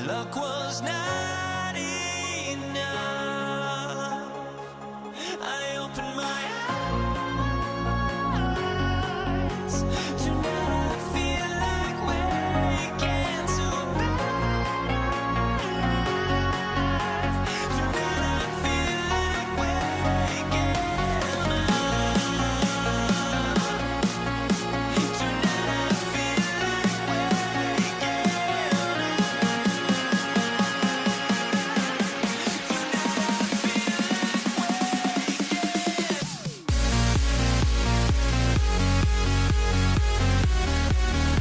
Luck was not enough. I opened my eyes. Tonight I feel like waking to life. Tonight I feel like waking up. Tonight I feel like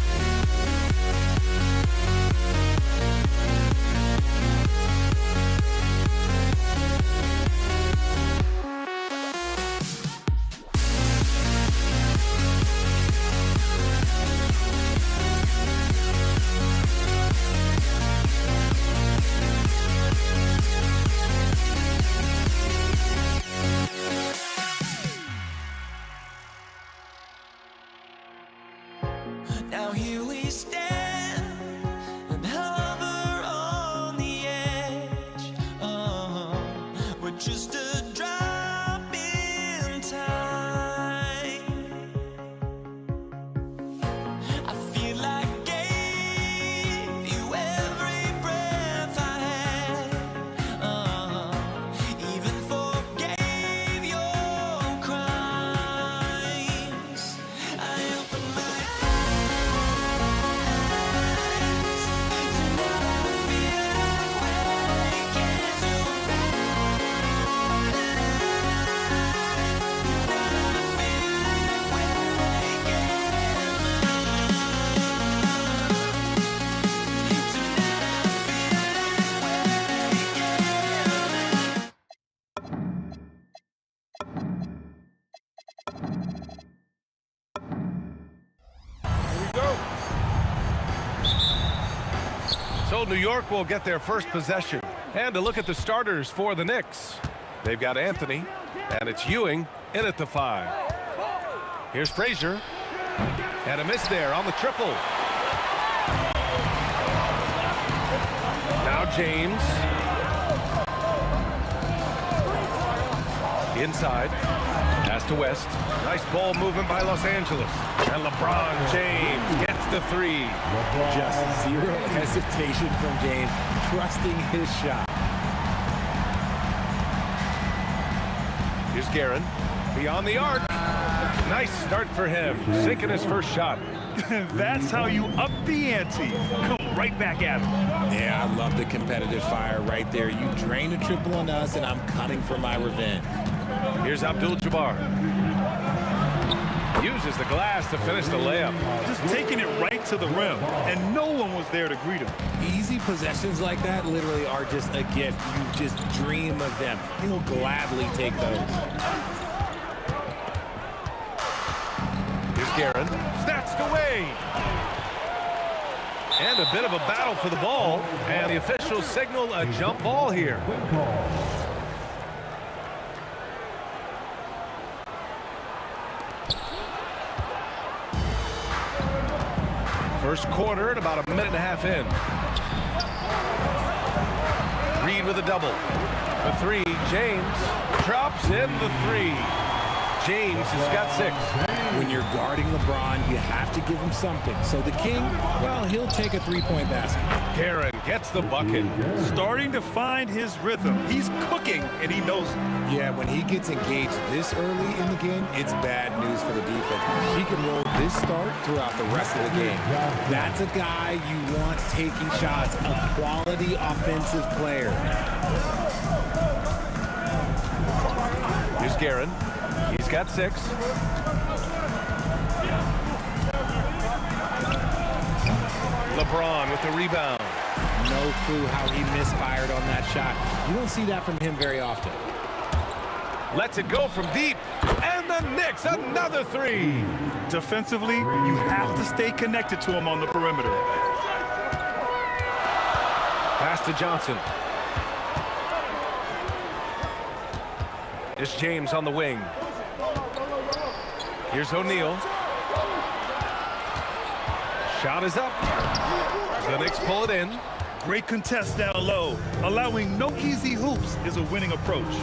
waking Now here we stand and hover on the edge. We're just a drop in time. I feel like I gave you every breath I had. Even forgave your crimes. I opened my So New York will get their first possession. And to look at the starters for the Knicks. They've got Anthony, and it's Ewing in at the 5. Here's Frazier, and a miss there on the triple. Now James. Inside, pass to West. Nice ball movement by Los Angeles. And LeBron James gets the 3. Just zero hesitation from James, trusting his shot. Here's Guerin, beyond the arc. Nice start for him, sinking his first shot. That's how you up the ante. Come right back at him. Yeah, I love the competitive fire right there. You drain a triple on us, and I'm cutting for my revenge. Here's Abdul-Jabbar. Uses the glass to finish the layup. Just taking it right to the rim, and no one was there to greet him. Easy possessions like that literally are just a gift. You just dream of them. He'll gladly take those. Here's Guerin, snatched away. And a bit of a battle for the ball, and the officials signal a jump ball here. First quarter at about a minute and a half in. Reed with a double. The 3, James drops in the 3. James has got 6. When you're guarding LeBron, you have to give him something. So the King, well, he'll take a three-point basket. Guerin gets the bucket. Starting to find his rhythm. He's cooking, and he knows it. Yeah, when he gets engaged this early in the game, it's bad news for the defense. He can roll this start throughout the rest of the game. That's a guy you want taking shots, a quality offensive player. Here's Guerin. He's got 6. LeBron with the rebound. No clue how he misfired on that shot. You don't see that from him very often. Lets it go from deep. And the Knicks, another 3. Defensively, you have to stay connected to him on the perimeter. Pass to Johnson. It's James on the wing. Here's O'Neal. Shot is up. The Knicks pull it in. Great contest down low. Allowing no easy hoops is a winning approach.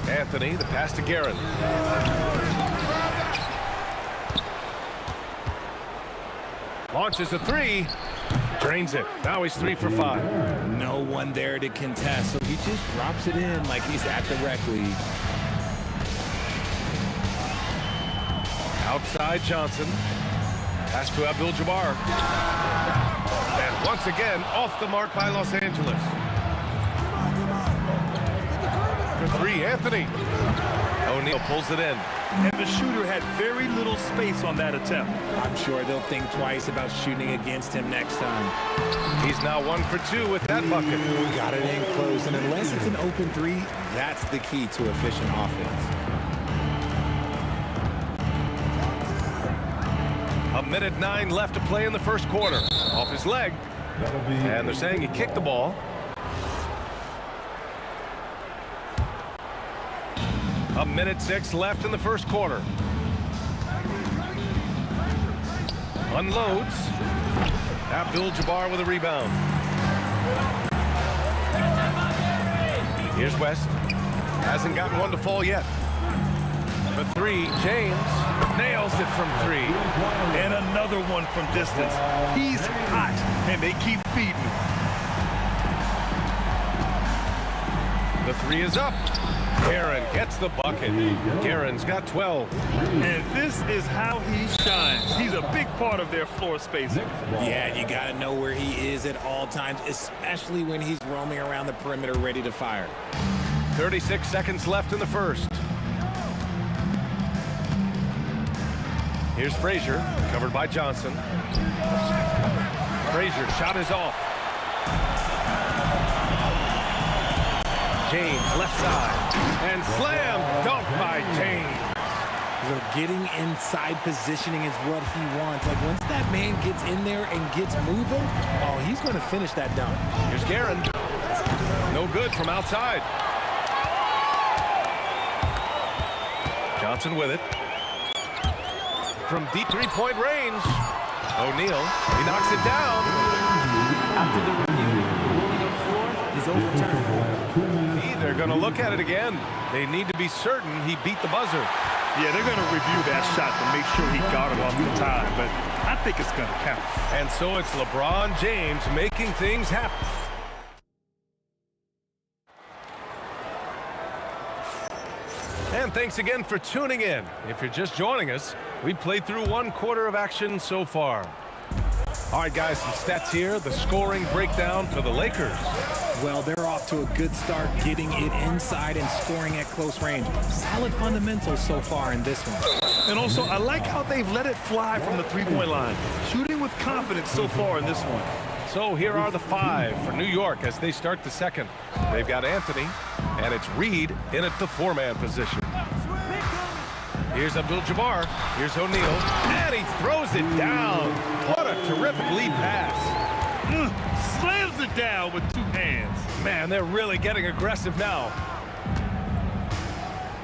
Anthony, the pass to Guerin. Launches a three. Drains it. Now he's 3 for 5. No one there to contest, so he just drops it in like he's at the rec league. Outside Johnson. Pass to Abdul-Jabbar. And once again, off the mark by Los Angeles. For 3, Anthony. O'Neal pulls it in. And the shooter had very little space on that attempt. I'm sure they'll think twice about shooting against him next time. He's now 1 for 2 with that bucket. Got it in close, and unless it's an open three, that's the key to efficient offense. A minute 9 left to play in the first quarter. Off his leg. And they're saying he kicked the ball. A minute 6 left in the first quarter. Unloads. Abdul-Jabbar with a rebound. Here's West. Hasn't gotten one to fall yet. For 3, James nails it from 3. And another one from distance. He's hot, and they keep feeding. The 3 is up. Guerin gets the bucket. Guerin's got 12. And this is how he shines. He's a big part of their floor spacing. Yeah, you got to know where he is at all times, especially when he's roaming around the perimeter ready to fire. 36 seconds left in the first. Here's Frazier, covered by Johnson. Frazier, shot is off. James, left side, and slam dunk by James. Getting inside positioning is what he wants. Like, once that man gets in there and gets moving, oh, he's going to finish that dunk. Here's Guerin. No good from outside. Johnson with it. From deep three-point range. O'Neal, he knocks it down. After the review, the ruling of 4 is overturned. They're going to look at it again. They need to be certain he beat the buzzer. Yeah, they're going to review that shot to make sure he got it off the time, but I think it's going to count. And so it's LeBron James making things happen. And thanks again for tuning in. If you're just joining us, we played through 1 quarter of action so far. All right, guys, some stats here. The scoring breakdown for the Lakers. Well, they're off to a good start getting it inside and scoring at close range. Solid fundamentals so far in this one. And also, I like how they've let it fly from the three-point line. Shooting with confidence so far in this one. So here are the 5 for New York as they start the second. They've got Anthony, and it's Reed in at the 4-man position. Here's Abdul-Jabbar. Here's O'Neal, and he throws it down. What a terrific lead pass. Slams it down with 2 hands. Man, they're really getting aggressive now.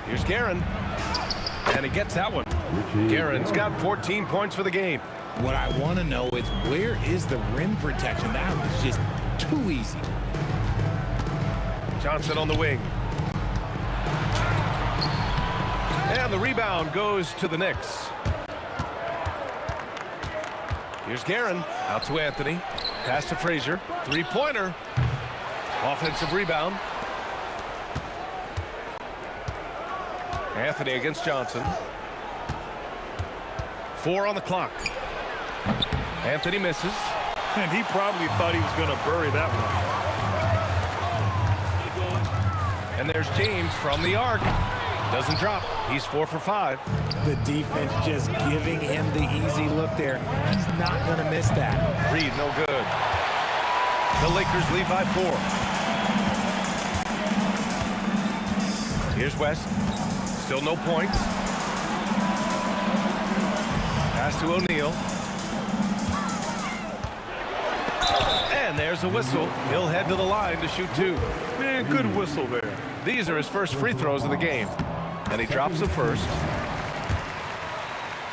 Here's Guerin, and he gets that one. Guerin's got 14 points for the game. What I want to know is, where is the rim protection? That was just too easy. Johnson on the wing. And the rebound goes to the Knicks. Here's Guerin, out to Anthony. Pass to Frazier. 3-pointer. Offensive rebound. Anthony against Johnson. 4 on the clock. Anthony misses. And he probably thought he was going to bury that one. And there's James from the arc. Doesn't drop. He's 4 for 5. The defense just giving him the easy look there. He's not going to miss that. Reed, no good. The Lakers lead by 4. Here's West. Still no points. Pass to O'Neal. And there's a whistle. He'll head to the line to shoot 2. Man, good whistle there. These are his first free throws of the game. And he drops the first.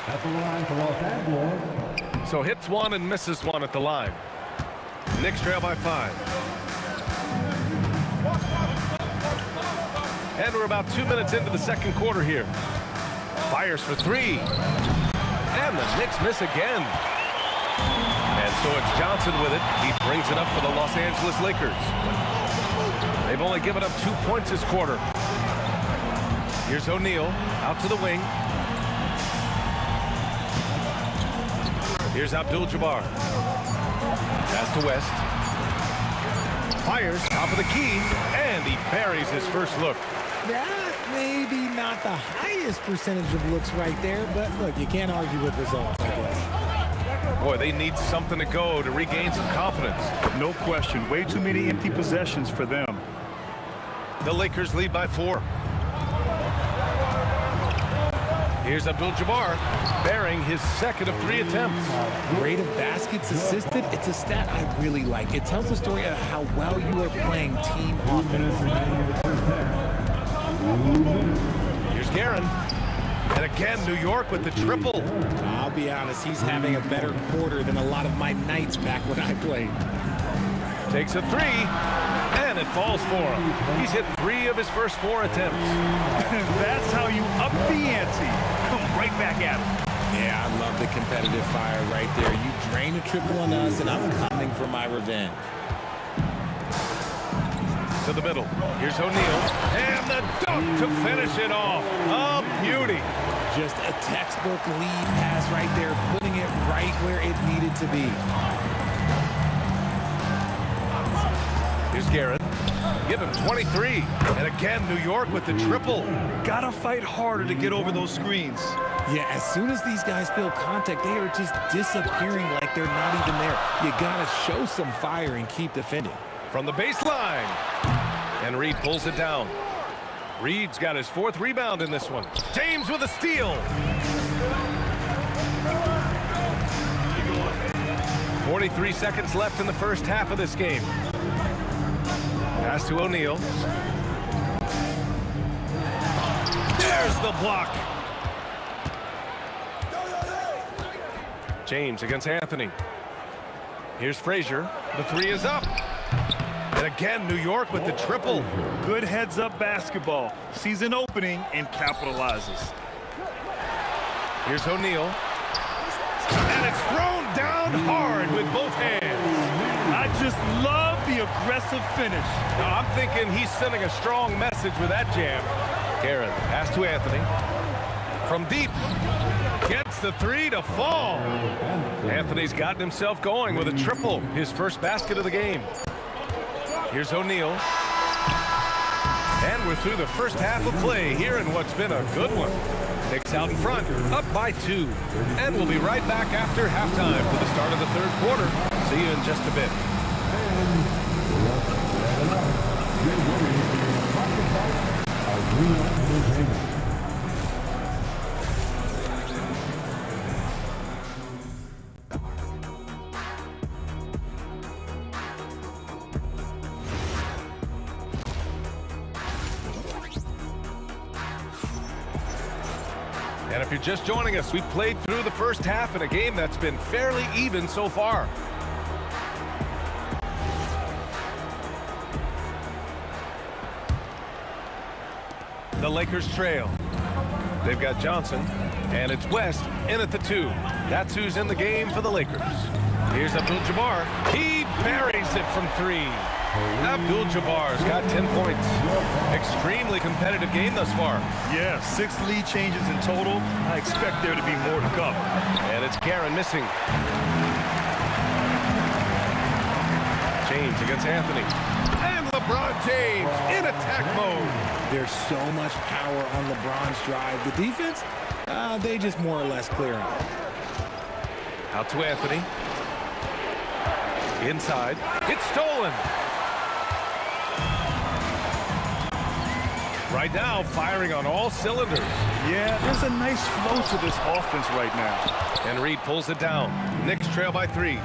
At the line for Los Angeles. So hits 1 and misses 1 at the line. Knicks trail by 5. And we're about 2 minutes into the second quarter here. Fires for 3. And the Knicks miss again. And so it's Johnson with it. He brings it up for the Los Angeles Lakers. They've only given up 2 points this quarter. Here's O'Neal out to the wing. Here's Abdul-Jabbar. Pass to West. Fires, top of the key, and he buries his first look. That maybe not the highest percentage of looks right there, but look, you can't argue with results, I guess. Boy, they need something to go to regain some confidence. No question. Way too many empty possessions for them. The Lakers lead by 4. Here's Abdul-Jabbar, bearing his second of 3 attempts. Rate of baskets assisted, it's a stat I really like. It tells the story of how well you are playing team offense. Here's Guerin. And again, New York with the triple. I'll be honest, he's having a better quarter than a lot of my nights back when I played. Takes a 3, and it falls for him. He's hit 3 of his first 4 attempts. That's how you up the ante. Come right back at him. Yeah, I love the competitive fire right there. You drain a triple on us, and I'm coming for my revenge. To the middle. Here's O'Neal. And the dunk to finish it off. A beauty. Just a textbook lead pass right there, putting it right where it needed to be. Here's Guerin. Give him 23. And again, New York with the triple. Gotta fight harder to get over those screens. Yeah, as soon as these guys feel contact, they are just disappearing like they're not even there. You gotta show some fire and keep defending. From the baseline. And Reed pulls it down. Reed's got his 4th rebound in this one. James with a steal. 43 seconds left in the first half of this game. Pass to O'Neal. There's the block. James against Anthony. Here's Frazier. The 3 is up. And again, New York with the triple. Good heads-up basketball. Sees an opening and capitalizes. Here's O'Neal. And it's thrown down hard with both hands. I just love the aggressive finish. Now, I'm thinking he's sending a strong message with that jam. Guerin, pass to Anthony. From deep. Gets the 3 to fall. Anthony's gotten himself going with a triple. His first basket of the game. Here's O'Neal. And we're through the first half of play here in what's been a good one. Knicks out in front, up by 2. And we'll be right back after halftime for the start of the third quarter. See you in just a bit. And if you're just joining us, we played through the first half in a game that's been fairly even so far. The Lakers trail. They've got Johnson, and it's West in at the 2. That's who's in the game for the Lakers. Here's Abdul-Jabbar. He buries it from 3. Abdul-Jabbar's got 10 points. Extremely competitive game thus far. Yeah, 6 lead changes in total. I expect there to be more to come. And it's Guerin missing. James against Anthony. And LeBron James in attack mode. There's so much power on LeBron's drive. The defense, they just more or less clear him. Out to Anthony. Inside. It's stolen. Right now, firing on all cylinders. Yeah, there's a nice flow to this offense right now. And Reed pulls it down. Knicks trail by 3.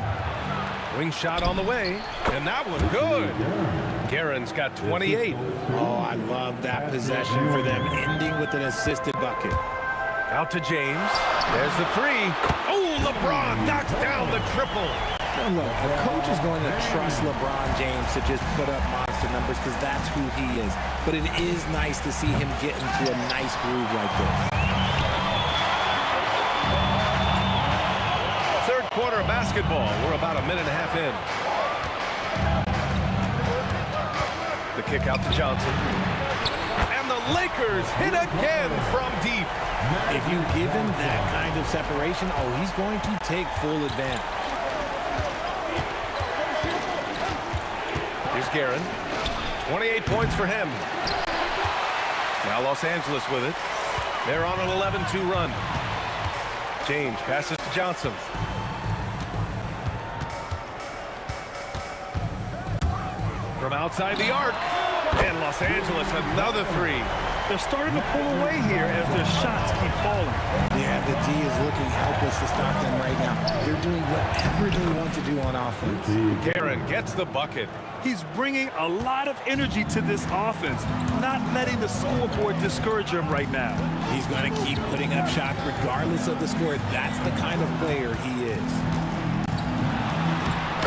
Wing shot on the way, and that one good. Guerin's got 28. Oh, I love that possession for them, ending with an assisted bucket. Out to James. There's the 3. Oh, LeBron knocks down the triple. And look, a coach is going to trust LeBron James to just put up monster numbers because that's who he is. But it is nice to see him get into a nice groove like this. Third quarter of basketball. We're about a minute and a half in. The kick out to Johnson. And the Lakers hit again from deep. If you give him that kind of separation, oh, he's going to take full advantage. Here's Guerin. 28 points for him. Now Los Angeles with it. They're on an 11-2 run. James passes to Johnson. From outside the arc. And Los Angeles, another three. They're starting to pull away here as their shots keep falling. Yeah, the D is looking helpless to stop them right now. They're doing whatever they want to do on offense. Guerin gets the bucket. He's bringing a lot of energy to this offense, not letting the scoreboard discourage him right now. He's going to keep putting up shots regardless of the score. That's the kind of player he is.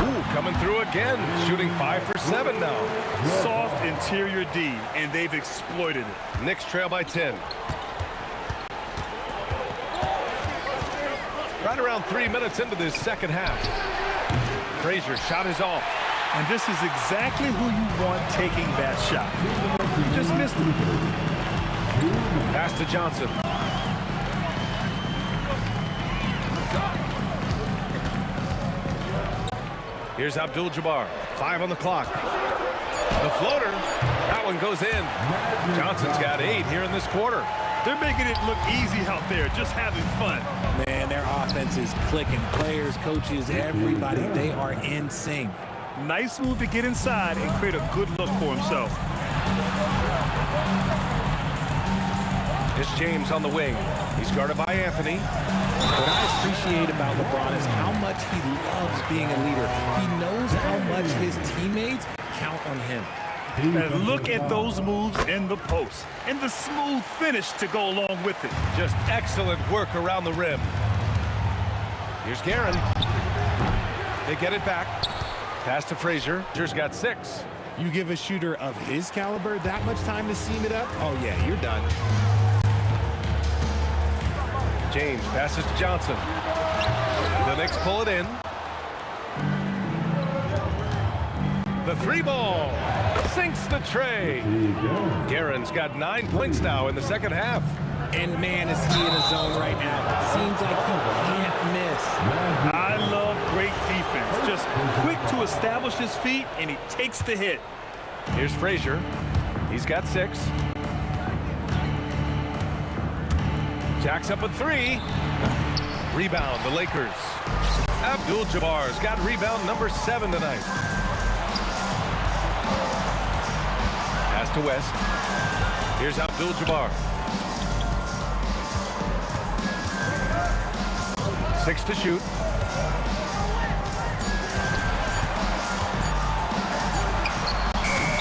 Ooh, coming through again, shooting 5 for 7 now. Soft interior D, and they've exploited it. Knicks trail by 10. Right around 3 minutes into this second half. Frazier shot is off. And this is exactly who you want taking that shot. He just missed it. Pass to Johnson. Here's Abdul-Jabbar. 5 on the clock. The floater. That one goes in. Johnson's got 8 here in this quarter. They're making it look easy out there, just having fun. Man, their offense is clicking. Players, coaches, everybody, they are in sync. Nice move to get inside and create a good look for himself. It's James on the wing. He's guarded by Anthony. What I appreciate about LeBron is how much he loves being a leader. He knows how much his teammates count on him. And look at those moves in the post and the smooth finish to go along with it. Just excellent work around the rim. Here's Guerin. They get it back. Pass to Frazier. Frazier's got 6. You give a shooter of his caliber that much time to seam it up, oh yeah, you're done. James passes to Johnson. The Knicks pull it in. The 3 ball sinks the tray. Guerin's got 9 points now in the second half. And man, is he in a zone right now. Seems like he can't miss. I love great defense. Just quick to establish his feet, and he takes the hit. Here's Frazier. He's got 6. Jacks up a 3. Rebound, the Lakers. Abdul-Jabbar's got rebound number 7 tonight. Pass to West. Here's Abdul-Jabbar. 6 to shoot.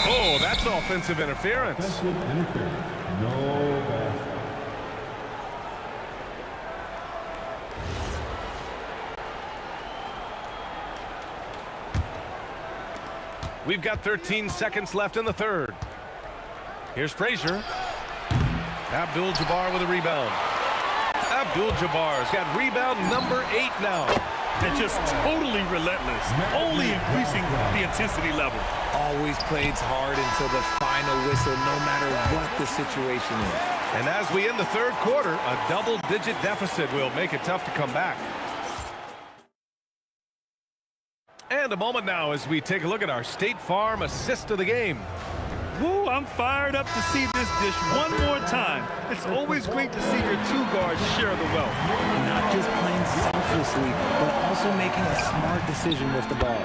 Oh, that's offensive interference. No basket. We've got 13 seconds left in the third. Here's Frazier. Abdul-Jabbar with a rebound. Abdul-Jabbar's got rebound number 8 now. And just totally relentless, only increasing the intensity level. Always plays hard until the final whistle, no matter what the situation is. And as we end the third quarter, a double-digit deficit will make it tough to come back. And a moment now as we take a look at our State Farm assist of the game. Woo, I'm fired up to see this dish one more time. It's always great to see your 2 guards share the wealth. Not just playing selflessly, but also making a smart decision with the ball.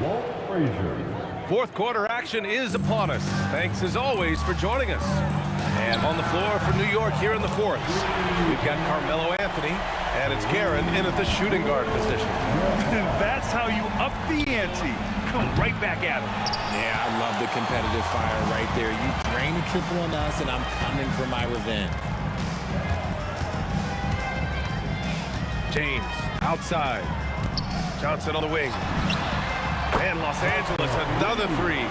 Walt Frazier. Fourth quarter action is upon us. Thanks as always for joining us. And on the floor for New York here in the fourth, we've got Carmelo Anthony, and it's Guerin in at the shooting guard position. And that's how you up the ante. Come right back at him. Yeah, I love the competitive fire right there. You drain a triple on us, and I'm coming for my revenge. James outside. Johnson on the wing. And Los Angeles, another three.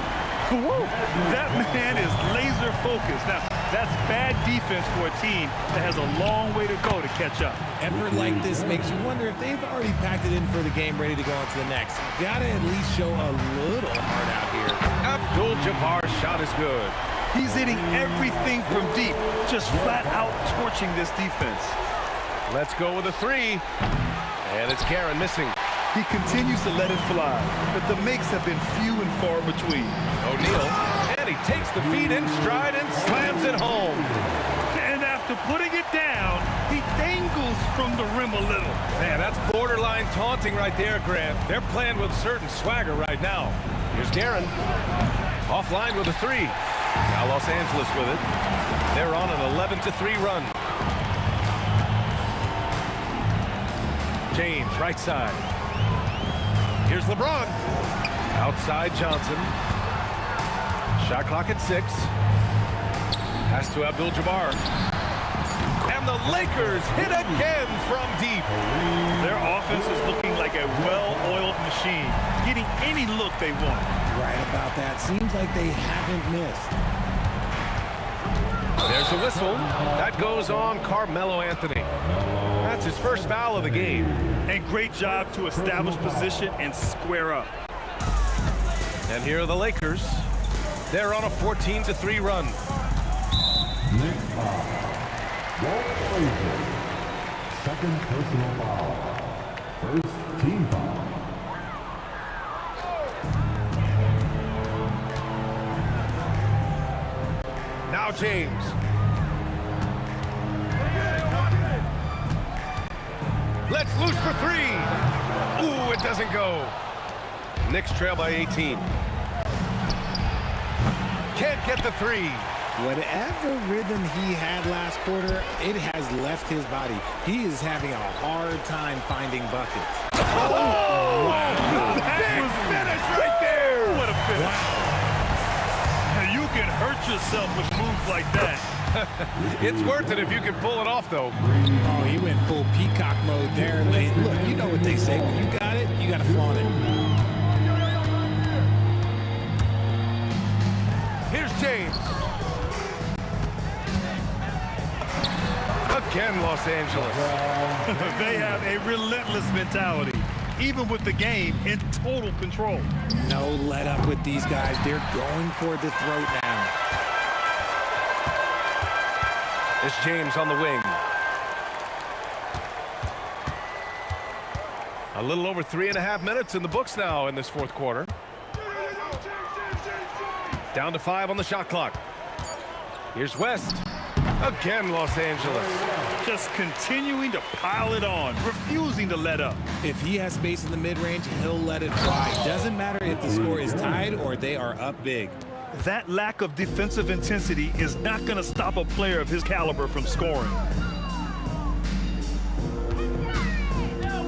Woo! That man is laser focused. Now, that's bad defense for a team that has a long way to go to catch up. Effort like this makes you wonder if they've already packed it in for the game, ready to go into the next. Gotta at least show a little heart out here. Abdul-Jabbar's shot is good. He's hitting everything from deep, just flat out torching this defense. Let's go with a three. And it's Karen missing. He continues to let it fly, but the makes have been few and far between. O'Neal, and he takes the feet in stride and slams it home. And after putting it down, he dangles from the rim a little. Man, that's borderline taunting right there, Grant. They're playing with a certain swagger right now. Here's Guerin. Offline with a three. Now Los Angeles with it. They're on an 11-3 run. James, right side. Here's LeBron. Outside Johnson. Shot clock at 6. Pass to Abdul-Jabbar. And the Lakers hit again from deep. Their offense is looking like a well-oiled machine, getting any look they want. Right about that. Seems like they haven't missed. There's a whistle. That goes on Carmelo Anthony. That's his first foul of the game. And great job to establish position and square up. And here are the Lakers. They're on a 14-3 run. Next foul. Walt Frazier. Second personal foul. First team foul. Now James. Let's loose for three. Ooh, it doesn't go. Knicks trail by 18. Can't get the three. Whatever rhythm he had last quarter, it has left his body. He is having a hard time finding buckets. Oh! Wow. Big finish right there. What a finish. Wow. You can hurt yourself with moves like that. It's worth it if you can pull it off, though. Oh, he went full peacock mode there. Look, you know what they say. When you got it, you got to flaunt it. Here's James. Again, Los Angeles. They have a relentless mentality, even with the game in total control. No let up with these guys. They're going for the throat now. It's James on the wing. A little over 3.5 minutes in the books now in this fourth quarter. Down to 5 on the shot clock. Here's West. Again, Los Angeles. Just continuing to pile it on, refusing to let up. If he has space in the mid-range, he'll let it fly. Doesn't matter if the score is tied or they are up big. That lack of defensive intensity is not going to stop a player of his caliber from scoring.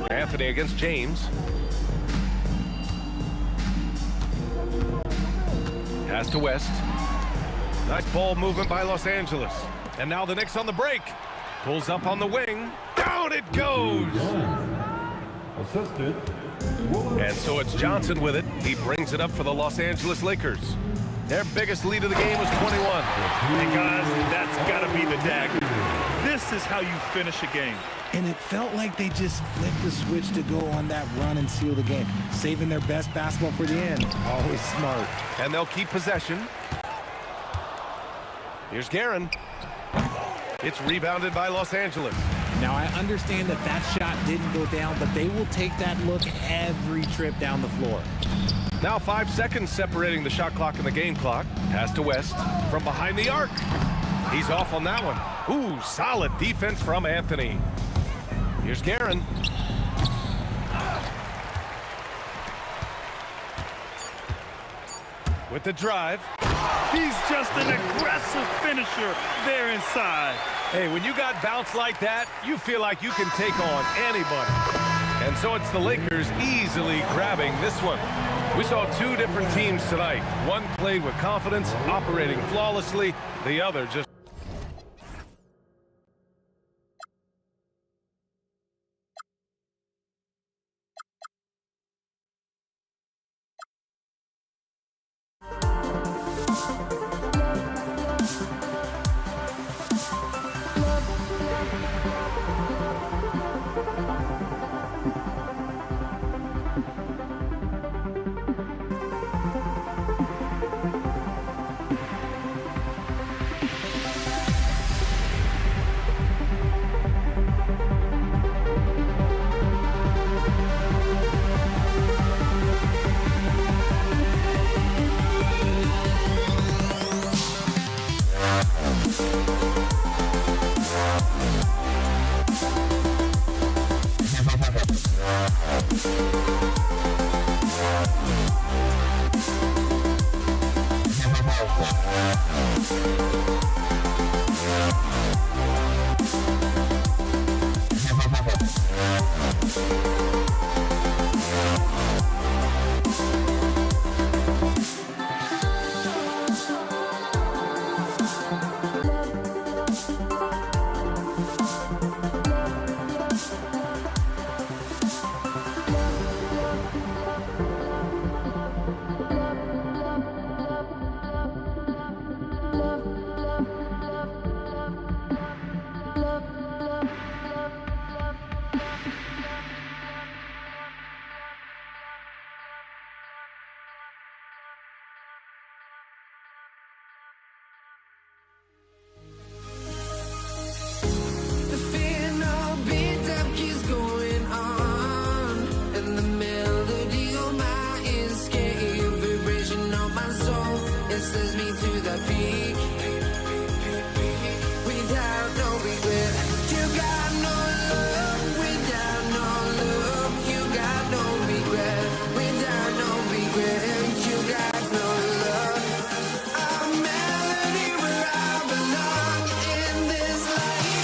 Anthony against James. Pass to West. Nice ball movement by Los Angeles. And now the Knicks on the break. Pulls up on the wing. Down it goes. Assisted. And so it's Johnson with it. He brings it up for the Los Angeles Lakers. Their biggest lead of the game was 21. And guys, that's got to be the dagger. This is how you finish a game. And it felt like they just flipped the switch to go on that run and seal the game, saving their best basketball for the end. Always smart. And they'll keep possession. Here's Guerin. It's rebounded by Los Angeles. Now, I understand that that shot didn't go down, but they will take that look every trip down the floor. Now 5 seconds separating the shot clock and the game clock. Pass to West from behind the arc. He's off on that one. Ooh, solid defense from Anthony. Here's Guerin. With the drive. He's just an aggressive finisher there inside. Hey, when you got bounce like that, you feel like you can take on anybody. And so it's the Lakers easily grabbing this one. We saw two different teams tonight. One played with confidence, operating flawlessly. The other just The fear no beat up keeps going on, and the melody on my ears, scary vibration on my soul. It sends me to the peak without no regret. You got no love without no love. You got no regret without no regret. You got no love. A melody where I belong in this life.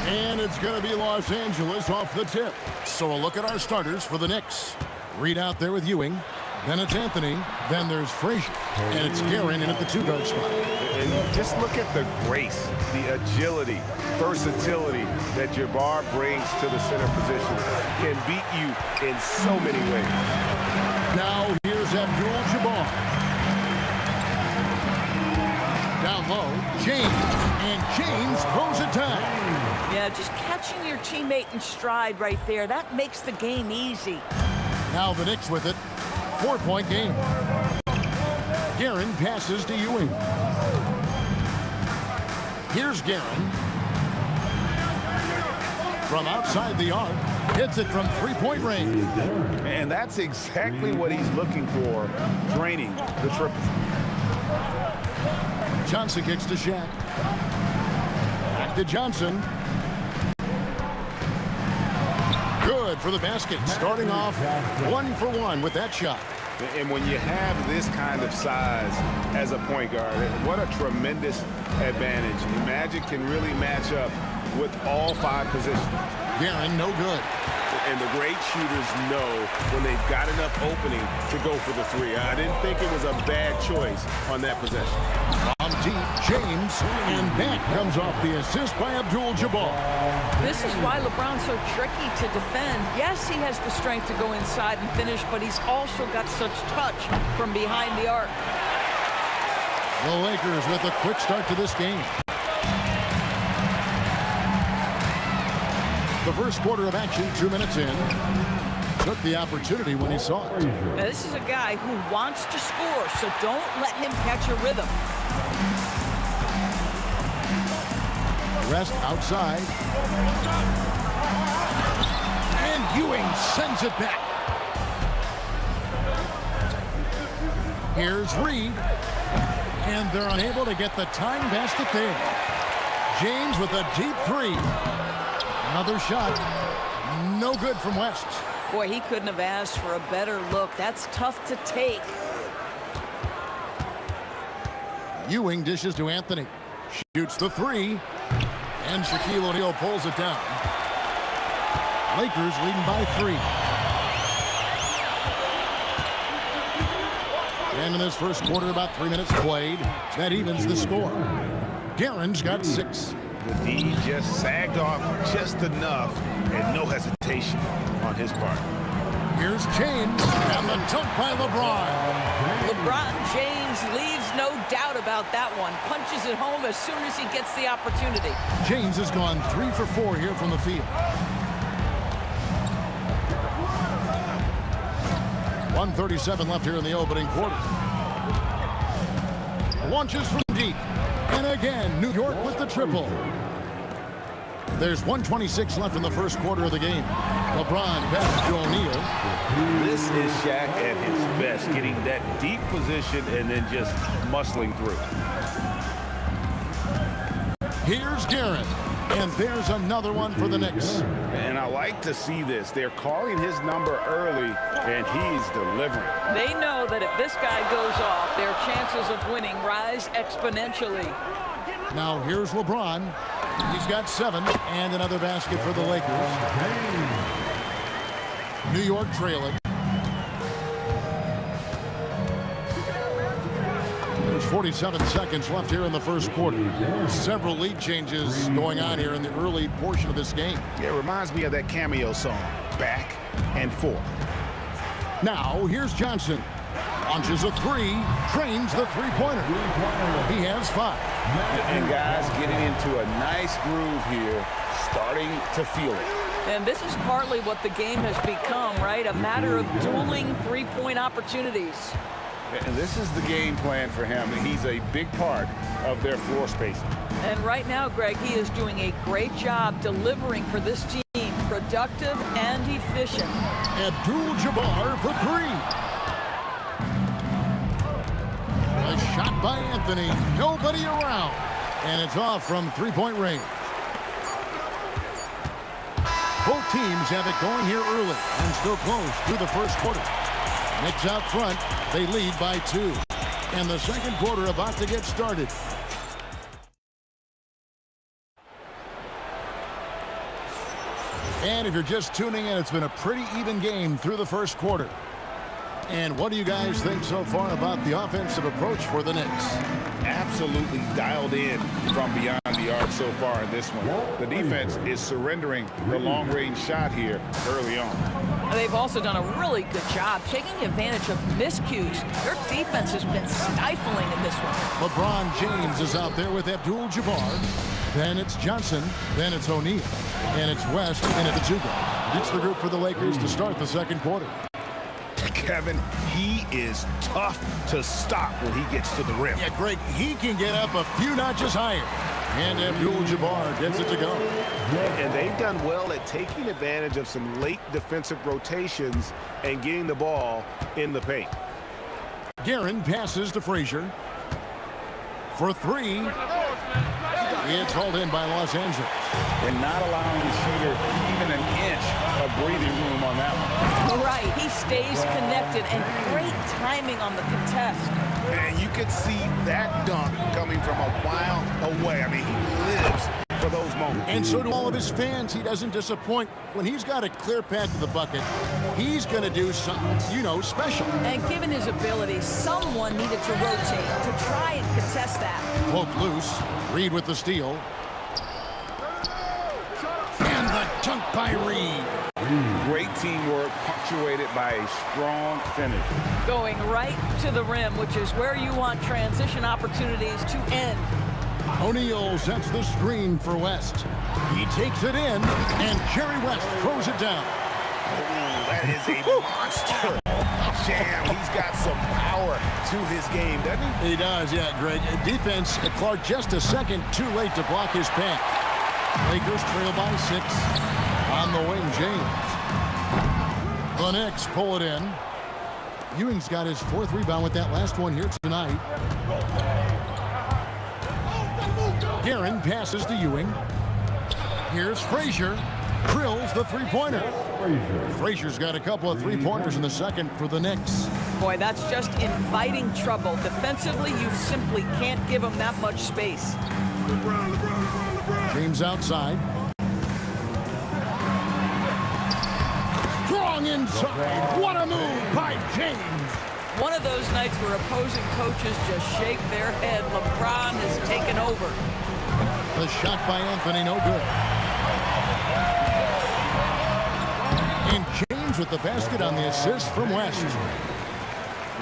And it's going to be Los Angeles off the tip. So a look at our starters for the Knicks. Reed out there with Ewing. Then it's Anthony. Then there's Frazier. And it's Guerin in at the two-guard spot. And just look at the grace, the agility, versatility that Jabbar brings to the center position. Can beat you in so many ways. Now here's Abdul-Jabbar. Down low, James. And James throws it down. Yeah, just catching your teammate in stride right there. That makes the game easy. Now the Knicks with it. 4-point game. Guerin passes to Ewing. Here's Guerin. From outside the arc, hits it from three-point range. And that's exactly what he's looking for, draining the triple. Johnson kicks to Shaq. Back to Johnson. Good for the basket. Starting off 1 for 1 with that shot. And when you have this kind of size as a point guard, what a tremendous advantage. The Magic can really match up with all 5 positions. Guerin, no good. And the great shooters know when they've got enough opening to go for the 3. I didn't think it was a bad choice on that possession. On deep, James, and that comes off the assist by Abdul-Jabbar. This is why LeBron's so tricky to defend. Yes, he has the strength to go inside and finish, but he's also got such touch from behind the arc. The Lakers with a quick start to this game. The first quarter of action, 2 minutes in. Took the opportunity when he saw it. Now, this is a guy who wants to score, so don't let him catch a rhythm. Rest outside. And Ewing sends it back. Here's Reed. And they're unable to get the time basket there. James with a deep 3. Another shot. No good from West. Boy, he couldn't have asked for a better look. That's tough to take. Ewing dishes to Anthony. Shoots the 3. And Shaquille O'Neal pulls it down. Lakers leading by 3. And in this first quarter, about 3 minutes played. That evens the score. Guerin's got 6. The D just sagged off just enough and no hesitation on his part. Here's James and the dunk by LeBron. LeBron James leaves no doubt about that one. Punches it home as soon as he gets the opportunity. James has gone 3 for 4 here from the field. 1:37 left here in the opening quarter. Launches from deep. And again, New York with the triple. There's 1:26 left in the first quarter of the game. LeBron passes to O'Neal. This is Shaq at his best, getting that deep position and then just muscling through. Here's Guerin. And there's another one for the Knicks. And I like to see this. They're calling his number early, and he's delivering. They know that if this guy goes off, their chances of winning rise exponentially. Now here's LeBron. He's got 7 and another basket for the Lakers. New York trailing. There's 47 seconds left here in the first quarter. Several lead changes going on here in the early portion of this game. Yeah, it reminds me of that cameo song, Back and Forth. Now here's Johnson. Launches a 3, trains the three-pointer. He has 5. And guys getting into a nice groove here, starting to feel it. And this is partly what the game has become, right? A matter of dueling three-point opportunities. And this is the game plan for him. He's a big part of their floor spacing. And right now, Greg, he is doing a great job delivering for this team. Productive and efficient. Abdul-Jabbar for 3. A shot by Anthony. Nobody around. And it's off from three-point range. Both teams have it going here early and still close through the first quarter. Knicks out front. They lead by 2. And the second quarter about to get started. And if you're just tuning in, it's been a pretty even game through the first quarter. And what do you guys think so far about the offensive approach for the Knicks? Absolutely dialed in from beyond the arc so far in this one. The defense is surrendering the long-range shot here early on. They've also done a really good job taking advantage of miscues. Their defense has been stifling in this one. LeBron James is out there with Abdul-Jabbar. Then it's Johnson. Then it's O'Neal. And it's West in at the 2 guard. It's the group for the Lakers to start the second quarter. Kevin, he is tough to stop when he gets to the rim. Yeah, Greg, he can get up a few notches higher. And Abdul-Jabbar gets it to go. And they've done well at taking advantage of some late defensive rotations and getting the ball in the paint. Guerin passes to Frazier. For 3. It's hauled in by Los Angeles. And not allowing the shooter even an inch of breathing room on that one. Right, he stays connected and great timing on the contest. And you can see that dunk coming from a while away. I mean, he lives for those moments. And so do all of his fans. He doesn't disappoint. When he's got a clear path to the bucket, he's going to do something, special. And given his ability, someone needed to rotate to try and contest that. Poke loose. Reed with the steal. And the dunk by Reed. Great teamwork punctuated by a strong finish. Going right to the rim, which is where you want transition opportunities to end. O'Neal sets the screen for West. He takes it in, and Jerry West throws it down. Oh, that is a monster jam. He's got some power to his game, doesn't he? He does, yeah, Greg. Defense, Clark just a second too late to block his path. Lakers trail by 6. On the wing, James. The Knicks pull it in. Ewing's got his 4th rebound with that last one here tonight. Guerin passes to Ewing. Here's Frazier. Drills the three-pointer. Frazier's got a couple of three-pointers in the second for the Knicks. Boy, that's just inviting trouble. Defensively, you simply can't give him that much space. James outside. Strong inside. What a move by James. One of those nights where opposing coaches just shake their head. LeBron has taken over. The shot by Anthony, no good. And James with the basket on the assist from West.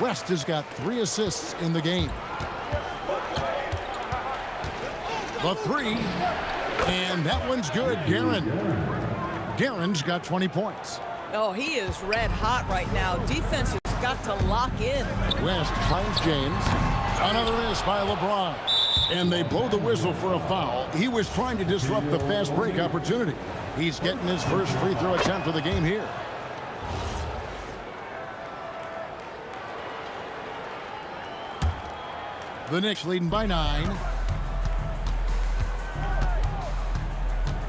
West has got 3 assists in the game. The three, and that one's good. Guerin's got 20 points. Oh, he is red hot right now. Defense has got to lock in. West finds James. Another miss by LeBron. And they blow the whistle for a foul. He was trying to disrupt the fast break opportunity. He's getting his first free throw attempt of the game here. The Knicks leading by 9.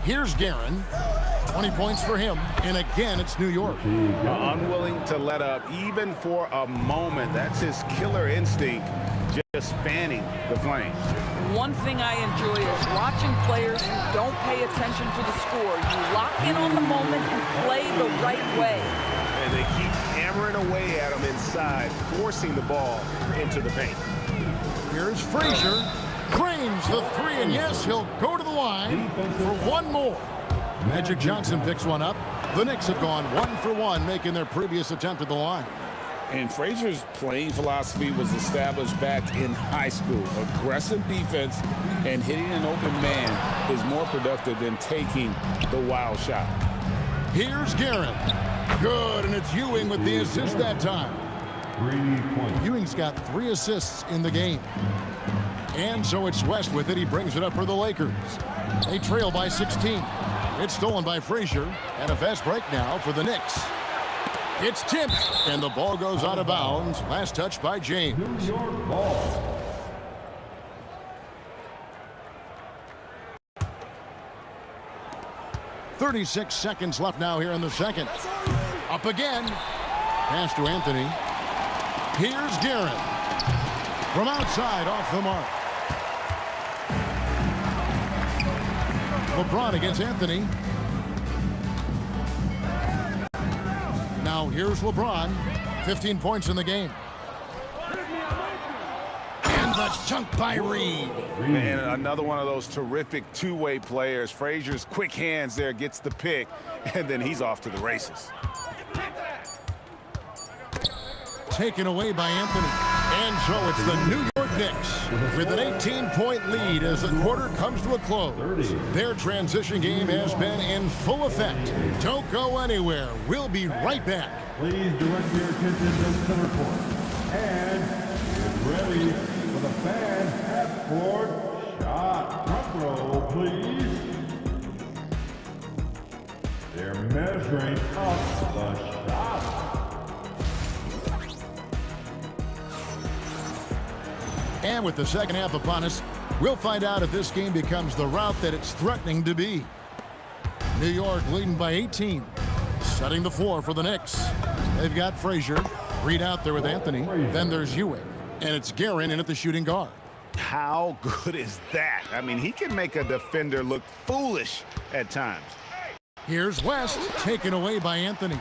Here's Guerin. 20 points for him. And again, it's New York. Unwilling to let up even for a moment. That's his killer instinct, just fanning the flame. One thing I enjoy is watching players who don't pay attention to the score. You lock in on the moment and play the right way. And they keep hammering away at him inside, forcing the ball into the paint. Here's Frazier. Cranes the three, and yes, he'll go to the line for one more. Magic Johnson picks one up. The Knicks have gone 1 for 1, making their previous attempt at the line. And Frazier's playing philosophy was established back in high school. Aggressive defense and hitting an open man is more productive than taking the wild shot. Here's Guerin. Good, and it's Ewing with the assist that time. Ewing's got 3 assists in the game. And so it's West with it. He brings it up for the Lakers. They trail by 16. It's stolen by Frazier. And a fast break now for the Knicks. It's tipped, and the ball goes out of bounds. Last touch by James. New York ball. .36 seconds left now here in the second. Up again. Pass to Anthony. Here's Guerin. From outside, off the mark. LeBron against Anthony. Now here's LeBron. 15 points in the game. And the chunk by Reed. Man, another one of those terrific two-way players. Frazier's quick hands there gets the pick, and then he's off to the races. Taken away by Anthony. And so it's the New York Knicks with an 18-point lead as the quarter comes to a close. Their transition game has been in full effect. Don't go anywhere. We'll be right back. Please direct your attention to the center court. And get ready for the fan half-court shot. Front row, please. They're measuring up the shot. And with the second half upon us, we'll find out if this game becomes the route that it's threatening to be. New York leading by 18. Setting the floor for the Knicks. They've got Frazier. Reed out there with Anthony. Then there's Ewing. And it's Guerin in at the shooting guard. How good is that? I mean, he can make a defender look foolish at times. Here's West, taken away by Anthony.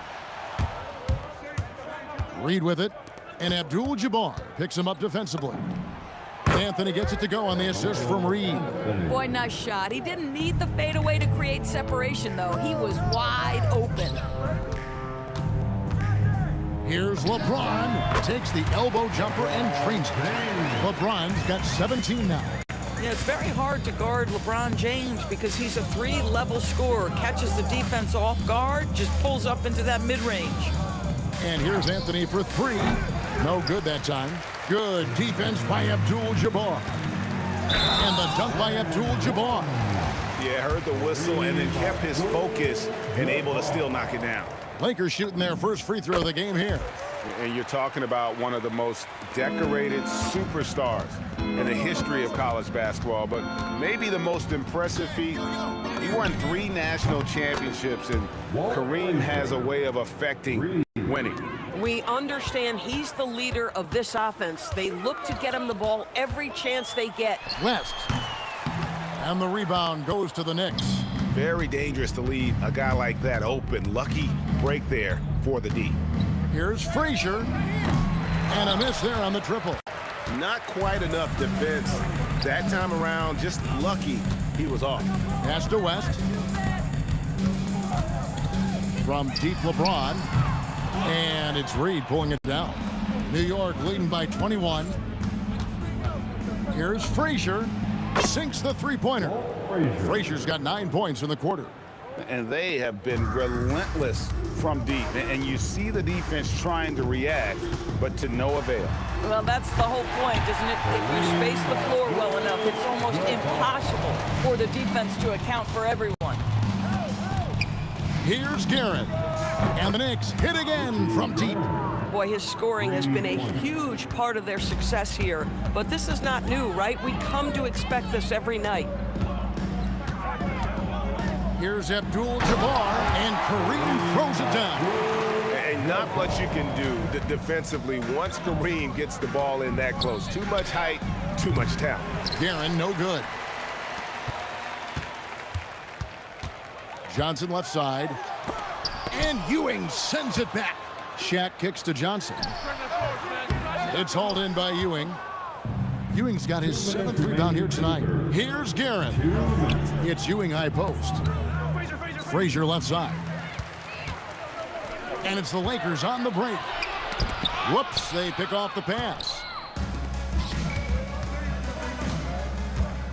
Reed with it. And Abdul-Jabbar picks him up defensively. Anthony gets it to go on the assist from Reed. Boy, nice shot. He didn't need the fadeaway to create separation, though. He was wide open. Here's LeBron. Takes the elbow jumper and trains it. LeBron's got 17 now. Yeah, it's very hard to guard LeBron James because he's a 3-level scorer. Catches the defense off guard, just pulls up into that mid-range. And here's Anthony for 3. No good that time. Good defense by Abdul-Jabbar. And the dunk by Abdul-Jabbar. Yeah, heard the whistle and then kept his focus and able to still knock it down. Lakers shooting their first free throw of the game here. And you're talking about one of the most decorated superstars in the history of college basketball, but maybe the most impressive feat. He won 3 national championships, and Kareem has a way of affecting winning. We understand he's the leader of this offense. They look to get him the ball every chance they get. West. And the rebound goes to the Knicks. Very dangerous to leave a guy like that open. Lucky break there for the D. Here's Frazier. And a miss there on the triple. Not quite enough defense. That time around, just lucky he was off. Pass to West. From deep, LeBron. And it's Reed pulling it down. New York leading by 21. Here's Frazier. Sinks the three-pointer. Frazier's got 9 points in the quarter. And they have been relentless from deep. And you see the defense trying to react, but to no avail. Well, that's the whole point, isn't it? If you space the floor well enough, it's almost impossible for the defense to account for everyone. Here's Garrett. And the Knicks hit again from deep. Boy, his scoring has been a huge part of their success here. But this is not new, right? We come to expect this every night. Here's Abdul-Jabbar, and Kareem throws it down. And not much you can do defensively once Kareem gets the ball in that close. Too much height, too much talent. Guerin, no good. Johnson left side. And Ewing sends it back. Shaq kicks to Johnson. It's hauled in by Ewing. Ewing's got his 7th rebound here tonight. Here's Guerin. It's Ewing high post. Frazier left side. And it's the Lakers on the break. Whoops, they pick off the pass.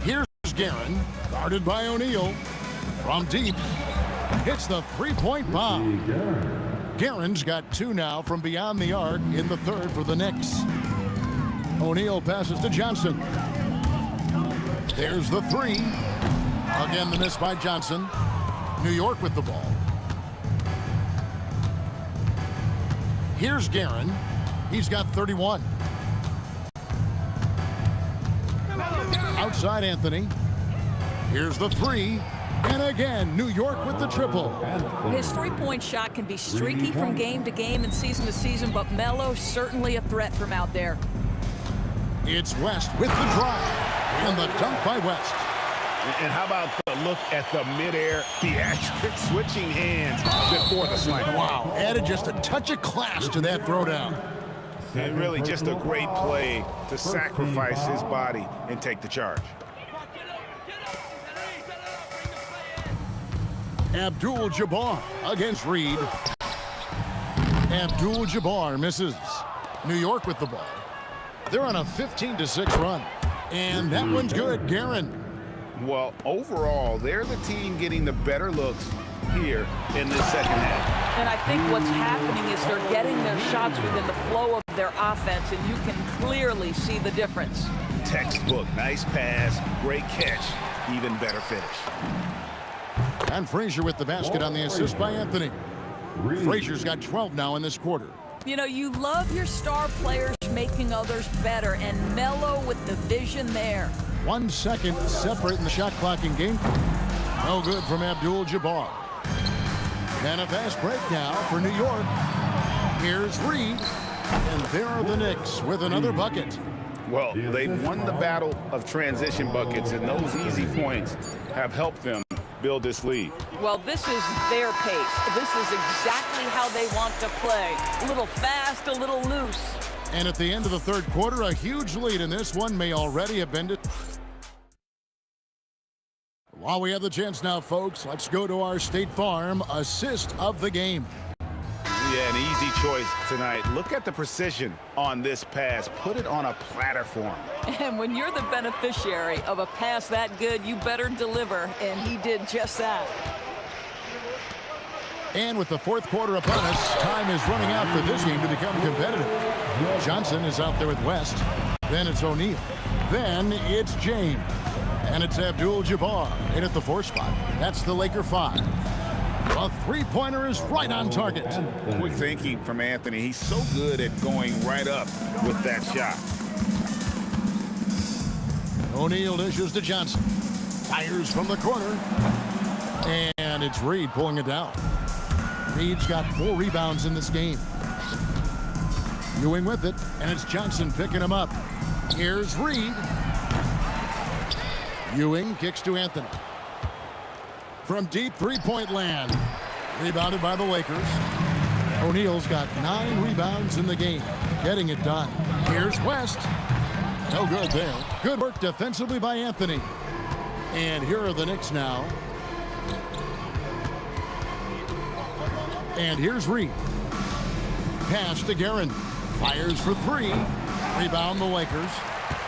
Here's Guerin, guarded by O'Neal. From deep, hits the three-point bomb. Guerin's got 2 now from beyond the arc in the third for the Knicks. O'Neal passes to Johnson. There's the 3. Again, the miss by Johnson. New York with the ball. Here's Guerin. He's got 31. Outside Anthony. Here's the 3. And again, New York with the triple. His three-point shot can be streaky from game to game and season to season, but Melo certainly a threat from out there. It's West with the drive. And the dunk by West. And how about the look at the midair theatric switching hands before the slam? Wow, added just a touch of class to that throwdown. And really just a great play to sacrifice his body and take the charge. Abdul-Jabbar against Reed. Abdul-Jabbar misses. New York with the ball. They're on a 15-6 run. And that one's good, Guerin. Well, overall, they're the team getting the better looks here in this second half. And I think what's happening is they're getting their shots within the flow of their offense, and you can clearly see the difference. Textbook, nice pass, great catch, even better finish. And Frazier with the basket on the assist by Anthony. Frazier's got 12 now in this quarter. You know, you love your star players making others better, and Melo with the vision there. 1 second separating the shot clock in game. No good from Abdul-Jabbar. And a fast break now for New York. Here's Reed. And there are the Knicks with another bucket. Well, they won the battle of transition buckets, and those easy points have helped them build this lead. Well, this is their pace. This is exactly how they want to play. A little fast, a little loose. And at the end of the third quarter, a huge lead in this one may already have been. While we have the chance now, folks, let's go to our State Farm assist of the game. Yeah, an easy choice tonight. Look at the precision on this pass. Put it on a platter for him. And when you're the beneficiary of a pass that good, you better deliver, and he did just that. And with the fourth quarter upon us, time is running out for this game to become competitive. Johnson is out there with West. Then it's O'Neal. Then it's James. And it's Abdul-Jabbar in at the 4 spot. That's the Laker 5. A three-pointer is right on target. Quick thinking from Anthony. He's so good at going right up with that shot. O'Neal dishes to Johnson. Fires from the corner. And it's Reed pulling it down. Reed's got 4 rebounds in this game. Ewing with it, and it's Johnson picking him up. Here's Reed. Ewing kicks to Anthony. From deep three-point land. Rebounded by the Lakers. O'Neal's got 9 rebounds in the game. getting it done. Here's West. No good there. Good work defensively by Anthony. And here are the Knicks now. And here's Reed. Pass to Guerin. Fires for three. Rebound the Lakers.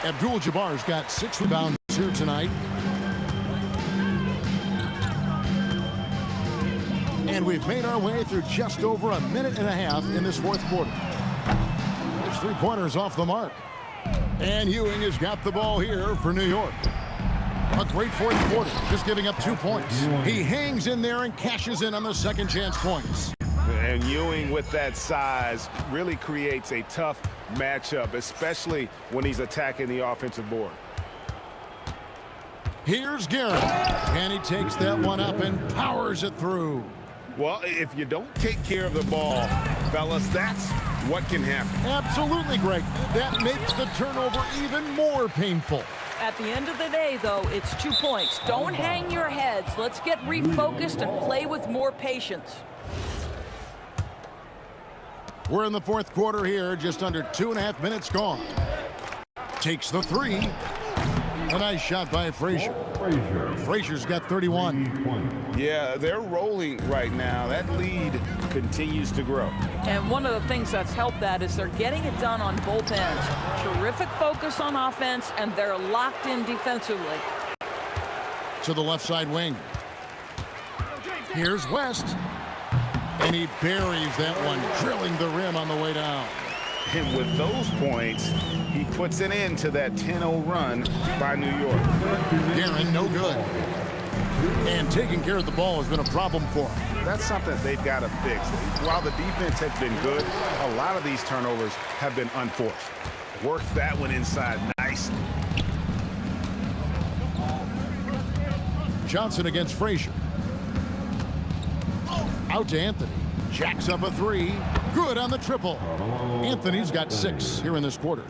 Abdul-Jabbar's got 6 rebounds here tonight. And we've made our way through just over a minute and a half in this fourth quarter. There's 3-pointers off the mark. And Ewing has got the ball here for New York. A great fourth quarter, just giving up 2 points. He hangs in there and cashes in on the second chance points. And Ewing with that size really creates a tough matchup, especially when he's attacking the offensive board. Here's Guerin. And he takes that one up and powers it through. Well, if you don't take care of the ball, fellas, that's what can happen. Absolutely, Greg. That makes the turnover even more painful. At the end of the day, though, it's 2 points. Don't hang your heads. Let's get refocused and play with more patience. We're in the fourth quarter here, just under 2.5 minutes gone. Takes the three. A nice shot by Frazier. Frazier's got 31. Yeah, they're rolling right now. That lead continues to grow. And one of the things that's helped that is they're getting it done on both ends. Terrific focus on offense, and they're locked in defensively. To the left side wing. Here's West. And he buries that one, drilling the rim on the way down. And with those points, he puts an end to that 10-0 run by New York. Guerin, no good. And taking care of the ball has been a problem for him. That's something they've got to fix. While the defense has been good, a lot of these turnovers have been unforced. Works that one inside nicely. Johnson against Frazier. Out to Anthony. Jacks up a three. Good on the triple. Anthony's got 6 here in this quarter.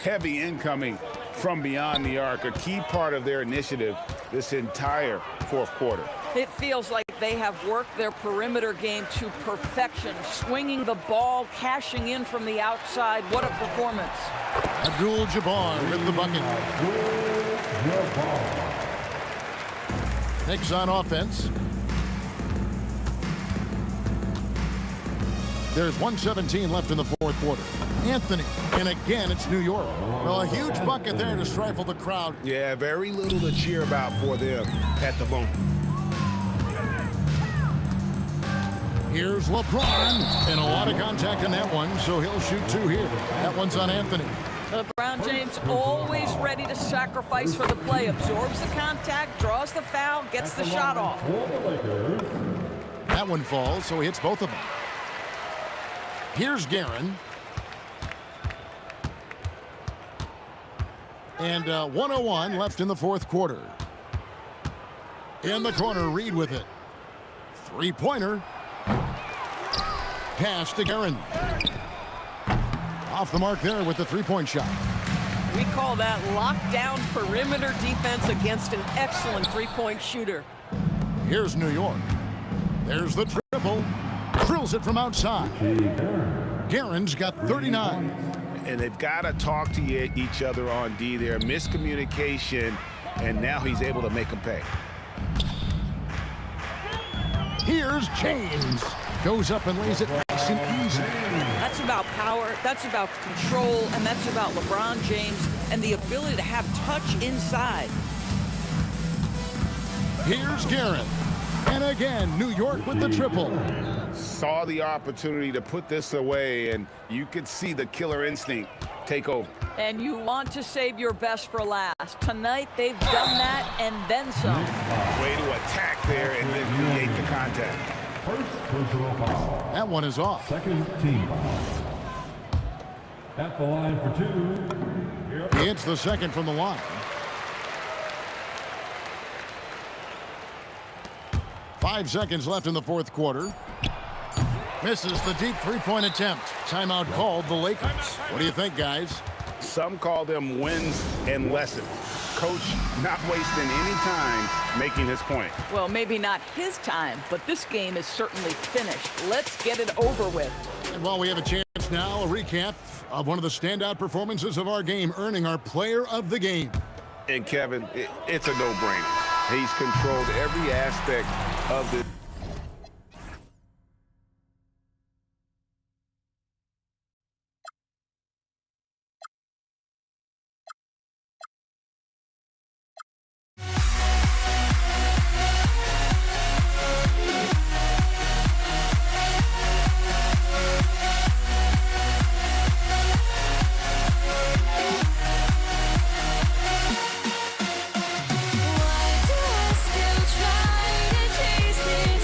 Heavy incoming from beyond the arc, a key part of their initiative this entire fourth quarter. It feels like they have worked their perimeter game to perfection, swinging the ball, cashing in from the outside. What a performance. Abdul-Jabbar with the bucket. Knicks on offense. There's 1:17 left in the fourth quarter. Anthony, and again, it's New York. Well, a huge bucket there to stifle the crowd. Yeah, very little to cheer about for them at the moment. Here's LeBron, and a lot of contact in that one, so he'll shoot 2 here. That one's on Anthony. LeBron James always ready to sacrifice for the play. Absorbs the contact, draws the foul, gets the shot off. That one falls, so he hits both of them. Here's Guerin. And 1:01 left in the fourth quarter. In the corner, Reed with it. 3-pointer. Pass to Guerin. Off the mark there with the 3-point shot. We call that lockdown perimeter defense against an excellent 3-point shooter. Here's New York. There's the triple. Drills it from outside. Guerin's got 39. And they've got to talk to each other on D there. Miscommunication, and now he's able to make them pay. Here's James. Goes up and lays it nice and easy. That's about power, that's about control, and that's about LeBron James and the ability to have touch inside. Here's Guerin. And again, New York with the triple. Saw the opportunity to put this away, and you could see the killer instinct take over. And you want to save your best for last. Tonight, they've done that and then some. Way to attack there and then create the contact. First personal foul. That one is off. Second team foul. At the line for 2. He hits the second from the line. Five seconds left in the fourth quarter. Misses the deep 3-point attempt. Timeout called the Lakers. What do you think, guys? Some call them wins and lessons. Coach not wasting any time making his point. Well, maybe not his time, but this game is certainly finished. Let's get it over with. And while we have a chance now, a recap of one of the standout performances of our game, earning our player of the game. And Kevin, it's a no-brainer. He's controlled every aspect of the Why do I still try to chase this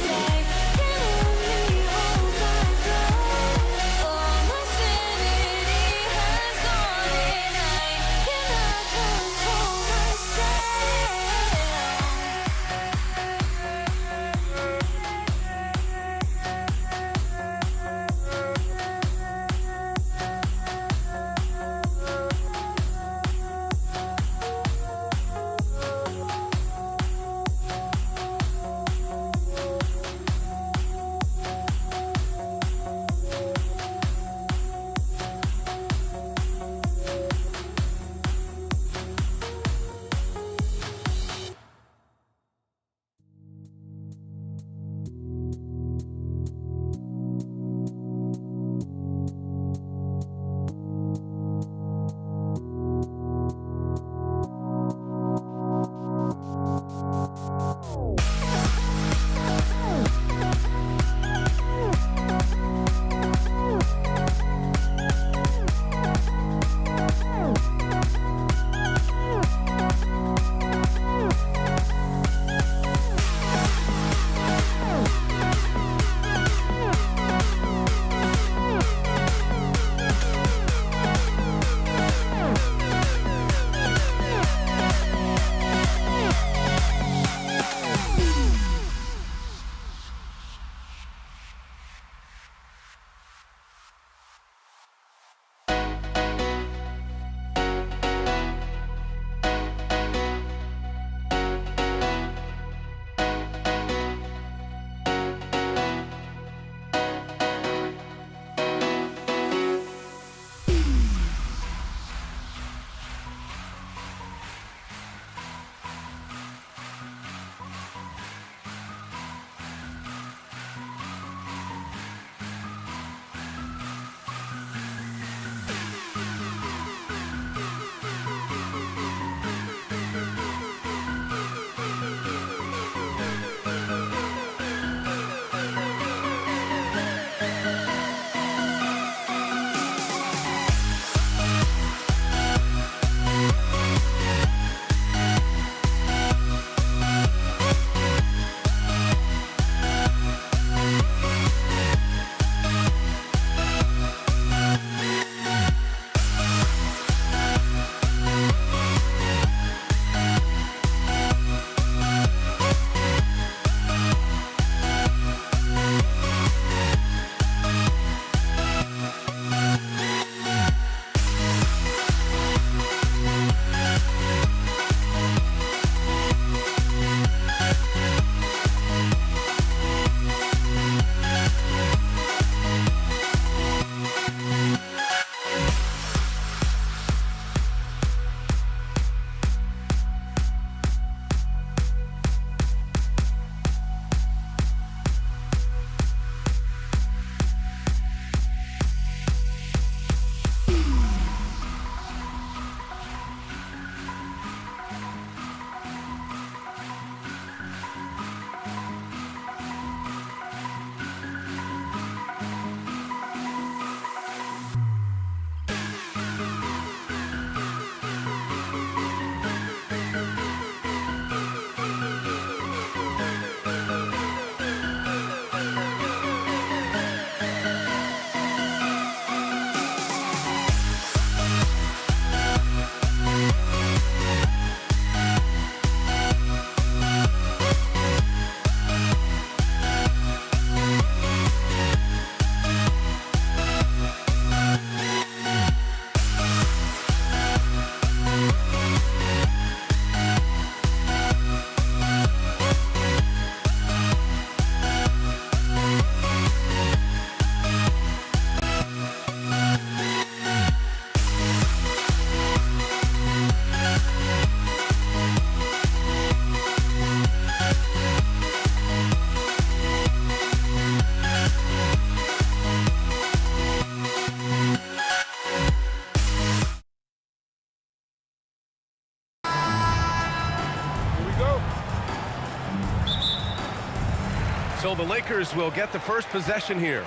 So the Lakers will get the first possession here.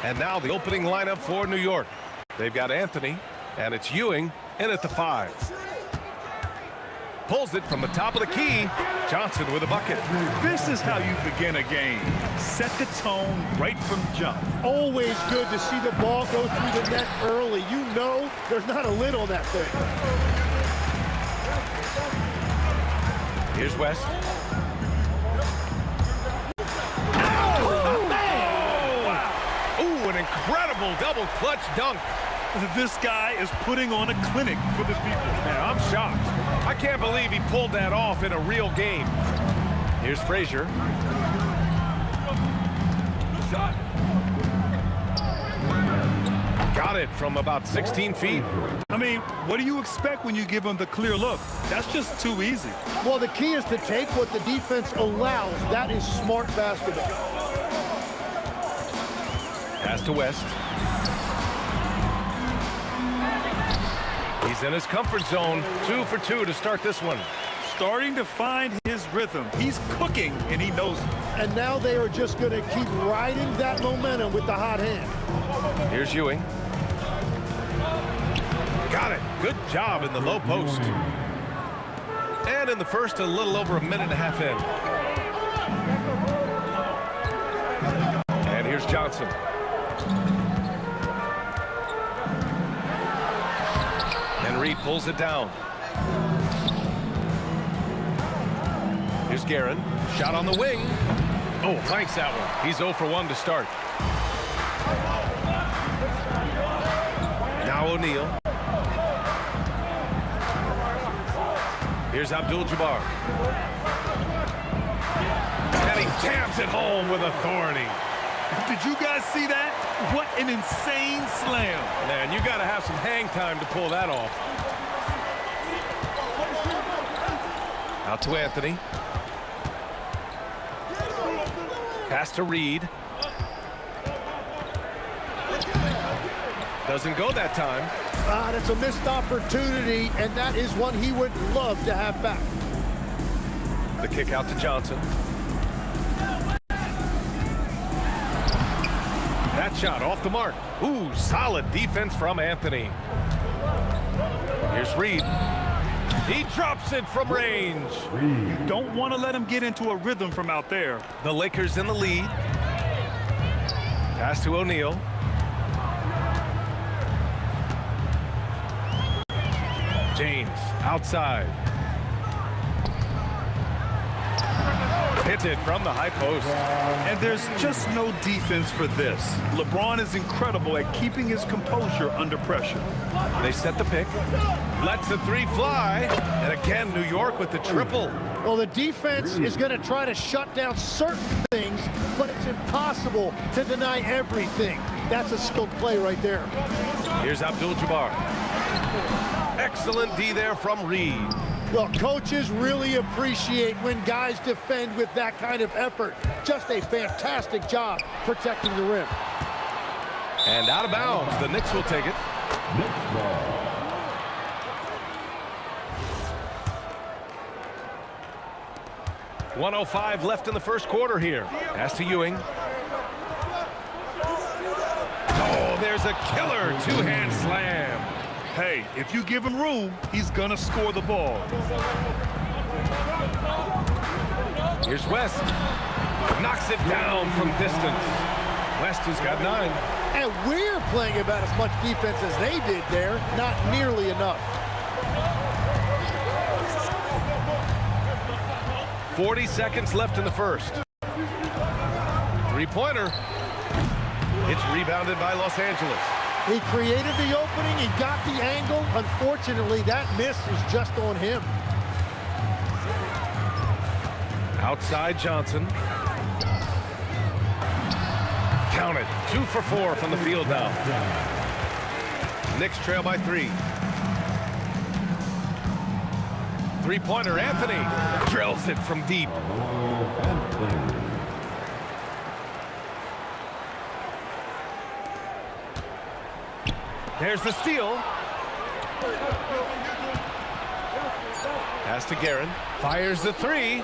And now the opening lineup for New York. They've got Anthony, and it's Ewing in at the 5. Pulls it from the top of the key. Johnson with a bucket. This is how you begin a game. Set the tone right from jump. Always good to see the ball go through the net early. You know there's not a lid on that thing. Here's West. Ooh, an incredible double clutch dunk. This guy is putting on a clinic for the people. Man, I'm shocked. I can't believe he pulled that off in a real game. Here's Frazier. Got it from about 16 feet. I mean, what do you expect when you give him the clear look? That's just too easy. Well, the key is to take what the defense allows. That is smart basketball. Pass to West. He's in his comfort zone. 2 for 2 to start this one. Starting to find his rhythm. He's cooking, and he knows it. And now they are just going to keep riding that momentum with the hot hand. Here's Ewing. Got it. Good job in the low post. And in the first, a little over a minute and a half in. And here's Johnson. And Reed pulls it down. Here's Guerin. Shot on the wing. Oh, clanks that one. He's 0 for 1 to start. Now O'Neal. Here's Abdul-Jabbar. And he jams it home with authority. Did you guys see that? What an insane slam. Man, you got to have some hang time to pull that off. Out to Anthony. Pass to Reed. Doesn't go that time. That's a missed opportunity, and that is one he would love to have back. The kick out to Johnson. That shot off the mark. Ooh, solid defense from Anthony. Here's Reed. He drops it from range. You don't want to let him get into a rhythm from out there. The Lakers in the lead. Pass to O'Neal. James outside. Hits it from the high post. And there's just no defense for this. LeBron is incredible at keeping his composure under pressure. They set the pick. Lets the 3 fly. And again, New York with the triple. Well, the defense is going to try to shut down certain things, but it's impossible to deny everything. That's a skilled play right there. Here's Abdul-Jabbar. Excellent D there from Reed. Well, coaches really appreciate when guys defend with that kind of effort. Just a fantastic job protecting the rim. And out of bounds. The Knicks will take it. Knicks ball. .105 left in the first quarter here. Pass to Ewing. Oh, there's a killer 2-hand slam. Hey, if you give him room, he's going to score the ball. Here's West. Knocks it down from distance. West has got 9. And we're playing about as much defense as they did there. Not nearly enough. 40 seconds left in the first. 3-pointer. It's rebounded by Los Angeles. He created the opening. He got the angle. Unfortunately, that miss is just on him. Outside Johnson. Count it. 2 for 4 from the field now. Knicks trail by 3. 3-pointer, Anthony drills it from deep. There's the steal. Pass to Guerin. Fires the 3.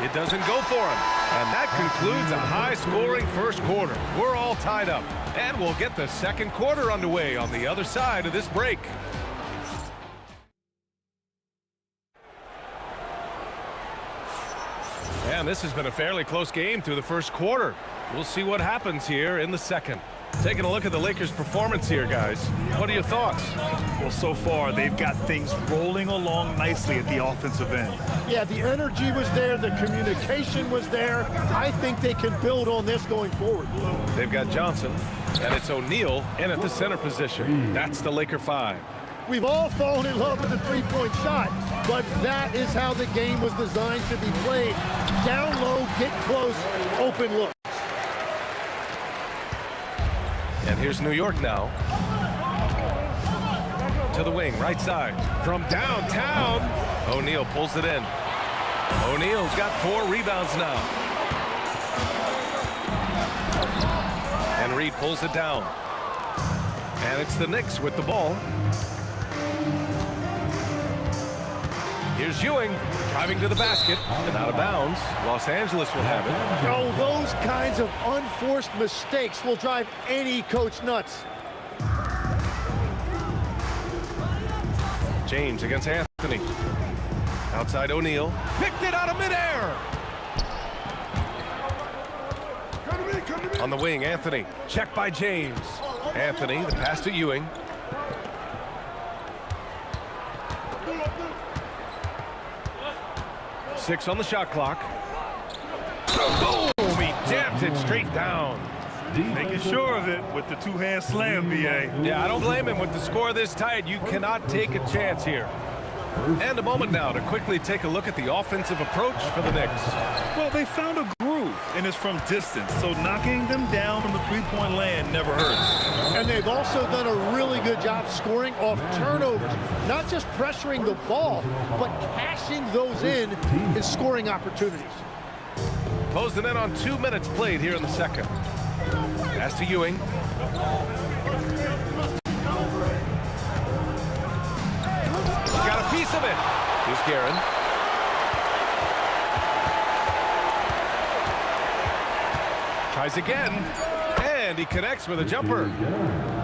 It doesn't go for him. And that concludes a high-scoring first quarter. We're all tied up, and we'll get the second quarter underway on the other side of this break. And this has been a fairly close game through the first quarter. We'll see what happens here in the second. Taking a look at the Lakers' performance here, guys. What are your thoughts? Well, so far, they've got things rolling along nicely at the offensive end. Yeah, the energy was there. The communication was there. I think they can build on this going forward. They've got Johnson, and it's O'Neal in at the center position. That's the Laker 5. We've all fallen in love with the three-point shot, but that is how the game was designed to be played. Down low, get close, open look. And here's New York now. To the wing, right side. From downtown, O'Neal pulls it in. O'Neal's got 4 rebounds now. And Reed pulls it down. And it's the Knicks with the ball. Here's Ewing driving to the basket and out of bounds. Los Angeles will have it. Oh, those kinds of unforced mistakes will drive any coach nuts. James against Anthony. Outside O'Neal. Picked it out of midair. On the wing, Anthony. Checked by James. Anthony, the pass to Ewing. Six on the shot clock. Boom! He jams it straight down. Making sure of it with the two-hand slam, B.A. Yeah, I don't blame him. With the score this tight, you cannot take a chance here. And a moment now to quickly take a look at the offensive approach for the Knicks. Well, they found a groove, and it's from distance, so knocking them down from the three-point land never hurts. And they've also done a really good job scoring off turnovers. Not just pressuring the ball, but cashing those in scoring opportunities. Closing in on 2 minutes played here in the second. Pass to Ewing. Got a piece of it. Here's Guerin. Tries again. And he connects with a jumper.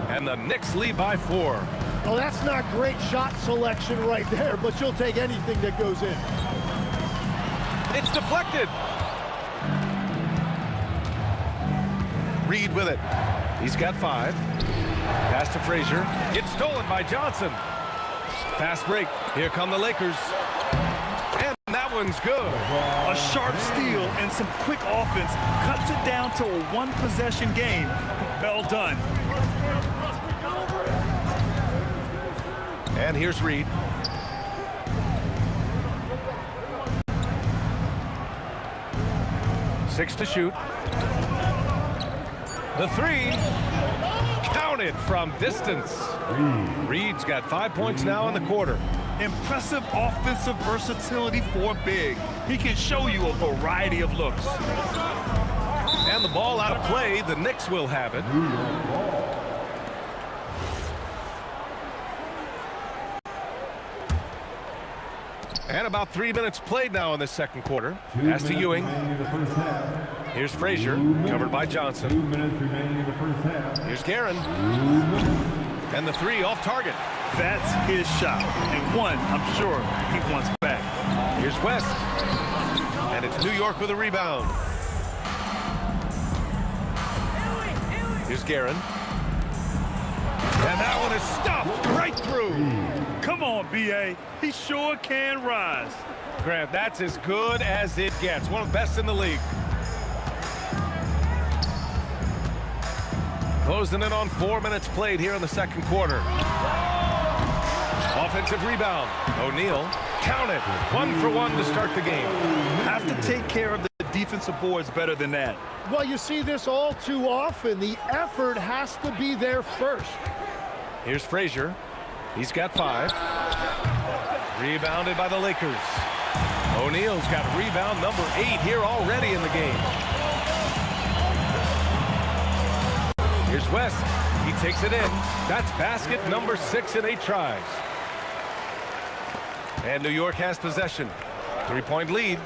And the Knicks lead by 4. Oh, that's not great shot selection right there, but you'll take anything that goes in. It's deflected. Reed with it. He's got 5. Pass to Frazier. It's stolen by Johnson. Fast break. Here come the Lakers. And that one's good. A sharp steal and some quick offense cuts it down to a one-possession game. Well done. And here's Reed. Six to shoot. The 3. Counted from distance. Reed's got 5 points now in the quarter. Impressive offensive versatility for big. He can show you a variety of looks. And the ball out of play. The Knicks will have it. And about 3 minutes played now in the second quarter. Pass to Ewing. Here's Frazier, covered by Johnson. 2 minutes remaining in the first half. Here's Guerin. And the 3 off target. That's his shot, and one I'm sure he wants back. Here's West. And it's New York with a rebound. Here's Guerin. And that one is stuffed right through. Come on, B.A. He sure can rise. Grant, that's as good as it gets. One of the best in the league. Closing in on 4 minutes played here in the second quarter. Offensive rebound. O'Neal. Count it. 1 for 1 to start the game. Have to take care of the defensive boards better than that. Well, you see this all too often. The effort has to be there first. Here's Frazier. He's got 5. Rebounded by the Lakers. O'Neal's got rebound number 8 here already in the game. Here's West. He takes it in. That's basket number 6 in 8 tries. And New York has possession. 3-point lead.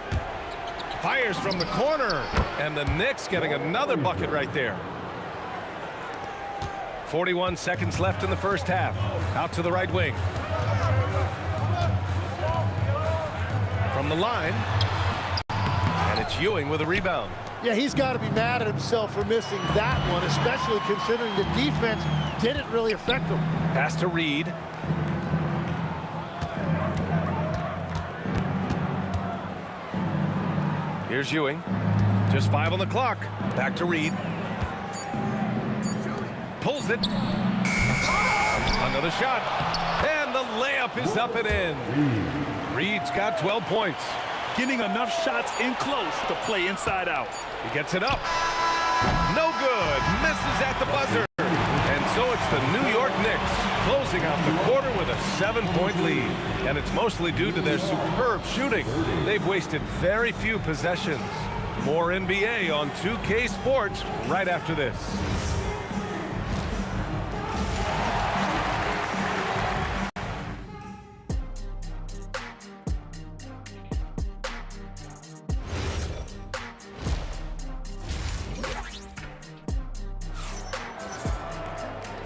Fires from the corner. And the Knicks getting another bucket right there. 41 seconds left in the first half. Out to the right wing. From the line. And it's Ewing with a rebound. Yeah, he's got to be mad at himself for missing that one, especially considering the defense didn't really affect him. Pass to Reed. Here's Ewing. Just 5 on the clock. Back to Reed. Pulls it. Another shot. And the layup is up and in. Reed's got 12 points. Getting enough shots in close to play inside out. He gets it up. No good. Misses at the buzzer. And so it's the New York Knicks closing out the quarter with a 7-point lead. And it's mostly due to their superb shooting. They've wasted very few possessions. More NBA on 2K Sports right after this.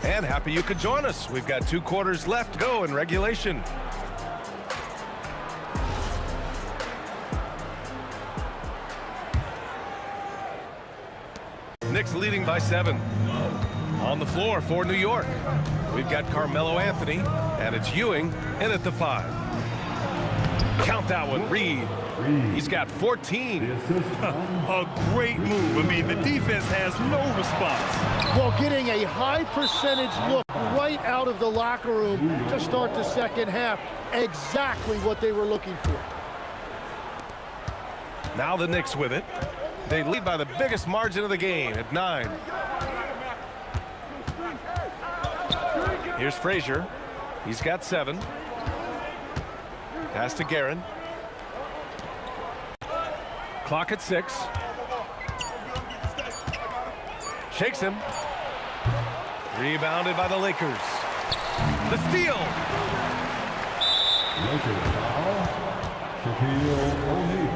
And happy you could join us. We've got 2 quarters left to go in regulation. Knicks leading by 7. On the floor for New York, we've got Carmelo Anthony, and it's Ewing in at the 5. Count that one, Reed. He's got 14. A great move. I mean, the defense has no response. Well, getting a high percentage look right out of the locker room to start the second half. Exactly what they were looking for. Now the Knicks with it. They lead by the biggest margin of the game at 9. Here's Frazier. He's got 7. Pass to Guerin. Clock at 6. Shakes him. Rebounded by the Lakers. The steal. Lakers foul. Shaquille O'Neal.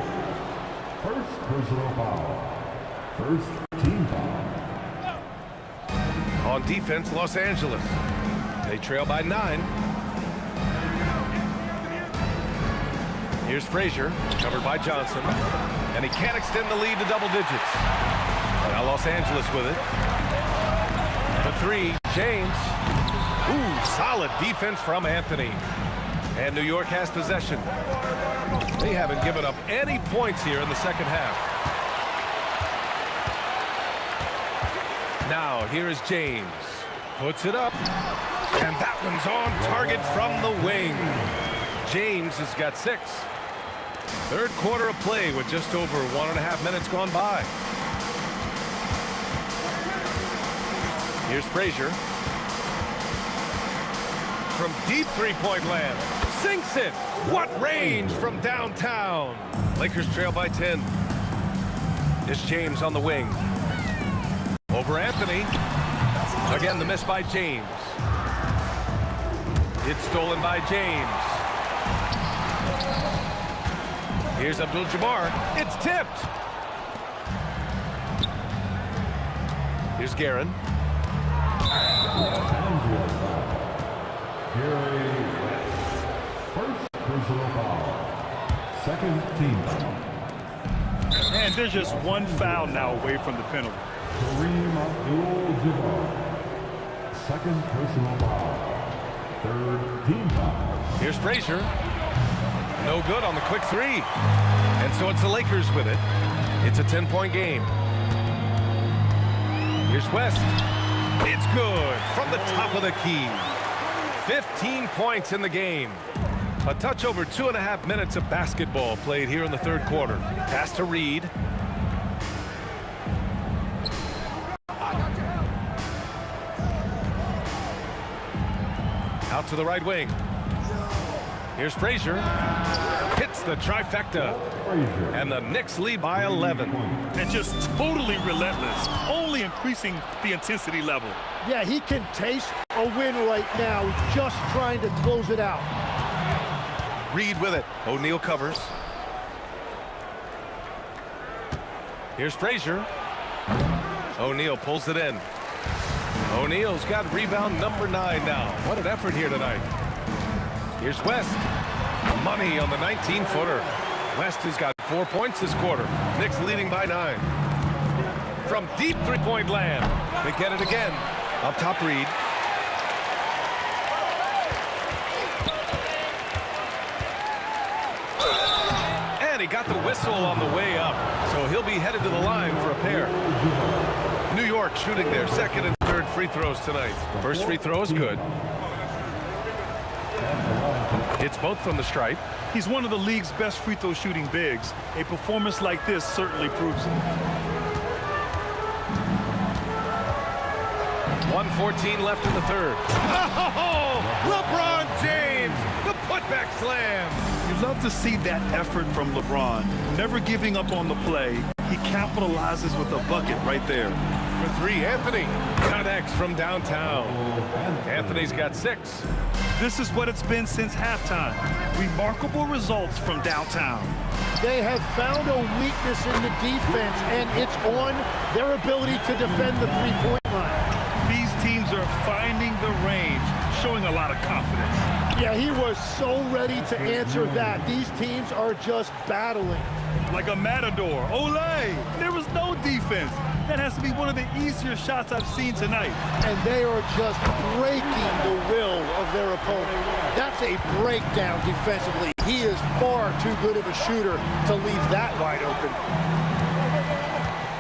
First personal foul. First team foul. On defense, Los Angeles. They trail by 9. Here's Frazier, covered by Johnson. And he can't extend the lead to double digits. Now Los Angeles with it. The 3, James. Ooh, solid defense from Anthony. And New York has possession. They haven't given up any points here in the second half. Now, here is James. Puts it up. And that one's on target from the wing. James has got 6. Third quarter of play with just over 1.5 minutes gone by. Here's Frazier. From deep three-point land. Sinks it. What range from downtown. Lakers trail by 10. It's James on the wing. Over Anthony. Again, the miss by James. It's stolen by James. Here's Abdul-Jabbar. It's tipped. Here's Guerin. First personal foul. Second team foul. And there's just one foul now away from the penalty. Kareem Abdul-Jabbar. Second personal foul. Third team foul. Here's Frazier. No good on the quick 3. And so it's the Lakers with it. It's a 10-point game. Here's West. It's good from the top of the key. 15 points in the game. A touch over 2.5 minutes of basketball played here in the third quarter. Pass to Reed. Out to the right wing. Here's Frazier. Hits the trifecta. And the Knicks lead by 11. And just totally relentless, only increasing the intensity level. Yeah, he can taste a win right now, just trying to close it out. Reed with it. O'Neal covers. Here's Frazier. O'Neal pulls it in. O'Neal's got rebound number 9 now. What an effort here tonight. Here's West. Money on the 19-footer. West has got 4 points this quarter. Knicks leading by 9. From deep three-point land. They get it again. Up top, Reed. And he got the whistle on the way up. So he'll be headed to the line for a pair. New York shooting their second and third free throws tonight. First free throw is good. Hits both from the stripe. He's one of the league's best free throw shooting bigs. A performance like this certainly proves it. 1:14 left in the third. Oh, LeBron James, the putback slam. You love to see that effort from LeBron. Never giving up on the play. He capitalizes with a bucket right there. For 3, Anthony connects from downtown. Anthony's got 6. This is what it's been since halftime. Remarkable results from downtown. They have found a weakness in the defense, and it's on their ability to defend the three-point line. These teams are finding the range, showing a lot of confidence. Yeah, he was so ready to answer that. These teams are just battling. Like a matador. Olé! There was no defense. That has to be one of the easier shots I've seen tonight. And they are just breaking the will of their opponent. That's a breakdown defensively. He is far too good of a shooter to leave that wide open.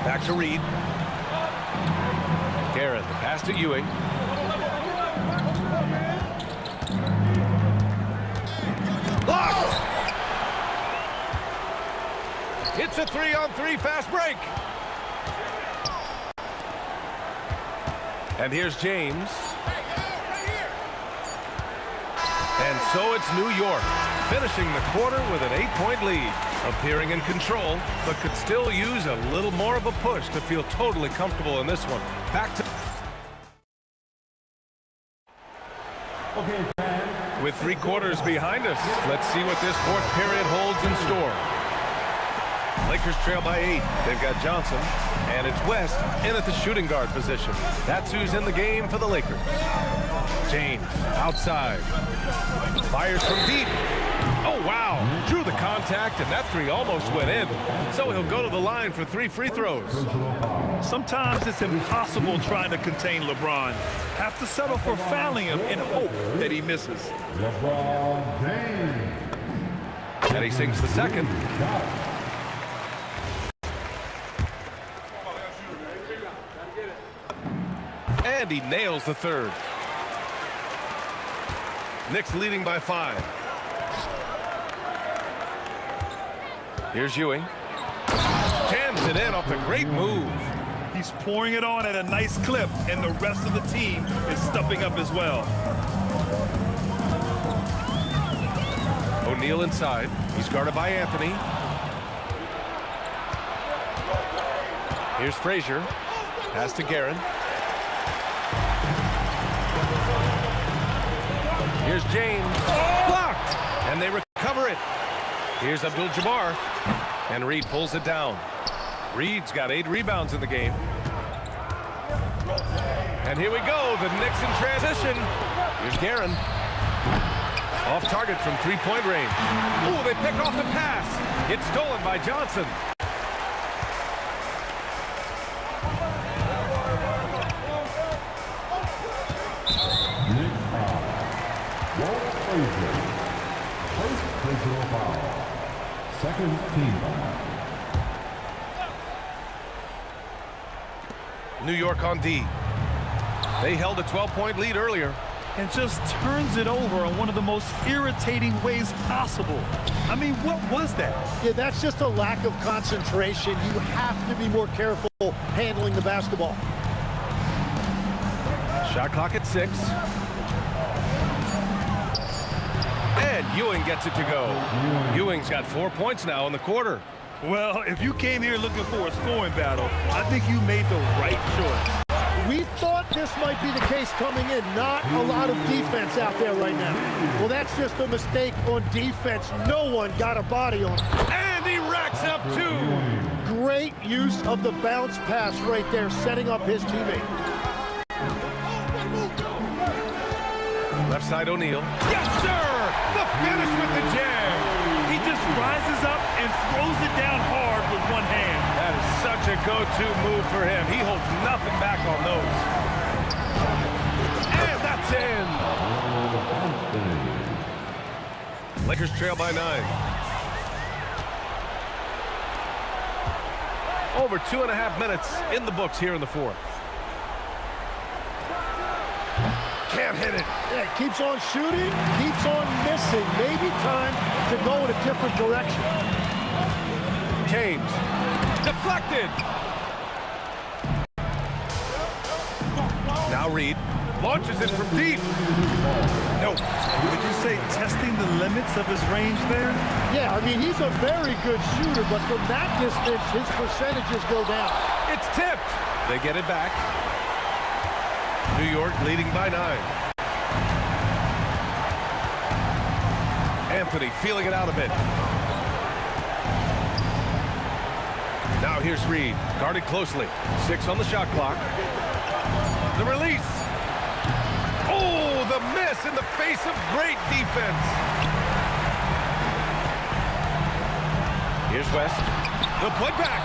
Back to Reed. Garrett, the pass to Ewing. Blocked! It's a 3-on-3 fast break. And here's James. And so it's New York, finishing the quarter with an 8-point lead. Appearing in control, but could still use a little more of a push to feel totally comfortable in this one. Back to... With 3 quarters behind us, let's see what this fourth period holds in store. Lakers trail by 8. They've got Johnson, and it's West in at the shooting guard position. That's who's in the game for the Lakers. James, outside. Fires from deep. Oh, wow. Drew the contact, and that 3 almost went in. So he'll go to the line for 3 free throws. Sometimes it's impossible trying to contain LeBron. Have to settle for fouling him and hope that he misses. LeBron James. And he sinks the second. And he nails the third. Knicks leading by 5. Here's Ewing. Jams it in off a great move. He's pouring it on at a nice clip, and the rest of the team is stepping up as well. O'Neal inside. He's guarded by Anthony. Here's Frazier. Pass to Guerin. Here's James. Blocked! And they recover it. Here's Abdul-Jabbar. And Reed pulls it down. Reed's got 8 rebounds in the game. And here we go. The Knicks in transition. Here's Guerin. Off target from 3-point range. Ooh, they pick off the pass. It's stolen by Johnson. First personal foul. Second team foul. New York on D. They held a 12-point lead earlier. And just turns it over in one of the most irritating ways possible. I mean, what was that? Yeah, that's just a lack of concentration. You have to be more careful handling the basketball. Shot clock at 6. And Ewing gets it to go. Ewing's got 4 points now in the quarter. Well, if you came here looking for a scoring battle, I think you made the right choice. We thought this might be the case coming in. Not a lot of defense out there right now. Well, that's just a mistake on defense. No one got a body on him. And he racks up 2. Great use of the bounce pass right there, setting up his teammate. Left side O'Neal. Yes, sir! The finish with the jam. He just rises up and throws it down hard with one hand. That is such a go-to move for him. He holds nothing back on those. And that's in. Lakers trail by 9. Over 2.5 minutes in the books here in the fourth. Can't hit it. Yeah, keeps on shooting, keeps on missing. Maybe time to go in a different direction. James. Deflected. Now Reed launches it from deep. No. Would you say testing the limits of his range there? Yeah, I mean, he's a very good shooter, but from that distance, his percentages go down. It's tipped. They get it back. New York leading by 9. Anthony feeling it out a bit. Now here's Reed, guarded closely. 6 on the shot clock. The release. Oh, the miss in the face of great defense. Here's West. The putback.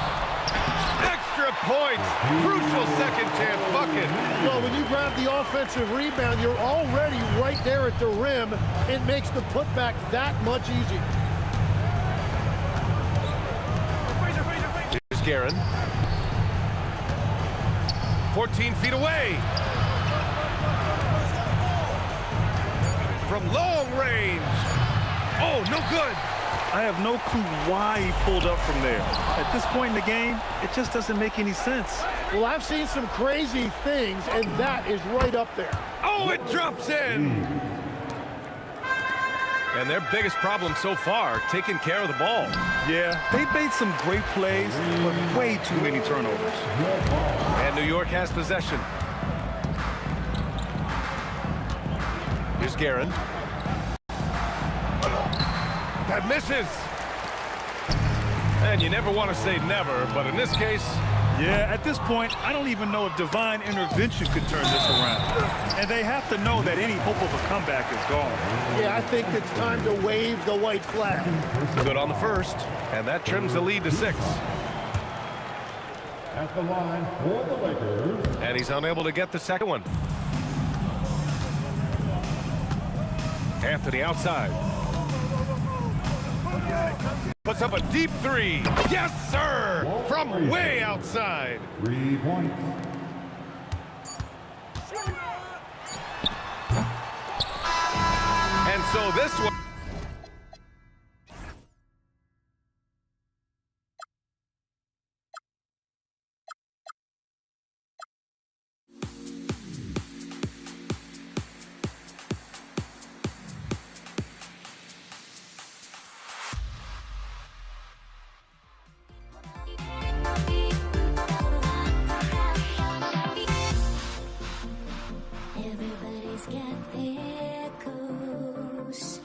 Extra points. Crucial second chance bucket. Well, when you grab the offensive rebound, you're already right there at the rim. It makes the putback that much easier. Here's Guerin. 14 feet away. From long range. Oh, no good. I have no clue why he pulled up from there. At this point in the game, it just doesn't make any sense. Well, I've seen some crazy things, and that is right up there. Oh, it drops in. And their biggest problem so far, taking care of the ball. Yeah, they made some great plays, but way too many turnovers. And New York has possession. Here's Guerin. That misses. And you never want to say never, but in this case... Yeah, at this point, I don't even know if divine intervention could turn this around. And they have to know that any hope of a comeback is gone. Yeah, I think it's time to wave the white flag. Good on the first, and that trims the lead to 6. At the line for the Lakers. And he's unable to get the second one. Anthony outside. Puts up a deep 3. Yes, sir! From way outside. 3 points. And so this one... Everybody's got echoes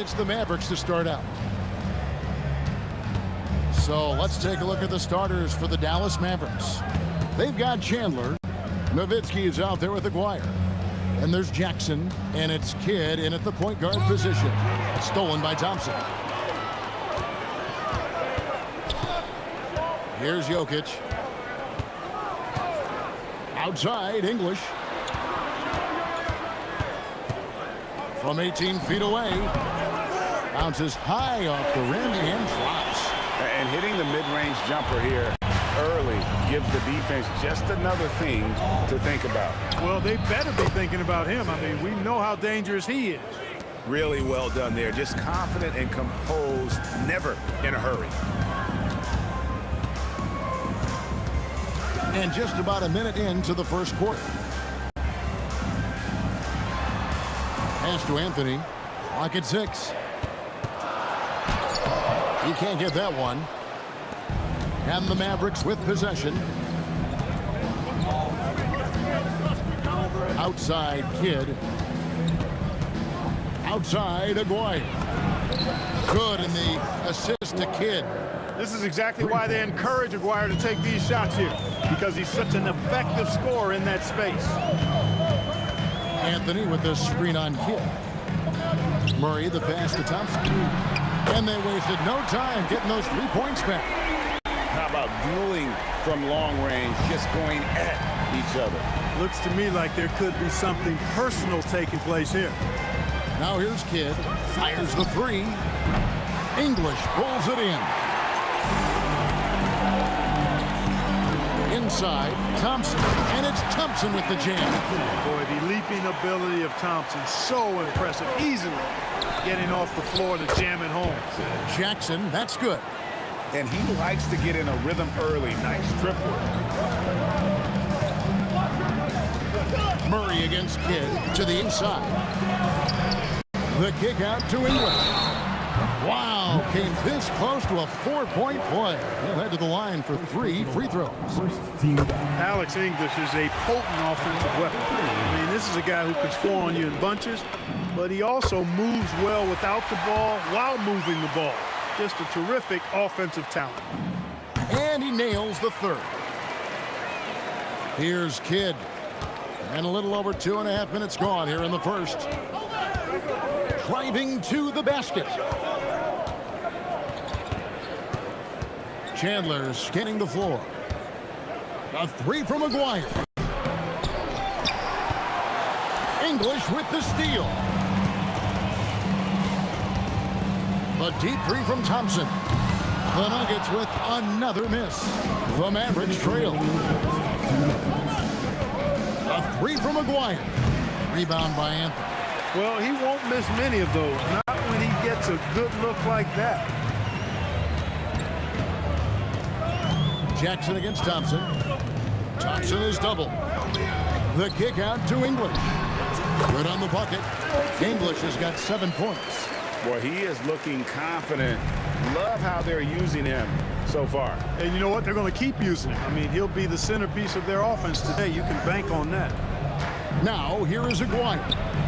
it's the Mavericks to start out. So let's take a look at the starters for the Dallas Mavericks. They've got Chandler. Nowitzki is out there with Aguirre. And there's Jackson, and it's Kidd in at the point guard position. Stolen by Thompson. Here's Jokic. Outside, English. From 18 feet away. Bounces high off the rim and drops. And hitting the mid-range jumper here early gives the defense just another thing to think about. Well, they better be thinking about him. I mean, we know how dangerous he is. Really well done there. Just confident and composed, never in a hurry. And just about a minute into the first quarter. Pass to Anthony. Clock at 6. He can't get that one. And the Mavericks with possession. Outside, Kidd. Outside, Aguirre. Good in the assist to Kidd. This is exactly why they encourage Aguirre to take these shots here, because he's such an effective scorer in that space. Anthony with the screen on Kidd. Murray the pass to Thompson. And they wasted no time getting those 3 points back. How about dueling from long range, just going at each other? Looks to me like there could be something personal taking place here. Now here's Kidd. Fires the 3. English pulls it in. Inside, Thompson. And it's Thompson with the jam. Boy, the leaping ability of Thompson, so impressive. Easily getting off the floor to jam it home. Jackson, that's good. And he likes to get in a rhythm early. Nice trip work. Murray against Kidd to the inside. The kick out to English. Wow, came this close to a 4-point play. He'll head to the line for 3 free throws. Alex English is a potent offensive weapon. I mean, this is a guy who can score on you in bunches, but he also moves well without the ball while moving the ball. Just a terrific offensive talent. And he nails the 3rd. Here's Kidd. And a little over 2.5 minutes gone here in the first. Driving to the basket. Chandler scanning the floor. A 3 from Aguirre. English with the steal. A deep 3 from Thompson. The Nuggets with another miss. The Mavericks trail. A 3 from Aguirre. Rebound by Anthony. Well, he won't miss many of those. Not when he gets a good look like that. Jackson against Thompson. Thompson is double. The kick out to English. Good on the bucket. English has got 7 points. Boy, he is looking confident. Love how they're using him so far. And you know what? They're going to keep using him. I mean, he'll be the centerpiece of their offense today. You can bank on that. Now, here is Aguirre.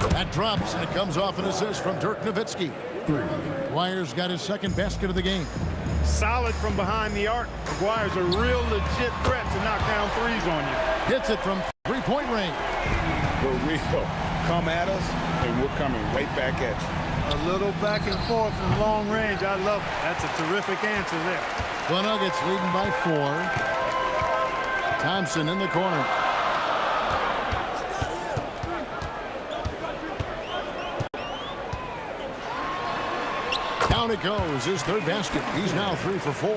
That drops, and it comes off an assist from Dirk Nowitzki. Aguirre's got his 2nd basket of the game. Solid from behind the arc. Aguirre's a real legit threat to knock down 3s on you. Hits it from 3-point range. For real. Come at us, and we're coming right back at you. A little back and forth from long range. I love it. That's a terrific answer there. The Nuggets leading by 4. Thompson in the corner. Down it goes. His 3rd basket. He's now 3 for 4.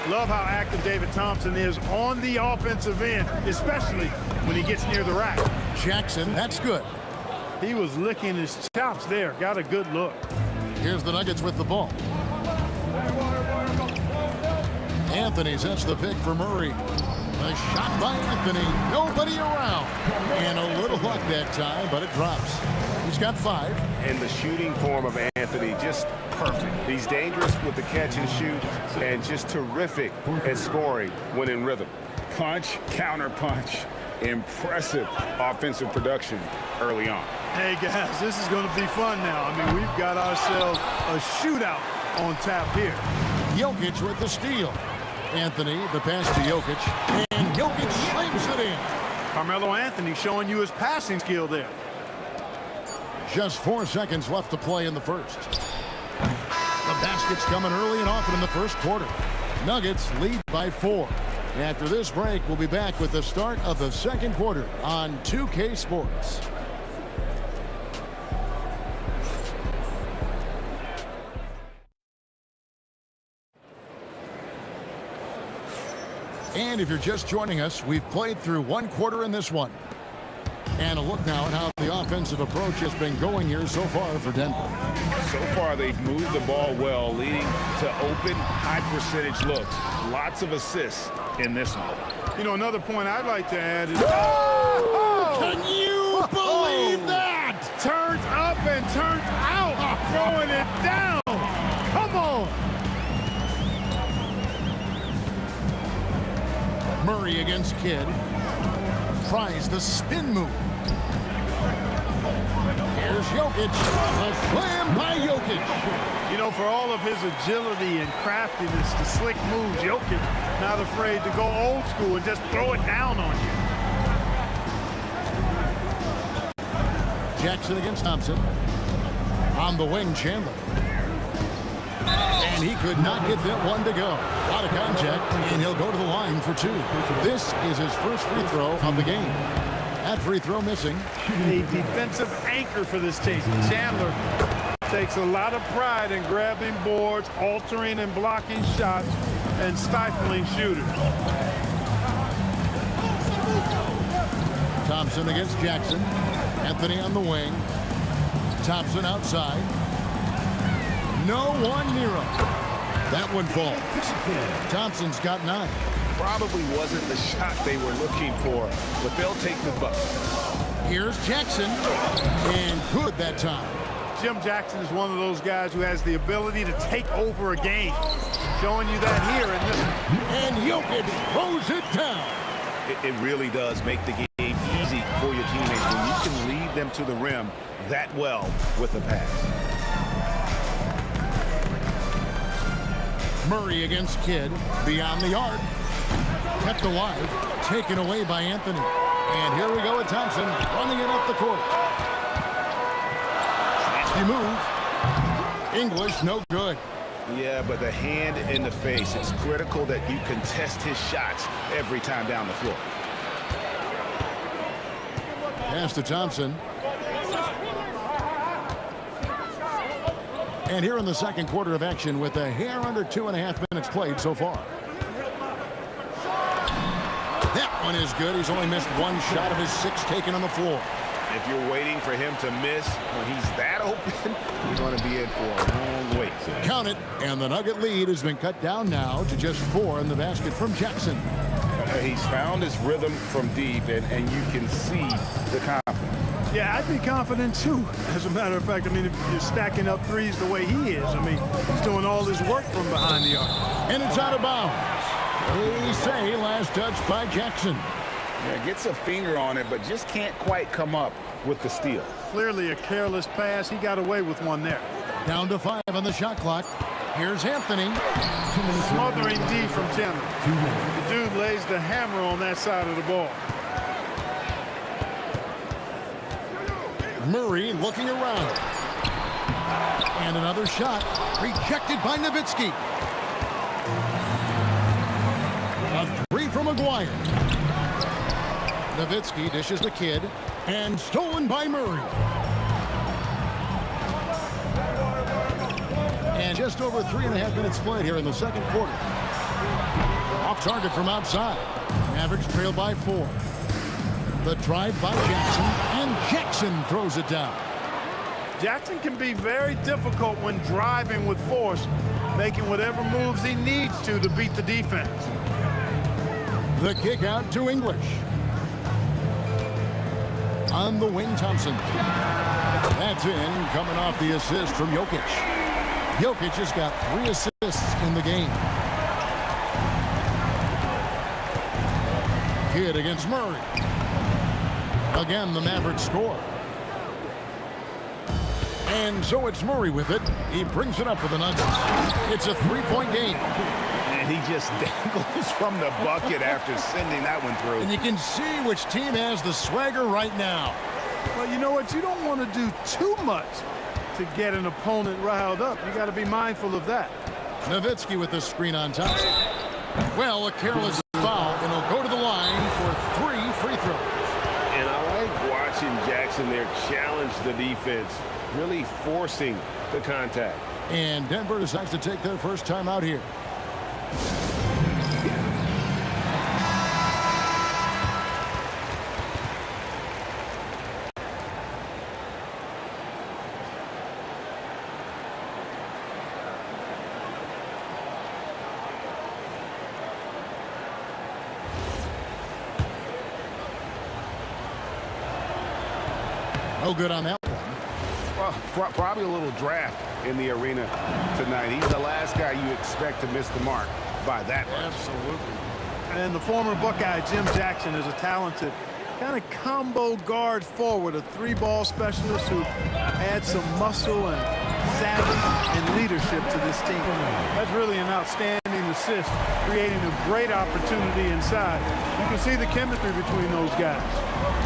Love how active David Thompson is on the offensive end, especially when he gets near the rack. Jackson, that's good. He was licking his chops there. Got a good look. Here's the Nuggets with the ball. Anthony sets the pick for Murray. A shot by Anthony. Nobody around. And a little luck that time, but it drops. He's got 5. And the shooting form of Anthony, just perfect. He's dangerous with the catch and shoot, and just terrific at scoring when in rhythm. Punch, counter punch, Impressive offensive production early on. Hey, guys, this is going to be fun now. I mean, we've got ourselves a shootout on tap here. Jokic with the steal. Anthony, the pass to Jokic, and Jokic slams it in. Carmelo Anthony showing you his passing skill there. Just 4 seconds left to play in the first. The basket's coming early and often in the first quarter. Nuggets lead by 4. After this break, we'll be back with the start of the second quarter on 2K Sports. And if you're just joining us, we've played through 1 quarter in this one. And a look now at how the offensive approach has been going here so far for Denver. So far, they've moved the ball well, leading to open, high-percentage looks. Lots of assists in this one. You know, another point I'd like to add is... Can you believe that? Turns up and turns out, throwing it down. Come on. Murray against Kidd. Tries the spin move. Here's Jokic. A slam by Jokic. You know, for all of his agility and craftiness, the slick moves, Jokic not afraid to go old school and just throw it down on you. Jackson against Thompson. On the wing, Chandler. And he could not get that one to go. Out of contact, and he'll go to the line for 2. This is his first free throw of the game. That free throw missing. A defensive anchor for this team. Chandler takes a lot of pride in grabbing boards, altering and blocking shots, and stifling shooters. Thompson against Jackson. Anthony on the wing. Thompson outside. No one near him. That one falls. Thompson's got 9. Probably wasn't the shot they were looking for, but they'll take the bucket. Here's Jackson, and good that time. Jim Jackson is one of those guys who has the ability to take over a game. Showing you that here in this. And Jokic throws it down. It really does make the game easy for your teammates when you can lead them to the rim that well with a pass. Murray against Kidd, beyond the arc. Kept alive, taken away by Anthony. And here we go with Thompson, running it up the court. Nasty move. English, no good. Yeah, but the hand in the face, it's critical that you contest his shots every time down the floor. Pass to Thompson. And here in the second quarter of action with a hair under 2.5 minutes played so far. That one is good. He's only missed 1 shot of his 6 taken on the floor. If you're waiting for him to miss when he's that open, you're going to be in for a long wait. Count it, and the Nugget lead has been cut down now to just 4 in the basket from Jackson. He's found his rhythm from deep, and you can see the confidence. Yeah, I'd be confident too. As a matter of fact, I mean, if you're stacking up threes the way he is, I mean, he's doing all his work from behind the arc. And it's out of bounds. They say last touch by Jackson. Yeah, gets a finger on it, but just can't quite come up with the steal. Clearly a careless pass. He got away with one there. Down to 5 on the shot clock. Here's Anthony. Smothering D from Chandler. The dude lays the hammer on that side of the ball. Murray looking around. And another shot rejected by Nowitzki. A 3 from McGuire. Nowitzki dishes the Kidd and stolen by Murray. And just over 3.5 minutes played here in the second quarter. Off target from outside. Mavericks trail by 4. The drive by Jackson, and Jackson throws it down. Jackson can be very difficult when driving with force, making whatever moves he needs to beat the defense. The kick out to English. On the wing, Thompson. That's in, coming off the assist from Jokic. Jokic has got 3 assists in the game. Kidd against Murray. Again, the Mavericks score. And so it's Murray with it. He brings it up for the Nuggets. It's a three-point game. And he just dangles from the bucket after sending that one through. And you can see which team has the swagger right now. Well, you know what? You don't want to do too much to get an opponent riled up. You got to be mindful of that. Nowitzki with the screen on top. Well, a careless foul, and he'll go to the line for 3 free throws. And I like watching Jackson there challenge the defense, really forcing the contact. And Denver decides to take their first time out here. No good on that one. Well, probably a little draft in the arena tonight. He's the last guy you expect to miss the mark by that much. Absolutely. And the former Buckeye, Jim Jackson, is a talented kind of combo guard forward, a 3-ball specialist who adds some muscle and savvy and leadership to this team. That's really an outstanding assist, creating a great opportunity inside. You can see the chemistry between those guys.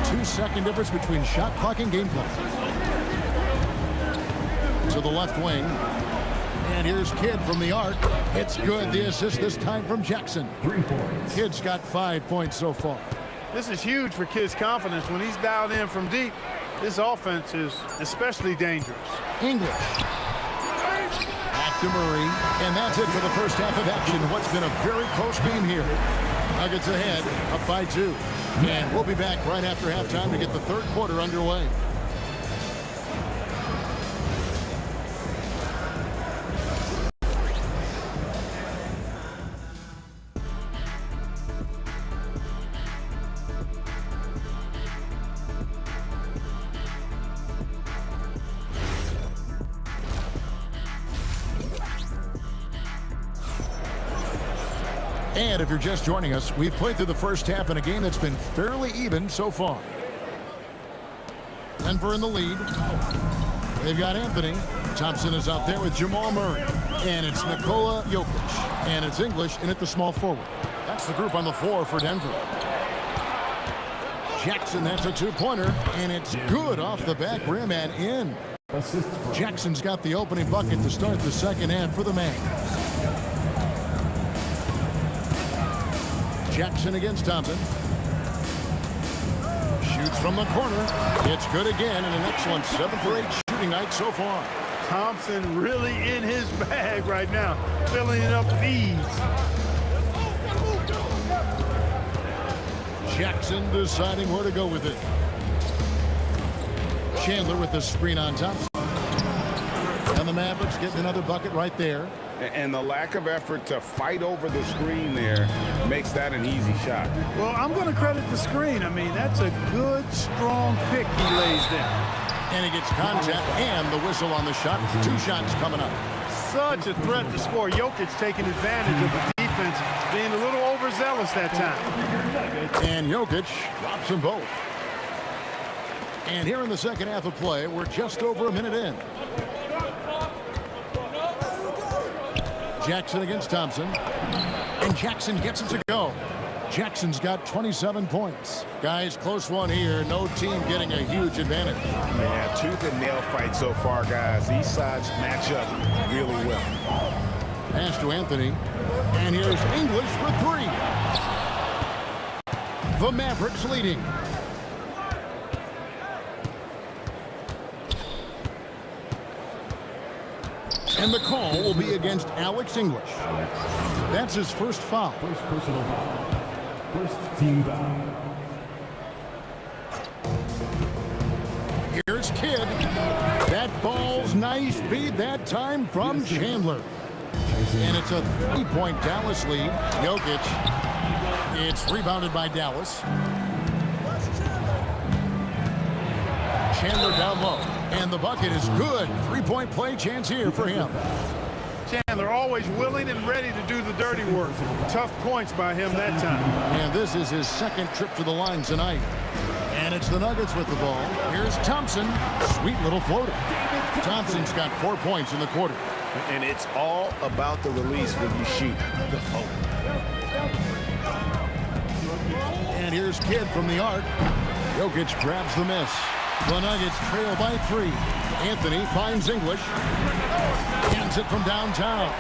2-second difference between shot clock and game clock. To the left wing. And here's Kidd from the arc. It's good. The assist this time from Jackson. 3 points. Kidd's got 5 points so far. This is huge for Kidd's confidence. When he's dialed in from deep, this offense is especially dangerous. English. Back to Murray. And that's it for the first half of action. What's been a very close game here. Nuggets ahead, up by 2. And we'll be back right after halftime to get the third quarter underway. And if you're just joining us, we've played through the first half in a game that's been fairly even so far. Denver in the lead. They've got Anthony. Thompson is out there with Jamal Murray. And it's Nikola Jokic. And it's English in at the small forward. That's the group on the floor for Denver. Jackson, that's a 2-pointer. And it's good off the back rim and in. Jackson's got the opening bucket to start the second half for the man. Jackson against Thompson. Shoots from the corner. It's good again, and an excellent 7 for 8 shooting night so far. Thompson really in his bag right now, filling it up with ease. Jackson deciding where to go with it. Chandler with the screen on Thompson. And the Mavericks getting another bucket right there. And the lack of effort to fight over the screen there makes that an easy shot. Well, I'm going to credit the screen. I mean, that's a good, strong pick he lays down. And he gets contact and the whistle on the shot. 2 shots coming up. Such a threat to score. Jokic taking advantage of the defense, being a little overzealous that time. And Jokic drops them both. And here in the second half of play, we're just over a minute in. Jackson against Thompson. And Jackson gets it to go. Jackson's got 27 points. Guys, close one here. No team getting a huge advantage. Yeah, tooth and nail fight so far, guys. These sides match up really well. Pass to Anthony. And here's English for 3. The Mavericks leading. And the call will be against Alex English. That's his first foul. First personal foul. First team foul. Here's Kidd. That ball's nice feed that time from Chandler. And it's a 3-point Dallas lead. Jokic. It's rebounded by Dallas. Chandler down low. And the bucket is good. 3-point play chance here for him. Chandler always willing and ready to do the dirty work. Tough points by him that time. And this is his second trip to the line tonight. And it's the Nuggets with the ball. Here's Thompson. Sweet little floater. Thompson's got 4 points in the quarter. And it's all about the release when you shoot the floater. And here's Kidd from the arc. Jokic grabs the miss. The Nuggets trail by 3. Anthony finds English. Hands it from downtown.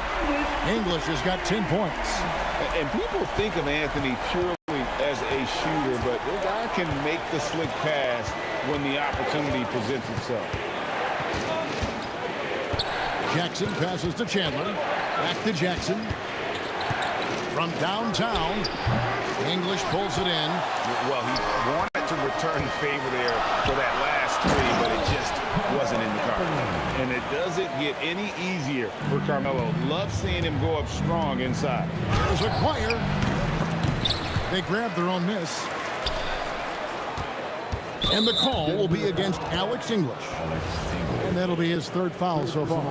English has got 10 points. And people think of Anthony purely as a shooter, but the guy can make the slick pass when the opportunity presents itself. Jackson passes to Chandler. Back to Jackson. From downtown, English pulls it in. Well, he wanted to return the favor there for that last 3, but it just wasn't in the cards. And it doesn't get any easier for Carmelo. Love seeing him go up strong inside. There's a choir. They grab their own miss. And the call will be against Alex English. And that'll be his 3rd foul so far.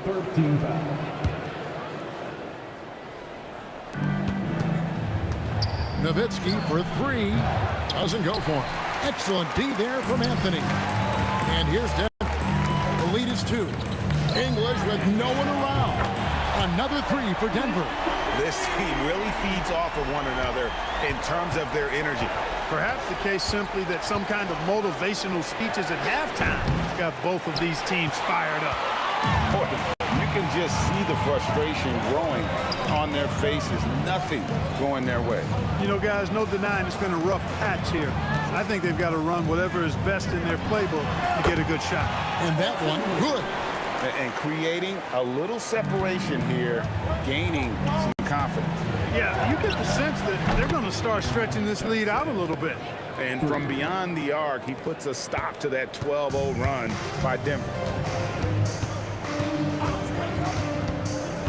13 foul. Nowitzki for 3. Doesn't go for it. Excellent D there from Anthony. And here's Denver. The lead is 2. English with no one around. Another 3 for Denver. This team really feeds off of one another in terms of their energy. Perhaps the case simply that some kind of motivational speeches at halftime got both of these teams fired up. Boy, you can just see the frustration growing on their faces. Nothing going their way. You know, guys, no denying it's been a rough patch here. I think they've got to run whatever is best in their playbook to get a good shot. And that one, good. And creating a little separation here, gaining some confidence. Yeah, you get the sense that they're going to start stretching this lead out a little bit. And from beyond the arc, he puts a stop to that 12-0 run by Denver.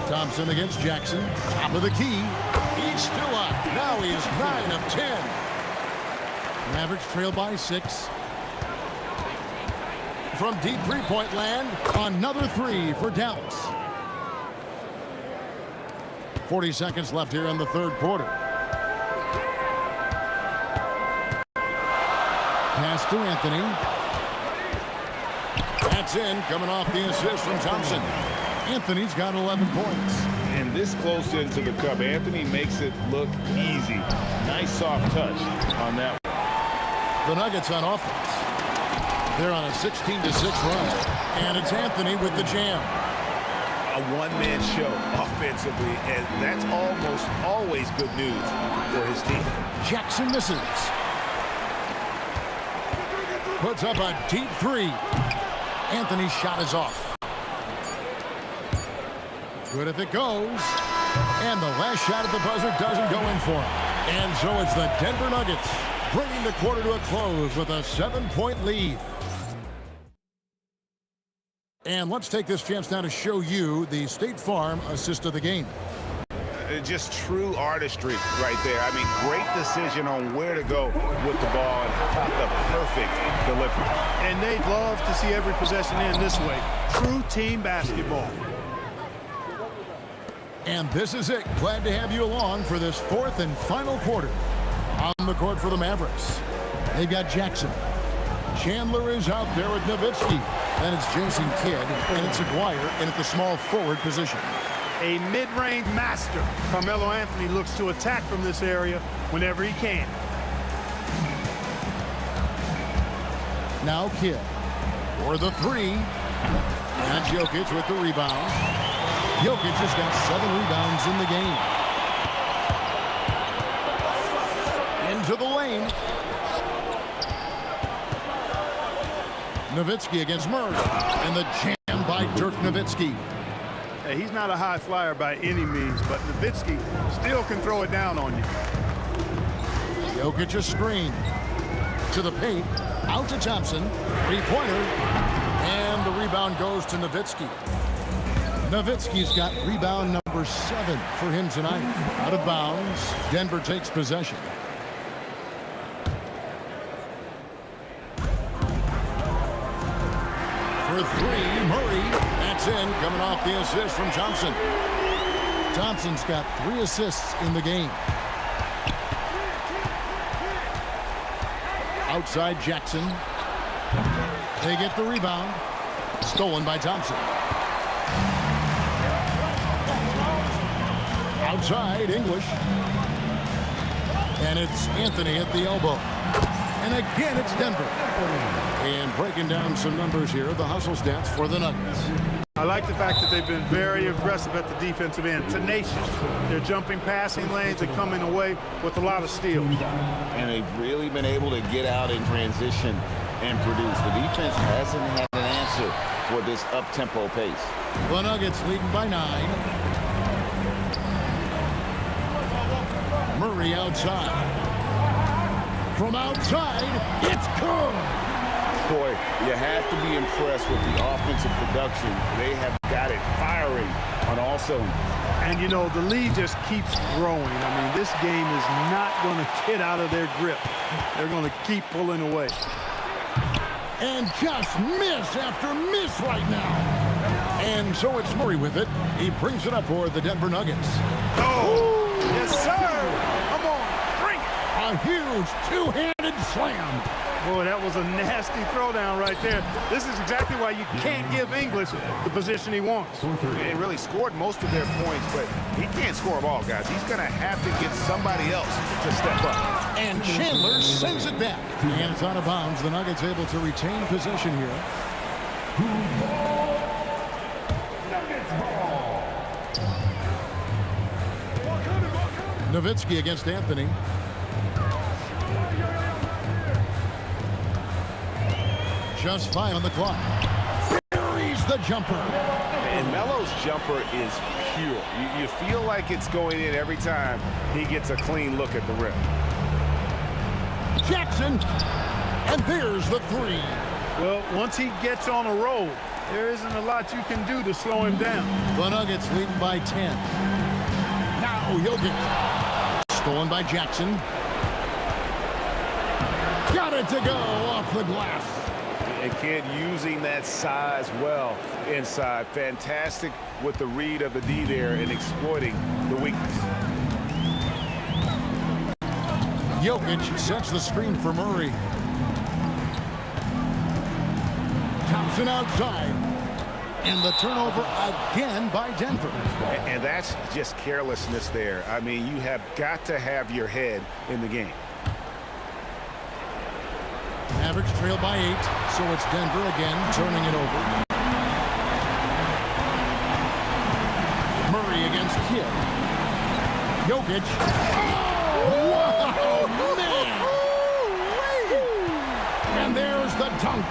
Thompson against Jackson. Top of the key. He's still up. Now he is 9 of 10. Mavericks trail by 6. From deep three-point land, another 3 for Dallas. 40 seconds left here in the 3rd quarter. Pass to Anthony. That's in, coming off the assist from Thompson. Anthony's got 11 points. And this close into the cup, Anthony makes it look easy. Nice soft touch on that one. The Nuggets on offense. They're on a 16-6 run. And it's Anthony with the jam. A one-man show offensively, and that's almost always good news for his team. Jackson misses. Puts up a deep 3. Anthony's shot is off. Good if it goes. And the last shot at the buzzer doesn't go in for him. And so it's the Denver Nuggets bringing the quarter to a close with a 7-point lead. And let's take this chance now to show you the State Farm assist of the game. Just true artistry right there. I mean, great decision on where to go with the ball and the perfect delivery. And they'd love to see every possession end this way. True team basketball. And this is it. Glad to have you along for this 4th and final quarter. On the court for the Mavericks, they've got Jackson. Chandler is out there with Nowitzki. Then it's Jason Kidd, and it's Aguirre in at the small forward position. A mid-range master. Carmelo Anthony looks to attack from this area whenever he can. Now Kidd for the 3. And Jokic with the rebound. Jokic has got 7 rebounds in the game. Into the lane. Nowitzki against Murray. And the jam by Dirk Nowitzki. Hey, he's not a high flyer by any means, but Nowitzki still can throw it down on you. Jokic a screen. To the paint. Out to Thompson. 3-pointer. And the rebound goes to Nowitzki. Nowitzki's got rebound number 7 for him tonight. Out of bounds. Denver takes possession. For 3, Murray. That's in, coming off the assist from Thompson. Thompson's got 3 assists in the game. Outside Jackson. They get the rebound. Stolen by Thompson. Outside English. And it's Anthony at the elbow. And again, it's Denver. And breaking down some numbers here, the hustle stats for the Nuggets. I like the fact that they've been very aggressive at the defensive end, tenacious. They're jumping passing lanes and coming away with a lot of steals. And they've really been able to get out in transition and produce. The defense hasn't had an answer for this up-tempo pace. The Nuggets leading by 9. Murray outside. From outside, it's good. Boy, you have to be impressed with the offensive production. They have got it firing on all cylinders. And, you know, the lead just keeps growing. I mean, this game is not going to get out of their grip. They're going to keep pulling away. And just miss after miss right now. And so it's Murray with it. He brings it up for the Denver Nuggets. Oh, yes, sir. Come on, bring it. A huge two-handed slam. Boy, that was a nasty throwdown right there. This is exactly why you can't give English the position he wants. They really scored most of their points, but he can't score them all, guys. He's going to have to get somebody else to step up. And Chandler sends it back. And it's out of bounds. The Nuggets able to retain possession here. Nowitzki against Anthony. Just 5 on the clock. Buries the jumper. And Melo's jumper is pure. You feel like it's going in every time he gets a clean look at the rim. Jackson. And there's the 3. Well, once he gets on a roll, there isn't a lot you can do to slow him down. The Nuggets leading by 10. Now Jokic. Stolen by Jackson. Got it to go off the glass. And kid using that size well inside. Fantastic with the read of the D there and exploiting the weakness. Jokic sets the screen for Murray. Thompson outside. And the turnover again by Denver. And that's just carelessness there. I mean, you have got to have your head in the game. Mavericks trail by 8, so it's Denver again turning it over. Murray against Kidd. Jokic. Oh, wow, man! And there's the dunk.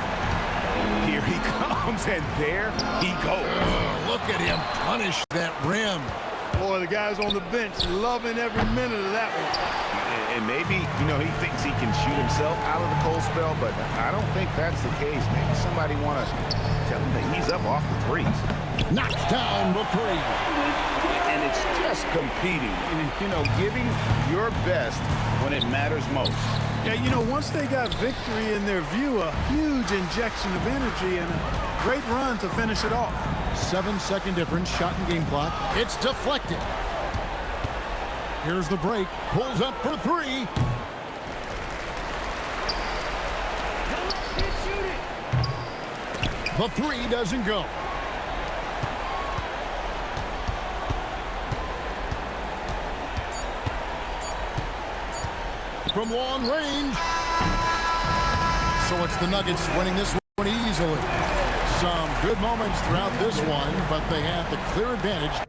Here he comes, and there he goes. Look at him punish that rim. Boy, the guys on the bench loving every minute of that one. And maybe, you know, he thinks he can shoot himself out of the cold spell, but I don't think that's the case. Maybe somebody want to tell him that he's up off the threes. Knocks down the 3. And it's just competing, you know, giving your best when it matters most. Yeah, you know, once they got victory in their view, a huge injection of energy and a great run to finish it off. 7-second difference, shot and game clock. It's deflected. Here's the break. Pulls up for 3. The 3 doesn't go. From long range. So it's the Nuggets winning this one easily. Some good moments throughout this one, but they have the clear advantage.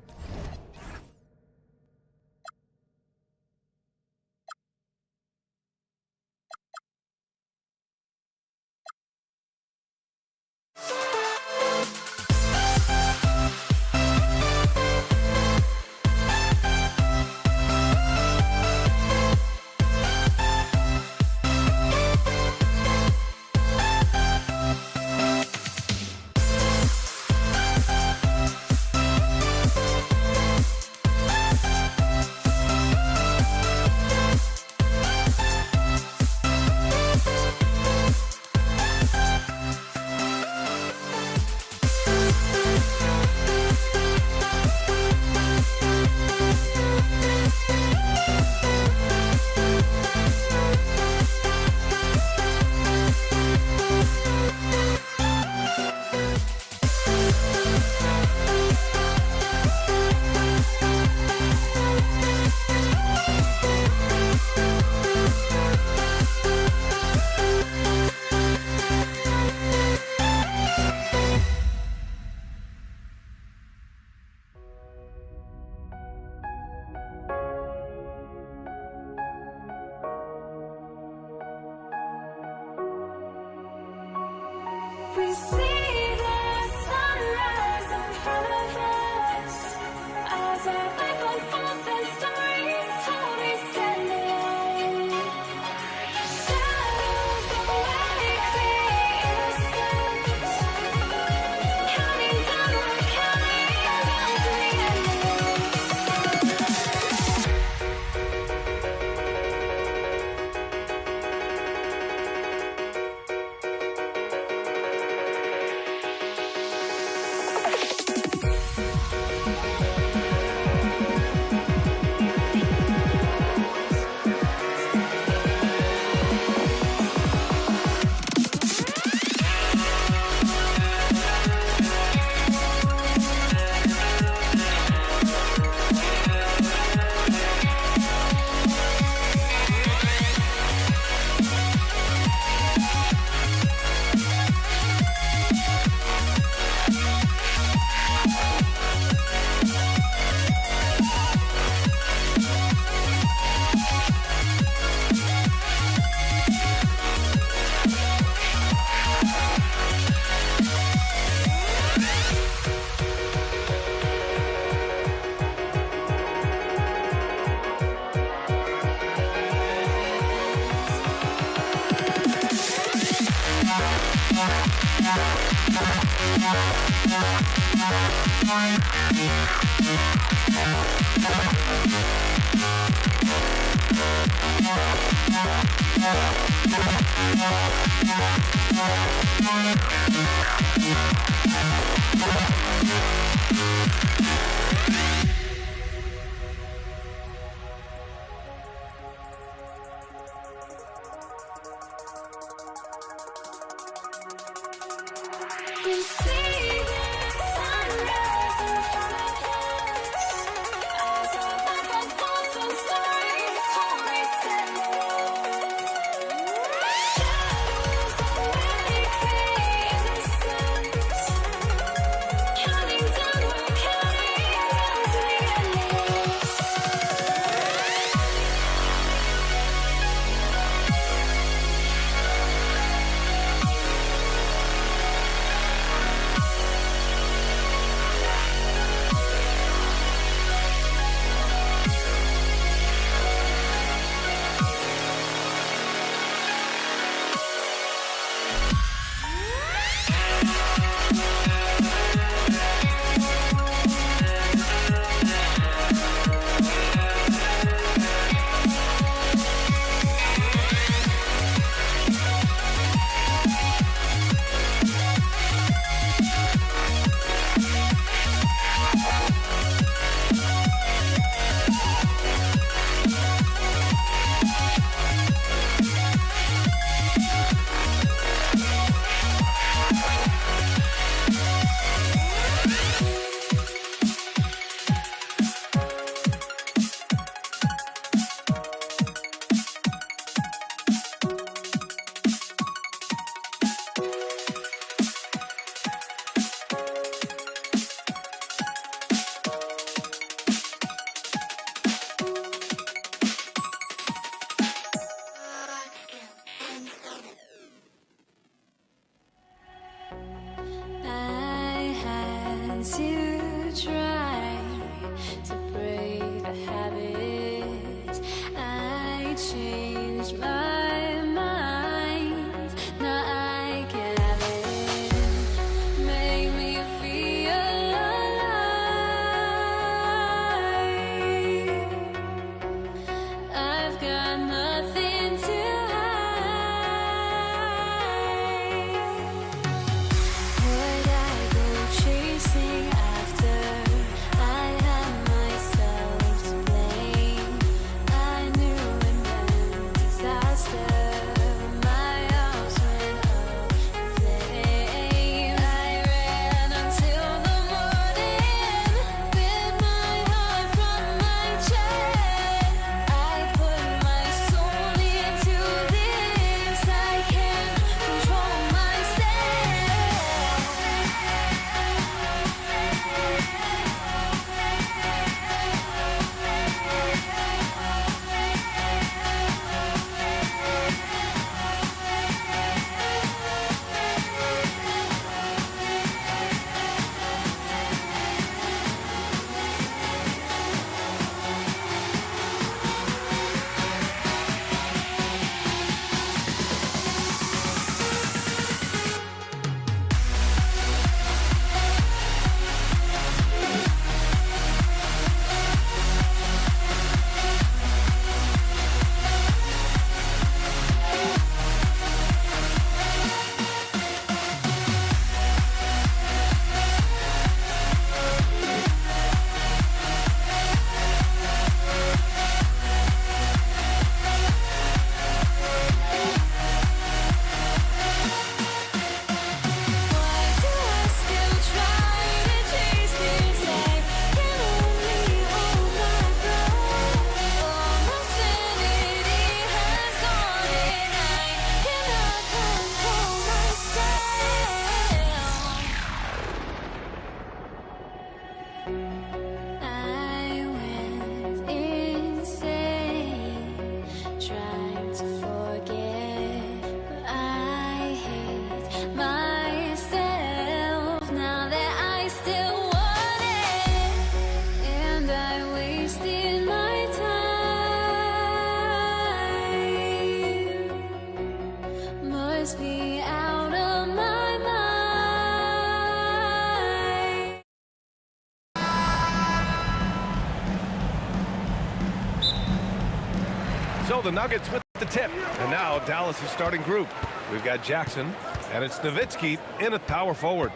So the Nuggets with the tip. And now Dallas' starting group. We've got Jackson, and it's Nowitzki in at power forward.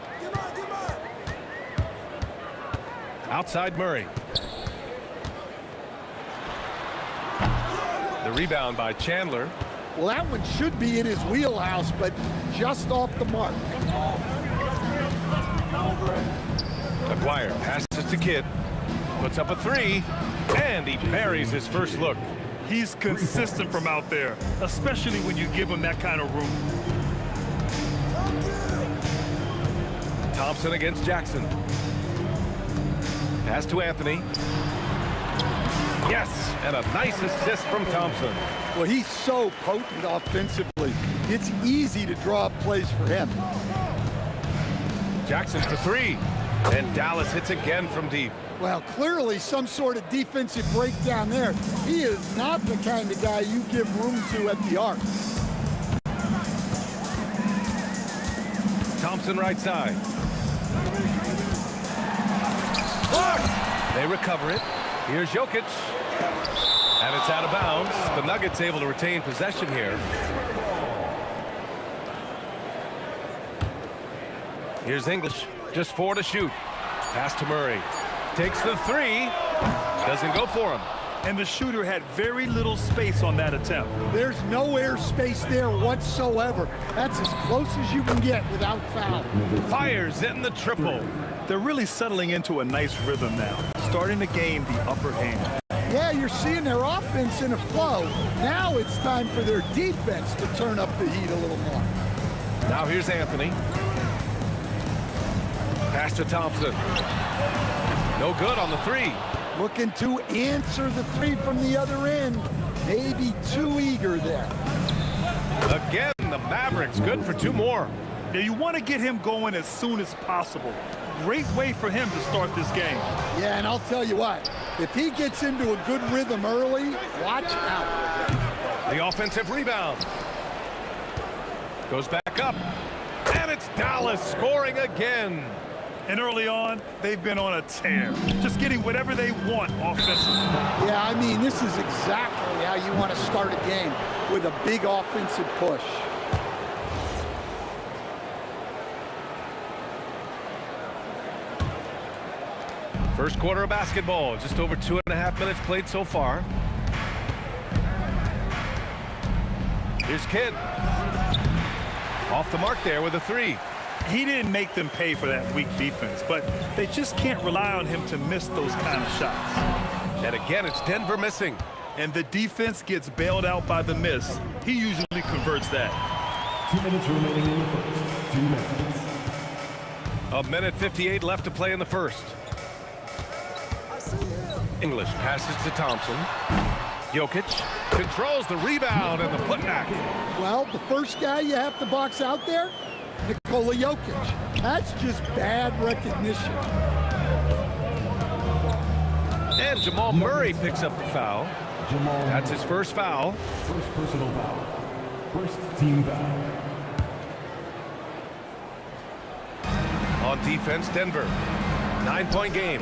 Outside Murray. The rebound by Chandler. Well, that one should be in his wheelhouse, but just off the mark. McGuire passes to Kidd. Puts up a three, and he buries his first look. He's consistent from out there, especially when you give him that kind of room. Thompson against Jackson. Pass to Anthony. Yes, and a nice assist from Thompson. Well, he's so potent offensively. It's easy to draw up plays for him. Jackson for three, and Dallas hits again from deep. Well, clearly some sort of defensive breakdown there. He is not the kind of guy you give room to at the arc. Thompson right side. Blocked! They recover it. Here's Jokic. And it's out of bounds. The Nuggets able to retain possession here. Here's English. Just 4 to shoot. Pass to Murray. Takes the three. Doesn't go for him. And the shooter had very little space on that attempt. There's no air space there whatsoever. That's as close as you can get without foul. Fires in the triple. They're really settling into a nice rhythm now, starting to gain the upper hand. Yeah, you're seeing their offense in a flow. Now it's time for their defense to turn up the heat a little more. Now here's Anthony. Pass to Thompson. No good on the three. Looking to answer the three from the other end. Maybe too eager there. Again, the Mavericks good for 2 more. Now you want to get him going as soon as possible. Great way for him to start this game. Yeah, and I'll tell you what, if he gets into a good rhythm early, watch out. The offensive rebound. Goes back up. And it's Dallas scoring again. And early on, they've been on a tear, just getting whatever they want offensively. Yeah, I mean, this is exactly how you want to start a game, with a big offensive push. First quarter of basketball, just over 2.5 minutes played so far. Here's Kidd. Off the mark there with a three. He didn't make them pay for that weak defense, but they just can't rely on him to miss those kind of shots. And again, it's Denver missing. And the defense gets bailed out by the miss. He usually converts that. 2 minutes remaining in the first. 2 minutes. A minute 58 left to play in the first. English passes to Thompson. Jokic controls the rebound and the putback. Well, the first guy you have to box out there, Nikola Jokic. That's just bad recognition. And Jamal Murray picks up the foul. That's his first foul. First personal foul. First team foul. On defense, Denver. 9-point game.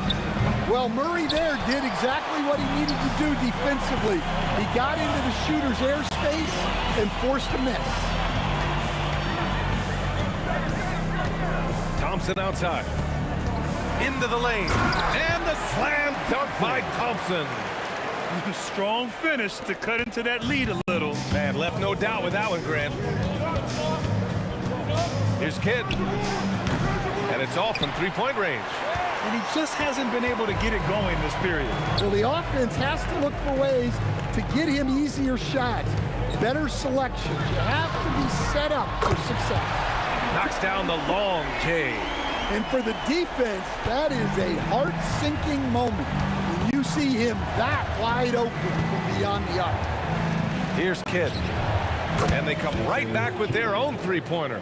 Well, Murray there did exactly what he needed to do defensively. He got into the shooter's airspace and forced a miss. Thompson outside. Into the lane. And the slam dunk by Thompson. Strong finish to cut into that lead a little. Man, left no doubt with that one, Grant. Here's Kidd. And it's off from 3-point range. And he just hasn't been able to get it going this period. Well, the offense has to look for ways to get him easier shots, better selection. You have to be set up for success. Knocks down the long J. And for the defense, that is a heart-sinking moment when you see him that wide open from beyond the arc. Here's Kidd. And they come right back with their own three-pointer.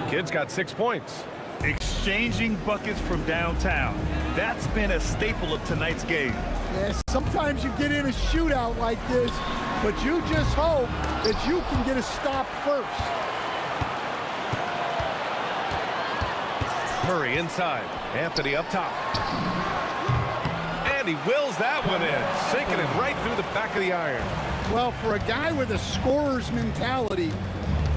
Kidd's got 6 points. Exchanging buckets from downtown. That's been a staple of tonight's game. Yeah, sometimes you get in a shootout like this, but you just hope that you can get a stop first. Murray inside. Anthony up top. And he wills that one in, sinking it right through the back of the iron. Well, for a guy with a scorer's mentality,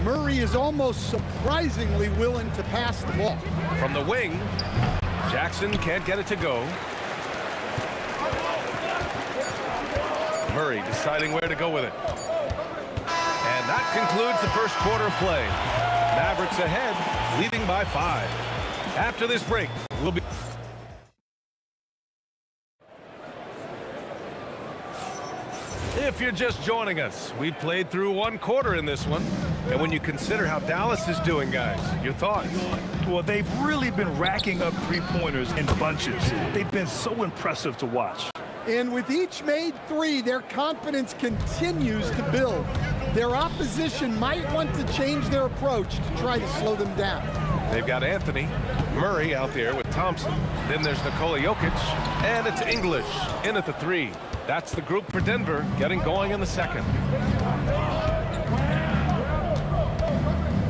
Murray is almost surprisingly willing to pass the ball. From the wing, Jackson can't get it to go. Murray deciding where to go with it. And that concludes the first quarter of play. Mavericks ahead, leading by 5. After this break, we'll be... If you're just joining us, we played through 1 quarter in this one. And when you consider how Dallas is doing, guys, your thoughts? Well, they've really been racking up three-pointers in bunches. They've been so impressive to watch. And with each made 3, their confidence continues to build. Their opposition might want to change their approach to try to slow them down. They've got Anthony, Murray out there with Thompson. Then there's Nikola Jokic, and it's English in at the 3. That's the group for Denver getting going in the second.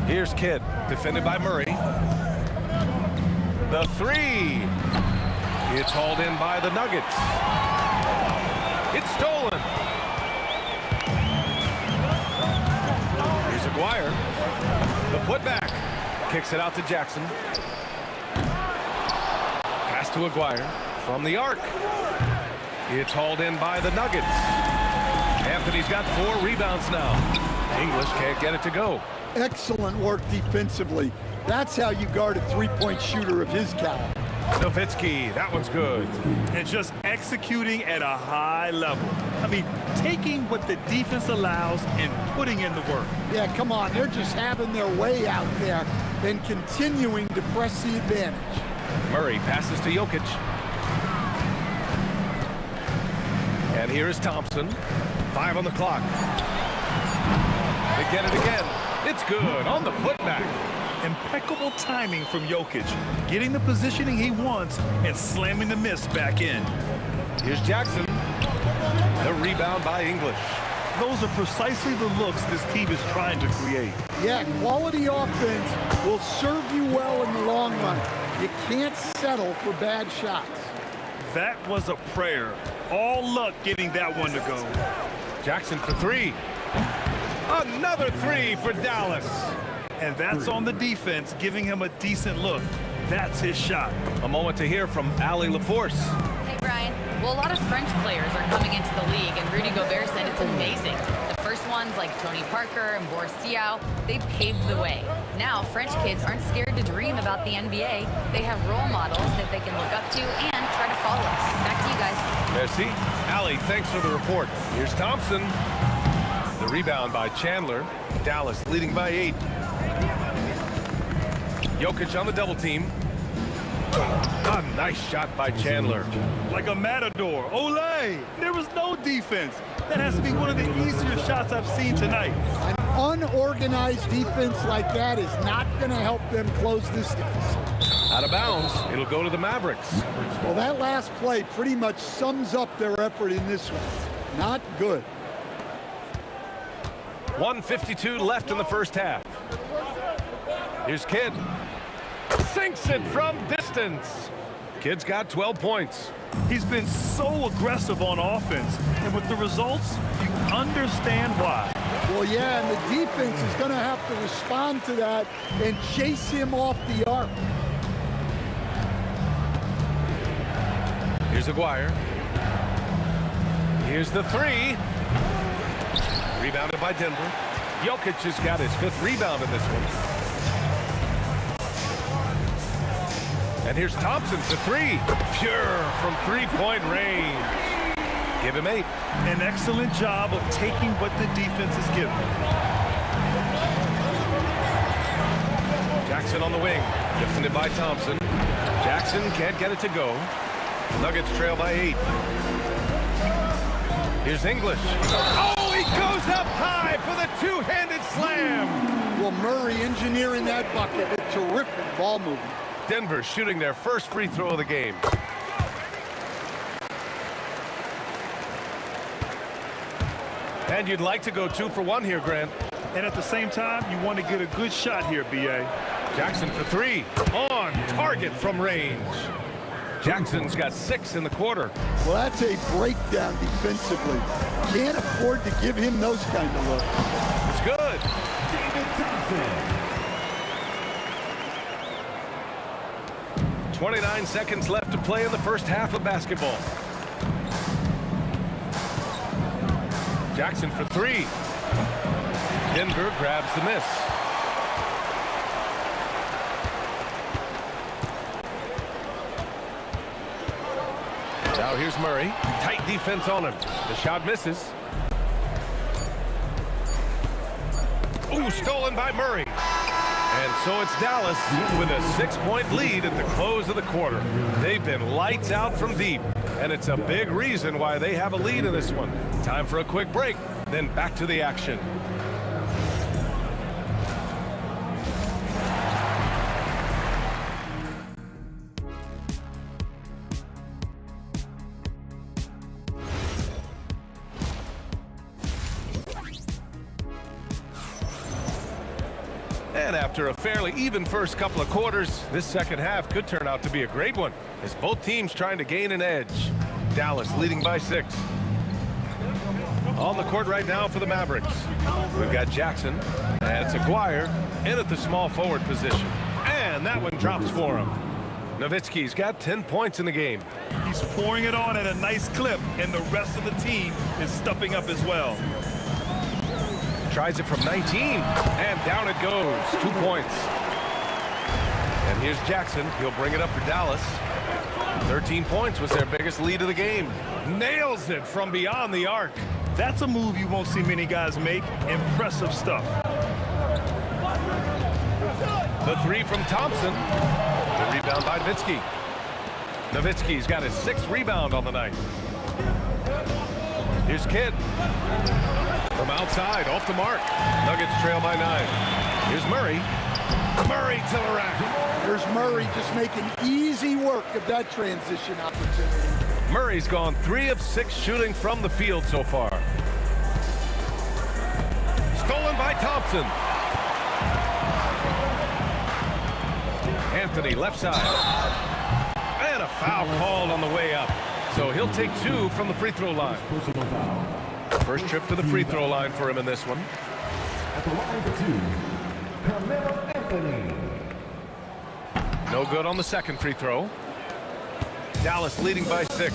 Here's Kidd, defended by Murray. The 3. It's hauled in by the Nuggets. It's stolen. Here's Aguirre. The putback. Kicks it out to Jackson. Pass to Aguirre from the arc. It's hauled in by the Nuggets. Anthony's got 4 rebounds now. English can't get it to go. Excellent work defensively. That's how you guard a three-point shooter of his caliber. Nowitzki, that one's good. And just executing at a high level. I mean, taking what the defense allows and putting in the work. Yeah, come on. They're just having their way out there and continuing to press the advantage. Murray passes to Jokic. And here is Thompson. 5 on the clock. They get it again. It's good on the putback. Impeccable timing from Jokic, getting the positioning he wants and slamming the miss back in. Here's Jackson. The rebound by English. Those are precisely the looks this team is trying to create. Yeah, quality offense will serve you well in the long run. You can't settle for bad shots. That was a prayer. All luck getting that one to go. Jackson for 3. Another 3 for Dallas. And that's on the defense, giving him a decent look. That's his shot. A moment to hear from Allie LaForce. Hey, Brian. Well, a lot of French players are coming into the league, and Rudy Gobert said it's amazing. The first ones, like Tony Parker and Boris Diaw, they paved the way. Now, French kids aren't scared to dream about the NBA. They have role models that they can look up to and try to follow. Back to you guys. Merci. Allie, thanks for the report. Here's Thompson. The rebound by Chandler. Dallas leading by 8. Jokic on the double team. A nice shot by Chandler. Like a matador. Olay! There was no defense. That has to be one of the easier shots I've seen tonight. An unorganized defense like that is not going to help them close this deficit. Out of bounds. It'll go to the Mavericks. Well, that last play pretty much sums up their effort in this one. Not good. 1:52 left in the first half. Here's Kidd. Sinks it from distance. Kidd's got 12 points. He's been so aggressive on offense, and with the results, you understand why. Well, yeah, and the defense is going to have to respond to that and chase him off the arc. Here's Aguirre. Here's the 3. Rebounded by Denver. Jokic has got his 5th rebound in this one. And here's Thompson for 3. Pure from 3-point range. Give him 8. An excellent job of taking what the defense is giving. Jackson on the wing. Defended by Thompson. Jackson can't get it to go. Nuggets trail by 8. Here's English. Oh, he goes up high for the two-handed slam. Well, Murray engineering that bucket with terrific ball movement. Denver shooting their first free throw of the game. And you'd like to go 2 for 1 here, Grant. And at the same time, you want to get a good shot here, B.A. Jackson for 3. On target from range. Jackson's got 6 in the quarter. Well, that's a breakdown defensively. Can't afford to give him those kind of looks. It's good. David Thompson. 29 seconds left to play in the first half of basketball. Jackson for 3. Denver grabs the miss. Now here's Murray. Tight defense on him. The shot misses. Ooh, stolen by Murray. And so it's Dallas with a 6-point lead at the close of the quarter. They've been lights out from deep, and it's a big reason why they have a lead in this one. Time for a quick break, then back to the action. And after a fairly even first couple of quarters, this second half could turn out to be a great one, as both teams trying to gain an edge. Dallas leading by 6. On the court right now for the Mavericks, we've got Jackson, and it's Aguirre in at the small forward position. And that one drops for him. Nowitzki's got 10 points in the game. He's pouring it on at a nice clip, and the rest of the team is stepping up as well. Tries it from 19, and down it goes. 2 points. And here's Jackson. He'll bring it up for Dallas. 13 points was their biggest lead of the game. Nails it from beyond the arc. That's a move you won't see many guys make. Impressive stuff. The 3 from Thompson. The rebound by Nowitzki. Nowitzki's got his 6th rebound on the night. Here's Kidd. From outside, off the mark. Nuggets trail by 9. Here's Murray. Murray to the rack. There's Murray just making easy work of that transition opportunity. Murray's gone 3 of 6 shooting from the field so far. Stolen by Thompson. Anthony left side. And a foul called on the way up. So he'll take 2 from the free throw line. First trip to the free throw line for him in this one. At the line for 2, Carmelo Anthony. No good on the second free throw. Dallas leading by 6.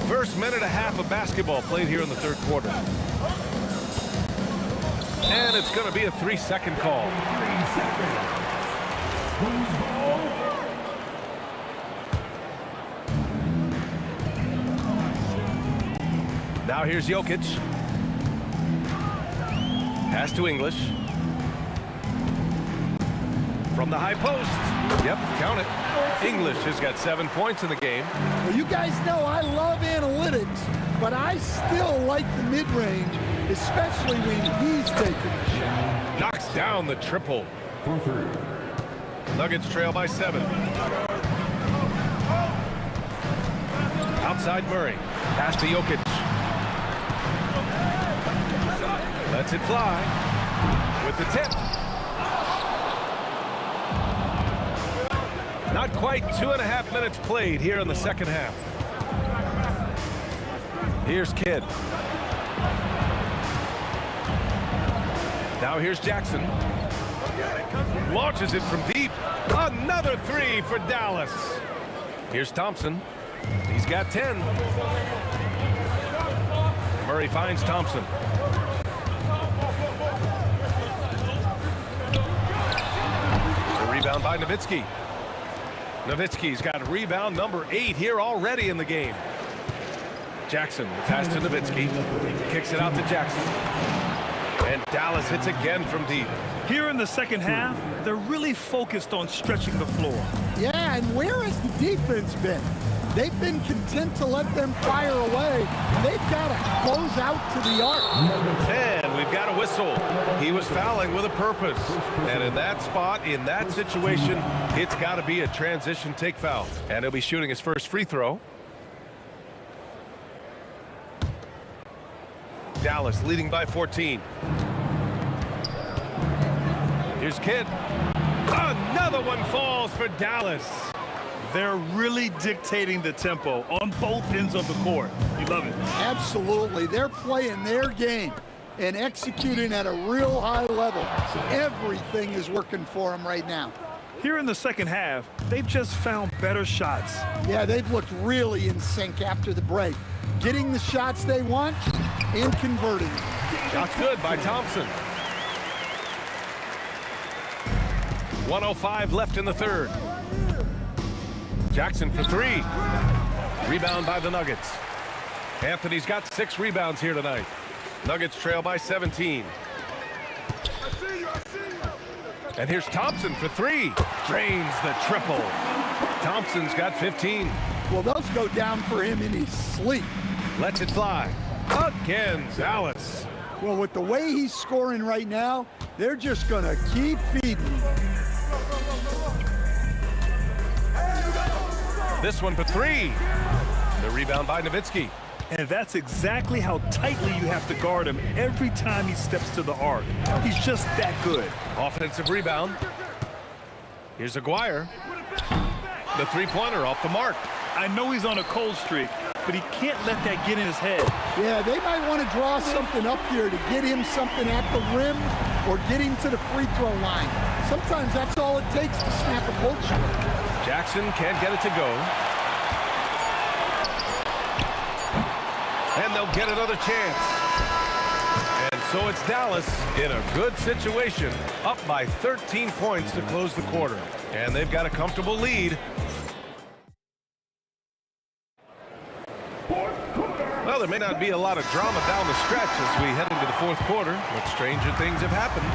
First minute and a half of basketball played here in the third quarter. And it's going to be a 3-second call. 3 seconds. Who's ball? Now here's Jokic. Pass to English. From the high post. Yep, count it. English has got 7 points in the game. Well, you guys know I love analytics, but I still like the mid-range, especially when he's taking the shot. Knocks down the triple. For 3. Nuggets trail by 7. Outside Murray. Pass to Jokic. Lets it fly. With the tip. Not quite 2.5 minutes played here in the second half. Here's Kidd. Now here's Jackson. Launches it from deep. Another 3 for Dallas. Here's Thompson. He's got 10. Murray finds Thompson. The rebound by Nowitzki. Nowitzki's got rebound number 8 here already in the game. Jackson, the pass to Nowitzki. Kicks it out to Jackson. And Dallas hits again from deep. Here in the second half, they're really focused on stretching the floor. Yeah, and where has the defense been? They've been content to let them fire away. They've got to close out to the arc. And we've got a whistle. He was fouling with a purpose. And in that spot, in that situation, it's got to be a transition take foul. And he'll be shooting his first free throw. Dallas leading by 14. Here's Kidd. Another one falls for Dallas. They're really dictating the tempo on both ends of the court. You love it. Absolutely. They're playing their game and executing at a real high level. Everything is working for them right now. Here in the second half, they've just found better shots. Yeah, they've looked really in sync after the break. Getting the shots they want and converting them. Shots good by Thompson. 1:05 left in the third. Jackson for three. Rebound by the Nuggets. Anthony's got 6 rebounds here tonight. Nuggets trail by 17. And here's Thompson for three. Drains the triple. Thompson's got 15. Well, those go down for him in his sleep. Lets it fly. Again, Dallas. Well, with the way he's scoring right now, they're just going to keep feeding him. This one for three. The rebound by Nowitzki. And that's exactly how tightly you have to guard him every time he steps to the arc. He's just that good. Offensive rebound. Here's Aguirre. The three-pointer off the mark. I know he's on a cold streak, but he can't let that get in his head. Yeah, they might want to draw something up here to get him something at the rim or get him to the free throw line. Sometimes that's all it takes to snap a cold streak. Jackson can't get it to go. And they'll get another chance. And so it's Dallas in a good situation, up by 13 points to close the quarter. And they've got a comfortable lead. Well, there may not be a lot of drama down the stretch as we head into the fourth quarter, but stranger things have happened.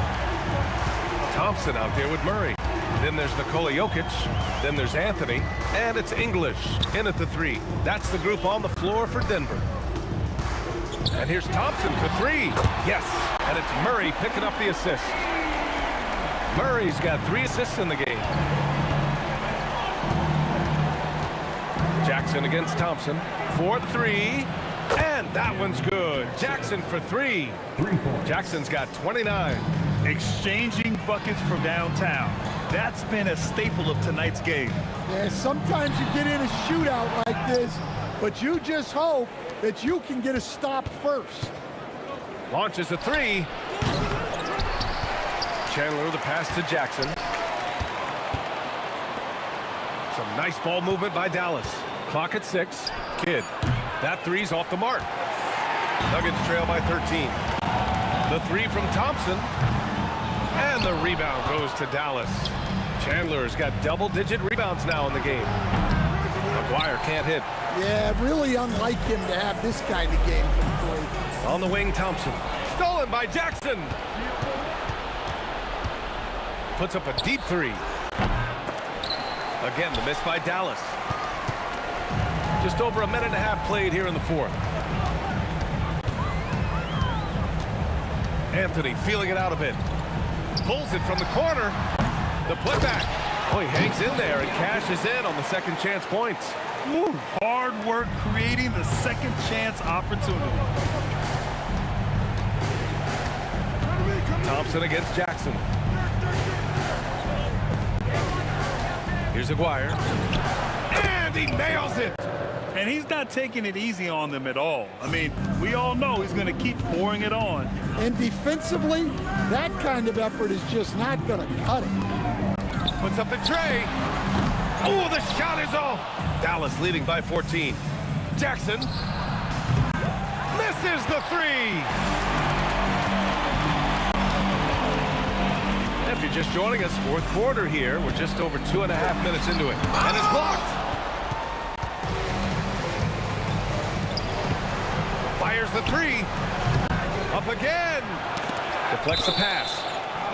Thompson out there with Murray. Then there's Nikola Jokic. Then there's Anthony. And it's English in at the three. That's the group on the floor for Denver. And here's Thompson for three. Yes, and it's Murray picking up the assist. Murray's got 3 assists in the game. Jackson against Thompson for 3. And that one's good. Jackson for 3. Jackson's got 29. Exchanging buckets from downtown. That's been a staple of tonight's game. Yeah, sometimes you get in a shootout like this, but you just hope that you can get a stop first. Launches a 3. Chandler the pass to Jackson. Some nice ball movement by Dallas. Clock at 6. Kidd. That 3's off the mark. Nuggets trail by 13. The 3 from Thompson. And the rebound goes to Dallas. Chandler's got double-digit rebounds now in the game. Aguirre can't hit. Yeah, really unlike him to have this kind of game from 3. On the wing, Thompson. Stolen by Jackson. Puts up a deep 3. Again, the miss by Dallas. Just over a minute and a half played here in the fourth. Anthony feeling it out a bit. Pulls it from the corner. The putback. Oh, he hangs in there and cashes in on the second chance points. Ooh, hard work creating the second chance opportunity. Thompson against Jackson. Here's Aguirre. And he nails it. And he's not taking it easy on them at all. I mean, we all know he's going to keep pouring it on. And defensively, that kind of effort is just not going to cut it. Puts up the tray. Oh, the shot is off. Dallas leading by 14. Jackson misses the 3. If you're just joining us, fourth quarter here. We're just over 2.5 minutes into it. And it's blocked. Fires the 3. Up again. Deflects the pass.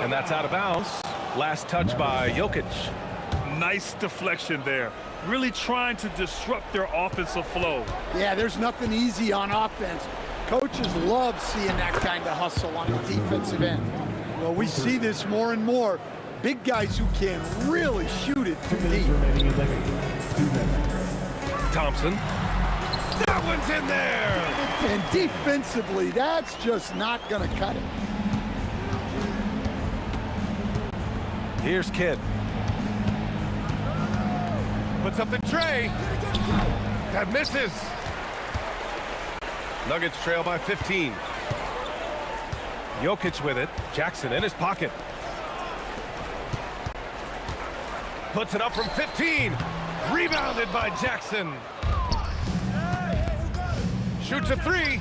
And that's out of bounds. Last touch by Jokic. Nice deflection there. Really trying to disrupt their offensive flow. Yeah, there's nothing easy on offense. Coaches love seeing that kind of hustle on the defensive end. Well, we see this more and more. Big guys who can really shoot it too deep. Thompson. That one's in there. And defensively, that's just not going to cut it. Here's Kidd. Puts up the tray. That misses. Nuggets trail by 15. Jokic with it. Jackson in his pocket. Puts it up from 15. Rebounded by Jackson. Shoots a three.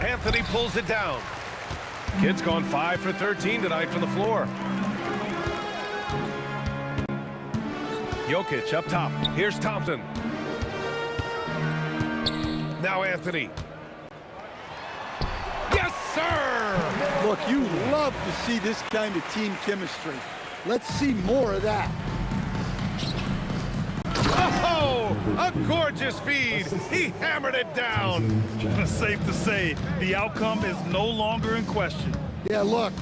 Anthony pulls it down. Kidd's gone 5 for 13 tonight from the floor. Jokic up top. Here's Thompson. Now Anthony. Yes, sir! Look, you love to see this kind of team chemistry. Let's see more of that. Oh, a gorgeous feed. He hammered it down. Safe to say, the outcome is no longer in question. Yeah, look,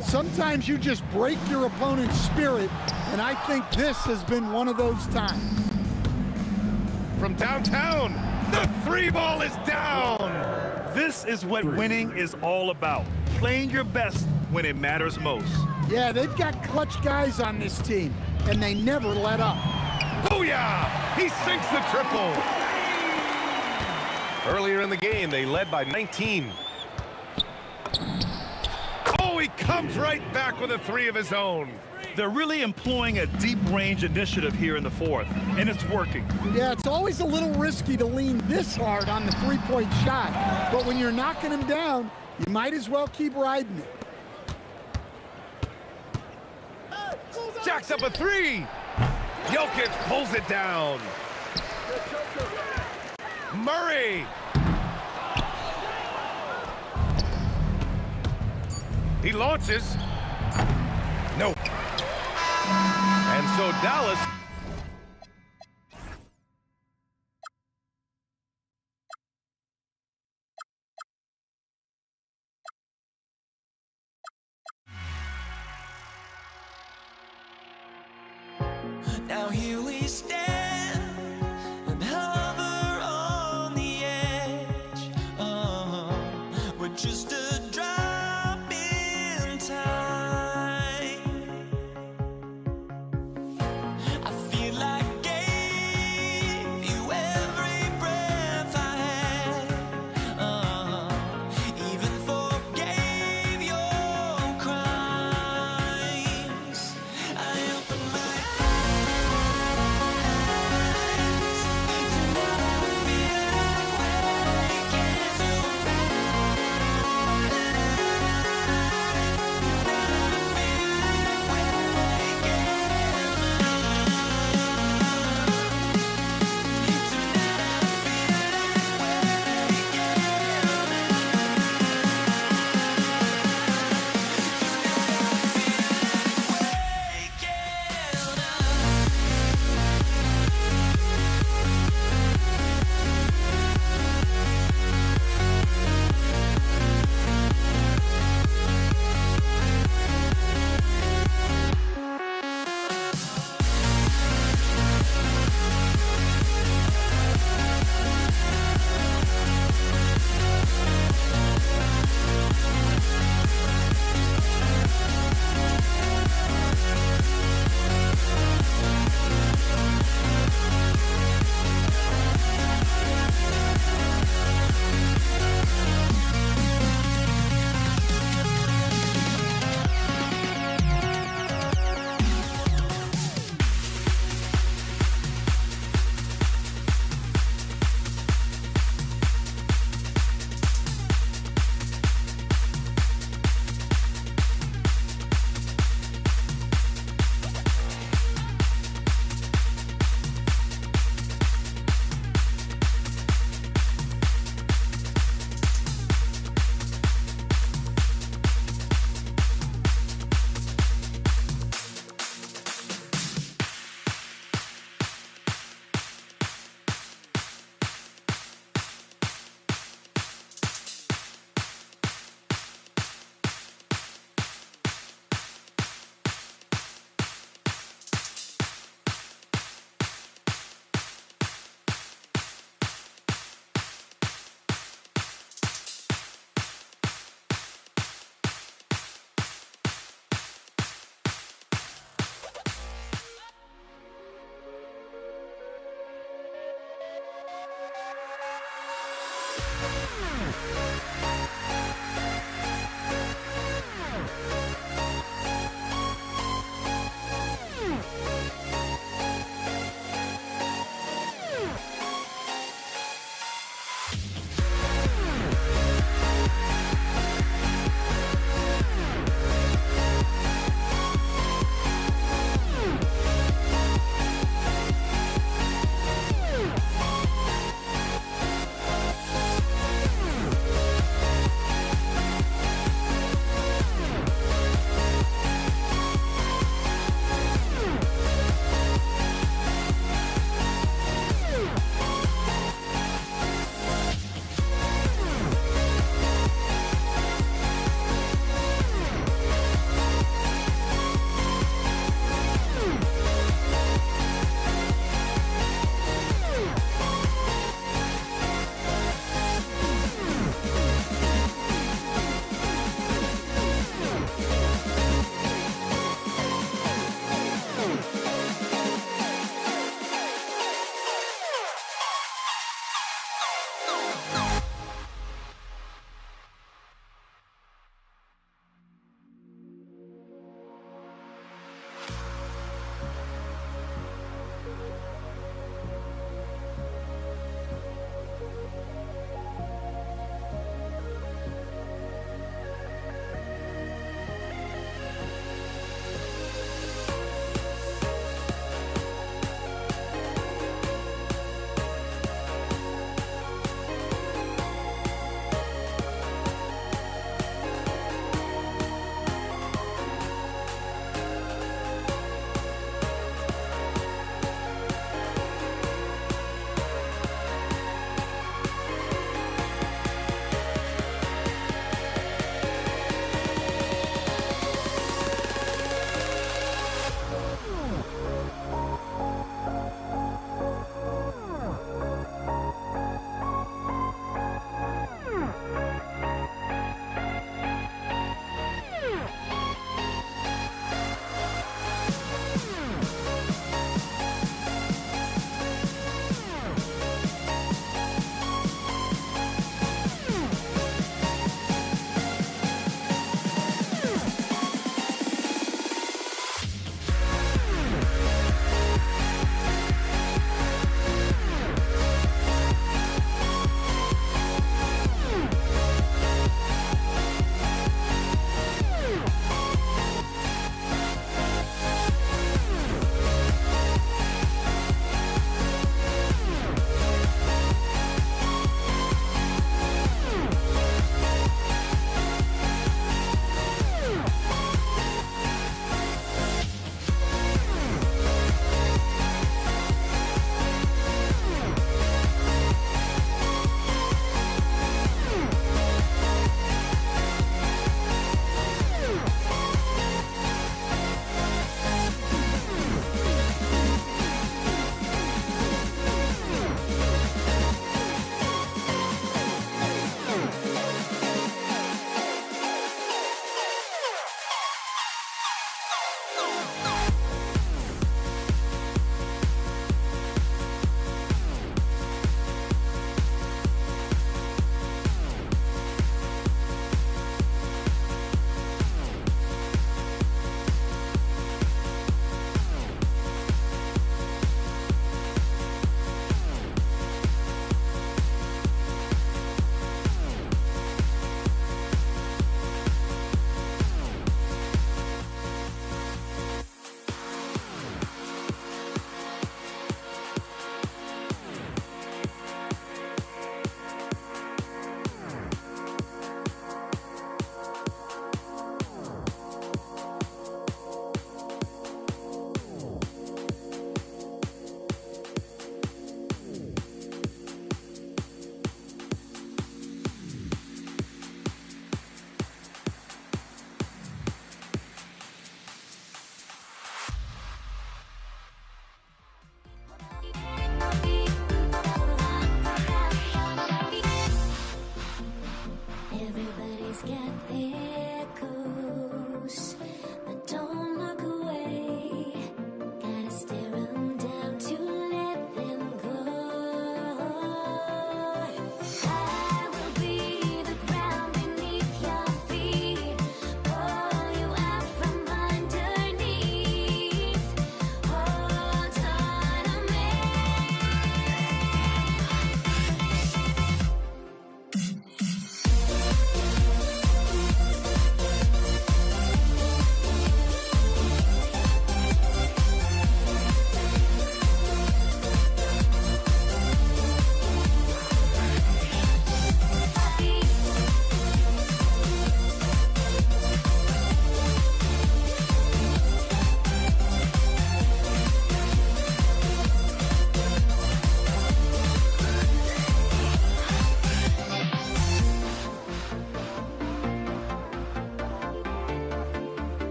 sometimes you just break your opponent's spirit, and I think this has been one of those times. From downtown, the three ball is down. This is what winning is all about. Playing your best when it matters most. Yeah, they've got clutch guys on this team, and they never let up. Booyah! He sinks the triple. Earlier in the game, they led by 19. Oh, he comes right back with a three of his own. They're really employing a deep range initiative here in the fourth, and it's working. Yeah, it's always a little risky to lean this hard on the three-point shot, but when you're knocking him down, you might as well keep riding it. Jacks up a three. Jokic pulls it down. Murray. He launches. No. And so Dallas. Now here we stand and hover on the edge. We're just a drop in time. I feel like I gave you every breath I had. Even forgave your crimes. I opened my eyes.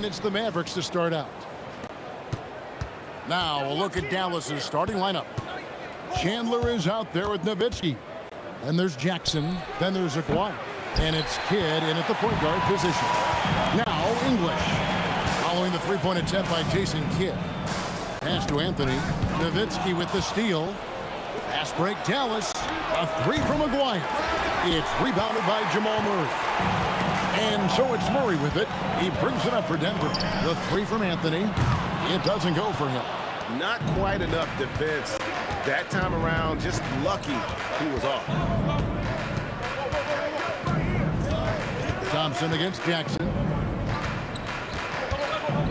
And it's the Mavericks to start out. Now, a look at Dallas's starting lineup. Chandler is out there with Nowitzki. Then there's Jackson. Then there's Aguirre. And it's Kidd in at the point guard position. Now, English. Following the three-point attempt by Jason Kidd. Pass to Anthony. Nowitzki with the steal. Fast break, Dallas. A three from Aguirre. It's rebounded by Jamal Murray. And so it's Murray with it. He brings it up for Denver. The three from Anthony. It doesn't go for him. Not quite enough defense. That time around, just lucky he was off. Thompson against Jackson.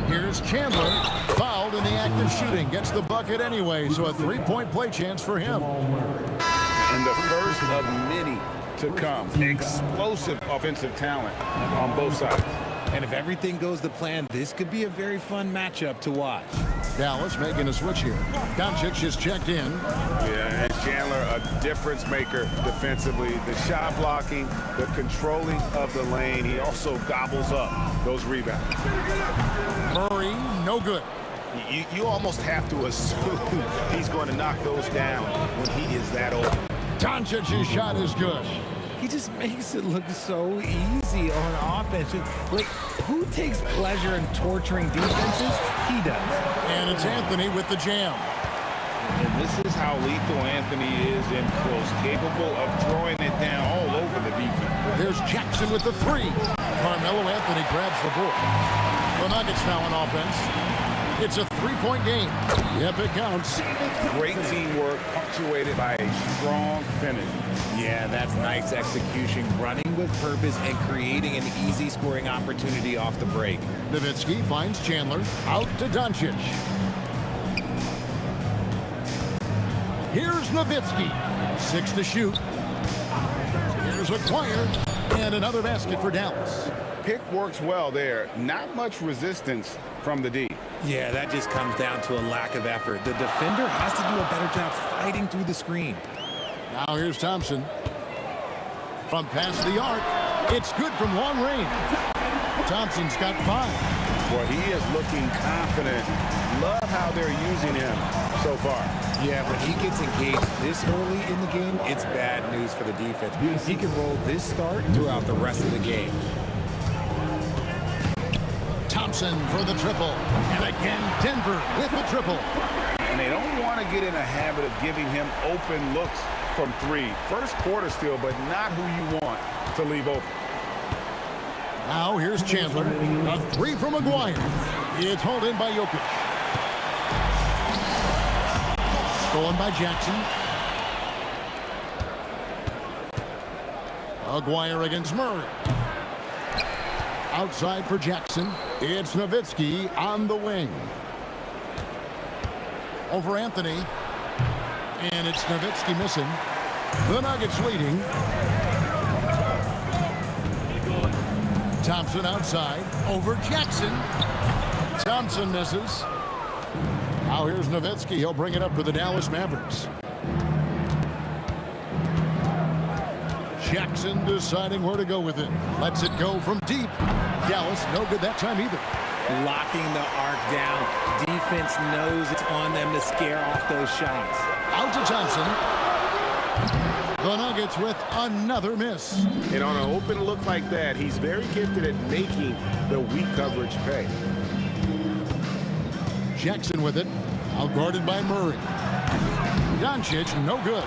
Here's Chandler. Fouled in the act of shooting. Gets the bucket anyway, so a three-point play chance for him. And the first of many to come. Explosive offensive talent on both sides. And if everything goes to plan, this could be a very fun matchup to watch. Dallas making a switch here. Doncic is checked in. Yeah, and Chandler, a difference maker defensively. The shot blocking, the controlling of the lane. He also gobbles up those rebounds. Murray, no good. You almost have to assume he's going to knock those down when he is that old. Doncic's shot is good. He just makes it look so easy on offense. Like, who takes pleasure in torturing defenses? He does. And it's Anthony with the jam. And this is how lethal Anthony is in close, capable of throwing it down all over the defense. There's Jackson with the three. Carmelo Anthony grabs the board. The Nuggets now on offense. It's a three-point game. Yep, it counts. Great teamwork, punctuated by a strong finish. Yeah, that's nice execution, running with purpose and creating an easy scoring opportunity off the break. Nowitzki finds Chandler. Out to Doncic. Here's Nowitzki. 6 to shoot. Here's Aguirre. And another basket for Dallas. Pick works well there. Not much resistance from the D. Yeah, that just comes down to a lack of effort. The defender has to do a better job fighting through the screen. Now here's Thompson. From past the arc. It's good from long range. Thompson's got 5. Well, he is looking confident. Love how they're using him so far. Yeah, when he gets engaged this early in the game, it's bad news for the defense. He can roll this start throughout the rest of the game. Thompson for the triple. And again, Denver with the triple. And they don't want to get in a habit of giving him open looks from 3. First quarter still, but not who you want to leave open. Now here's Chandler. A 3 from Aguirre. It's hauled in by Jokic. Stolen by Jackson. Aguirre against Murray. Outside for Jackson. It's Nowitzki on the wing. Over Anthony. And it's Nowitzki missing. The Nuggets leading. Thompson outside. Over Jackson. Thompson misses. Now here's Nowitzki. He'll bring it up for the Dallas Mavericks. Jackson deciding where to go with it. Lets it go from deep. Dallas, no good that time either. Locking the arc down. Defense knows it's on them to scare off those shots. Out to Thompson. The Nuggets with another miss. And on an open look like that, he's very gifted at making the weak coverage pay. Jackson with it. Outguarded by Murray. Doncic, no good.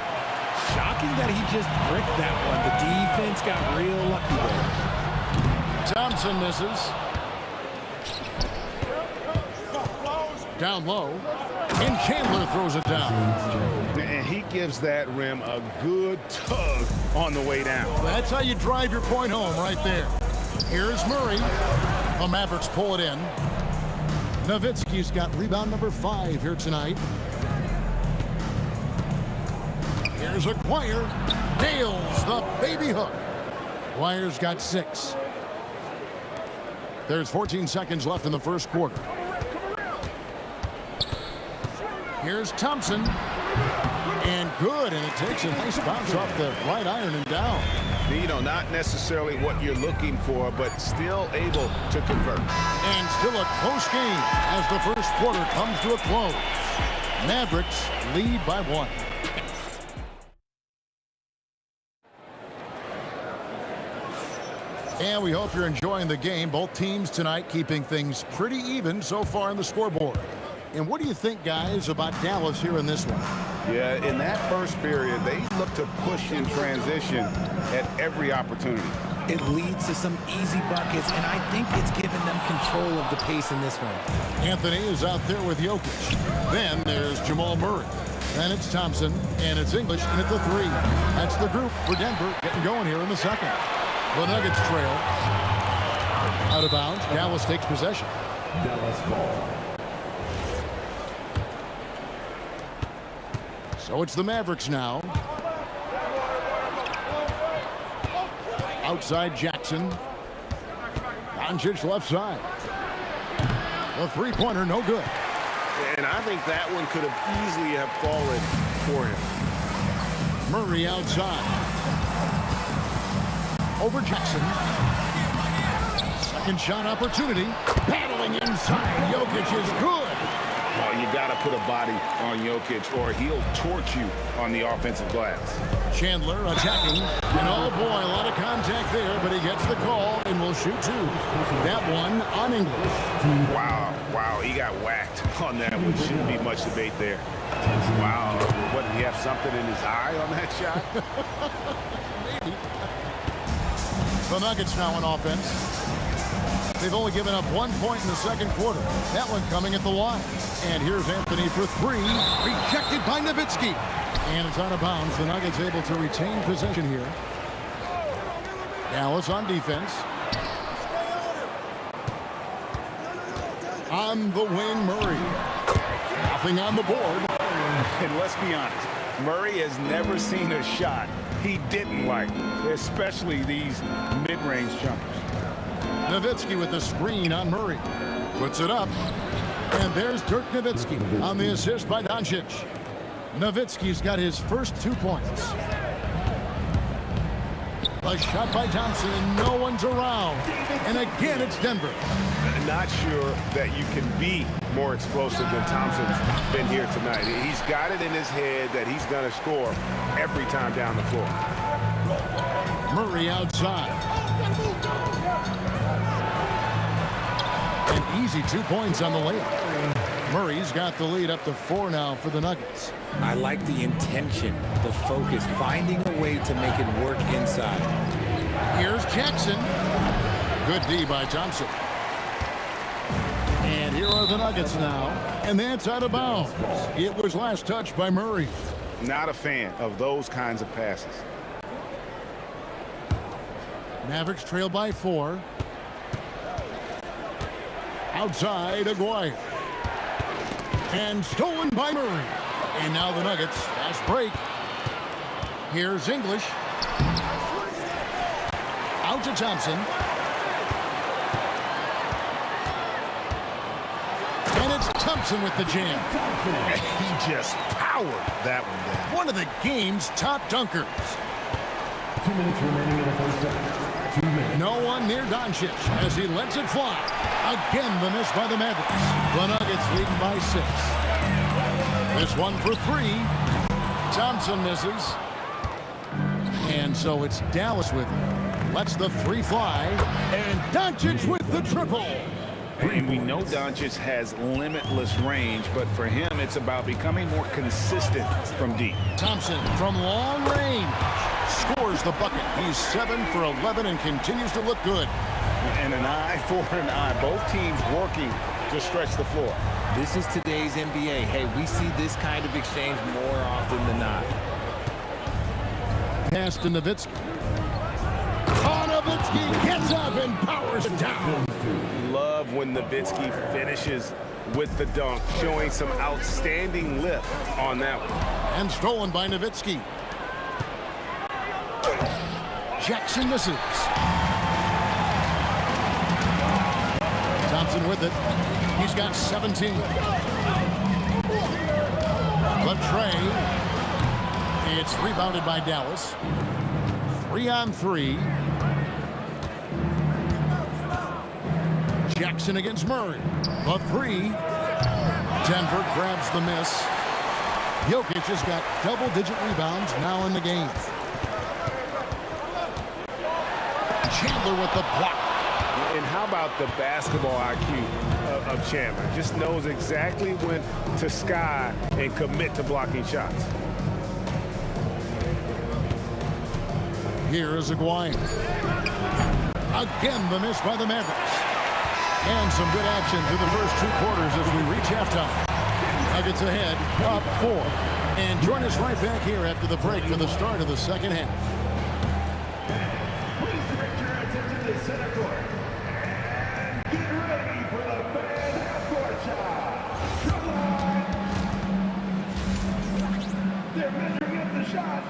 Shocking that he just bricked that one. The defense got real lucky there. Thompson misses. Down low. And Chandler throws it down. And he gives that rim a good tug on the way down. That's how you drive your point home right there. Here's Murray. The Mavericks pull it in. Nowitzki's got rebound number 5 here tonight. Here's Aguirre. Nails the baby hook. Aguirre's got 6. There's 14 seconds left in the first quarter. Here's Thompson. And good, and it takes a nice bounce off the right iron and down. You know, not necessarily what you're looking for, but still able to convert. And still a close game as the first quarter comes to a close. Mavericks lead by 1. And we hope you're enjoying the game. Both teams tonight keeping things pretty even so far on the scoreboard. And what do you think, guys, about Dallas here in this one? Yeah, in that first period, they look to push in transition at every opportunity. It leads to some easy buckets, and I think it's given them control of the pace in this one. Anthony is out there with Jokic. Then there's Jamal Murray. Then it's Thompson, and it's English in at the 3. That's the group for Denver getting going here in the second. The Nuggets trail. Out of bounds. Dallas takes possession. Dallas ball. So it's the Mavericks now. Outside Jackson. Doncic left side. The three-pointer no good. And I think that one could have easily have fallen for him. Murray outside. Over Jackson. Second shot opportunity. Battling inside. Jokic is good. Oh, you got to put a body on Jokic or he'll torch you on the offensive glass. Chandler attacking. And oh boy, a lot of contact there, but he gets the call and will shoot 2. That one on English. Wow, he got whacked on that one. Shouldn't be much debate there. Wow, what, did he have something in his eye on that shot? Maybe. The Nuggets now on offense. They've only given up 1 point in the second quarter. That one coming at the line. And here's Anthony for 3. Rejected by Nowitzki. And it's out of bounds. The Nuggets able to retain possession here. Dallas on defense. On the wing, Murray. Nothing on the board. And let's be honest, Murray has never seen a shot he didn't like, especially these mid-range jumpers. Nowitzki with the screen on Murray. Puts it up. And there's Dirk Nowitzki on the assist by Doncic. Nowitzki's got his first 2 points. A shot by Thompson. No one's around. And again, it's Denver. Not sure that you can be more explosive than Thompson's been here tonight. He's got it in his head that he's going to score every time down the floor. Murray outside. An easy 2 points on the layup. Murray's got the lead up to 4 now for the Nuggets. I like the intention, the focus, finding a way to make it work inside. Here's Jackson. Good D by Thompson. And here are the Nuggets now. And that's out of bounds. It was last touched by Murray. Not a fan of those kinds of passes. Mavericks trail by 4. Outside, Aguirre. And stolen by Murray. And now the Nuggets, fast break. Here's English. Out to Thompson. And it's Thompson with the jam. He just powered that one down. One of the game's top dunkers. 2 minutes remaining in the first set. 2 minutes. No one near Doncic as he lets it fly. Again, the miss by the Mavericks. The Nuggets leading by 6. This one for 3. Thompson misses. And so it's Dallas with it. Lets the 3 fly. And Doncic with the triple. And we know Doncic has limitless range, but for him, it's about becoming more consistent from deep. Thompson from long range scores the bucket. He's 7 for 11 and continues to look good. And an eye for an eye. Both teams working to stretch the floor. This is today's NBA. Hey, we see this kind of exchange more often than not. Pass to Nowitzki. Nowitzki gets up and powers it down. Love when Nowitzki finishes with the dunk, showing some outstanding lift on that one. And stolen by Nowitzki. Jackson misses. Thompson with it. He's got 17. Latrey. It's rebounded by Dallas. 3-on-3. Jackson against Murray. A three. Denver grabs the miss. Jokic has got double-digit rebounds now in the game. Chandler with the block. And how about the basketball IQ of Chandler? Just knows exactly when to sky and commit to blocking shots. Here is Aguirre. Again, the miss by the Mavericks. And some good action through the first 2 quarters as we reach halftime. Nuggets ahead, up 4. And join us right back here after the break for the start of the second half. Please direct your attention to center court. And get ready for the fan half-court shot. They're measuring up the shot.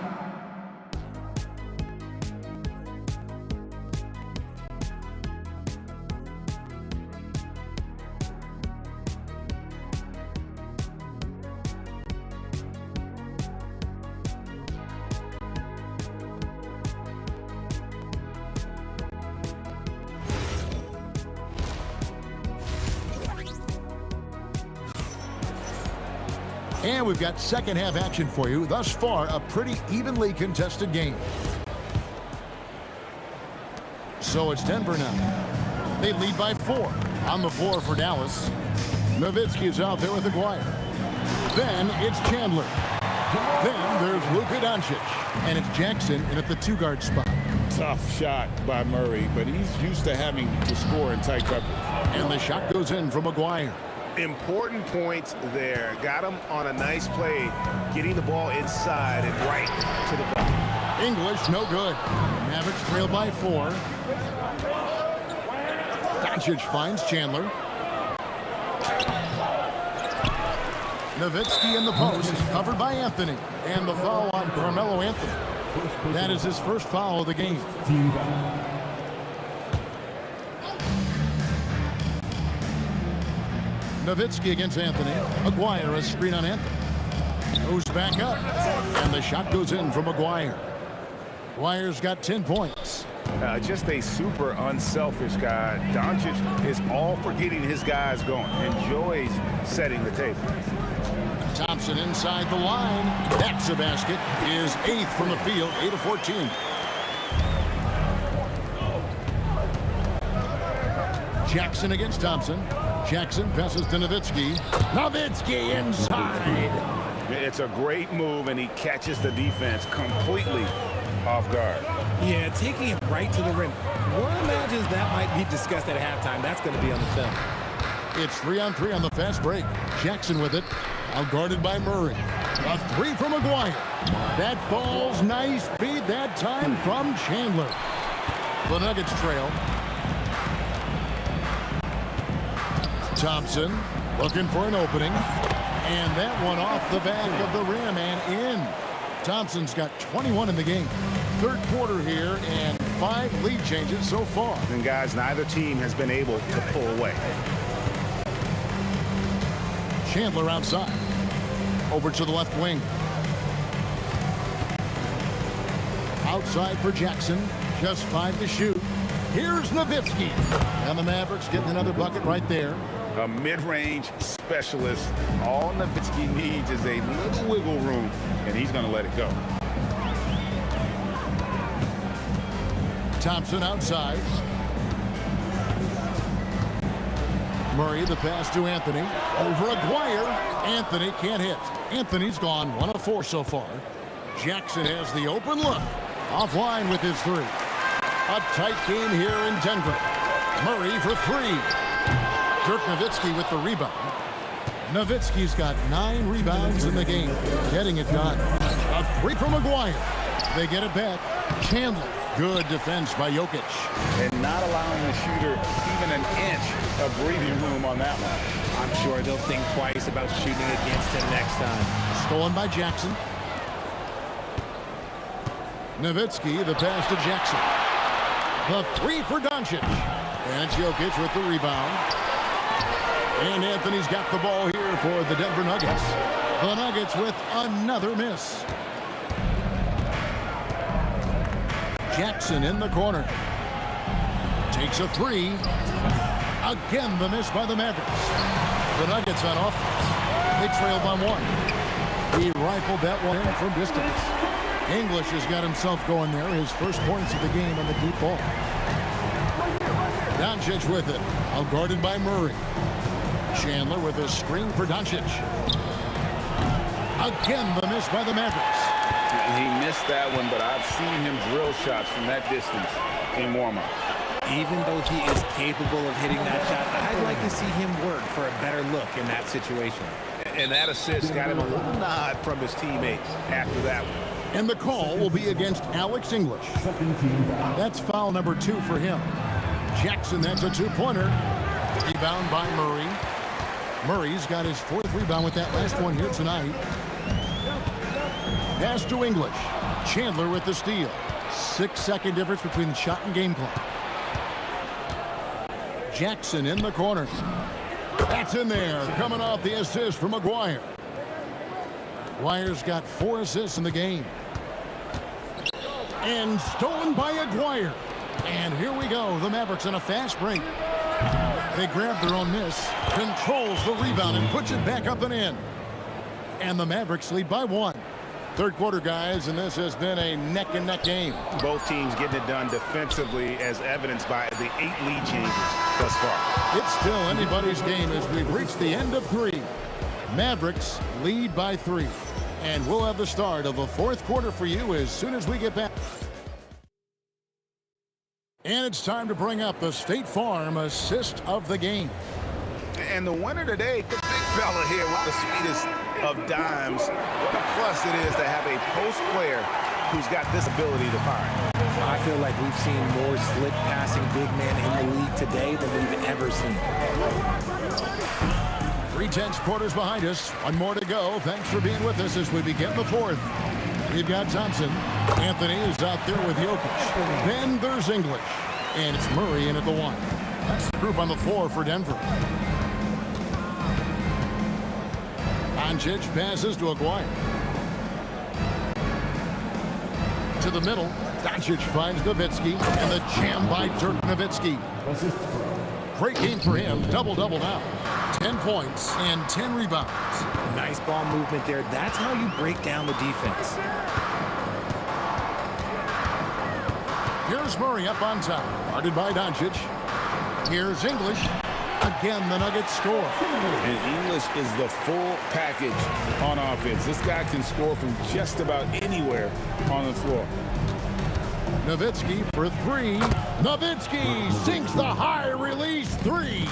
And we've got second half action for you. Thus far, a pretty evenly contested game. So it's Denver now. They lead by 4. On the floor for Dallas. Nowitzki's out there with Aguirre. Then it's Chandler. Then there's Luka Doncic. And it's Jackson in at the 2-guard spot. Tough shot by Murray, but he's used to having to score in tight coverage. And the shot goes in from Aguirre. Important points there. Got him on a nice play, getting the ball inside and right to the bucket. English, no good. Mavericks trail by 4. Doncic finds Chandler. Nowitzki in the post, covered by Anthony. And the foul on Carmelo Anthony. That is his first foul of the game. Nowitzki against Anthony. Aguirre, a screen on Anthony. Goes back up. And the shot goes in from Aguirre. Aguirre's got 10 points. Just a super unselfish guy. Doncic is all for getting his guys going. Enjoys setting the table. Thompson inside the line. That's a basket. Is 8th from the field. 8 of 14. Jackson against Thompson. Jackson passes to Nowitzki. Nowitzki inside. It's a great move, and he catches the defense completely off guard. Yeah, taking it right to the rim. One imagines that might be discussed at halftime. That's going to be on the film. It's 3-on-3 on the fast break. Jackson with it. Outguarded by Murray. A 3 from Aguirre. That falls. Nice feed that time from Chandler. The Nuggets trail. Thompson looking for an opening. And that one off the back of the rim and in. Thompson's got 21 in the game. Third quarter here and 5 lead changes so far. And guys, neither team has been able to pull away. Chandler outside. Over to the left wing. Outside for Jackson. Just 5 to shoot. Here's Nowitzki. And the Mavericks getting another bucket right there. A mid-range specialist. All Nowitzki needs is a little wiggle room, and he's going to let it go. Thompson outside. Murray, the pass to Anthony. Over Aguirre. Anthony can't hit. Anthony's gone 1 of 4 so far. Jackson has the open look. Offline with his 3. A tight game here in Denver. Murray for 3. Dirk Nowitzki with the rebound. Nowitzki's got 9 rebounds in the game. Getting it done. A 3 from Aguirre. They get it back. Chandler. Good defense by Jokic. And not allowing the shooter even an inch of breathing room on that one. I'm sure they'll think twice about shooting against him next time. Stolen by Jackson. Nowitzki, the pass to Jackson. The 3 for Doncic. And it's Jokic with the rebound. And Anthony's got the ball here for the Denver Nuggets. The Nuggets with another miss. Jackson in the corner. Takes a three. Again, the miss by the Mavericks. The Nuggets on offense. They trail by one. He rifled that one in from distance. English has got himself going there. His first points of the game on the deep ball. Doncic with it. All guarded by Murray. Chandler with a screen for Doncic. Again, the miss by the Mavericks. He missed that one, but I've seen him drill shots from that distance in warm-up. Even though he is capable of hitting that shot, I'd like to see him work for a better look in that situation. And that assist got him a little nod from his teammates after that one. And the call will be against Alex English. That's foul number 2 for him. Jackson, that's a two-pointer. Rebound by Murray. Murray's got his 4th rebound with that last one here tonight. Pass to English. Chandler with the steal. 6-second difference between the shot and game clock. Jackson in the corner. That's in there. Coming off the assist from Aguirre. Aguirre's got 4 assists in the game. And stolen by Aguirre. And here we go. The Mavericks on a fast break. They grab their own miss. Controls the rebound and puts it back up and in. And the Mavericks lead by 1. Third quarter, guys, and this has been a neck-and-neck game. Both teams getting it done defensively, as evidenced by the 8 lead changes thus far. It's still anybody's game as we've reached the end of 3. Mavericks lead by 3. And we'll have the start of the 4th quarter for you as soon as we get back. And it's time to bring up the State Farm assist of the game. And the winner today, the big fella here with the sweetest of dimes. What a plus it is to have a post player who's got this ability to find. I feel like we've seen more slick passing big men in the league today than we've ever seen. 3/10 quarters behind us. One more to go. Thanks for being with us as we begin the 4th. We've got Thompson. Anthony is out there with Jokic. Then there's English. And it's Murray in at the 1. That's the group on the floor for Denver. Doncic passes to Aguirre. To the middle. Doncic finds Nowitzki. And the jam by Dirk Nowitzki. Great game for him. Double-double now. 10 points and 10 rebounds. Nice ball movement there. That's how you break down the defense. Here's Murray up on top. Guarded by Doncic. Here's English. Again, the Nuggets score. And English is the full package on offense. This guy can score from just about anywhere on the floor. Nowitzki for 3. Nowitzki sinks the high release 3.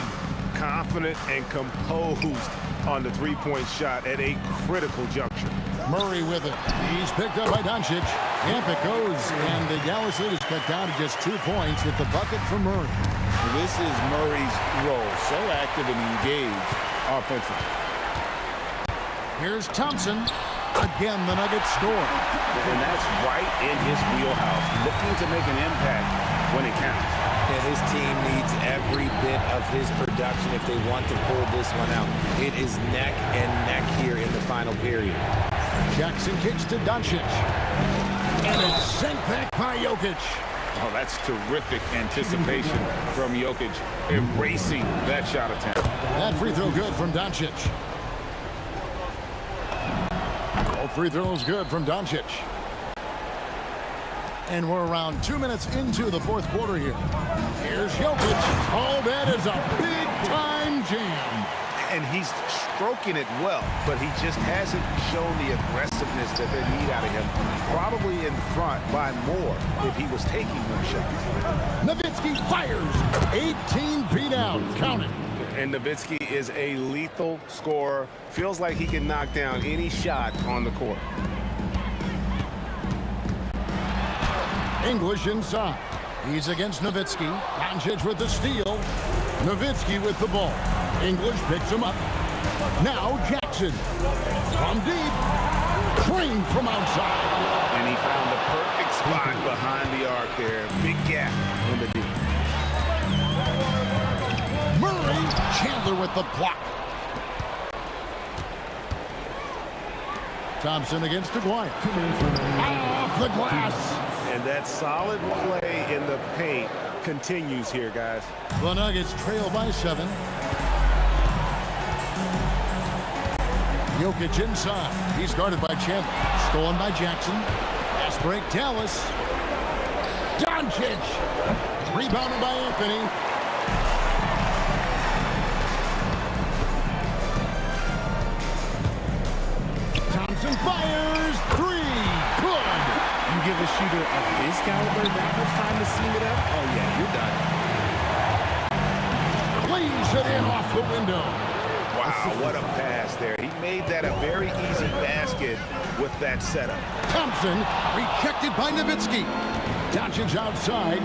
Confident and composed on the three-point shot at a critical juncture. Murray with it. He's picked up by Doncic. Amp it goes, and the Dallas lead is cut down to just 2 points with the bucket from Murray. This is Murray's role, so active and engaged offensively. Here's Thompson. Again, the Nuggets score. And that's right in his wheelhouse, looking to make an impact when it counts. And his team needs every bit of his production if they want to pull this one out. It is neck and neck here in the final period. Jackson kicks to Doncic. And it's sent back by Jokic. Oh, that's terrific anticipation from Jokic, erasing that shot attempt. That free throw good from Doncic. All free throws good from Doncic. And we're around 2 minutes into the 4th quarter here. Here's Jokic. Oh, that is a big-time jam. And he's stroking it well, but he just hasn't shown the aggressiveness that they need out of him. Probably in front by more if he was taking more shots. Nowitzki fires. 18 feet out. Count it. And Nowitzki is a lethal scorer. Feels like he can knock down any shot on the court. English inside. He's against Nowitzki. Doncic with the steal. Nowitzki with the ball. English picks him up. Now Jackson. From deep. Trained from outside. And he found the perfect spot behind the arc there. Big gap in the deep. Murray. Chandler with the block. Thompson against Aguirre. Off the glass. And that solid play in the paint continues here, guys. The Nuggets trail by 7. Jokic inside. He's guarded by Chandler. Stolen by Jackson. Fast break, Dallas. Doncic. Rebounded by Anthony. Thompson fires. 3. Good. You give a shooter of his caliber that much time to seam it up? Oh, yeah, you're done. Lays it in off the window. Wow, what a pass there. He made that a very easy basket with that setup. Thompson rejected by Nowitzki. Doncic outside.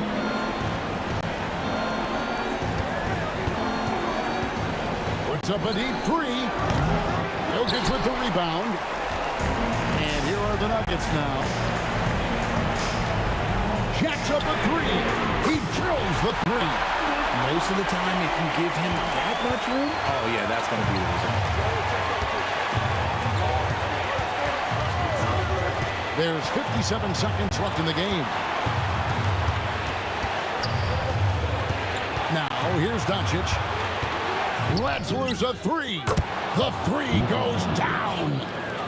Puts up a deep 3. Jokic with the rebound. And here are the Nuggets now. Jacks up a 3. He drills the 3. Most of the time, if you give him that much room, oh, yeah, that's going to be the result. There's 57 seconds left in the game. Now, here's Doncic. Let's lose a 3. The 3 goes down.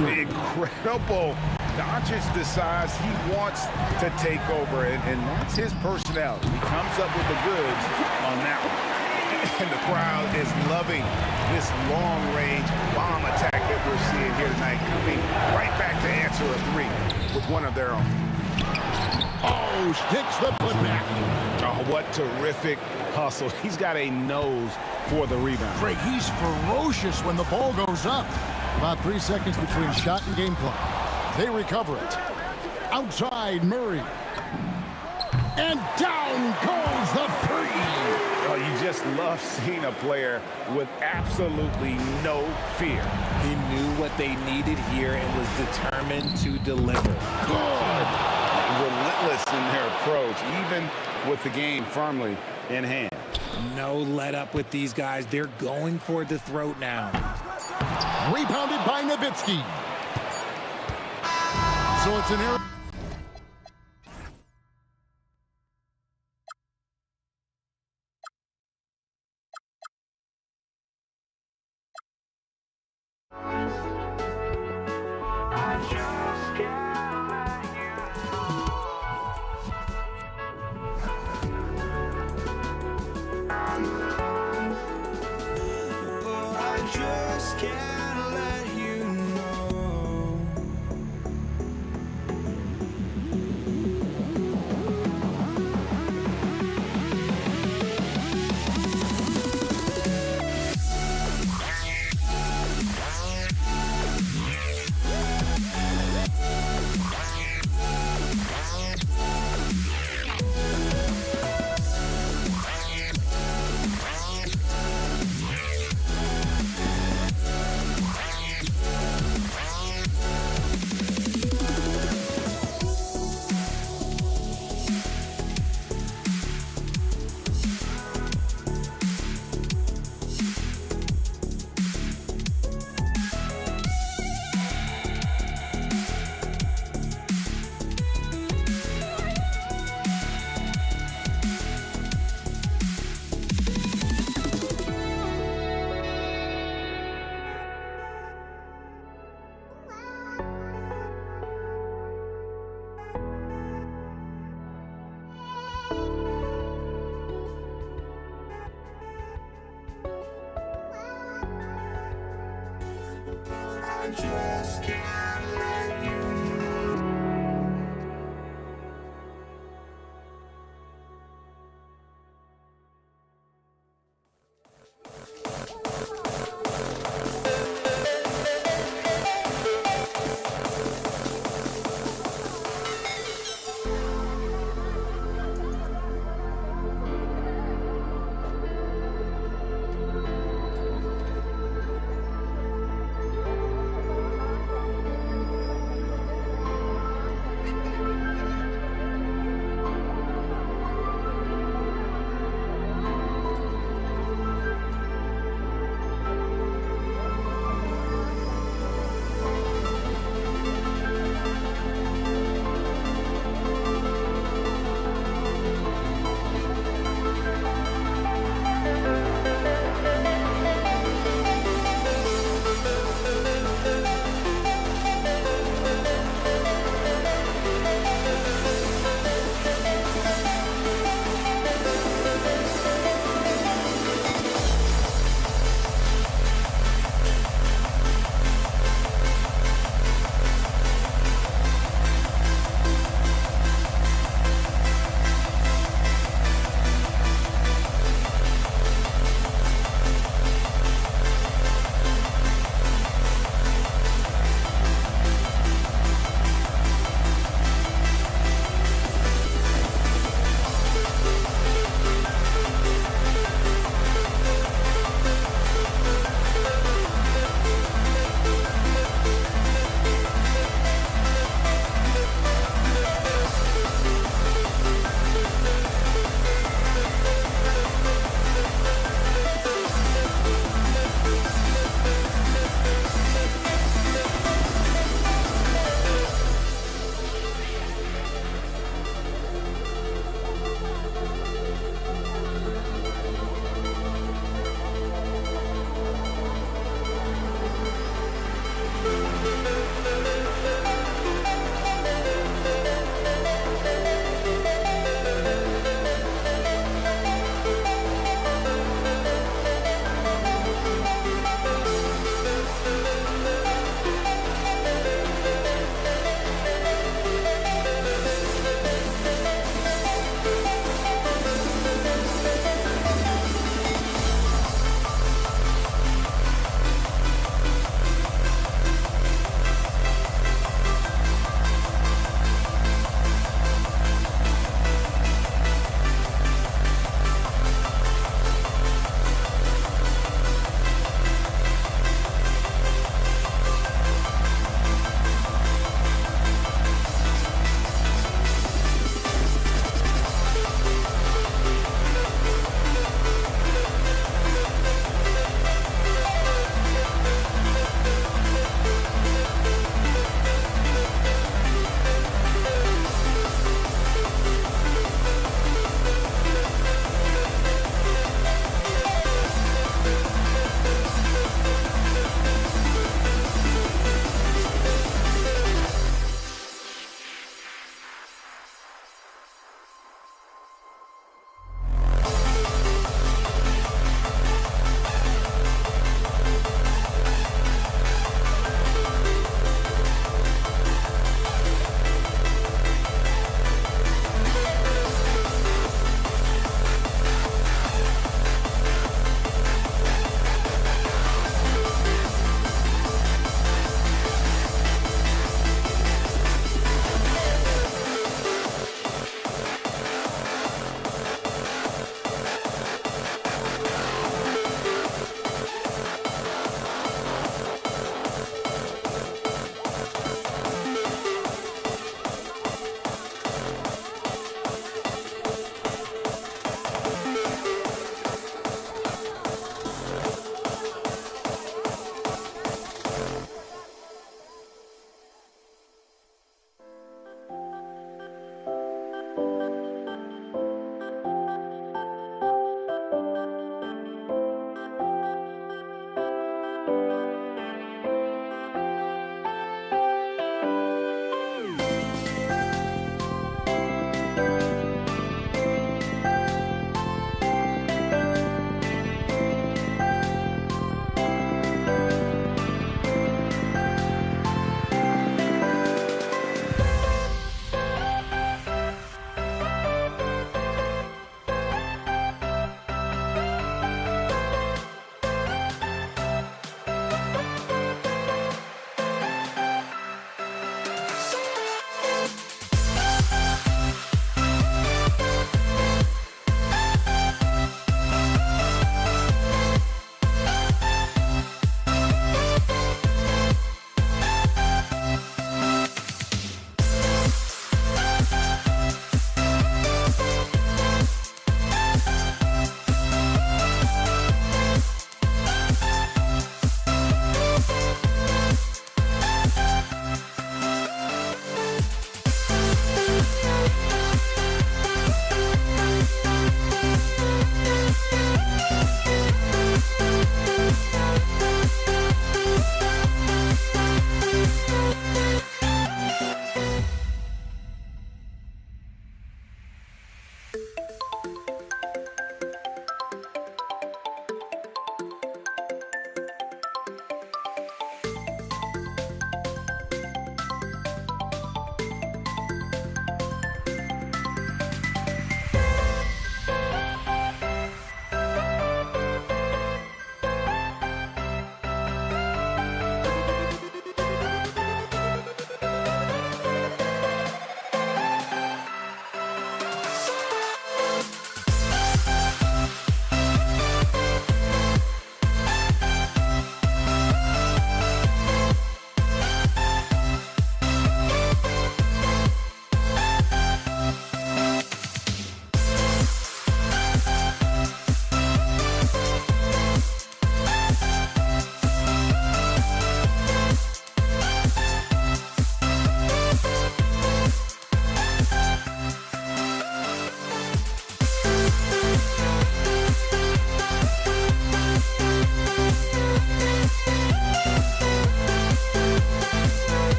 Incredible. Doncic decides he wants to take over, and that's his personality. He comes up with the goods on that one. And the crowd is loving this long-range bomb attack that we're seeing here tonight, coming right back to answer a 3 with one of their own. Oh, sticks the putback. Oh, what terrific hustle. He's got a nose for the rebound. Greg, he's ferocious when the ball goes up. About 3 seconds between shot and game clock. They recover it. Outside, Murray. And down goes the 3. Oh, you just love seeing a player with absolutely no fear. He knew what they needed here and was determined to deliver. Good. Relentless in their approach, even with the game firmly in hand. No let up with these guys. They're going for the throat now. Rebounded by Nowitzki. So it's an error.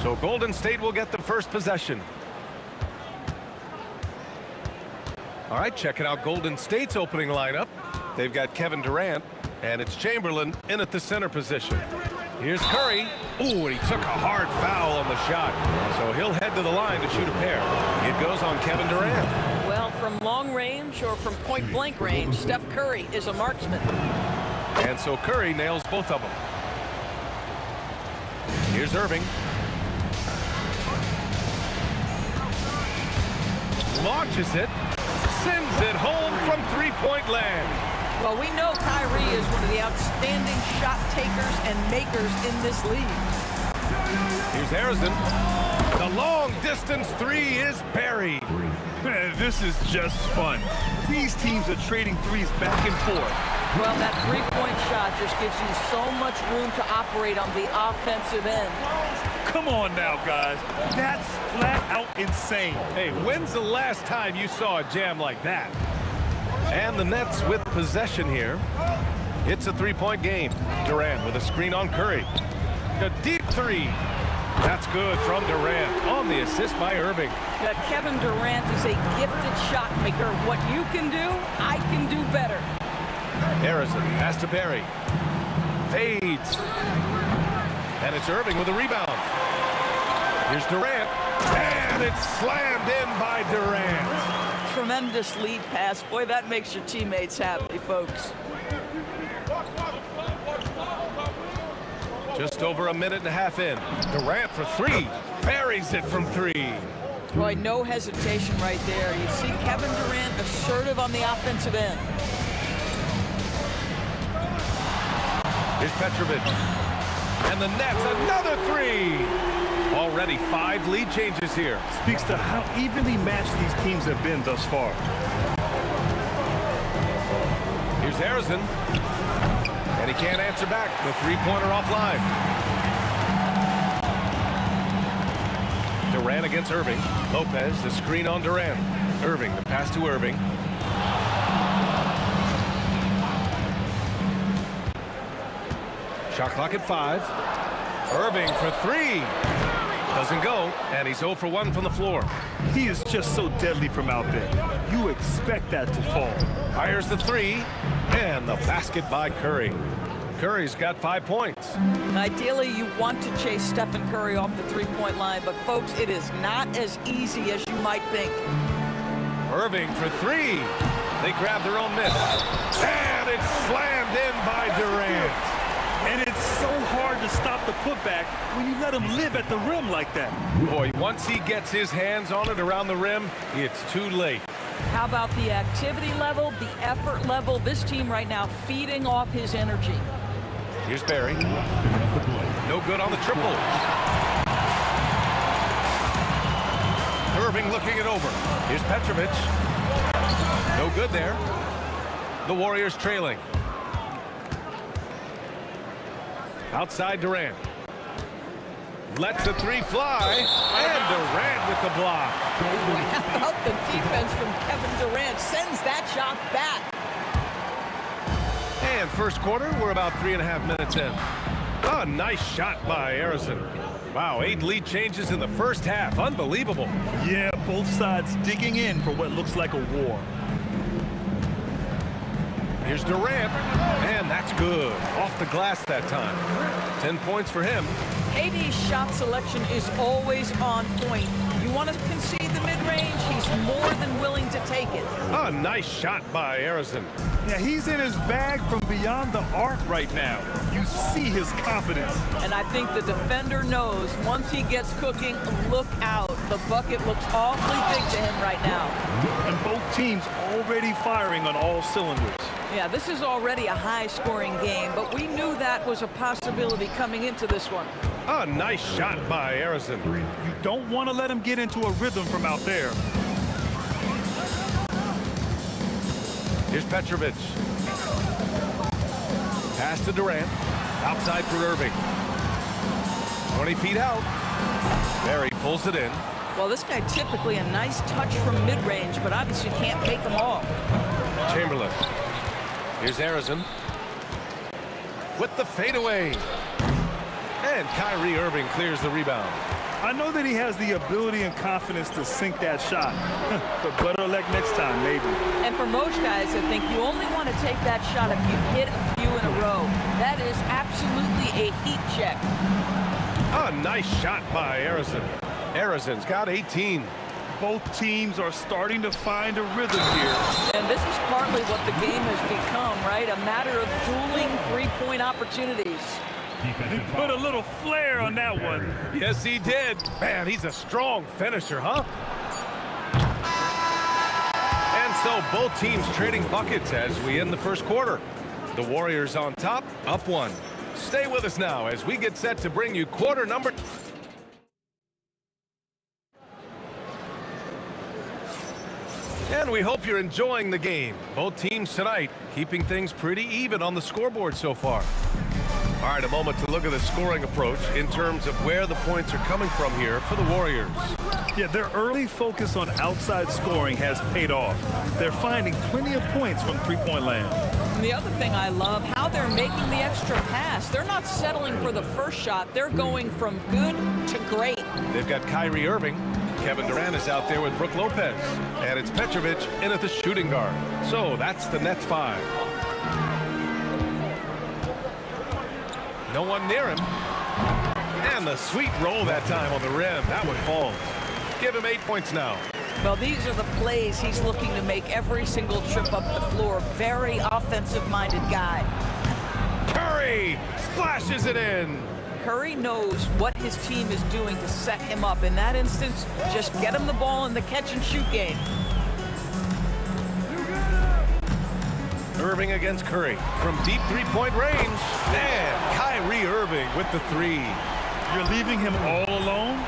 So Golden State will get the first possession. All right, checking out Golden State's opening lineup. They've got Kevin Durant, and it's Chamberlain in at the center position. Here's Curry. Ooh, and he took a hard foul on the shot. So he'll head to the line to shoot a pair. It goes on Kevin Durant. Well, from long range or from point-blank range, Steph Curry is a marksman. And so Curry nails both of them. Here's Irving. Launches it. Sends it home from three-point land. Well, we know Kyrie is one of the outstanding shot takers and makers in this league. Here's Harrison. The long-distance three is buried. Man, this is just fun. These teams are trading threes back and forth. Well, that three-point shot just gives you so much room to operate on the offensive end. Come on now, guys. That's flat out insane. Hey, when's the last time you saw a jam like that? And the Nets with possession here. It's a three-point game. Durant with a screen on Curry. A deep three. That's good from Durant on the assist by Irving. Kevin Durant is a gifted shot maker. What you can do, I can do better. Harrison has to Barry. Fades. And it's Irving with a rebound. Here's Durant. And it's slammed in by Durant. Tremendous lead pass. Boy, that makes your teammates happy, folks. Just over a minute and a half in. Durant for three. Buries it from three. Boy, no hesitation right there. You see Kevin Durant assertive on the offensive end. Here's Petrovic. And the Nets, another three. Already 5 lead changes here. Speaks to how evenly matched these teams have been thus far. Here's Harrison. And he can't answer back. The three-pointer offline. Durant against Irving. Lopez, the screen on Durant. Irving, the pass to Irving. Shot clock at 5. Irving for three. Doesn't go, and he's 0 for 1 from the floor. He is just so deadly from out there. You expect that to fall. Fires the three, and the basket by Curry. Curry's got 5 points. Ideally, you want to chase Stephen Curry off the three-point line, but folks, it is not as easy as you might think. Irving for three. They grab their own miss. And it's slammed in by Durant. And it's so hard to stop the putback when you let him live at the rim like that. Boy, once he gets his hands on it around the rim, it's too late. How about the activity level, the effort level? This team right now feeding off his energy. Here's Barry. No good on the triple. Irving looking it over. Here's Petrovic. No good there. The Warriors trailing. Outside Durant. Lets the three fly. And Durant with the block. How about the defense from Kevin Durant? Sends that shot back. And first quarter, we're about 3.5 minutes in. Oh, nice shot by Harrison. Wow, 8 lead changes in the first half. Unbelievable. Yeah, both sides digging in for what looks like a war. Here's Durant, and that's good. Off the glass that time. 10 points for him. KD's shot selection is always on point. You want to concede the mid-range, he's more than willing to take it. A nice shot by Harrison. Yeah, he's in his bag from beyond the arc right now. You see his confidence. And I think the defender knows once he gets cooking, look out. The bucket looks awfully big to him right now. And both teams already firing on all cylinders. Yeah, this is already a high-scoring game, but we knew that was a possibility coming into this one. A nice shot by Harrison. You don't want to let him get into a rhythm from out there. Here's Petrovic. Pass to Durant. Outside for Irving. 20 feet out. Barry pulls it in. Well, this guy typically a nice touch from mid-range, but obviously can't make them all. Chamberlain. Here's Harrison. With the fadeaway. And Kyrie Irving clears the rebound. I know that he has the ability and confidence to sink that shot, but better luck next time, maybe. And for most guys, I think you only want to take that shot if you've hit a few in a row. That is absolutely a heat check. A nice shot by Arison. Arison's got 18. Both teams are starting to find a rhythm here. And this is partly what the game has become, right? A matter of dueling three-point opportunities. He put a little flair on that one. Yes, he did. Man, he's a strong finisher, huh? And so both teams trading buckets as we end the first quarter. The Warriors on top, up one. Stay with us now as we get set to bring you quarter number. And we hope you're enjoying the game. Both teams tonight keeping things pretty even on the scoreboard so far. All right, a moment to look at the scoring approach in terms of where the points are coming from here for the Warriors. Yeah, their early focus on outside scoring has paid off. They're finding plenty of points from three-point land. And the other thing I love, how they're making the extra pass. They're not settling for the first shot. They're going from good to great. They've got Kyrie Irving. Kevin Durant is out there with Brook Lopez. And it's Petrovic in at the shooting guard. So that's the Nets 5. No one near him. And the sweet roll that time on the rim. That one falls. Give him 8 points now. Well, these are the plays he's looking to make every single trip up the floor. Very offensive-minded guy. Curry splashes it in. Curry knows what his team is doing to set him up. In that instance, just get him the ball in the catch-and-shoot game. Irving against Curry from deep three-point range. And Kyrie Irving with the 3. You're leaving him all alone?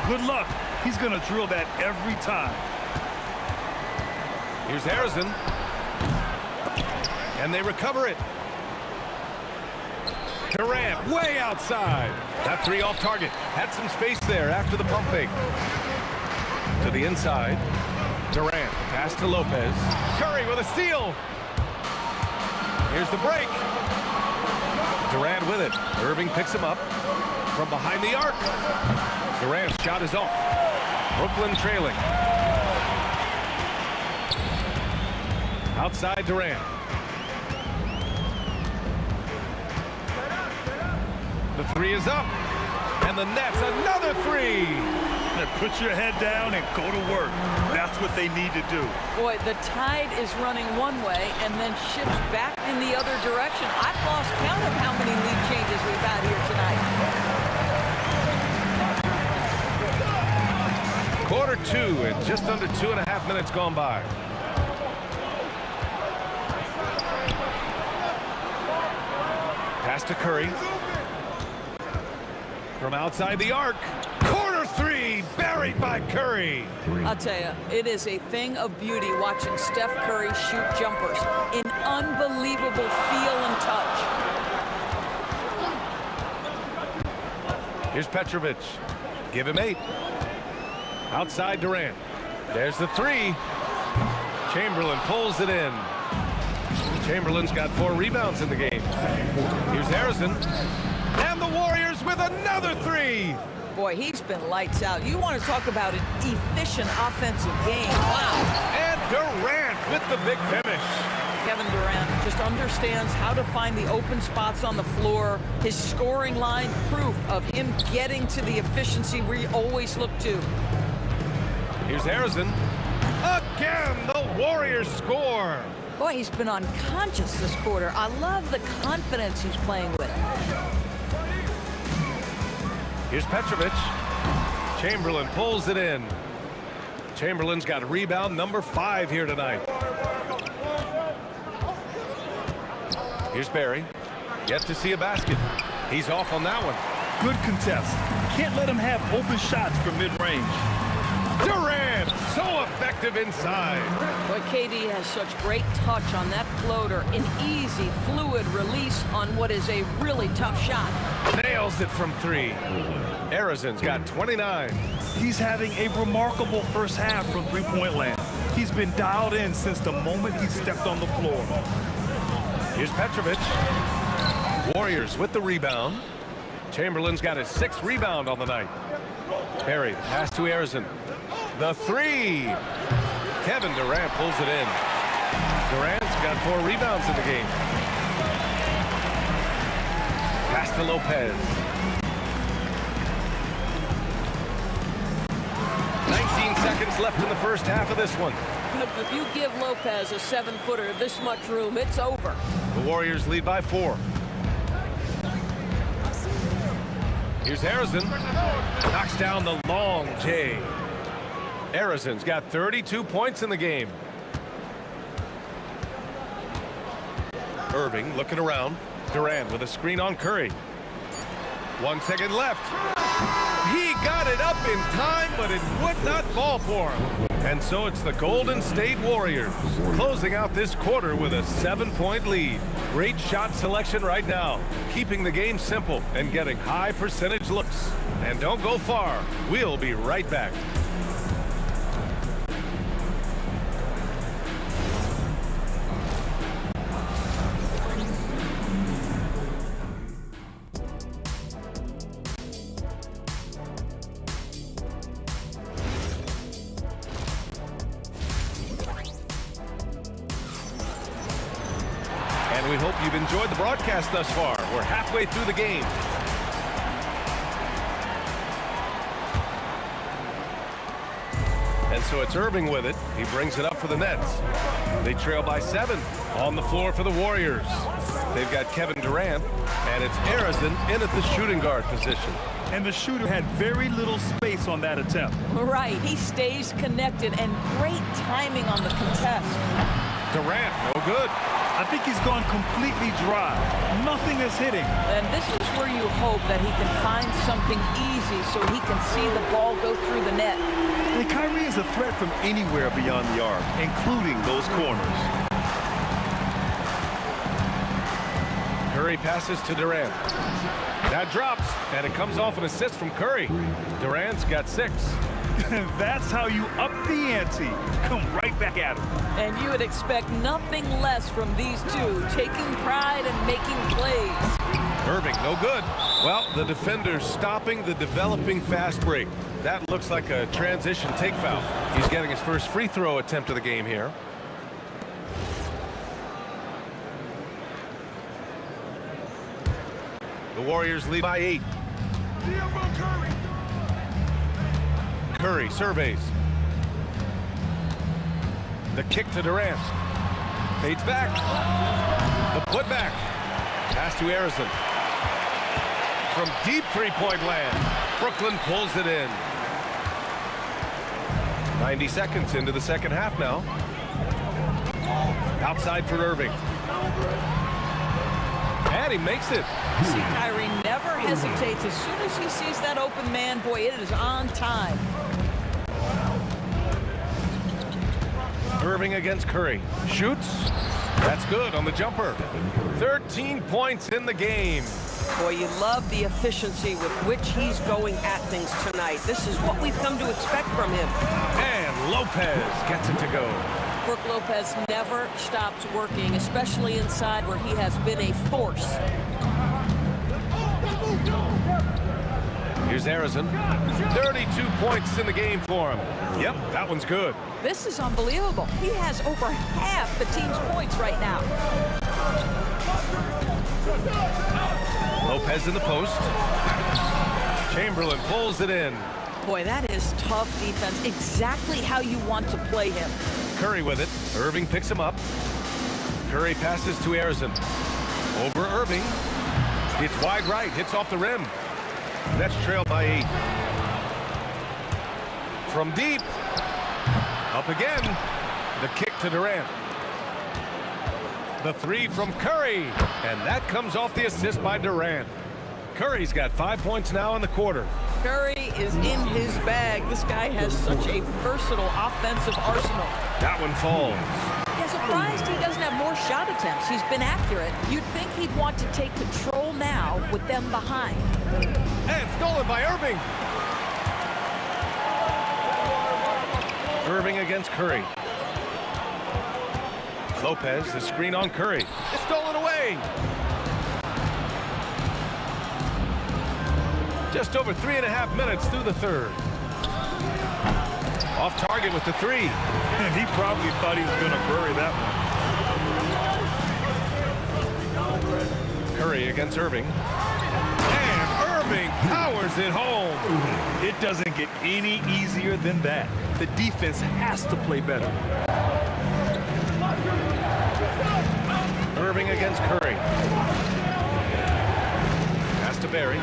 Good luck. He's going to drill that every time. Here's Harrison. And they recover it. Durant way outside. That 3 off target. Had some space there after the pump fake. To the inside. Durant. Pass to Lopez. Curry with a steal. Here's the break. Durant with it. Irving picks him up from behind the arc. Durant's shot is off. Brooklyn trailing. Outside Durant. The 3 is up. And the Nets another 3. Now put your head down and go to work. That's what they need to do. Boy, the tide is running one way and then shifts back in the other direction. I've lost count of how many lead changes we've had here tonight. Quarter 2 and just under 2.5 minutes gone by. Pass to Curry. From outside the arc. Corner 3 buried by Curry. I'll tell you, it is a thing of beauty watching Steph Curry shoot jumpers. An unbelievable feel and touch. Here's Petrovic. Give him 8. Outside Durant. There's the 3. Chamberlain pulls it in. Chamberlain's got 4 rebounds in the game. Here's Harrison. And the Warriors with another 3. Boy, he's been lights out. You want to talk about an efficient offensive game. Wow. And Durant with the big finish. Kevin Durant just understands how to find the open spots on the floor. His scoring line, proof of him getting to the efficiency we always look to. Here's Harrison. Again, the Warriors score. Boy, he's been unconscious this quarter. I love the confidence he's playing with. Here's Petrovic. Chamberlain pulls it in. Chamberlain's got rebound number 5 here tonight. Here's Barry. Yet to see a basket. He's off on that one. Good contest. Can't let him have open shots from mid-range. Durant, so effective inside. Boy, KD has such great touch on that floater. An easy, fluid release on what is a really tough shot. Nails it from 3. Arizon's got 29. He's having a remarkable first half from three-point land. He's been dialed in since the moment he stepped on the floor. Here's Petrovic. Warriors with the rebound. Chamberlain's got his 6th rebound on the night. Perry, the pass to Arizin. The 3. Kevin Durant pulls it in. Durant's got 4 rebounds in the game. Pass to Lopez. 19 seconds left in the first half of this one. If you give Lopez a 7-footer this much room, it's over. The Warriors lead by 4. Here's Arizin. Knocks down the long J. Arizin's got 32 points in the game. Irving looking around. Durant with a screen on Curry. 1 second left. He got it up in time, but it would not fall for him. And so it's the Golden State Warriors closing out this quarter with a 7-point lead. Great shot selection right now, keeping the game simple and getting high percentage looks. And don't go far. We'll be right back. We hope you've enjoyed the broadcast thus far. We're halfway through the game. And so it's Irving with it. He brings it up for the Nets. They trail by 7 on the floor for the Warriors. They've got Kevin Durant, and it's Arizin in at the shooting guard position. And the shooter had very little space on that attempt. Right, he stays connected, and great timing on the contest. Durant, no good. I think he's gone completely dry. Nothing is hitting. And this is where you hope that he can find something easy so he can see the ball go through the net. And Kyrie is a threat from anywhere beyond the arc, including those corners. Curry passes to Durant. That drops, and it comes off an assist from Curry. Durant's got 6. That's how you up the ante. Come right back at him. And you would expect nothing less from these two, taking pride and making plays. Irving, no good. Well, the defender's stopping the developing fast break. That looks like a transition take foul. He's getting his first free throw attempt of the game here. The Warriors lead by 8. Curry surveys. The kick to Durant. Fades back. The putback. Pass to Arizin. From deep three-point land. Brooklyn pulls it in. 90 seconds into the second half now. Outside for Irving. And he makes it. See, Kyrie never hesitates. As soon as he sees that open man, boy, it is on time. Irving against Curry. Shoots. That's good on the jumper. 13 points in the game. Boy, you love the efficiency with which he's going at things tonight. This is what we've come to expect from him. And Lopez gets it to go. Brook Lopez never stops working, especially inside where he has been a force. Here's Arizin. 32 points in the game for him. Yep, that one's good. This is unbelievable. He has over half the team's points right now. Lopez in the post. Chamberlain pulls it in. Boy, that is tough defense. Exactly how you want to play him. Curry with it. Irving picks him up. Curry passes to Arizin. Over Irving. It's wide right. Hits off the rim. That's trailed by 8. From deep. Up again. The kick to Durant. The 3 from Curry. And that comes off the assist by Durant. Curry's got 5 points now in the quarter. Curry is in his bag. This guy has such a versatile offensive arsenal. That one falls. Yeah, surprised he doesn't have more shot attempts. He's been accurate. You'd think he'd want to take control now with them behind. And stolen by Irving. Irving against Curry. Lopez, the screen on Curry. It's stolen away. Just over 3.5 minutes through the third. Off target with the three. And he probably thought he was going to bury that one. Curry against Irving. And Irving powers it home. It doesn't get any easier than that. The defense has to play better. Irving against Curry. Pass to Barry.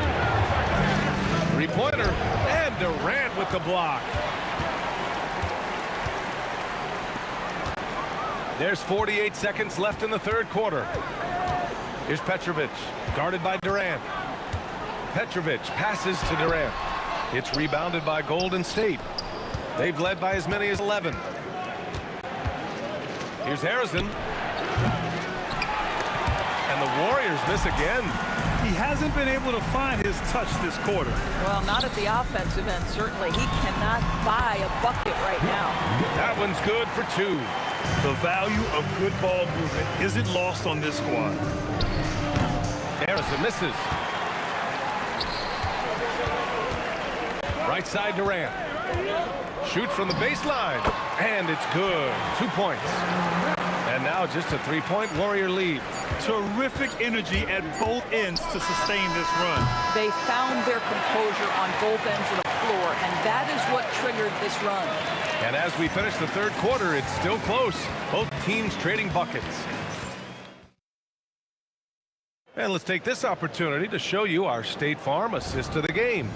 Three-pointer. And Durant with the block. There's 48 seconds left in the third quarter. Here's Petrovic, guarded by Durant. Petrovic passes to Durant. It's rebounded by Golden State. They've led by as many as 11. Here's Harrison. And the Warriors miss again. He hasn't been able to find his touch this quarter. Well, not at the offensive end, certainly. He cannot buy a bucket right now. That one's good for two. The value of good ball movement isn't lost on this squad. Harrison misses. Right side Durant. Shoot from the baseline. And it's good. 2 points. And now just a three-point Warrior lead. Terrific energy at both ends to sustain this run. They found their composure on both ends of the floor, and that is what triggered this run. And as we finish the third quarter, it's still close. Both teams trading buckets. And let's take this opportunity to show you our State Farm assist of the game.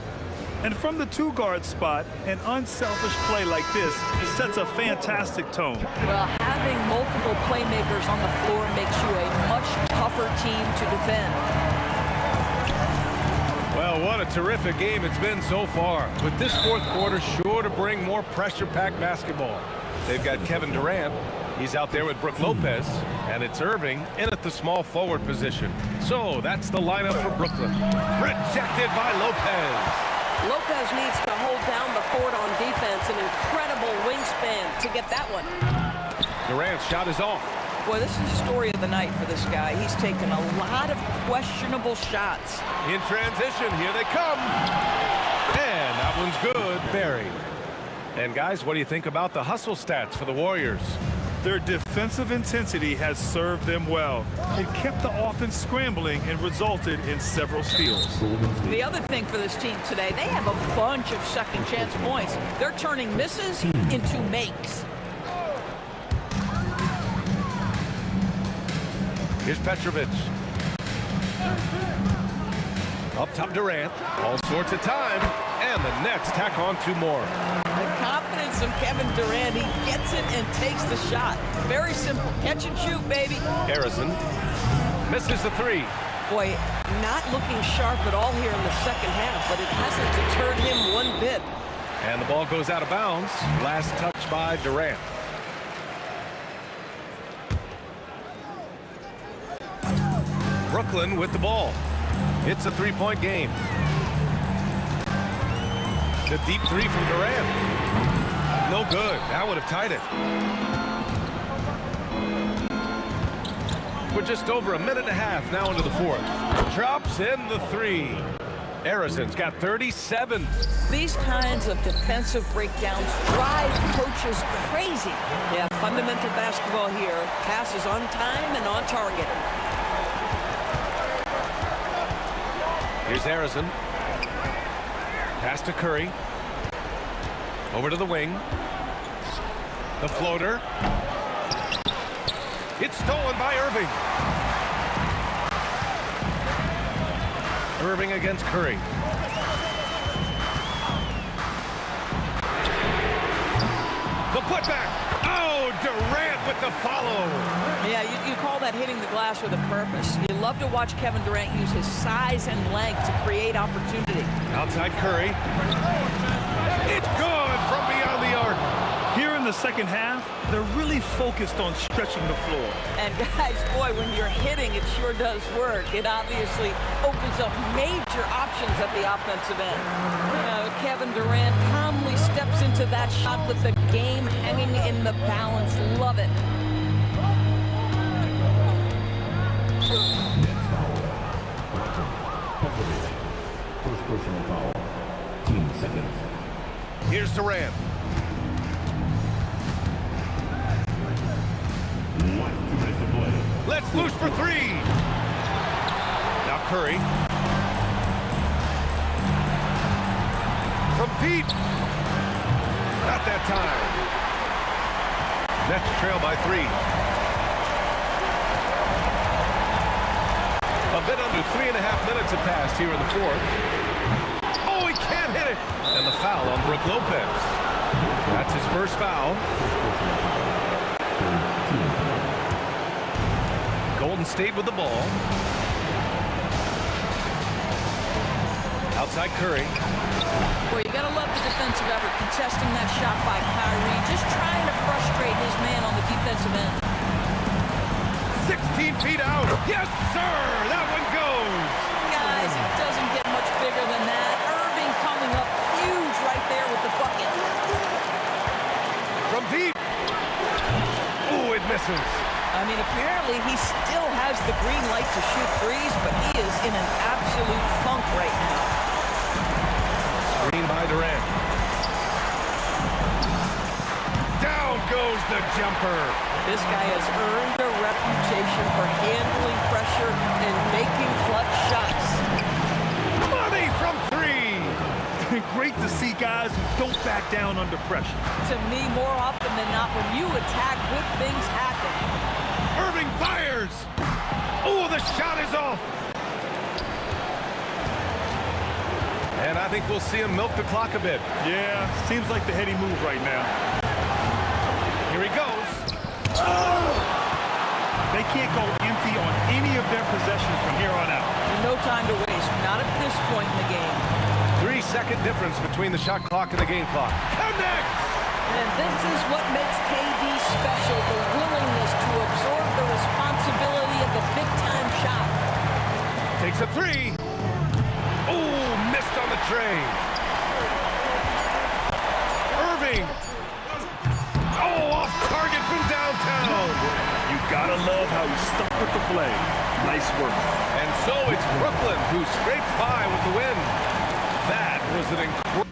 And from the two-guard spot, an unselfish play like this sets a fantastic tone. Well, having multiple playmakers on the floor makes you a much tougher team to defend. Well, what a terrific game it's been so far. With this fourth quarter sure to bring more pressure-packed basketball. They've got Kevin Durant. He's out there with Brook Lopez. And it's Irving in at the small forward position. So that's the lineup for Brooklyn. Rejected by Lopez. Lopez needs to hold down the fort on defense. An incredible wingspan to get that one. Durant's shot is off. Boy, this is the story of the night for this guy. He's taken a lot of questionable shots. In transition, here they come. And that one's good, Barry. And guys, what do you think about the hustle stats for the Warriors? Their defensive intensity has served them well. It kept the offense scrambling and resulted in several steals. The other thing for this team today, they have a bunch of second chance points. They're turning misses into makes. Here's Petrovic. Up top Durant. All sorts of time. And the Nets tack on two more. The confidence of Kevin Durant. He gets it and takes the shot. Very simple. Catch and shoot, baby. Harrison misses the three. Boy, not looking sharp at all here in the second half, but it hasn't deterred him one bit. And the ball goes out of bounds. Last touch by Durant. Brooklyn with the ball. It's a three-point game. The deep three from Durant. No good. That would have tied it. We're just over a minute and a half now into the fourth. Drops in the three. Harrison's got 37. These kinds of defensive breakdowns drive coaches crazy. Yeah, fundamental basketball here. Passes on time and on target. Here's Harrison. Pass to Curry. Over to the wing. The floater. It's stolen by Irving. Irving against Curry. The putback. Oh, Durant with the follow. Yeah, you call that hitting the glass with a purpose. You love to watch Kevin Durant use his size and length to create opportunity. Outside Curry. It's good from beyond the arc. Here in the second half, they're really focused on stretching the floor. And guys, boy, when you're hitting, it sure does work. It obviously opens up major options at the offensive end. Kevin Durant calmly steps into that shot with the game hanging in the balance. Love it. First personal foul. Here's Durant. Let's loose for three. Now Curry. From Pete. Not that time. Nets trail by 3. A bit under 3.5 minutes have passed here in the fourth. Oh, he can't hit it. And the foul on Brook Lopez. That's his first foul. Golden State with the ball. Outside Curry. Boy, you gotta love the defensive effort, contesting that shot by Kyrie, just trying to frustrate his man on the defensive end. 16 feet out. Yes, sir. That one goes. Guys, it doesn't get much bigger than that. Irving coming up huge right there with the bucket. From deep. Ooh, it misses. I mean, apparently he still has the green light to shoot threes, but he is in an absolute funk right now. Screen by Durant. Down goes the jumper. This guy has earned a reputation for handling pressure and making clutch shots. Money from 3. Great to see guys who don't back down under pressure. To me, more often than not, when you attack, good things happen. Irving fires. Oh, the shot is off. And I think we'll see him milk the clock a bit. Yeah, seems like the heady move right now. Here he goes. They can't go empty on any of their possessions from here on out. No time to waste, not at this point in the game. 3-second difference between the shot clock and the game clock. Connects! And this is what makes KD special, the willingness to absorb the responsibility of the big-time shot. Takes a 3. Oh, missed on the tray. Irving. Oh, off target from downtown. You gotta love how he stuck with the play. Nice work. And so it's Brooklyn who scrapes by with the win. That was an incredible...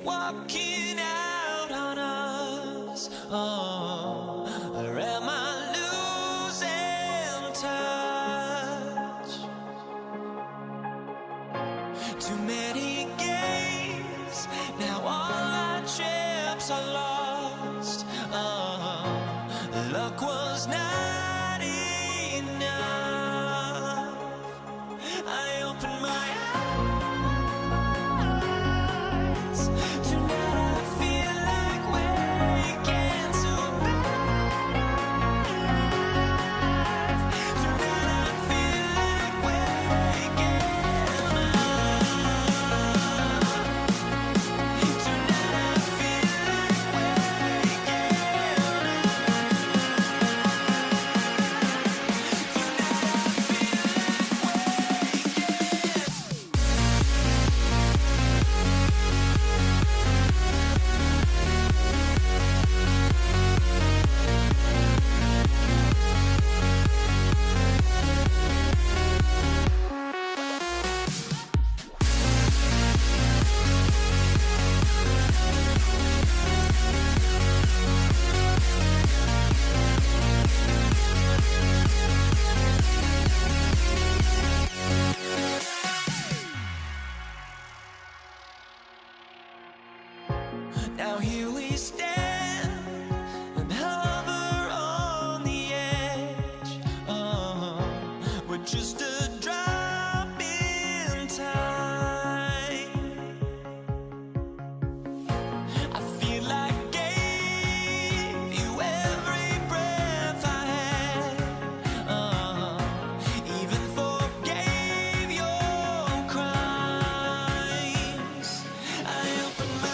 walking out on us. Oh, or am I losing touch? Too many games, now all our chips are lost. Oh, luck was not enough. I opened my eyes. Tonight I feel like waking to life. Tonight I feel like waking up. Tonight I feel like waking Now here we stand and hover on the edge. We're just a drop in time. I feel like gave you every breath I had. Even forgave your crimes. I opened my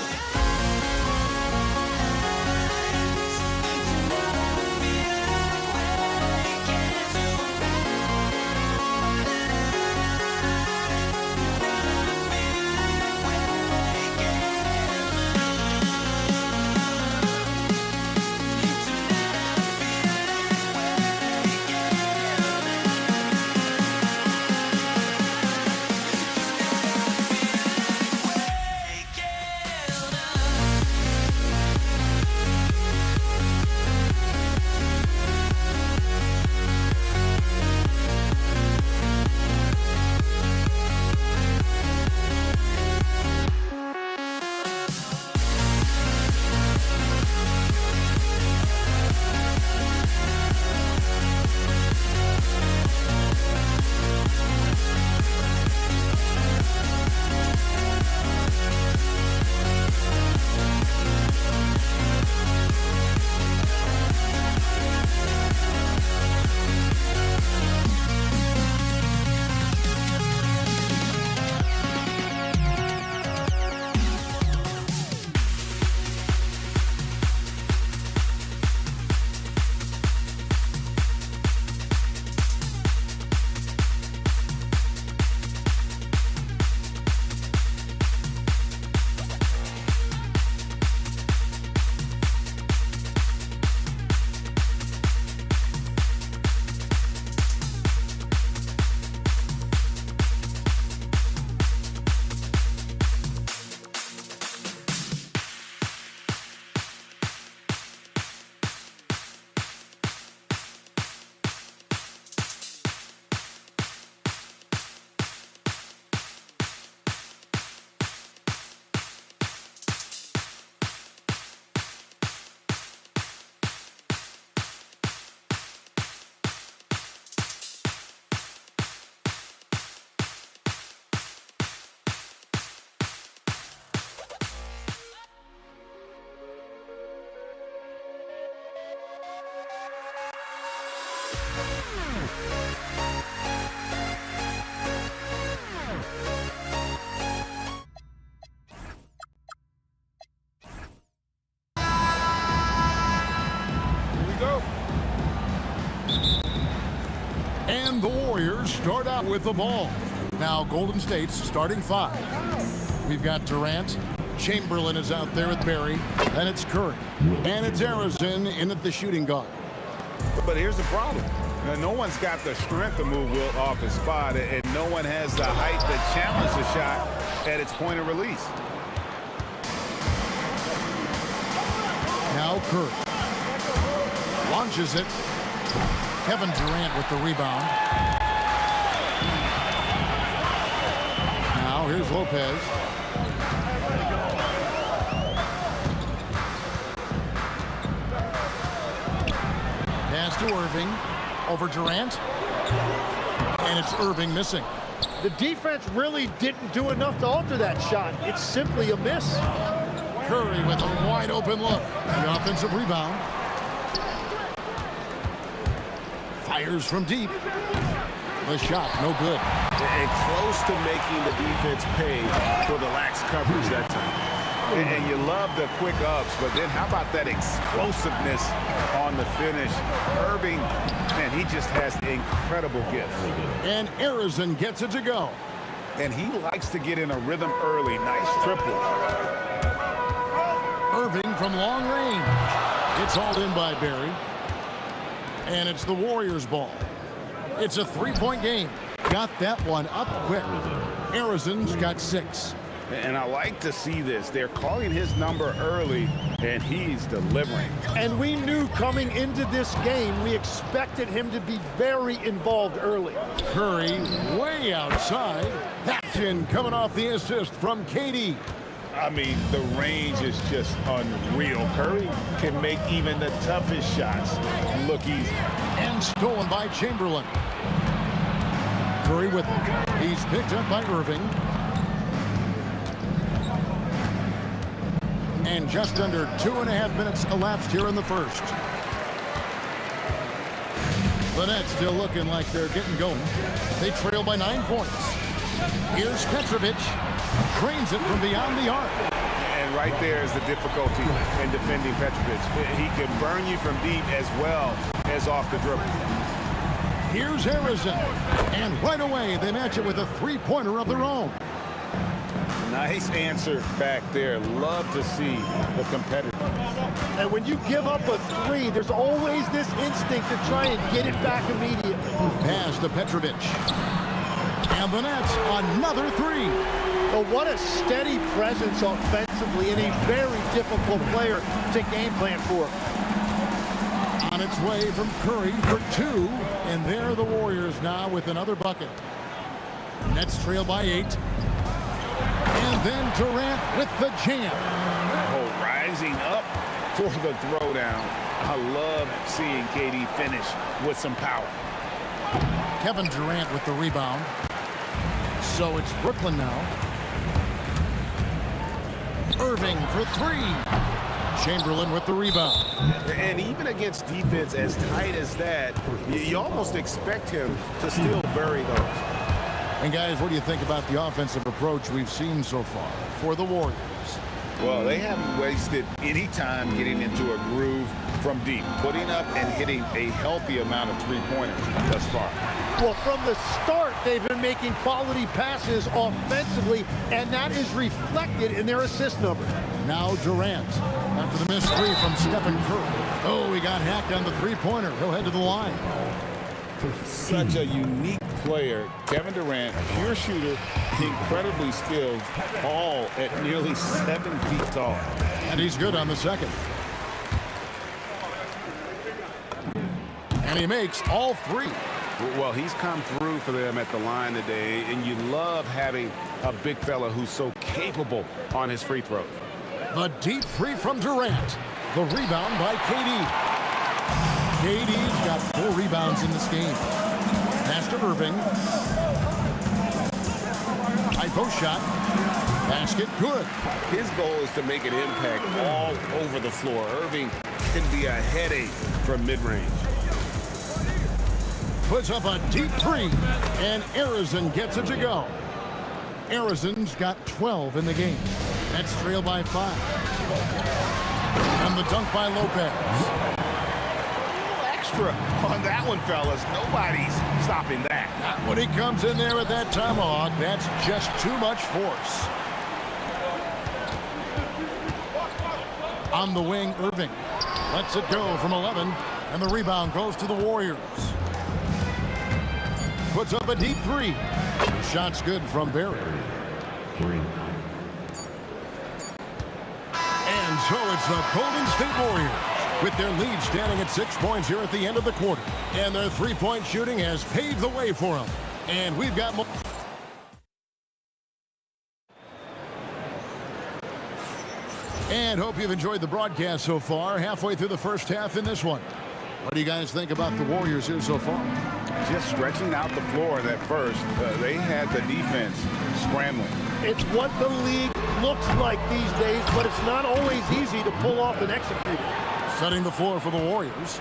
And the Warriors start out with the ball. Now Golden State's starting five. We've got Durant. Chamberlain is out there with Barry. And it's Curry. And it's Harrison in at the shooting guard. But here's the problem. No one's got the strength to move Wilt off his spot, and no one has the height to challenge the shot at its point of release. Now Curry. Launches it. Kevin Durant with the rebound. Now here's Lopez. Pass to Irving. Over Durant. And it's Irving missing. The defense really didn't do enough to alter that shot. It's simply a miss. Curry with a wide open look. The offensive rebound. Fires from deep. The shot, no good. And close to making the defense pay for the lax coverage that time. And you love the quick ups, but then how about that explosiveness on the finish? Irving, man, he just has incredible gifts. And Arizon gets it to go. And he likes to get in a rhythm early. Nice triple. Irving from long range. It's hauled in by Barry. And it's the Warriors' ball. It's a three-point game. Got that one up quick. Arizon's got 6. And I like to see this. They're calling his number early, and he's delivering. And we knew coming into this game, we expected him to be very involved early. Curry way outside. That's in coming off the assist from KD. I mean, the range is just unreal. Curry can make even the toughest shots look easy. And stolen by Chamberlain. Curry with it. He's picked up by Irving. And just under 2.5 minutes elapsed here in the first. The Nets still looking like they're getting going. They trail by 9 points. Here's Petrovic. Drains it from beyond the arc. And right there is the difficulty in defending Petrovic. He can burn you from deep as well as off the dribble. Here's Harrison. And right away, they match it with a three-pointer of their own. Nice answer back there. Love to see the competitor. And when you give up a 3, there's always this instinct to try and get it back immediately. Pass to Petrovic. And the Nets, another 3. Well, what a steady presence offensively and a very difficult player to game plan for. On its way from Curry for 2. And there are the Warriors now with another bucket. Nets trail by 8. And then Durant with the jam. Oh, rising up for the throwdown. I love seeing KD finish with some power. Kevin Durant with the rebound. So it's Brooklyn now. Irving for 3. Chamberlain with the rebound. And even against defense as tight as that, you almost expect him to still bury those. And guys, what do you think about the offensive approach we've seen so far for the Warriors? Well, they haven't wasted any time getting into a groove from deep, putting up and hitting a healthy amount of three-pointers thus far. Well, from the start, they've been making quality passes offensively, and that is reflected in their assist number. Now Durant, after the missed 3 from Stephen Curry. Oh, he got hacked on the three-pointer. He'll head to the line. Such a unique player. Kevin Durant, pure shooter, incredibly skilled, all at nearly 7 feet tall. And he's good on the second. And he makes all 3. Well, he's come through for them at the line today, and you love having a big fella who's so capable on his free throws. The deep 3 from Durant. The rebound by KD. KD's got 4 rebounds in this game. Pass to Irving. High post shot. Basket good. His goal is to make an impact all over the floor. Irving can be a headache from mid-range. Puts up a deep 3. And Arizon gets it to go. Arizon's got 12 in the game. That's trailed by 5. And the dunk by Lopez. Extra on that one, fellas. Nobody's stopping that. Not when he comes in there with that tomahawk. That's just too much force. On the wing, Irving lets it go from 11, and the rebound goes to the Warriors. Puts up a deep 3. The shot's good from Barry. And So it's the Golden State Warriors with their lead standing at 6 points here at the end of the quarter. And their three-point shooting has paved the way for them. And we've got more. And hope you've enjoyed the broadcast so far. Halfway through the first half in this one. What do you guys think about the Warriors here so far? Just stretching out the floor at first. They had the defense scrambling. It's what the league looks like these days, but it's not always easy to pull off and execute. Setting the floor for the Warriors.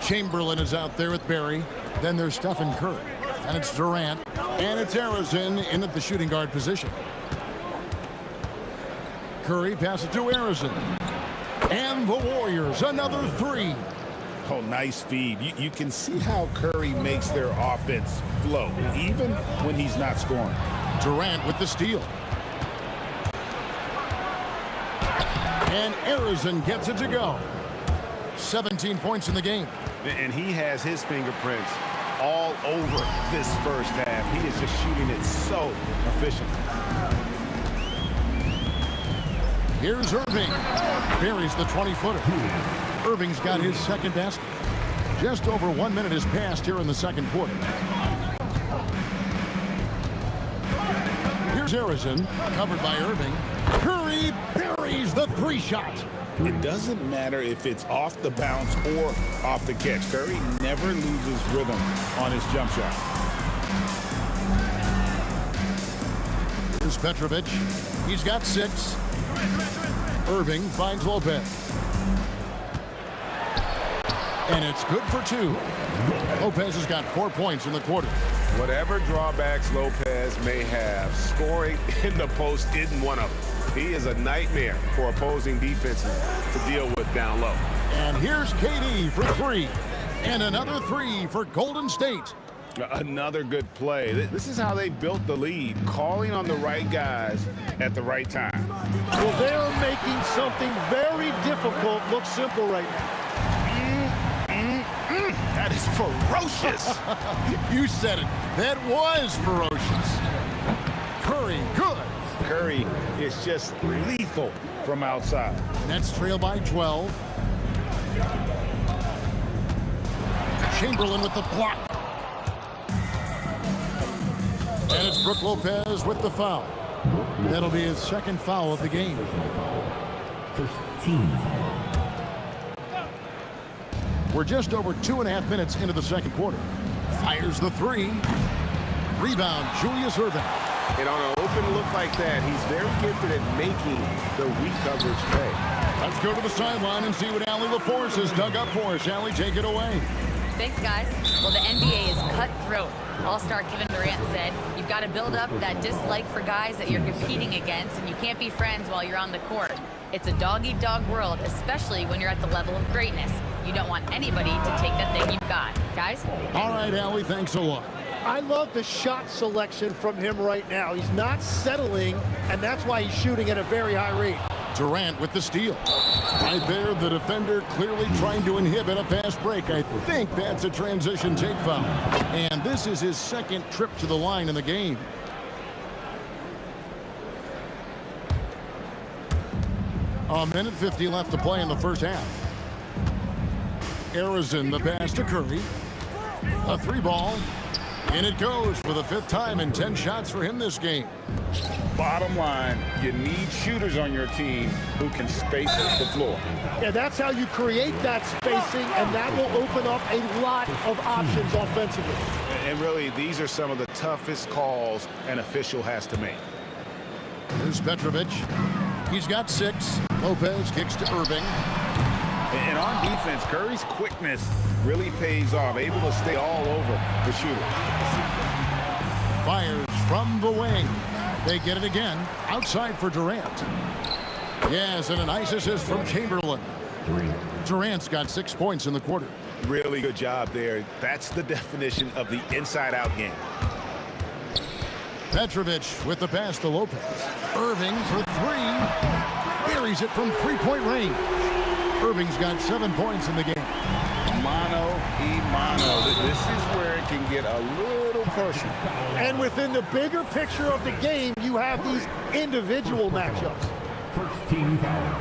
Chamberlain is out there with Barry. Then there's Stephen Curry. And it's Durant. And it's Arizon in at the shooting guard position. Curry passes to Arizon. And the Warriors, another three. Oh, nice feed. You can see how Curry makes their offense flow, even when he's not scoring. Durant with the steal. And Arizon gets it to go. 17 points in the game. And he has his fingerprints all over this first half. He is just shooting it so efficient. Here's Irving. Buries the 20-footer. Irving's got his second basket. Just over 1 minute has passed here in the second quarter. Here's Arizon, covered by Irving. Curry buries the three shot. It doesn't matter if it's off the bounce or off the catch. Curry never loses rhythm on his jump shot. Here's Petrovic. He's got 6. Irving finds Lopez. And it's good for 2. Lopez has got 4 points in the quarter. Whatever drawbacks Lopez may have, scoring in the post isn't one of them. He is a nightmare for opposing defenses to deal with down low. And here's KD for 3. And another 3 for Golden State. Another good play. This is how they built the lead, calling on the right guys at the right time. Well, they're making something very difficult look simple right now. That is ferocious. You said it. That was ferocious. Curry, good. Curry is just lethal from outside. Nets trail by 12. Chamberlain with the block. And it's Brook Lopez with the foul. That'll be his second foul of the game. 15. We're just over 2.5 minutes into the second quarter. Fires the 3. Rebound, Julius Irving. And on an open look like that, he's very gifted at making the weak coverage pay. Let's go to the sideline and see what Allie LaForce has dug up for us. Allie, take it away. Thanks, guys. Well, the NBA is cutthroat. All-star Kevin Durant said, you've got to build up that dislike for guys that you're competing against, and you can't be friends while you're on the court. It's a dog-eat-dog world, especially when you're at the level of greatness. You don't want anybody to take that thing you've got. Guys? All right, Allie, thanks a lot. I love the shot selection from him right now. He's not settling, and that's why he's shooting at a very high rate. Durant with the steal. Right there, the defender clearly trying to inhibit a fast break. I think that's a transition take foul. And this is his second trip to the line in the game. A minute 50 left to play in the first half. Arizon, the pass to Curry. A 3-ball. And it goes for the 5th time in 10 shots for him this game. Bottom line, you need shooters on your team who can space the floor. Yeah, that's how you create that spacing, and that will open up a lot of options offensively. And really, these are some of the toughest calls an official has to make. Here's Petrovic. He's got 6. Lopez kicks to Irving. And on defense, Curry's quickness really pays off, able to stay all over the shooter. Fires from the wing. They get it again. Outside for Durant. Yes, and a nice assist from Chamberlain. Durant's got 6 points in the quarter. Really good job there. That's the definition of the inside-out game. Petrovic with the pass to Lopez. Irving for 3. Buries it from 3-point range. Irving's got 7 points in the game. Mano. This is where it can get a little personal. And within the bigger picture of the game, you have these individual matchups. First team foul.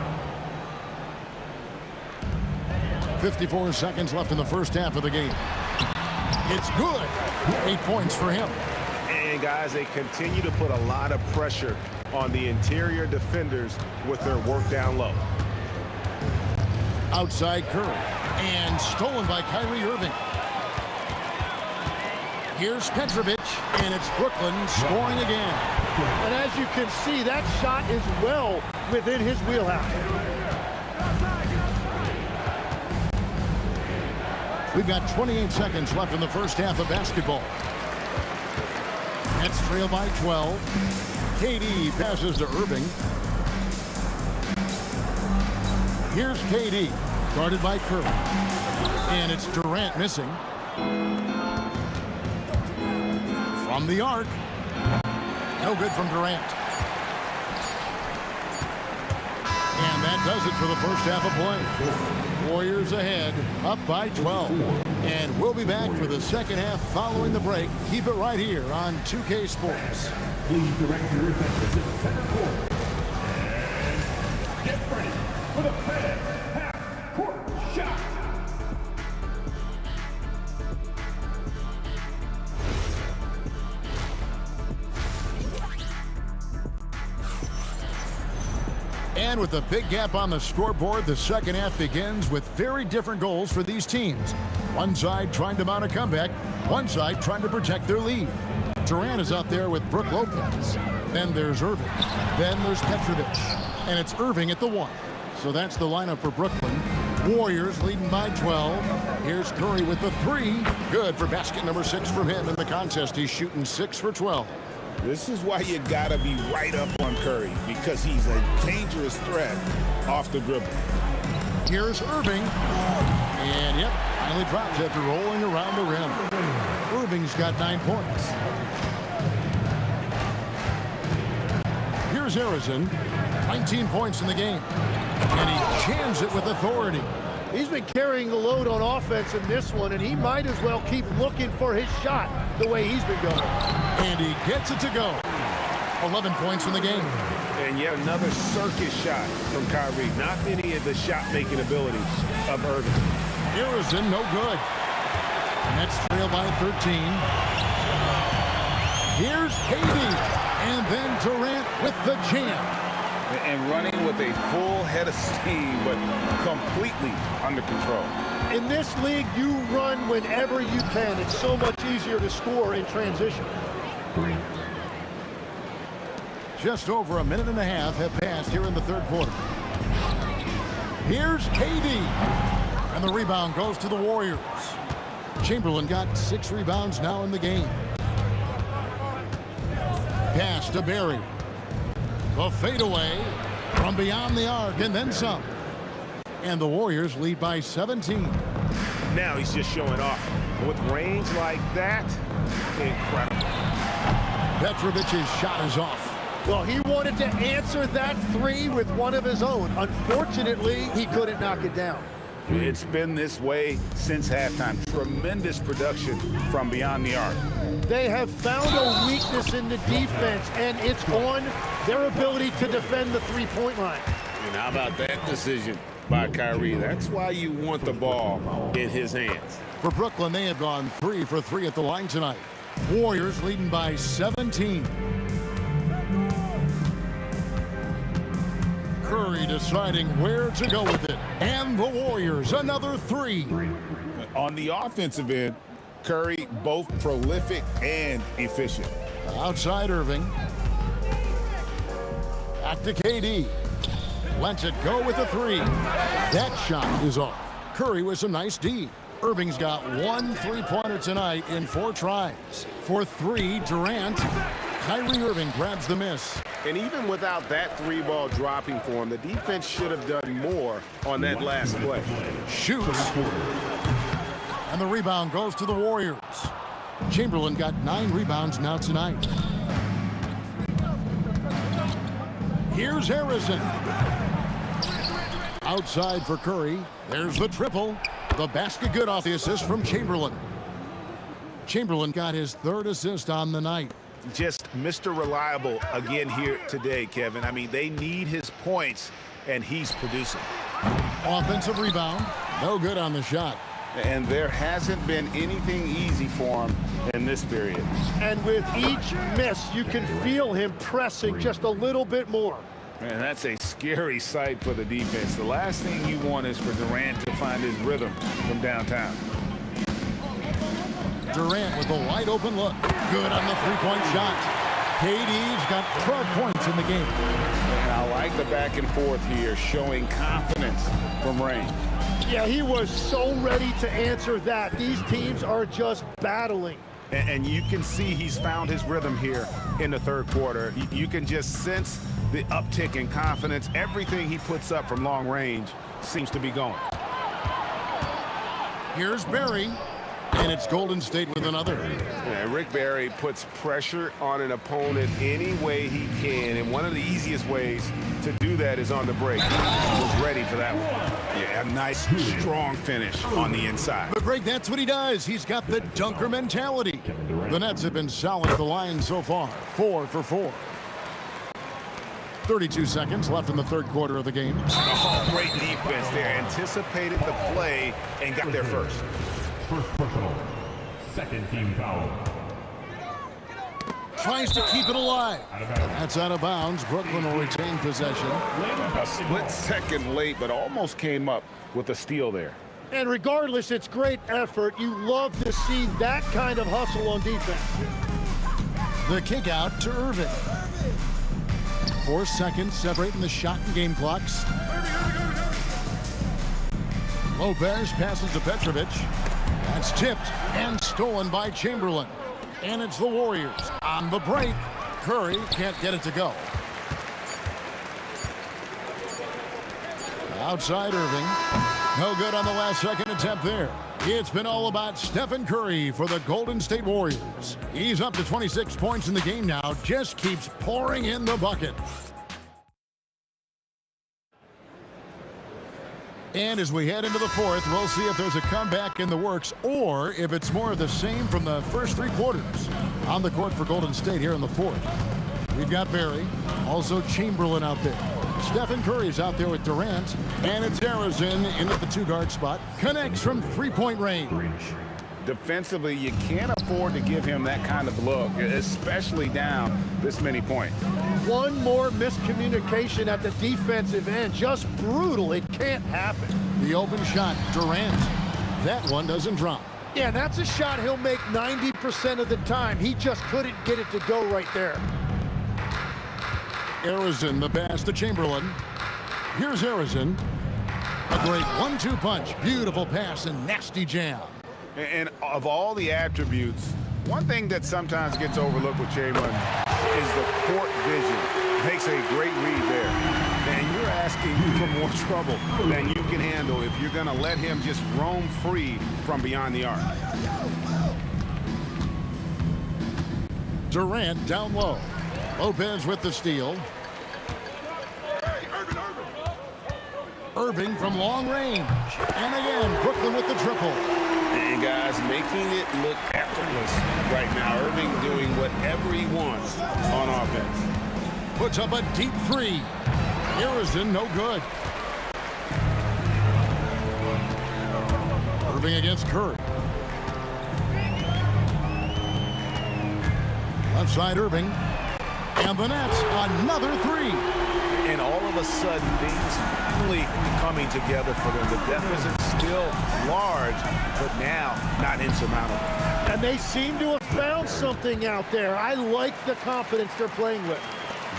54 seconds left in the first half of the game. It's good. 8 points for him. And guys, they continue to put a lot of pressure on the interior defenders with their work down low. Outside Curry. And stolen by Kyrie Irving. Here's Petrovic, and it's Brooklyn scoring again. And as you can see, that shot is well within his wheelhouse. We've got 28 seconds left in the first half of basketball. Nets trail by 12. KD passes to Irving. Here's KD, guarded by Curry. And it's Durant missing. From the arc. No good from Durant. And that does it for the first half of play. Warriors ahead, up by 12. And we'll be back for the second half following the break. Keep it right here on 2K Sports. Please direct your attention to the center court. And get ready for the fan half-court shot. And with a big gap on the scoreboard, the second half begins with very different goals for these teams. One side trying to mount a comeback, one side trying to protect their lead. Durant is out there with Brook Lopez. Then there's Irving. Then there's Petrovic. And it's Irving at the 1. So that's the lineup for Brooklyn. Warriors leading by 12. Here's Curry with the 3. Good for basket number 6 from him in the contest. He's shooting 6 for 12. This is why you gotta be right up on Curry, because he's a dangerous threat off the dribble. Here's Irving. And yep, finally drops after rolling around the rim. Irving's got 9 points. Here's Harrison, 19 points in the game. And he jams it with authority. He's been carrying the load on offense in this one, and he might as well keep looking for his shot the way he's been going. And he gets it to go. 11 points in the game. And yet another circus shot from Kyrie. Not any of the shot-making abilities of Irving. Harrison, no good. Nets trail by 13. Here's KD. And then Durant with the jam. And running with a full head of steam, but completely under control. In this league, you run whenever you can. It's so much easier to score in transition. Just over a minute and a half have passed here in the third quarter. Here's KD. And the rebound goes to the Warriors. Chamberlain got 6 rebounds now in the game. Pass to Barry. The fadeaway from beyond the arc and then some. And the Warriors lead by 17. Now he's just showing off. With range like that, incredible. Petrovic's shot is off. Well, he wanted to answer that 3 with one of his own. Unfortunately, he couldn't knock it down. It's been this way since halftime. Tremendous production from beyond the arc. They have found a weakness in the defense, and it's on their ability to defend the three-point line. And how about that decision by Kyrie? That's why you want the ball in his hands. For Brooklyn, they have gone 3 for 3 at the line tonight. Warriors leading by 17. Curry deciding where to go with it. And the Warriors, another 3. On the offensive end, Curry both prolific and efficient. Outside Irving. Back to KD. Lets it go with the 3. That shot is off. Curry with some nice D. Irving's got 1 3-pointer tonight in 4 tries. For 3, Durant. Kyrie Irving grabs the miss. And even without that 3-ball dropping for him, the defense should have done more on that last play. Shoots. And the rebound goes to the Warriors. Chamberlain got 9 rebounds now tonight. Here's Harrison. Outside for Curry. There's the triple. The basket good off the assist from Chamberlain. Chamberlain got his 3rd assist on the night. Just Mr. Reliable again here today, Kevin. I mean, they need his points, and he's producing. Offensive rebound. No good on the shot. And there hasn't been anything easy for him in this period. And with each miss, you can feel him pressing just a little bit more. Man, that's a scary sight for the defense. The last thing you want is for Durant to find his rhythm from downtown. Durant with a wide open look. Good on the three-point shot. KD's got 12 points in the game. And I like the back and forth here, showing confidence from range. Yeah, he was so ready to answer that. These teams are just battling. And you can see he's found his rhythm here in the third quarter. You can just sense the uptick in confidence. Everything he puts up from long range seems to be going. Here's Barry. And it's Golden State with another. Yeah, Rick Barry puts pressure on an opponent any way he can, and one of the easiest ways to do that is on the break. He was ready for that one. Yeah, a nice, strong finish on the inside. The break, that's what he does. He's got the dunker mentality. The Nets have been solid at the line so far, 4 for 4. 32 seconds left in the third quarter of the game. Oh, great defense there. Anticipated the play and got there first. First personal. Second team foul. Tries to keep it alive. That's out of bounds. Brooklyn will retain possession. A split second late, but almost came up with a steal there. And regardless, it's great effort. You love to see that kind of hustle on defense. The kick out to Irving. 4 seconds separating the shot and game clocks. Lopez passes to Petrovic. That's tipped and stolen by Chamberlain. And it's the Warriors on the break. Curry can't get it to go. Outside Irving. No good on the last second attempt there. It's been all about Stephen Curry for the Golden State Warriors. He's up to 26 points in the game now. Just keeps pouring in the bucket. And as we head into the fourth, we'll see if there's a comeback in the works or if it's more of the same from the first 3 quarters. On the court for Golden State here in the fourth. We've got Barry, also Chamberlain out there. Stephen Curry's out there with Durant, and it's Harrison in at the 2-guard spot. Connects from 3-point range. Defensively, you can't afford to give him that kind of look, especially down this many points. One more miscommunication at the defensive end. Just brutal. It can't happen. The open shot, Durant. That one doesn't drop. Yeah, that's a shot he'll make 90% of the time. He just couldn't get it to go right there. Harrison, the pass to Chamberlain. Here's Harrison. A great 1-2 punch. Beautiful pass and nasty jam. And of all the attributes, one thing that sometimes gets overlooked with Chamberlain is the court vision. Makes a great read there. And you're asking for more trouble than you can handle if you're going to let him just roam free from beyond the arc. Durant down low. Lopez with the steal. Irving from long range. And again, Brooklyn with the triple. And guys, making it look effortless right now. Irving doing whatever he wants on offense. Puts up a deep 3. Harrison, no good. Irving against Curry. Left side Irving. And the Nets, another 3. And all of a sudden, things finally coming together for them. The deficit still large, but now not insurmountable. And they seem to have found something out there. I like the confidence they're playing with.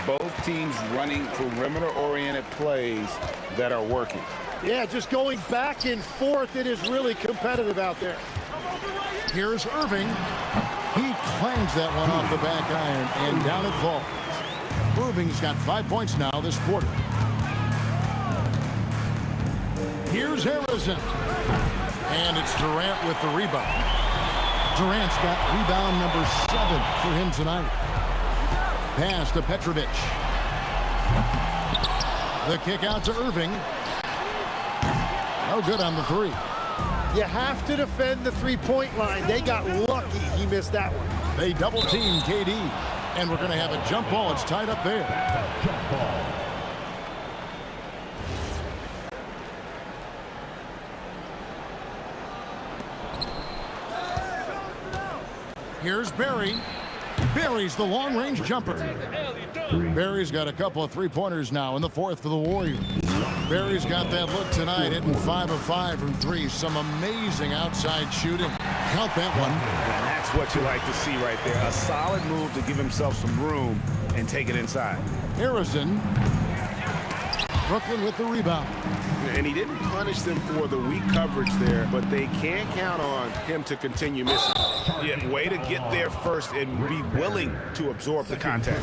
Both teams running perimeter-oriented plays that are working. Yeah, just going back and forth. It is really competitive out there. Here's Irving. He clangs that one off the back iron, and down it falls. Irving's got 5 points now this quarter. Here's Harrison. And it's Durant with the rebound. Durant's got rebound number 7 for him tonight. Pass to Petrovic. The kick out to Irving. No good on the 3. You have to defend the 3-point line. They got lucky he missed that one. They double team KD. And we're going to have a jump ball. It's tied up there. Here's Barry. Barry's the long-range jumper. Barry's got a couple of three-pointers now in the fourth for the Warriors. Barry's got that look tonight, hitting 5 of 5 from 3. Some amazing outside shooting. Count that one. And that's what you like to see right there. A solid move to give himself some room and take it inside. Harrison. Brooklyn with the rebound. And he didn't punish them for the weak coverage there, but they can't count on him to continue missing. Yeah, way to get there first and be willing to absorb the contact.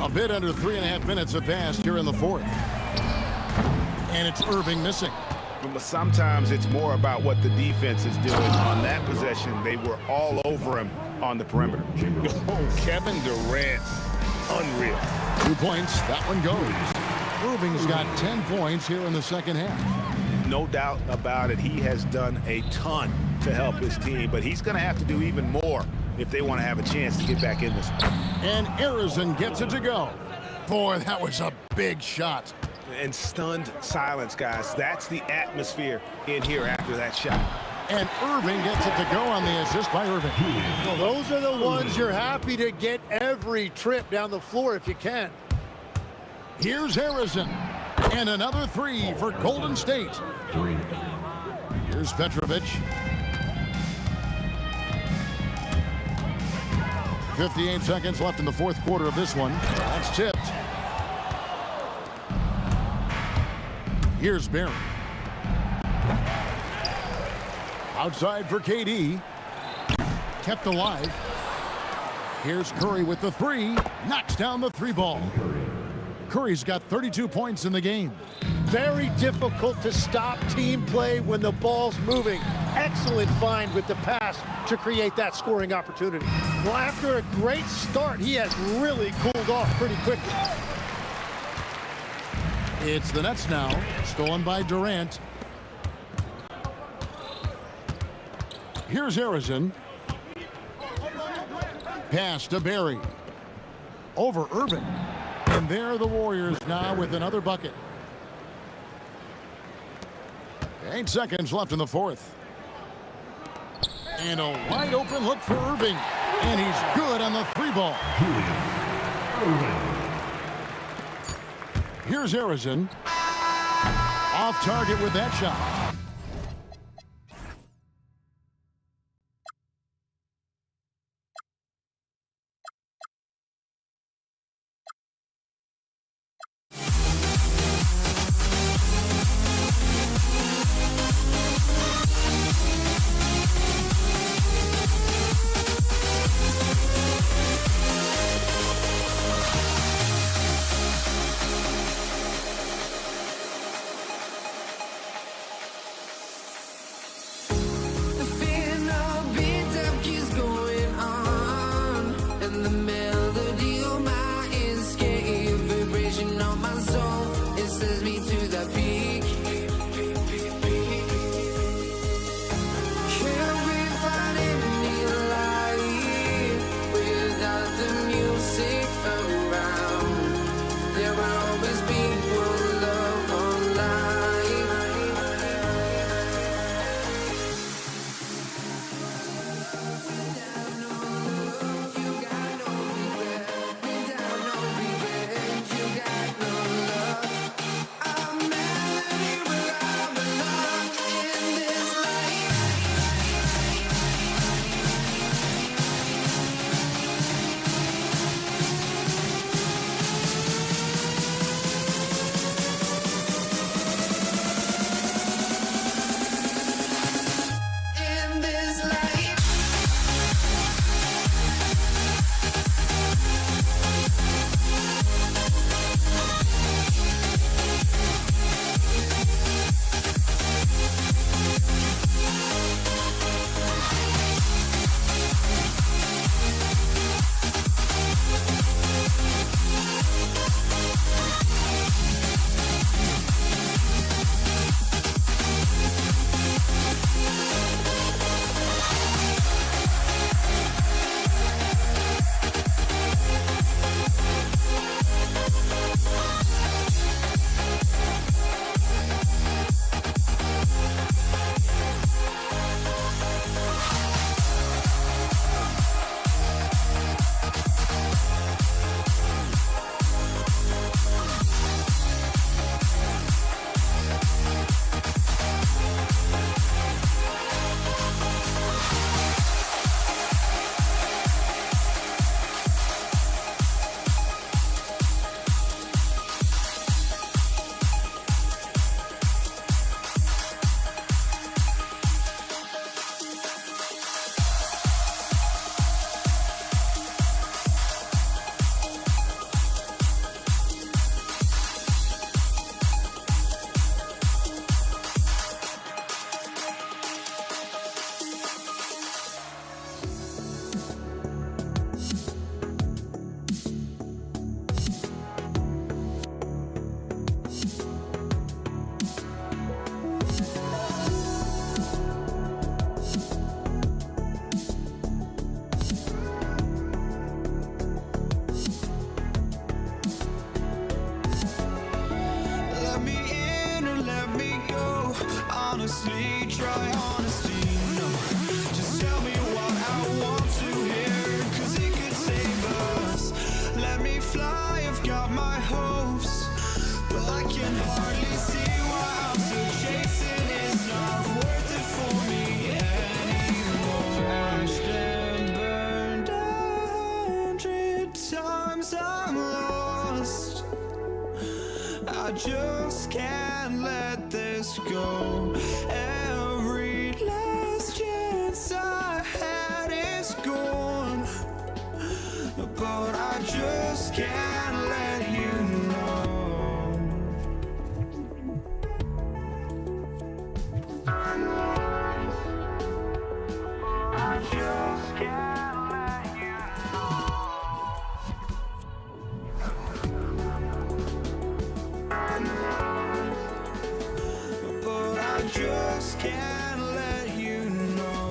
A bit under 3.5 minutes have passed here in the fourth. And it's Irving missing. But sometimes it's more about what the defense is doing. On that possession, they were all over him on the perimeter. Oh, Kevin Durant, unreal. 2 points, that one goes. Irving's got 10 points here in the second half. No doubt about it, he has done a ton to help his team, but he's going to have to do even more if they want to have a chance to get back in this one. And Harrison gets it to go. Boy, that was a big shot. And stunned silence, guys. That's the atmosphere in here after that shot. And Irving gets it to go on the assist by Irving. Well, those are the ones you're happy to get every trip down the floor if you can. Here's Harrison. And another 3 for Golden State. Here's Petrovic. 58 seconds left in the fourth quarter of this one. That's tipped. Here's Barry. Outside for KD. Kept alive. Here's Curry with the 3. Knocks down the 3 ball. Curry's got 32 points in the game. Very difficult to stop team play when the ball's moving. Excellent find with the pass to create that scoring opportunity. Well, after a great start, he has really cooled off pretty quickly. It's the Nets now, stolen by Durant. Here's Harrison. Pass to Barry. Over Irving. And there are the Warriors now with another bucket. 8 seconds left in the fourth. And a wide open look for Irving. And he's good on the 3 ball. Here's Harrison. Off target with that shot. can hardly see why I'm still chasing. It's not worth it for me anymore. Crashed and burned 100 times, I'm lost. I just can't let this go. Every last chance I had is gone, but I just can't let you know. I just can't let you know. But I just can't let you know.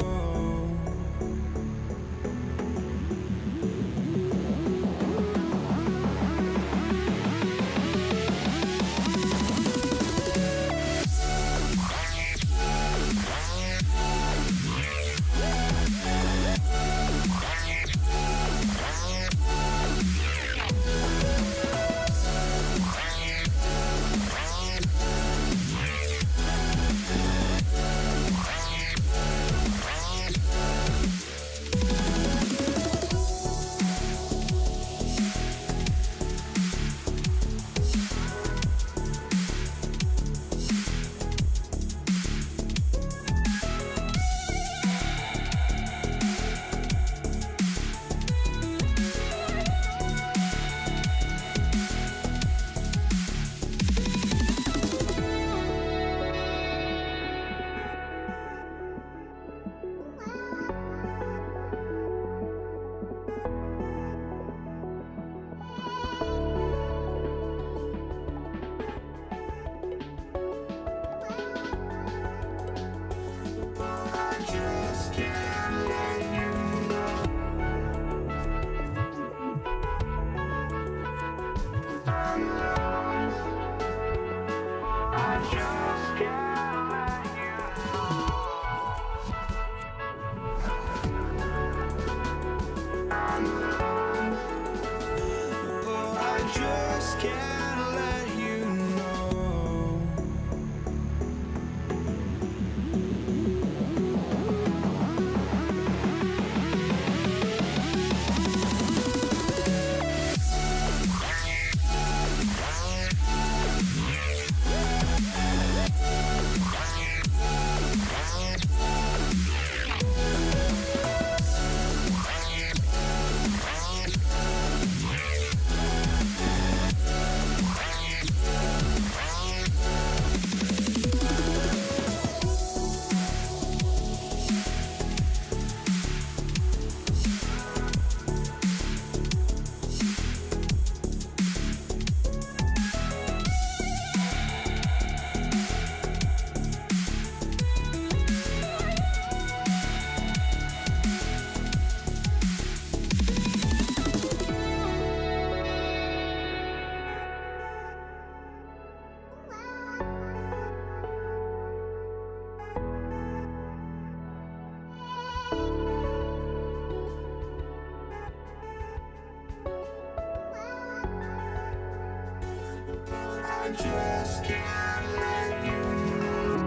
just can't let you know.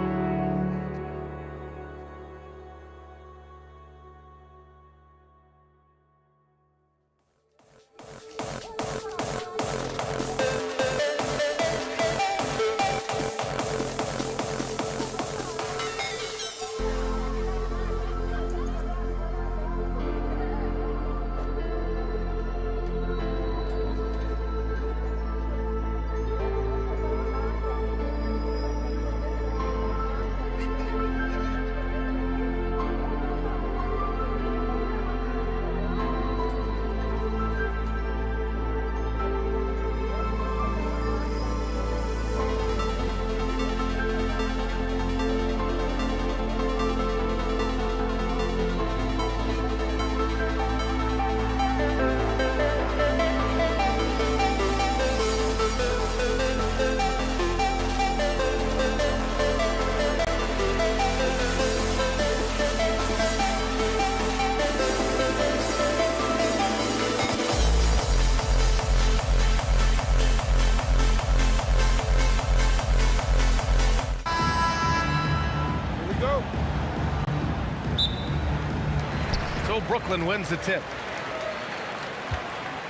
So Brooklyn wins the tip.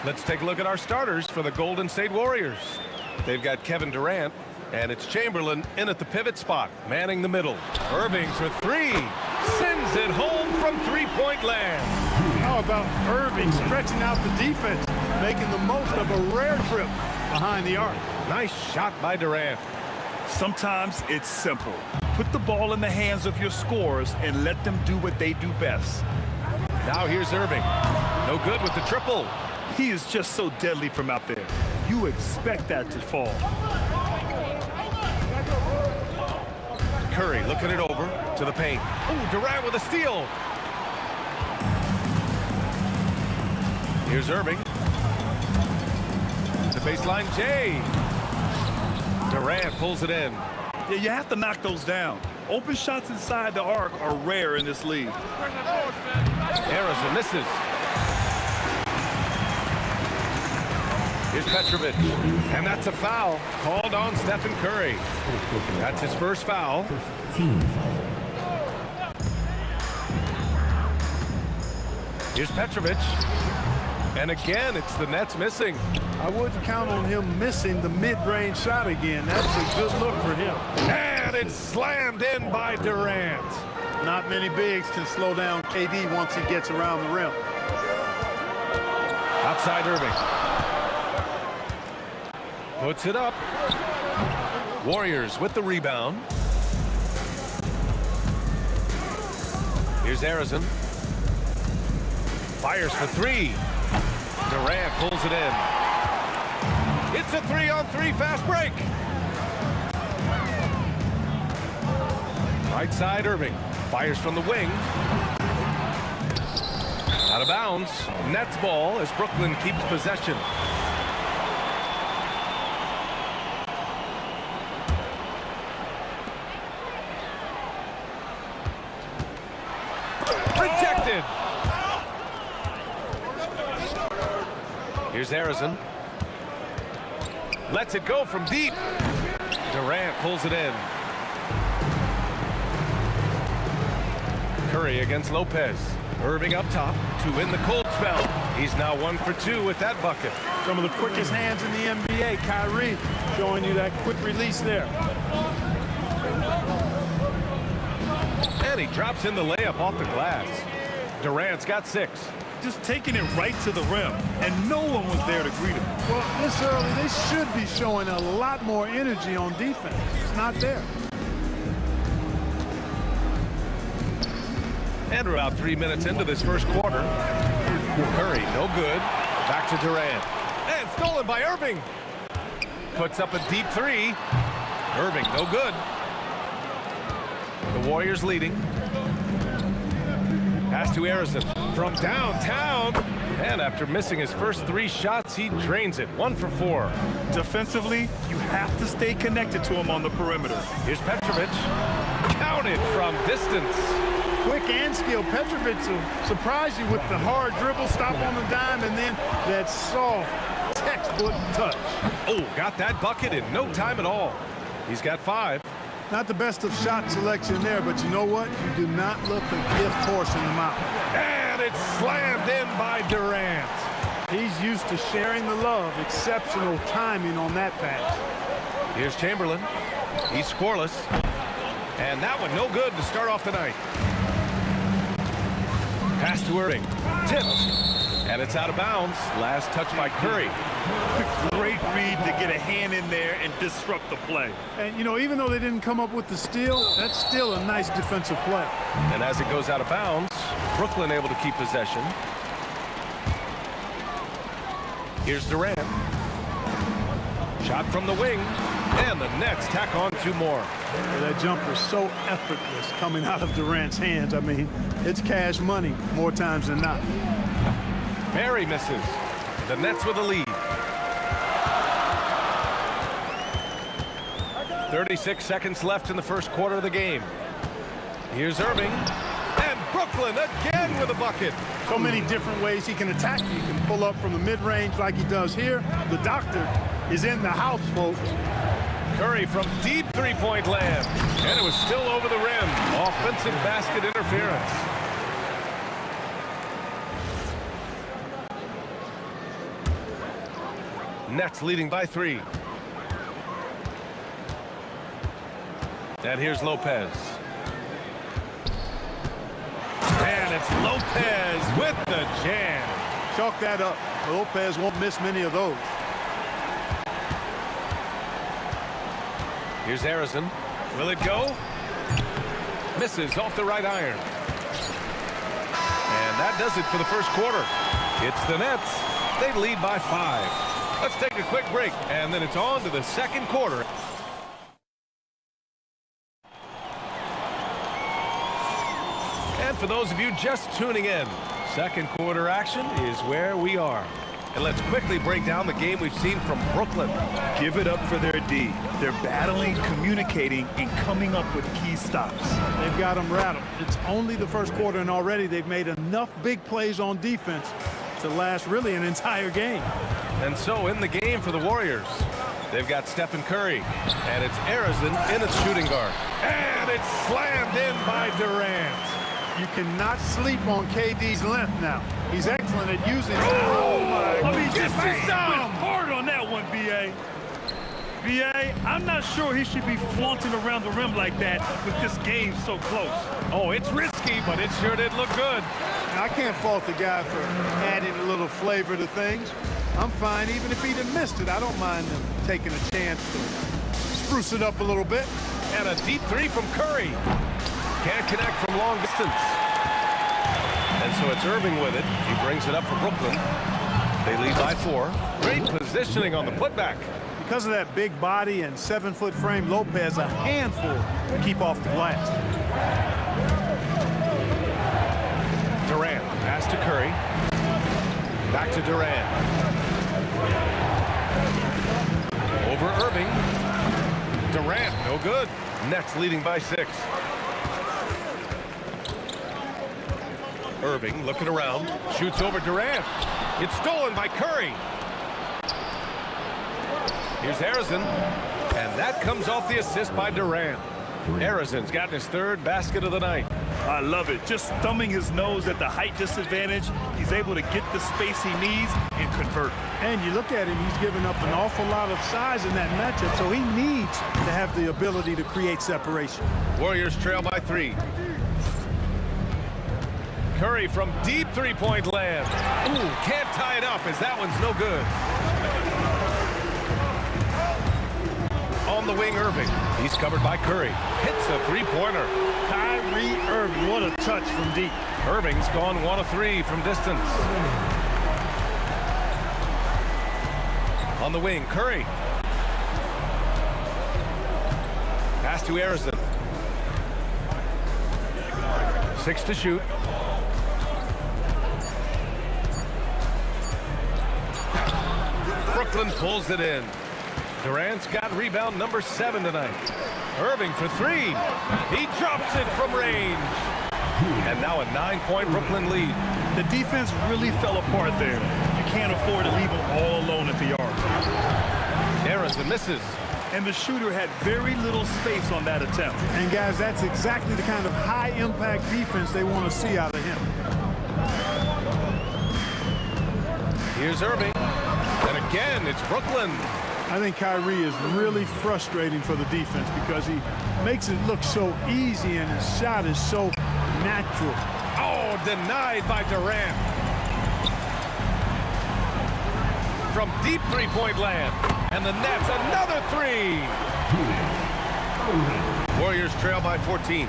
Let's take a look at our starters for the Golden State Warriors. They've got Kevin Durant, and it's Chamberlain in at the pivot spot, manning the middle. Irving for three. Sends it home from three-point land. How about Irving stretching out the defense, making the most of a rare trip behind the arc? Nice shot by Durant. Sometimes it's simple. Put the ball in the hands of your scorers and let them do what they do best. Now here's Irving. No good with the triple. He is just so deadly from out there. You expect that to fall. Curry looking it over to the paint. Oh, Durant with a steal. Here's Irving. The baseline, Jay. Durant pulls it in. Yeah, you have to knock those down. Open shots inside the arc are rare in this league. Harrison misses. Here's Petrovic, and that's a foul called on Stephen Curry. That's his first foul. Here's Petrovic, and again, it's the Nets missing. I wouldn't count on him missing the mid-range shot again. That's a good look for him. And it's slammed in by Durant. Not many bigs can slow down KD once he gets around the rim. Outside Irving. Puts it up. Warriors with the rebound. Here's Harrison. Fires for three. Durant pulls it in. It's a 3-on-3 fast break. Right side Irving. Fires from the wing. Out of bounds. Nets ball as Brooklyn keeps possession. Rejected. Here's Harrison. Lets it go from deep. Durant pulls it in. Curry against Lopez. Irving up top to win the cold spell. He's now 1 for 2 with that bucket. Some of the quickest hands in the NBA. Kyrie showing you that quick release there. And he drops in the layup off the glass. Durant's got 6. Just taking it right to the rim, and no one was there to greet him. Well, this early, they should be showing a lot more energy on defense. It's not there. And we're about 3 minutes into this first quarter. Curry, no good. Back to Durant. And stolen by Irving. Puts up a deep three. Irving, no good. The Warriors leading. Pass to Harrison from downtown. And after missing his first 3 shots, he drains it. 1 for 4. Defensively, you have to stay connected to him on the perimeter. Here's Petrovic. Counted from distance. Quick and skill. Petrovic will surprise you with the hard dribble, stop on the dime, and then that soft textbook touch. Oh, got that bucket in no time at all. He's got 5. Not the best of shot selection there, but you know what? You do not look a gift horse in the mouth. And it's slammed in by Durant. He's used to sharing the love. Exceptional timing on that pass. Here's Chamberlain. He's scoreless. And that one no good to start off the night. Pass to Irving. Tipped. And it's out of bounds. Last touch by Curry. Great read to get a hand in there and disrupt the play. And, you know, even though they didn't come up with the steal, that's still a nice defensive play. And as it goes out of bounds, Brooklyn able to keep possession. Here's Durant. Shot from the wing. And the Nets tack on 2 more. Well, that jumper is so effortless coming out of Durant's hands. I mean, it's cash money more times than not. Barry misses. The Nets with a lead. 36 seconds left in the first quarter of the game. Here's Irving. And Brooklyn again with a bucket. So many different ways he can attack you. He can pull up from the mid-range like he does here. The doctor is in the house, folks. Curry from deep three-point land. And it was still over the rim. Offensive basket interference. Nets leading by 3. And here's Lopez. And it's Lopez with the jam. Chalk that up. Lopez won't miss many of those. Here's Harrison. Will it go? Misses off the right iron. And that does it for the first quarter. It's the Nets. They lead by 5. Let's take a quick break, and then it's on to the second quarter. And for those of you just tuning in, second quarter action is where we are. And let's quickly break down the game we've seen from Brooklyn. Give it up for their D. They're battling, communicating, and coming up with key stops. They've got them rattled. It's only the first quarter, and already they've made enough big plays on defense to last really an entire game. And so in the game for the Warriors, they've got Stephen Curry, and it's Harrison in its shooting guard. And it's slammed in by Durant. You cannot sleep on KD's length now. He's excellent at using it. Oh my! I mean, just went hard on that one, B.A. B.A., I'm not sure he should be flaunting around the rim like that with this game so close. Oh, it's risky, but it sure did look good. I can't fault the guy for adding a little flavor to things. I'm fine even if he'd have missed it. I don't mind him taking a chance to spruce it up a little bit. And a deep 3 from Curry. Can't connect from long distance. And so it's Irving with it. He brings it up for Brooklyn. They lead by 4. Great positioning on the putback. Because of that big body and 7-foot frame, Lopez a handful to keep off the glass. Durant, pass to Curry. Back to Durant. Over Irving. Durant, no good. Nets leading by 6. Irving looking around, shoots over Durant. It's stolen by Curry. Here's Harrison, and that comes off the assist by Durant. Harrison's gotten his 3rd basket of the night. I love it. Just thumbing his nose at the height disadvantage. He's able to get the space he needs and convert. And you look at him, he's given up an awful lot of size in that matchup, so he needs to have the ability to create separation. Warriors trail by 3. Curry from deep 3-point land. Ooh, can't tie it up as that one's no good. On the wing, Irving. He's covered by Curry. Hits a 3-pointer. Kyrie Irving, what a touch from deep. Irving's gone 1 of 3 from distance. On the wing, Curry. Pass to Harrison. 6 to shoot. Brooklyn pulls it in. Durant's got rebound number 7 tonight. Irving for 3. He drops it from range. And now a 9-point Brooklyn lead. The defense really fell apart there. You can't afford to leave them all alone at the arc. Harrison misses. And the shooter had very little space on that attempt. And guys, that's exactly the kind of high-impact defense they want to see out of him. Here's Irving. And again, it's Brooklyn. I think Kyrie is really frustrating for the defense because he makes it look so easy and his shot is so natural. Oh, denied by Durant. From deep 3-point land. And the Nets, another 3. Warriors trail by 14.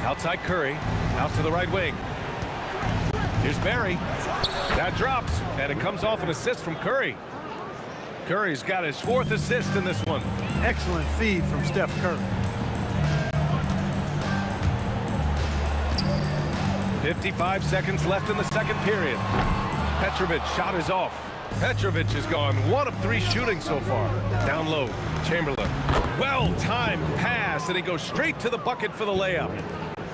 Outside Curry. Out to the right wing. Here's Barry. That drops, and it comes off an assist from Curry. Curry's got his 4th assist in this one. Excellent feed from Steph Curry. 55 seconds left in the second period. Petrovic's shot is off. Petrovic has gone 1 of 3 shooting so far. Down low, Chamberlain. Well-timed pass, and he goes straight to the bucket for the layup.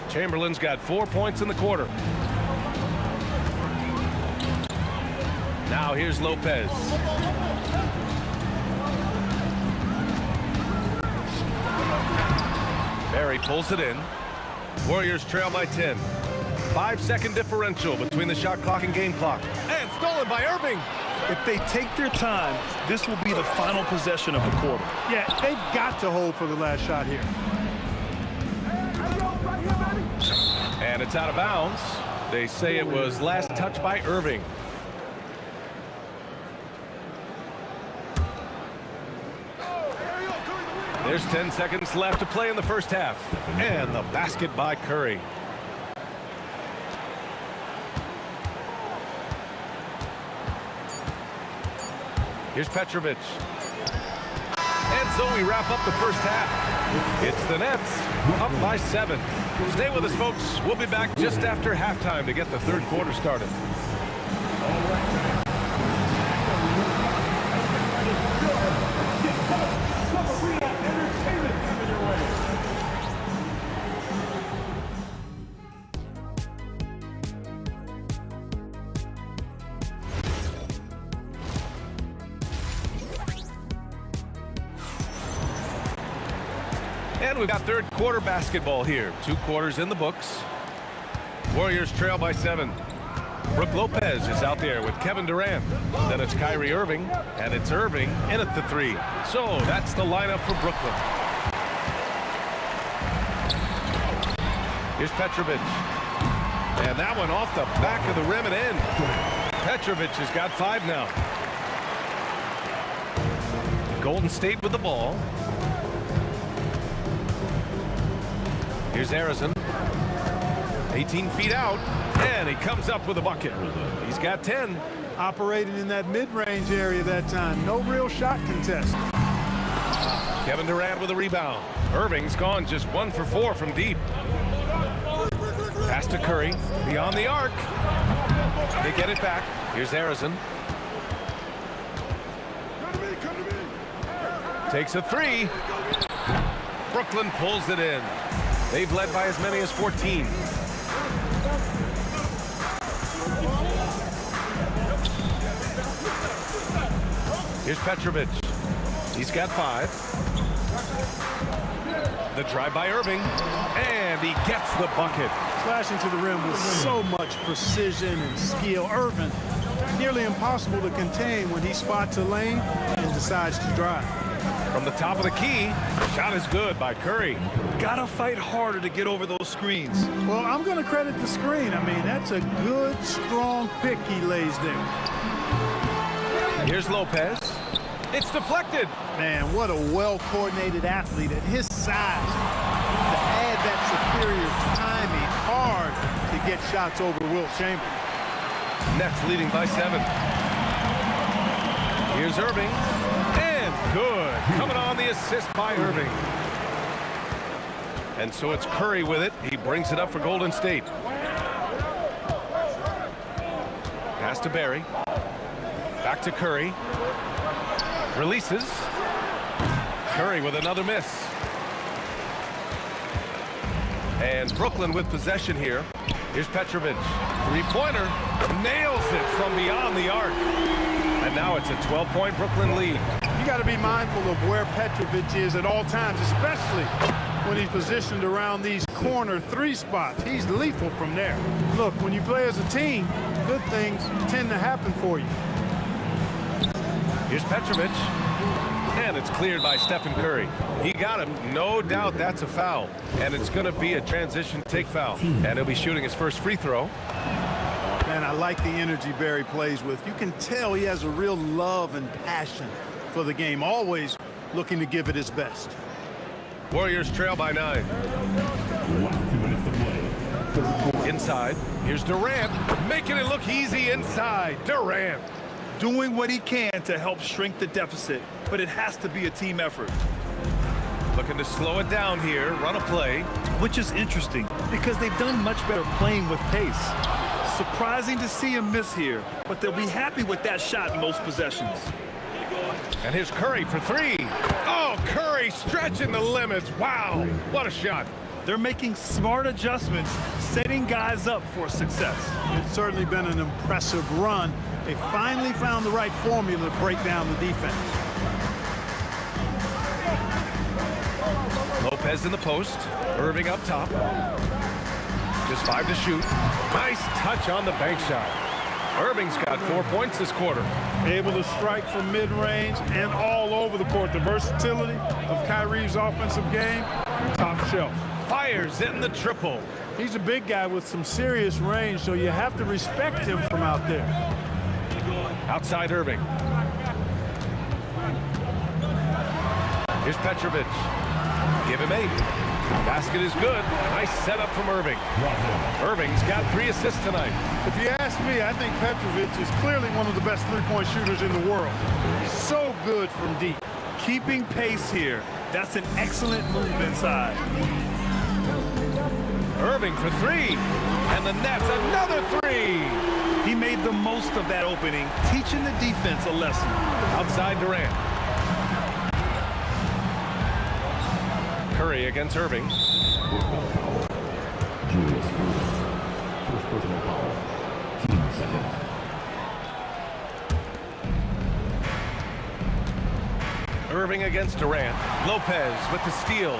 Chamberlain's got 4 points in the quarter. Now here's Lopez. Barry pulls it in. Warriors trail by 10. 5-second differential between the shot clock and game clock. And stolen by Irving. If they take their time, this will be the final possession of the quarter. Yeah, they've got to hold for the last shot here. And it's out of bounds. They say it was last touched by Irving. There's 10 seconds left to play in the first half. And the basket by Curry. Here's Petrovic. And so we wrap up the first half. It's the Nets up by 7. Stay with us, folks. We'll be back just after halftime to get the third quarter started. And we've got third quarter basketball here. 2 quarters in the books. Warriors trail by 7. Brook Lopez is out there with Kevin Durant. Then it's Kyrie Irving, and it's Irving in at the 3. So that's the lineup for Brooklyn. Here's Petrovic. And that one off the back of the rim and in. Petrovic has got 5 now. Golden State with the ball. Here's Harrison. 18 feet out, and he comes up with a bucket. He's got 10. Operating in that mid-range area that time. No real shot contest. Kevin Durant with a rebound. Irving's gone just 1 for 4 from deep. Pass to Curry. Beyond the arc. They get it back. Here's Harrison. Takes a 3. Brooklyn pulls it in. They've led by as many as 14. Here's Petrovic. He's got 5. The drive by Irving. And he gets the bucket. Slashing to the rim with so much precision and skill. Irving, nearly impossible to contain when he spots a lane and decides to drive. From the top of the key, shot is good by Curry. Gotta fight harder to get over those screens. Well, I'm going to credit the screen. I mean, that's a good, strong pick he lays there. Here's Lopez. It's deflected. Man, what a well-coordinated athlete at his size. To add that superior timing, hard to get shots over Wilt Chamberlain. Nets leading by 7. Here's Irving. Good. Coming on the assist by Irving. And so it's Curry with it. He brings it up for Golden State. Pass to Barry. Back to Curry. Releases. Curry with another miss. And Brooklyn with possession here. Here's Petrovic. 3-pointer. Nails it from beyond the arc. And now it's a 12-point Brooklyn lead. You got to be mindful of where Petrovic is at all times, especially when he's positioned around these corner 3 spots. He's lethal from there. Look, when you play as a team, good things tend to happen for you. Here's Petrovic. And it's cleared by Stephen Curry. He got him. No doubt that's a foul. And it's going to be a transition take foul. And he'll be shooting his first free throw. Man, I like the energy Barry plays with. You can tell he has a real love and passion for the game, always looking to give it his best. Warriors trail by 9. Inside, here's Durant, making it look easy inside. Durant. Doing what he can to help shrink the deficit, but it has to be a team effort. Looking to slow it down here, run a play. Which is interesting, because they've done much better playing with pace. Surprising to see him miss here, but they'll be happy with that shot in most possessions. And here's Curry for 3. Oh, Curry stretching the limits. Wow, what a shot. They're making smart adjustments, setting guys up for success. It's certainly been an impressive run. They finally found the right formula to break down the defense. Lopez in the post. Irving up top. Just 5 to shoot. Nice touch on the bank shot. Irving's got 4 points this quarter. Able to strike from mid-range and all over the court. The versatility of Kyrie's offensive game, top shelf. Fires in the triple. He's a big guy with some serious range, so you have to respect him from out there. Outside Irving. Here's Petrovic. Give him 8. Basket is good. Nice setup from Irving. Irving's got 3 assists tonight. If you ask me, I think Petrovic is clearly one of the best three-point shooters in the world. So good from deep. Keeping pace here. That's an excellent move inside. Irving for 3. And the net's another 3. He made the most of that opening, teaching the defense a lesson. Outside Durant. Curry against Irving. Irving against Durant. Lopez with the steal.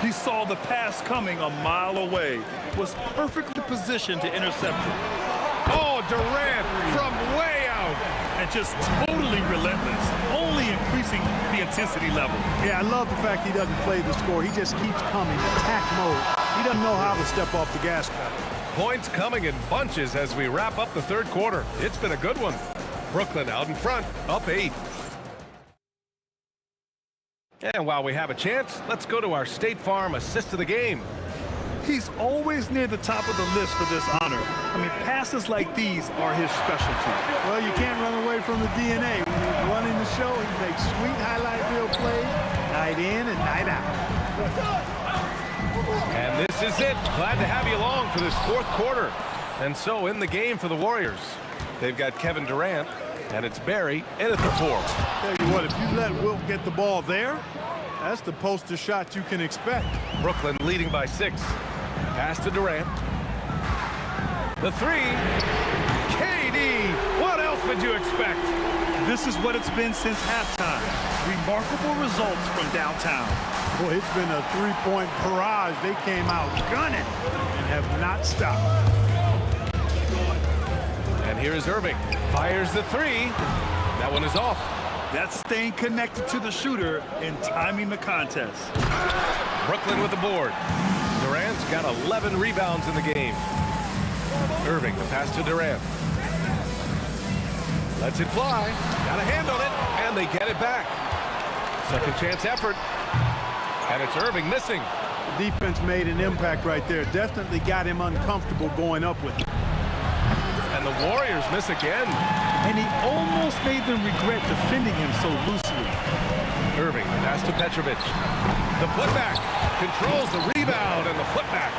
He saw the pass coming a mile away. Was perfectly positioned to intercept it. Oh, Durant from way out. And just totally relentless, only increasing the intensity level. Yeah, I love the fact he doesn't play the score. He just keeps coming, attack mode. He doesn't know how to step off the gas pedal. Points coming in bunches as we wrap up the third quarter. It's been a good one. Brooklyn out in front, up 8. And while we have a chance, let's go to our State Farm assist of the game. He's always near the top of the list for this honor. I mean, passes like these are his specialty. Well, you can't run away from the DNA. When he's running the show, he makes sweet highlight reel plays, night in and night out. And this is it. Glad to have you along for this fourth quarter. And so in the game for the Warriors, they've got Kevin Durant, and it's Barry in at the 4. Tell you what, if you let Wilt get the ball there, that's the poster shot you can expect. Brooklyn leading by 6. Pass to Durant. The 3. KD. What else would you expect? This is what it's been since halftime. Remarkable results from downtown. Boy, it's been a three-point barrage. They came out gunning and have not stopped. And here is Irving. Fires the 3. That one is off. That's staying connected to the shooter and timing the contest. Brooklyn with the board. Durant's got 11 rebounds in the game. Irving, the pass to Durant. Lets it fly. Got a hand on it, and they get it back. Second chance effort. And it's Irving missing. The defense made an impact right there. Definitely got him uncomfortable going up with it. And the Warriors miss again. And he almost made them regret defending him so loosely. Irving, pass to Petrovic. The putback controls the rebound and the putback.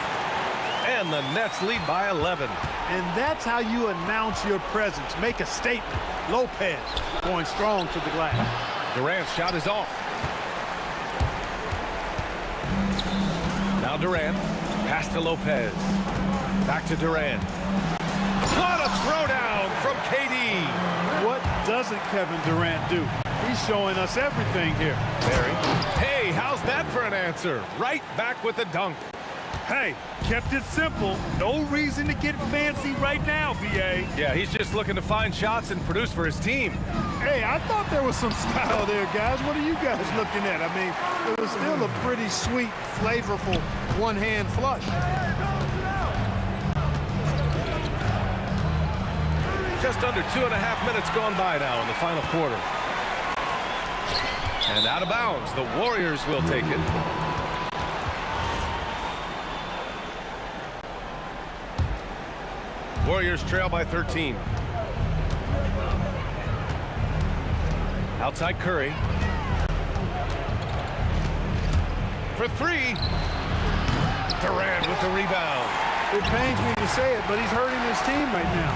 And the Nets lead by 11. And that's how you announce your presence. Make a statement. Lopez going strong to the glass. Durant's shot is off. Now Durant, pass to Lopez. Back to Durant. What a throwdown from KD. What doesn't Kevin Durant do? He's showing us everything here. Barry. Hey, how's that for an answer? Right back with the dunk. Hey, kept it simple. No reason to get fancy right now, B.A. Yeah, he's just looking to find shots and produce for his team. Hey, I thought there was some style there, guys. What are you guys looking at? I mean, it was still a pretty sweet, flavorful one-hand flush. Just under 2.5 minutes gone by now in the final quarter. And out of bounds, the Warriors will take it. Warriors trail by 13. Outside Curry. For 3. Durant with the rebound. It pains me to say it, but he's hurting his team right now.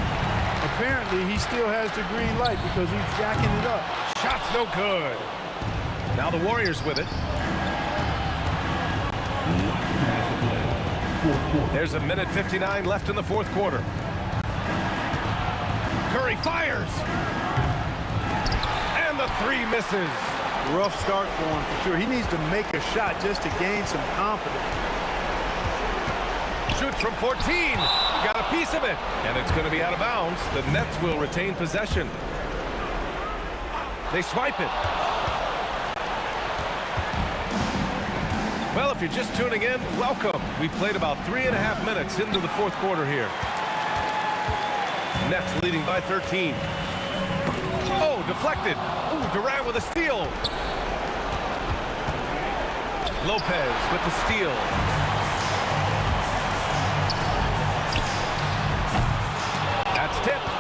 Apparently, he still has the green light because he's jacking it up. Shot's no good. Now the Warriors with it. There's a minute 59 left in the fourth quarter. Curry fires. And the 3 misses. Rough start for him for sure. He needs to make a shot just to gain some confidence. Shoots from 14. Got a piece of it. And it's going to be out of bounds. The Nets will retain possession. They swipe it. Well, if you're just tuning in, welcome. We've played about 3.5 minutes into the fourth quarter here. Nets leading by 13. Oh, deflected. Ooh, Durant with a steal. Lopez with the steal. That's tipped.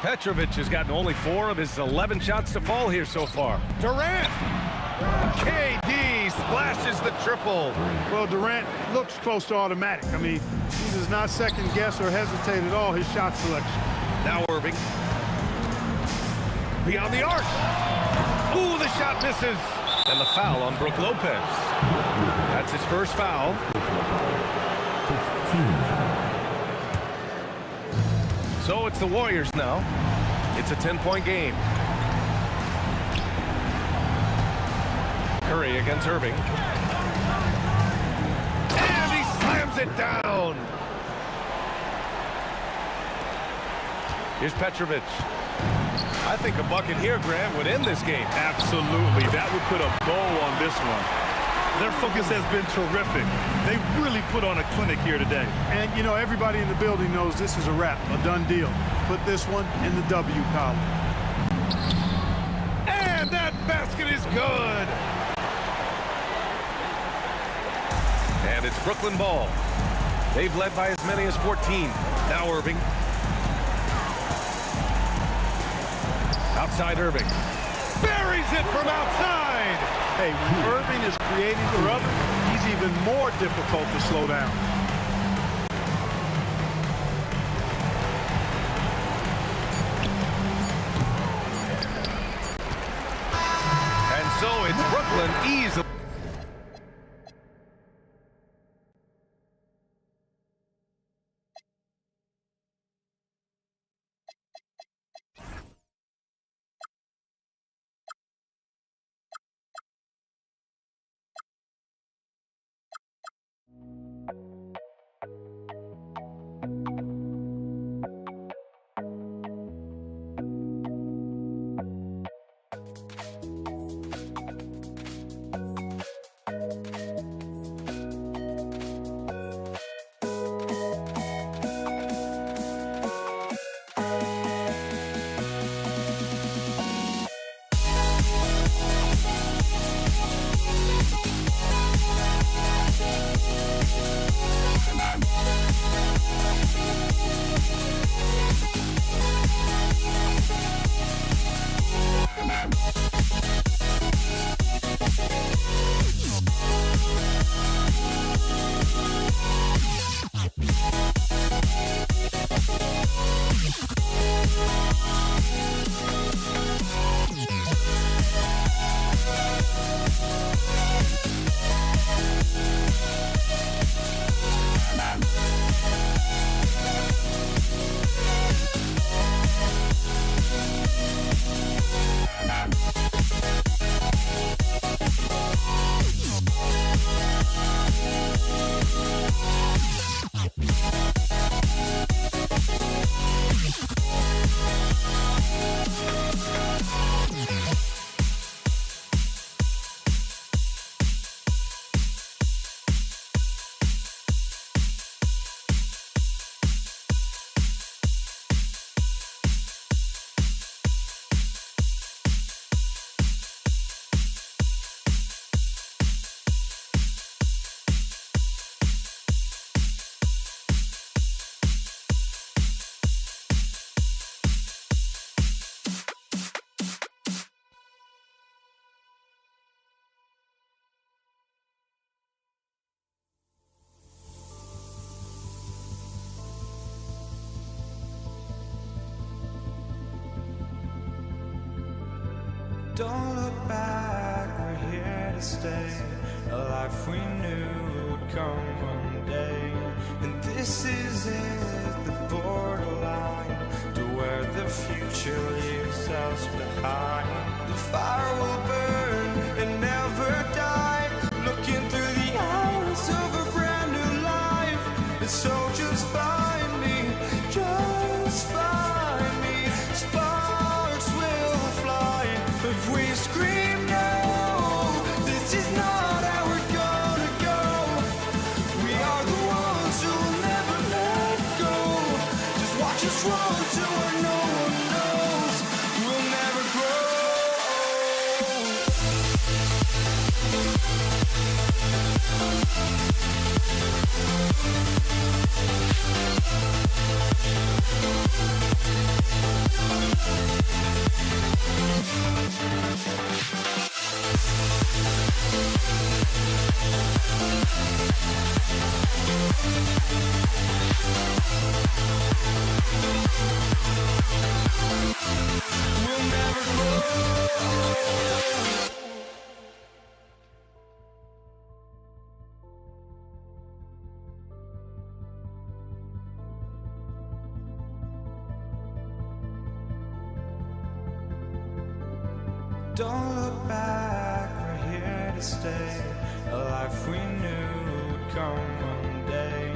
Petrovic has gotten only 4 of his 11 shots to fall here so far. Durant! KD splashes the triple. Well, Durant looks close to automatic. I mean, he does not second guess or hesitate at all his shot selection. Now Irving. Beyond the arc. Ooh, the shot misses. And the foul on Brook Lopez. That's his first foul. So it's the Warriors now. It's a 10-point game. Curry against Irving. And he slams it down. Here's Petrovic. I think a bucket here, Grant, would end this game. Absolutely. That would put a bow on this one. Their focus has been terrific. They really put on a clinic here today. And, you know, everybody in the building knows this is a wrap, a done deal. Put this one in the W column. And that basket is good. And it's Brooklyn ball. They've led by as many as 14. Now Irving. Outside Irving. Buries it from outside. Hey, when Irving is creating for others, he's even more difficult to slow down. And so it's Brooklyn easily. Don't look back, we're here to stay. A life we knew would come one day. And this is it, the borderline to where the future leaves us behind. The fire will burn and never die. Looking through the eyes of a brand new life. So just find me, just find me. Sparks will fly if we scream no. This is not how we're gonna go. We are the ones who will never let go. Just watch us run to where no one knows. We'll never grow. We'll never grow. Don't look back, we're here to stay. A life we knew would come one day.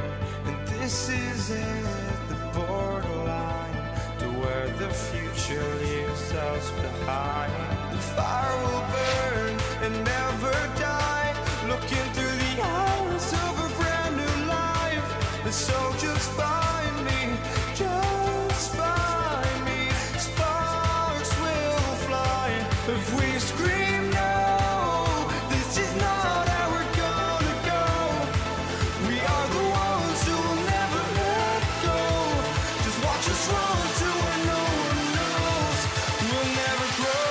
And this is it, the borderline to where the future leaves us behind. The fire will burn and never die, looking through the eyes of a brand new life. And so just find me, just find me. Sparks will fly if we scream no. This is not how we're gonna go. We are the ones who will never let go. Just watch us run to where no one knows. We'll never grow.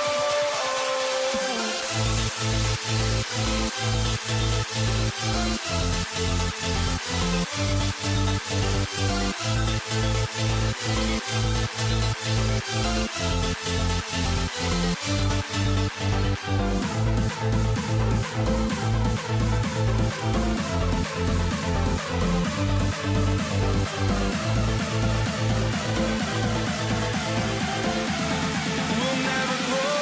We'll never grow.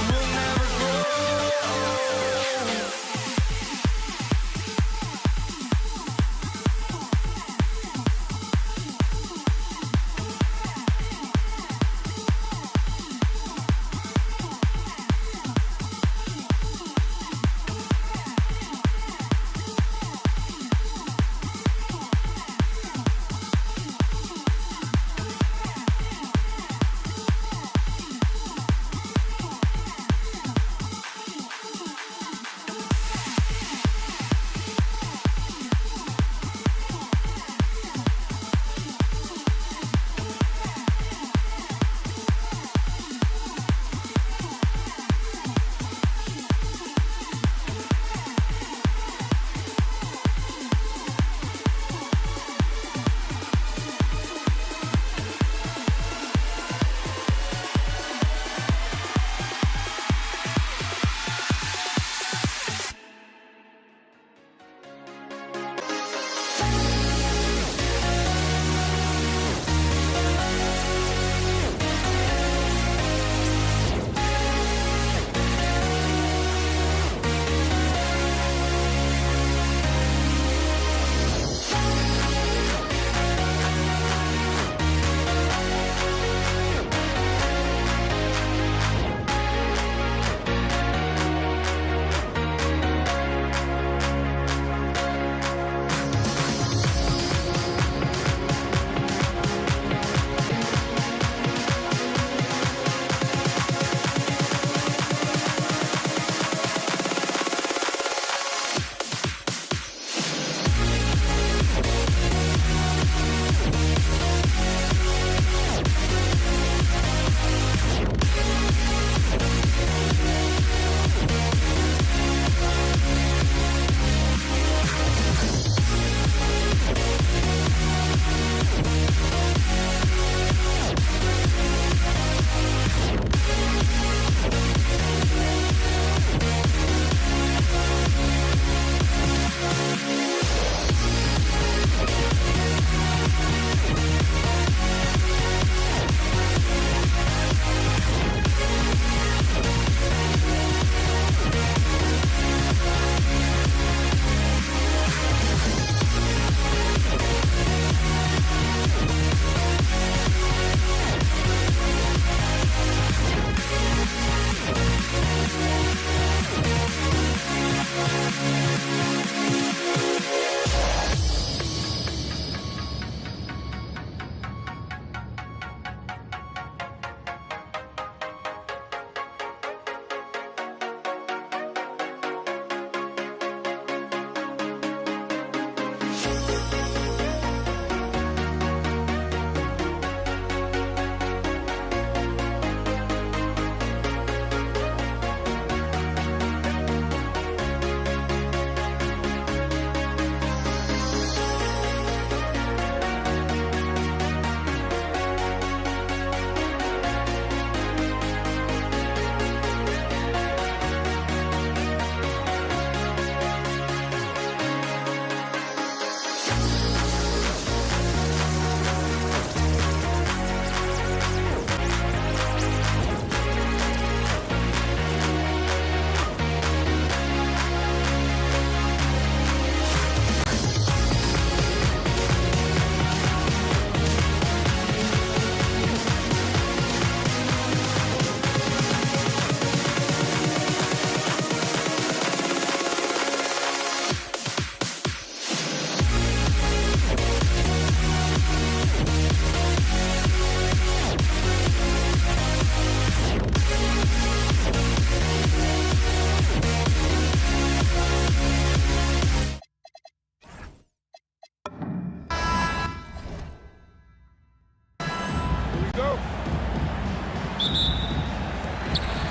We'll never grow.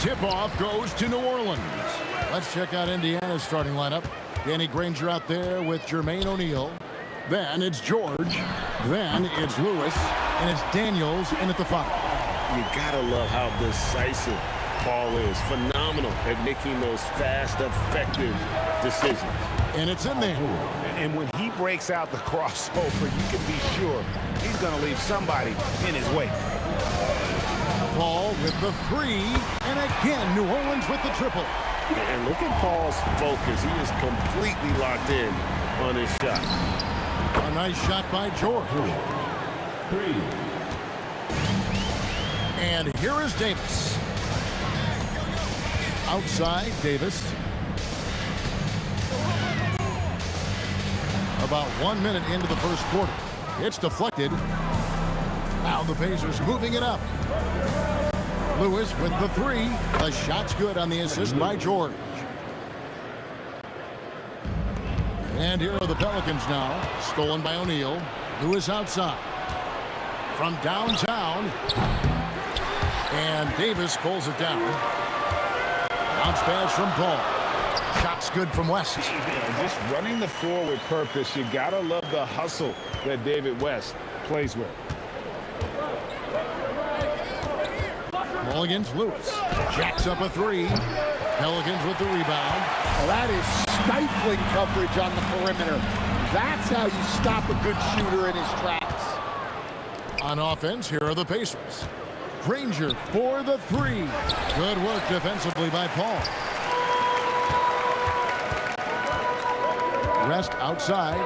Tip-off goes to New Orleans. Let's check out Indiana's starting lineup. Danny Granger out there with Jermaine O'Neal. Then it's George. Then it's Lewis. And it's Daniels in at the 5. You gotta love how decisive Paul is. Phenomenal at making those fast, effective decisions. And it's in there. And when he breaks out the crossover, you can be sure he's going to leave somebody in his wake. Paul with the 3. And again, New Orleans with the triple. And look at Paul's focus. He is completely locked in on his shot. A nice shot by George. 3. And here is Davis. Outside, Davis. About 1 minute into the first quarter. It's deflected. Now the Pacers moving it up. Lewis with the 3. The shot's good on the assist by George. And here are the Pelicans now. Stolen by O'Neal. Lewis outside. From downtown. And Davis pulls it down. Bounce pass from Paul. Shot's good from West. Just running the floor with purpose. You gotta love the hustle that David West plays with. Ball against Lewis. Jacks up a 3. Pelicans with the rebound. Well, that is stifling coverage on the perimeter. That's how you stop a good shooter in his tracks. On offense, here are the Pacers. Granger for the 3. Good work defensively by Paul. Rest outside.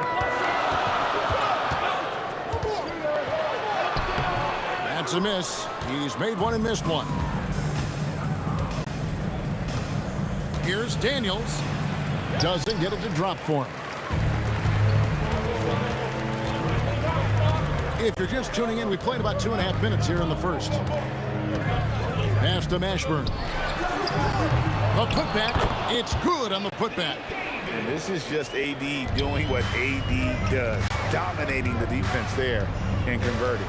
That's a miss. He's made one and missed one. Here's Daniels. Doesn't get it to drop for him. If you're just tuning in, we played about 2.5 minutes here in the first. Pass to Mashburn. The putback. It's good on the putback. And this is just AD doing what AD does. Dominating the defense there and converting.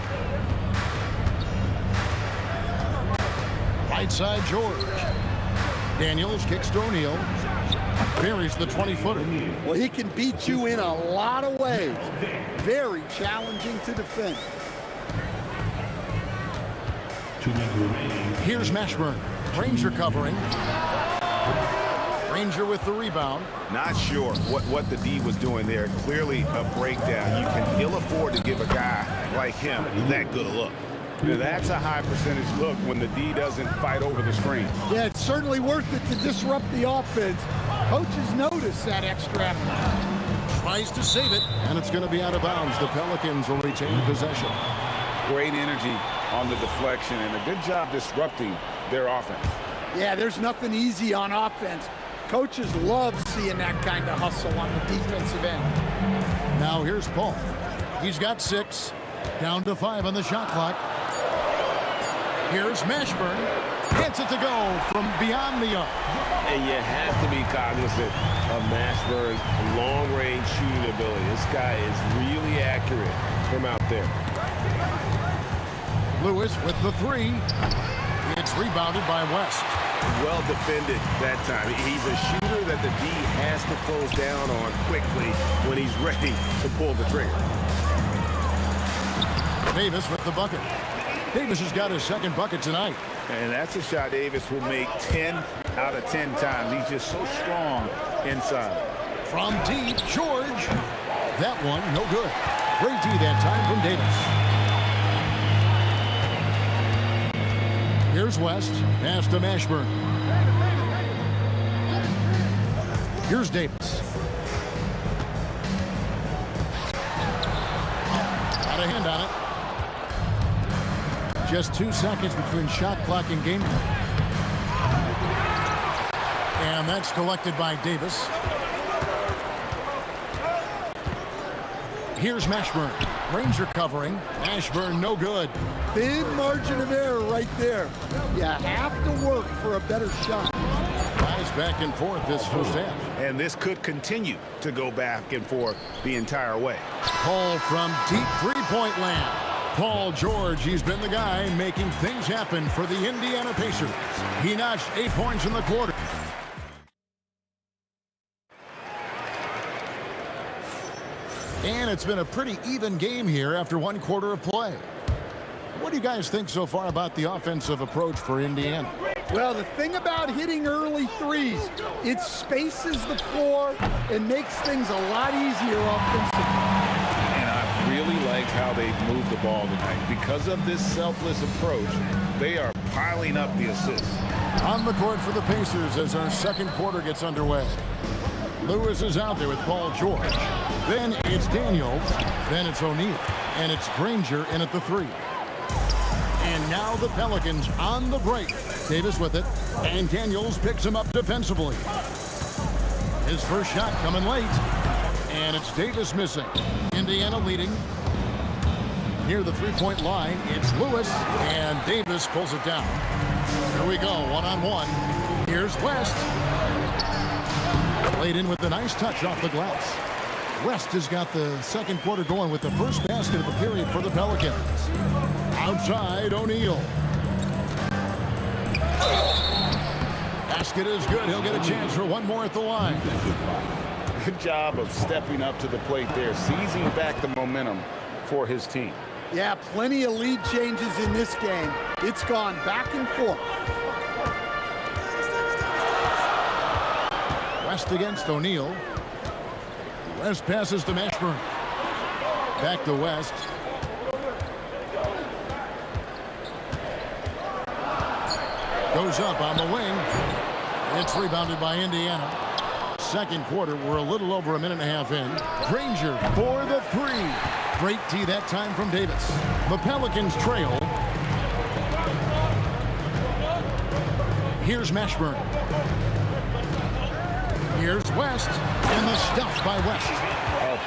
Right side, George. Daniels kicks to O'Neal. Buries the 20-footer. Well, he can beat you in a lot of ways. Very challenging to defend. Here's Mashburn. Granger covering. Granger with the rebound. Not sure what the D was doing there. Clearly a breakdown. You can ill afford to give a guy like him that good a look. Now, that's a high percentage look when the D doesn't fight over the screen. Yeah, it's certainly worth it to disrupt the offense. Coaches notice that extra effort. Tries to save it, and it's going to be out of bounds. The Pelicans will retain possession. Great energy on the deflection and a good job disrupting their offense. Yeah, there's nothing easy on offense. Coaches love seeing that kind of hustle on the defensive end. Now here's Paul. He's got 6. Down to 5 on the shot clock. Here's Mashburn. Gets it to go from beyond the arc. And you have to be cognizant of Mashburn's long-range shooting ability. This guy is really accurate from out there. Lewis with the three. It's rebounded by West. Well defended that time. He's a shooter that the D has to close down on quickly when he's ready to pull the trigger. Davis with the bucket. Davis has got his second bucket tonight. And that's a shot Davis will make 10 out of 10 times. He's just so strong inside. From deep, George. That one, no good. Great D that time from Davis. Here's West. Pass to Mashburn. Here's Davis. Got a hand on it. Just 2 seconds between shot clock and game clock. And that's collected by Davis. Here's Mashburn. Ranger covering. Mashburn no good. Thin margin of error right there. You have to work for a better shot. Guys back and forth this first half. And this could continue to go back and forth the entire way. Paul from deep three-point land. Paul George, he's been the guy making things happen for the Indiana Pacers. He notched 8 points in the quarter. And it's been a pretty even game here after 1 quarter of play. What do you guys think so far about the offensive approach for Indiana? Well, the thing about hitting early threes, it spaces the floor and makes things a lot easier offensively. And I really liked how they moved the ball tonight. Because of this selfless approach, they are piling up the assists. On the court for the Pacers as our second quarter gets underway. Lewis is out there with Paul George. Then it's Daniels. Then it's O'Neal. And it's Granger in at the three. And now the Pelicans on the break. Davis with it. And Daniels picks him up defensively. His first shot coming late. And it's Davis missing. Indiana leading. Near the three-point line, it's Lewis. And Davis pulls it down. Here we go, one-on-one. Here's West. Played in with a nice touch off the glass. West has got the second quarter going with the first basket of the period for the Pelicans. Outside, O'Neal. Basket is good. He'll get a chance for one more at the line. Good job of stepping up to the plate there, seizing back the momentum for his team. Yeah, plenty of lead changes in this game. It's gone back and forth. West against O'Neal. West passes to Mashburn. Back to West. Goes up on the wing. It's rebounded by Indiana. Second quarter, we're a little over a minute and a half in. Granger for the three. Great tee that time from Davis. The Pelicans trail. Here's Mashburn. Here's West. And the stuff by West.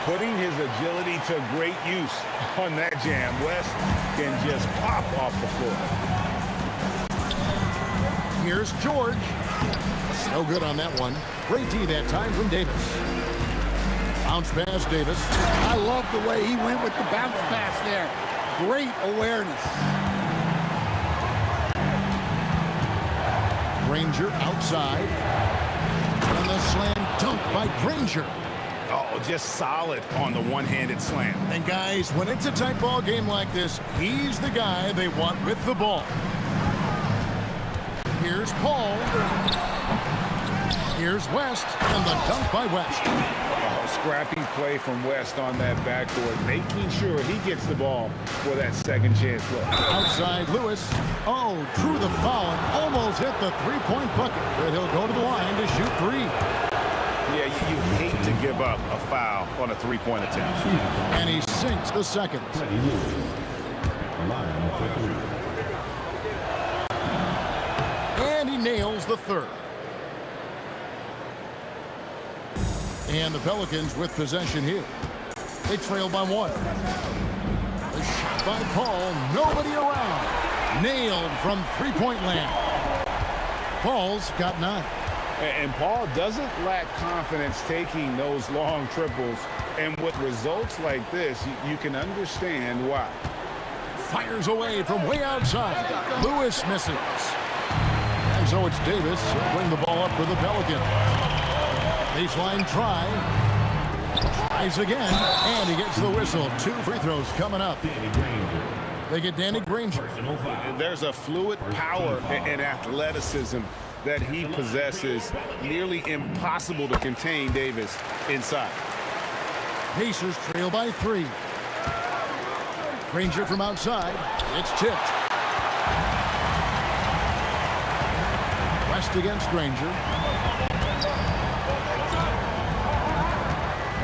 Putting his agility to great use on that jam. West can just pop off the floor. Here's George. No good on that one. Great tee that time from Davis. Bounce pass, Davis. I love the way he went with the bounce pass there. Great awareness. Granger outside. And the slam dunk by Granger. Oh, just solid on the one-handed slam. And guys, when it's a tight ball game like this, he's the guy they want with the ball. Here's Paul. Here's West, and the dunk by West. Oh, scrappy play from West on that backboard, making sure he gets the ball for that second chance look. Outside Lewis. Oh, drew the foul and almost hit the three-point bucket, but he'll go to the line to shoot three. Yeah, you hate to give up a foul on a three-point attempt. And he sinks the second. And he nails the third. And the Pelicans with possession here. They trail by one. The shot by Paul. Nobody around. Nailed from three-point land. Paul's got 9. And Paul doesn't lack confidence taking those long triples. And with results like this, you can understand why. Fires away from way outside. Lewis misses. And so it's Davis who'll bring the ball up for the Pelicans. Baseline try. Tries again, and he gets the whistle. 2 free throws coming up. They get Danny Granger. There's a fluid power and athleticism that he possesses. Nearly impossible to contain Davis inside. Pacers trail by 3. Granger from outside. It's tipped. West against Granger.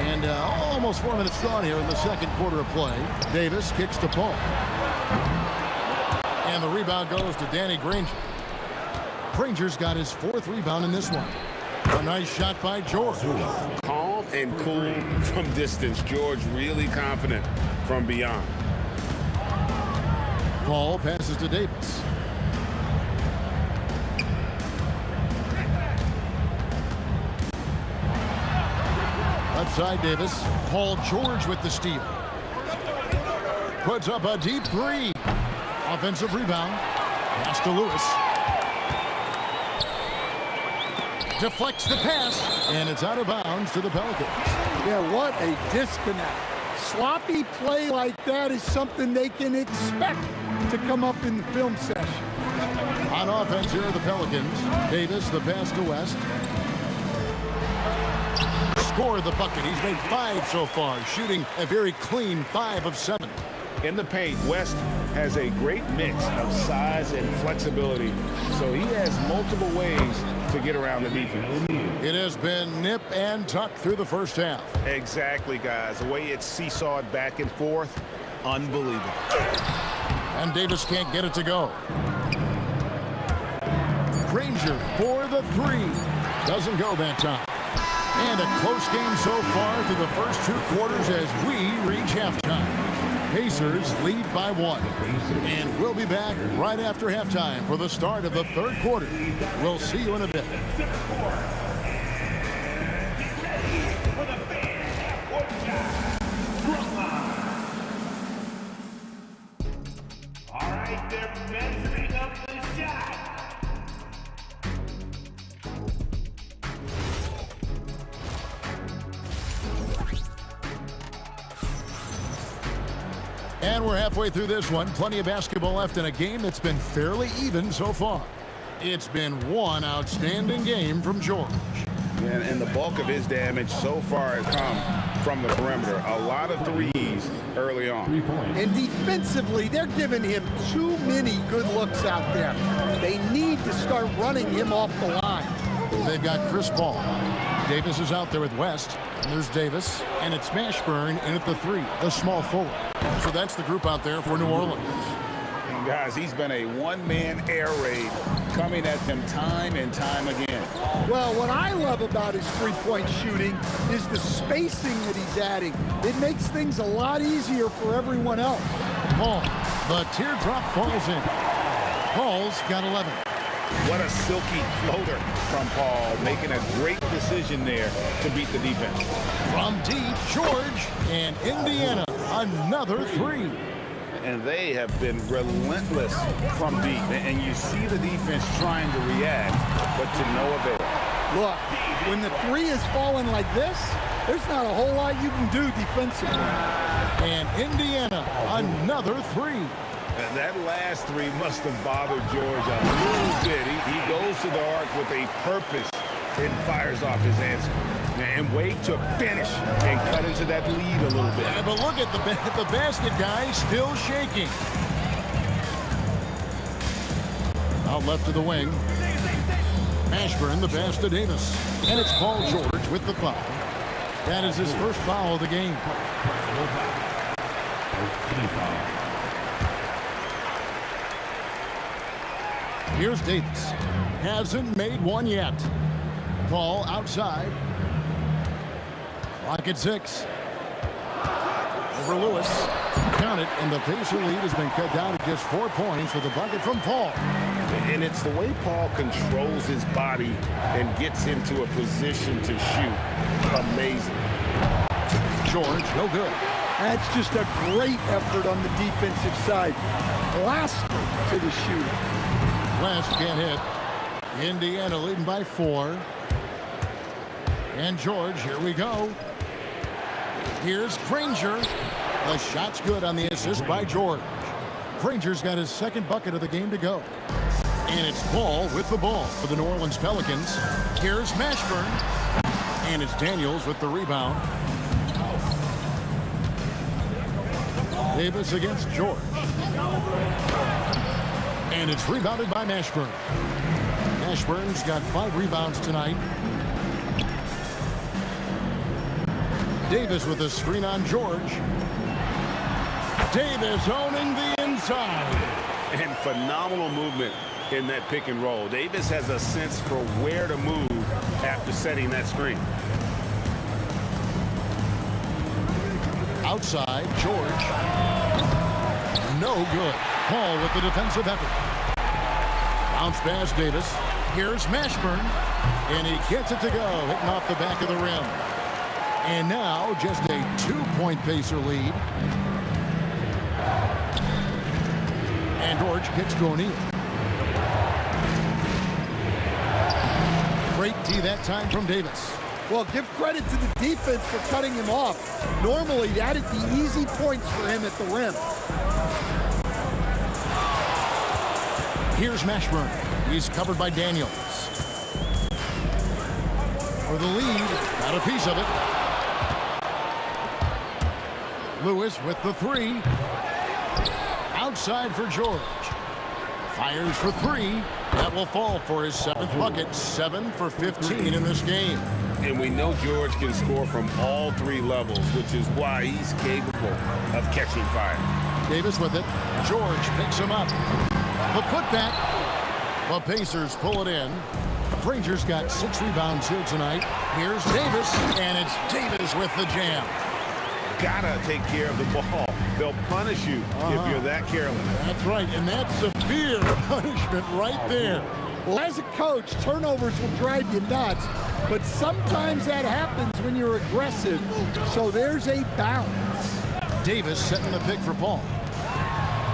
And almost 4 minutes gone here in the second quarter of play. Davis kicks to Paul. And the rebound goes to Danny Granger. Granger's got his 4th rebound in this one. A nice shot by George. Calm and cool from distance. George really confident from beyond. Paul passes to Davis. Left side Davis. Paul George with the steal. Puts up a deep 3. Offensive rebound. Pass to Lewis. Deflects the pass, and it's out of bounds to the Pelicans. Yeah, what a disconnect. Sloppy play like that is something they can expect to come up in the film session. On offense here are the Pelicans. Davis, the pass to West. Score the bucket. He's made 5 so far, shooting a very clean 5 of 7. In the paint, West has a great mix of size and flexibility, so he has multiple ways to get around the defense. It has been nip and tuck through the first half. Exactly, guys. The way it's seesawed back and forth, unbelievable. And Davis can't get it to go. Granger for the 3. Doesn't go that time. And a close game so far through the first 2 quarters as we reach halftime. Pacers lead by 1. And we'll be back right after halftime for the start of the 3rd quarter. We'll see you in a bit. All right, they're measuring up the shot. And we're halfway through this one. Plenty of basketball left in a game that's been fairly even so far. It's been one outstanding game from George. And the bulk of his damage so far has come from the perimeter. A lot of threes early on. And defensively, they're giving him too many good looks out there. They need to start running him off the line. They've got Chris Paul. Davis is out there with West. And there's Davis. And it's Mashburn in at the 3, the small forward. So that's the group out there for New Orleans. And guys, he's been a one-man air raid coming at them time and time again. Well, what I love about his three-point shooting is the spacing that he's adding. It makes things a lot easier for everyone else. Paul, the teardrop falls in. Paul's got 11. What a silky floater from Paul, making a great decision there to beat the defense. From deep, George, and Indiana, another 3. And they have been relentless from deep. And you see the defense trying to react, but to no avail. Look, when the 3 is falling like this, there's not a whole lot you can do defensively. And Indiana, another 3. And that last 3 must have bothered George a little bit. He goes to the arc with a purpose and fires off his answer. And Wade to finish and cut into that lead a little bit. Yeah, but look at the basket, guys, still shaking. Out left to the wing. Mashburn, the pass to Davis. And it's Paul George with the foul. That is his first foul of the game. Here's Davis. Hasn't made one yet. Paul outside. Clock at 6. Over Lewis. count it, and the Pacer lead has been cut down to just 4 points with a bucket from Paul. And it's the way Paul controls his body and gets into a position to shoot. Amazing. George, no good. That's just a great effort on the defensive side. Last to the shooter. West can't hit. Indiana leading by 4. And George, here we go. Here's Granger. The shot's good on the assist by George. Granger's got his second bucket of the game to go. And it's Ball with the ball for the New Orleans Pelicans. Here's Mashburn. And it's Daniels with the rebound. Davis against George. And it's rebounded by Mashburn. Mashburn's got 5 rebounds tonight. Davis with a screen on George. Davis owning the inside. And phenomenal movement in that pick and roll. Davis has a sense for where to move after setting that screen. Outside, George. No good. Paul with the defensive effort. Bounce pass, Davis. Here's Mashburn. And he gets it to go, hitting off the back of the rim. And now just a 2-point Pacer lead. And George kicks to O'Neal. Great D that time from Davis. Well, give credit to the defense for cutting him off. Normally, that'd be easy points for him at the rim. Here's Mashburn. He's covered by Daniels. For the lead, got a piece of it. Lewis with the 3. Outside for George. Fires for 3. That will fall for his 7th bucket. 7 for 15 in this game. And we know George can score from all 3 levels, which is why he's capable of catching fire. Davis with it. George picks him up. The putback. The Pacers pull it in. Granger's got 6 rebounds here tonight. Here's Davis, and it's Davis with the jam. Gotta take care of the ball. They'll punish you if you're that careless. That's right, and that's severe punishment right there. Well, as a coach, turnovers will drive you nuts, but sometimes that happens when you're aggressive. So there's a balance. Davis setting the pick for Paul.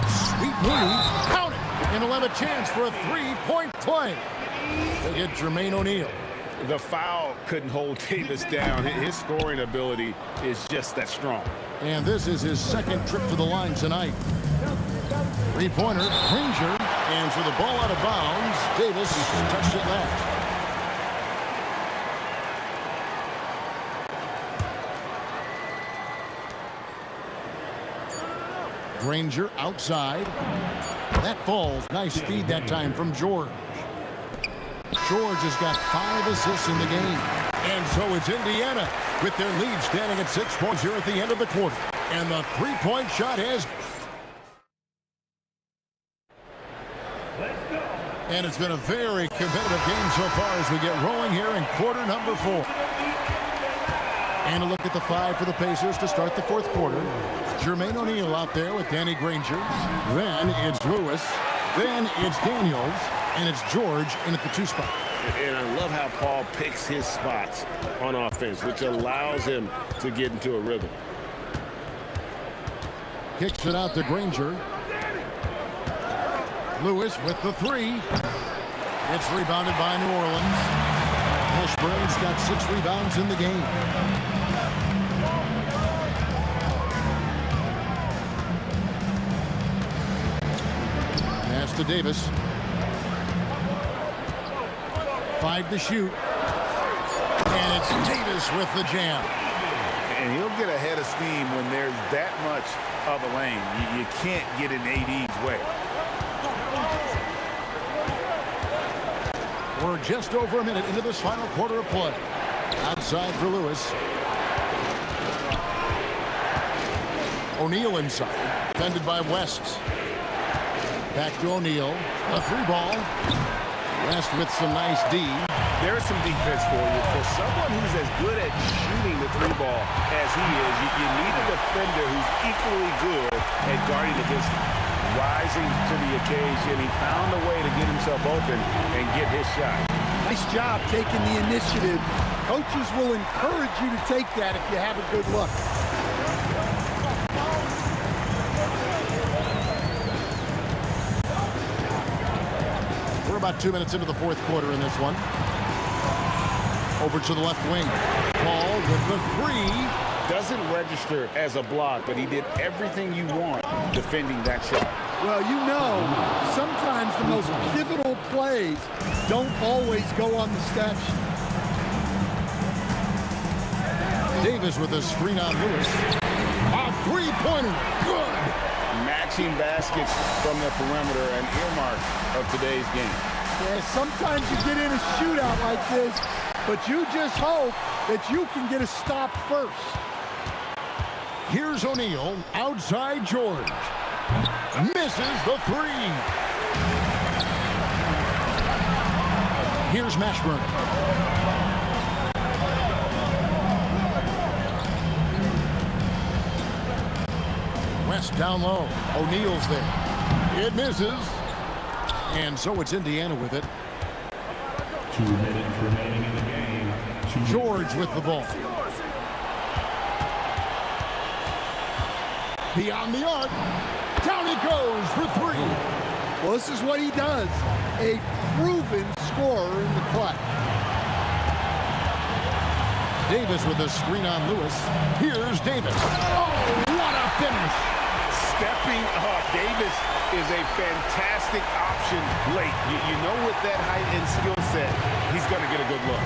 Sweet move. Count it. And he'll have a chance for a 3-point play. They get Jermaine O'Neal. The foul couldn't hold Davis down. His scoring ability is just that strong. And this is his 2nd trip to the line tonight. 3-pointer, Granger. And for the ball out of bounds, Davis touched it last. Granger outside. That falls. Nice feed that time from George. George has got 5 assists in the game. And so it's Indiana with their lead standing at 6 points here at the end of the quarter. And the 3-point shot has... And it's been a very competitive game so far as we get rolling here in quarter number 4. And a look at the 5 for the Pacers to start the 4th quarter. Jermaine O'Neal out there with Danny Granger. Then it's Lewis. Then it's Daniels. And it's George in at the 2 spot. And I love how Paul picks his spots on offense, which allows him to get into a rhythm. Kicks it out to Granger. Lewis with the 3. It's rebounded by New Orleans. Mashburn's got 6 rebounds in the game. Pass to Davis. 5 to shoot. And it's Davis with the jam. And he'll get ahead of steam when there's that much of a lane. You can't get in AD's way. We're just over a minute into this final quarter of play. Outside for Lewis. O'Neal inside. Defended by West. Back to O'Neal. A 3 ball. West with some nice D. There's some defense for you. For someone who's as good at shooting the three ball as he is, you need a defender who's equally good at guarding against him. Rising to the occasion, he found a way to get himself open and get his shot. Nice job taking the initiative. Coaches will encourage you to take that if you have a good look. We're about 2 minutes into the fourth quarter in this one. Over to the left wing. Paul with the three. Doesn't register as a block, but he did everything you want defending that shot. Well, you know, sometimes the most pivotal plays don't always go on the stat sheet. Davis with a screen on Lewis. A three-pointer. Good. Matching baskets from the perimeter, an earmark of today's game. Yeah, sometimes you get in a shootout like this, but you just hope that you can get a stop first. Here's O'Neal, outside George. Misses the three. Here's Mashburn. West down low. O'Neal's there. It misses. And so it's Indiana with it. 2 minutes remaining in the game. George with the ball. Beyond the arc. Down he goes for three. Well, this is what he does. A proven scorer in the clutch. Davis with a screen on Lewis. Here's Davis. Oh, what a finish. Stepping up. Davis is a fantastic option late. You know with that height and skill set, he's going to get a good look.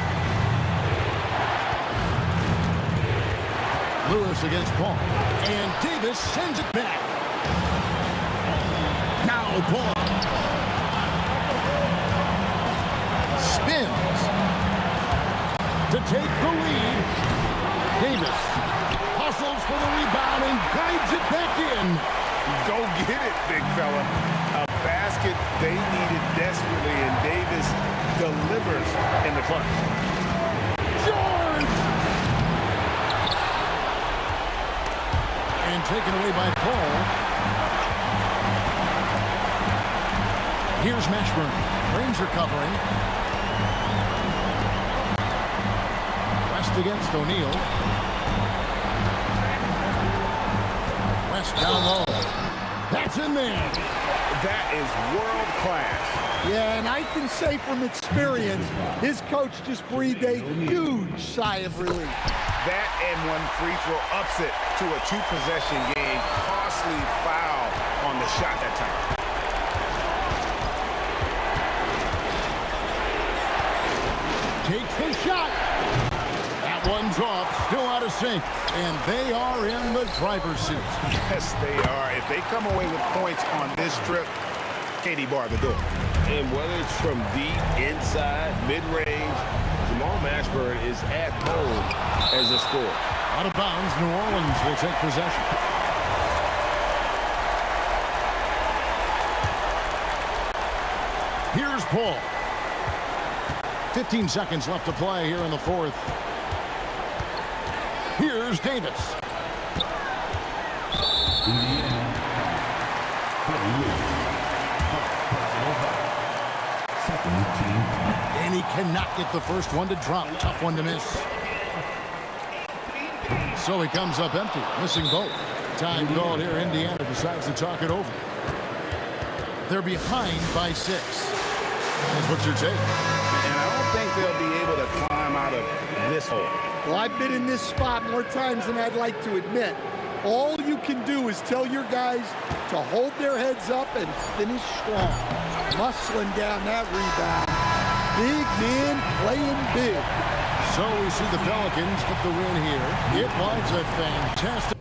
Lewis against Paul. And Davis sends it back. Now Paul. Spins. To take the lead. Davis hustles for the rebound and guides it back in. Go get it, big fella. A basket they needed desperately, and Davis delivers in the clutch. George! And taken away by Paul. Here's Mashburn. Ranger covering. West against O'Neal. West down low. That's in there. That is world class. Yeah, and I can say from experience, his coach just breathed a huge sigh of relief. That and one free throw ups it to a two-possession game. Costly foul on the shot that time. Takes the shot. That one's off. Still out of sync. And they are in the driver's seat. Yes, they are. If they come away with points on this trip, Katie bar the door. And whether it's from deep, inside, mid-range, Jamal Mashburn is at home as a scorer. Out of bounds, New Orleans will take possession. Here's Paul. 15 seconds left to play here in the fourth. Here's Davis. And he cannot get the first one to drop. Tough one to miss. So he comes up empty, missing both. Time called here. Indiana decides to talk it over. They're behind by 6. That's what you're taking. And I don't think they'll be able to climb out of this hole. Well, I've been in this spot more times than I'd like to admit. All you can do is tell your guys to hold their heads up and finish strong. Muscling down that rebound. Big man playing big. So we see the Pelicans get the win here. It was a fantastic.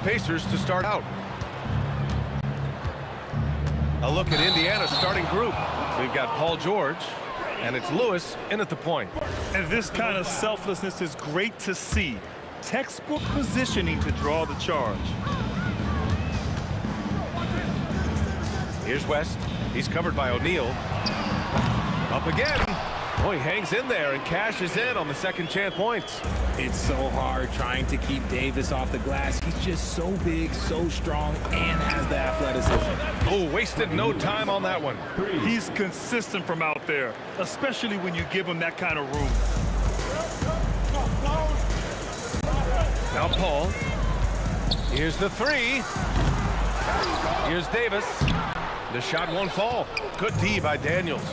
Pacers to start out. A look at Indiana's starting group. We've got Paul George, and it's Lewis in at the point. And this kind of selflessness is great to see. Textbook positioning to draw the charge. Here's West. He's covered by O'Neal. Up again. Oh, he hangs in there and cashes in on the second chance points. It's so hard trying to keep Davis off the glass. He's just so big, so strong, and has the athleticism. Oh, wasted no time on that one. He's consistent from out there, especially when you give him that kind of room. Now Paul. Here's the three. Here's Davis. The shot won't fall. Good D by Daniels.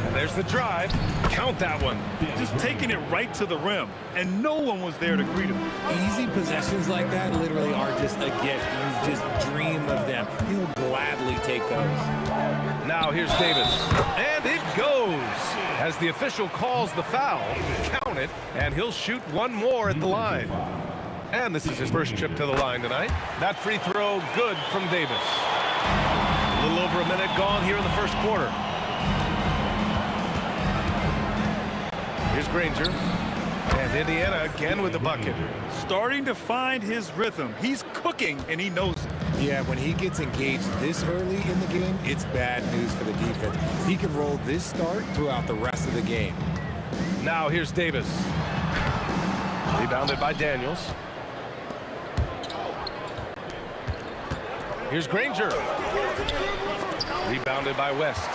And there's the drive. Count that one. Just taking it right to the rim, and no one was there to greet him. Easy possessions like that literally are just a gift. You just dream of them. He'll gladly take those. Now here's Davis. And it goes. As the official calls the foul, count it, and he'll shoot one more at the line. And this is his first trip to the line tonight. That free throw good from Davis. A little over a minute gone here in the first quarter. Here's Granger. And Indiana again with the bucket. Starting to find his rhythm. He's cooking, and he knows it. Yeah, when he gets engaged this early in the game, it's bad news for the defense. He can roll this start throughout the rest of the game. Now here's Davis. Rebounded by Daniels. Here's Granger. Rebounded by West.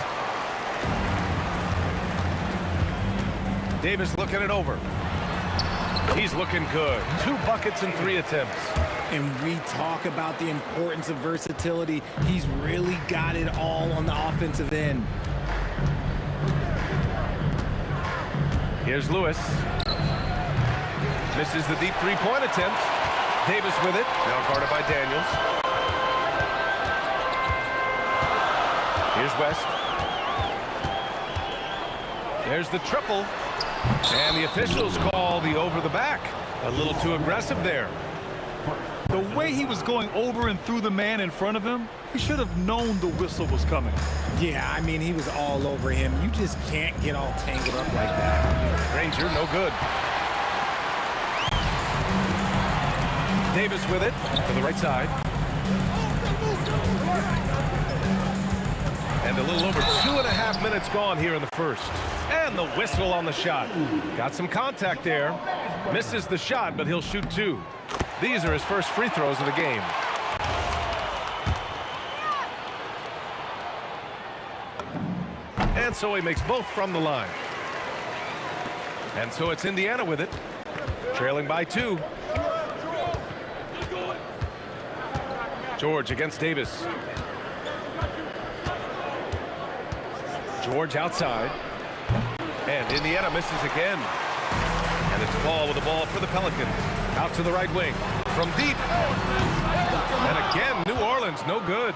Davis looking it over. He's looking good. 2 buckets and 3 attempts. And we talk about the importance of versatility. He's really got it all on the offensive end. Here's Lewis. Misses the deep three-point attempt. Davis with it. Now guarded by Daniels. Here's West. There's the triple. And the officials call the over the back. A little too aggressive there. The way he was going over and through the man in front of him, he should have known the whistle was coming. Yeah, I mean, he was all over him. You just can't get all tangled up like that. Granger, no good. Davis with it to the right side. And a little over 2.5 minutes gone here in the first. And the whistle on the shot. Got some contact there. Misses the shot, but he'll shoot 2. These are his first free throws of the game. And so he makes both from the line. And so it's Indiana with it. Trailing by 2. George against Davis. George outside. And Indiana misses again. And it's Paul with the ball for the Pelicans. Out to the right wing. From deep. And again, New Orleans, no good.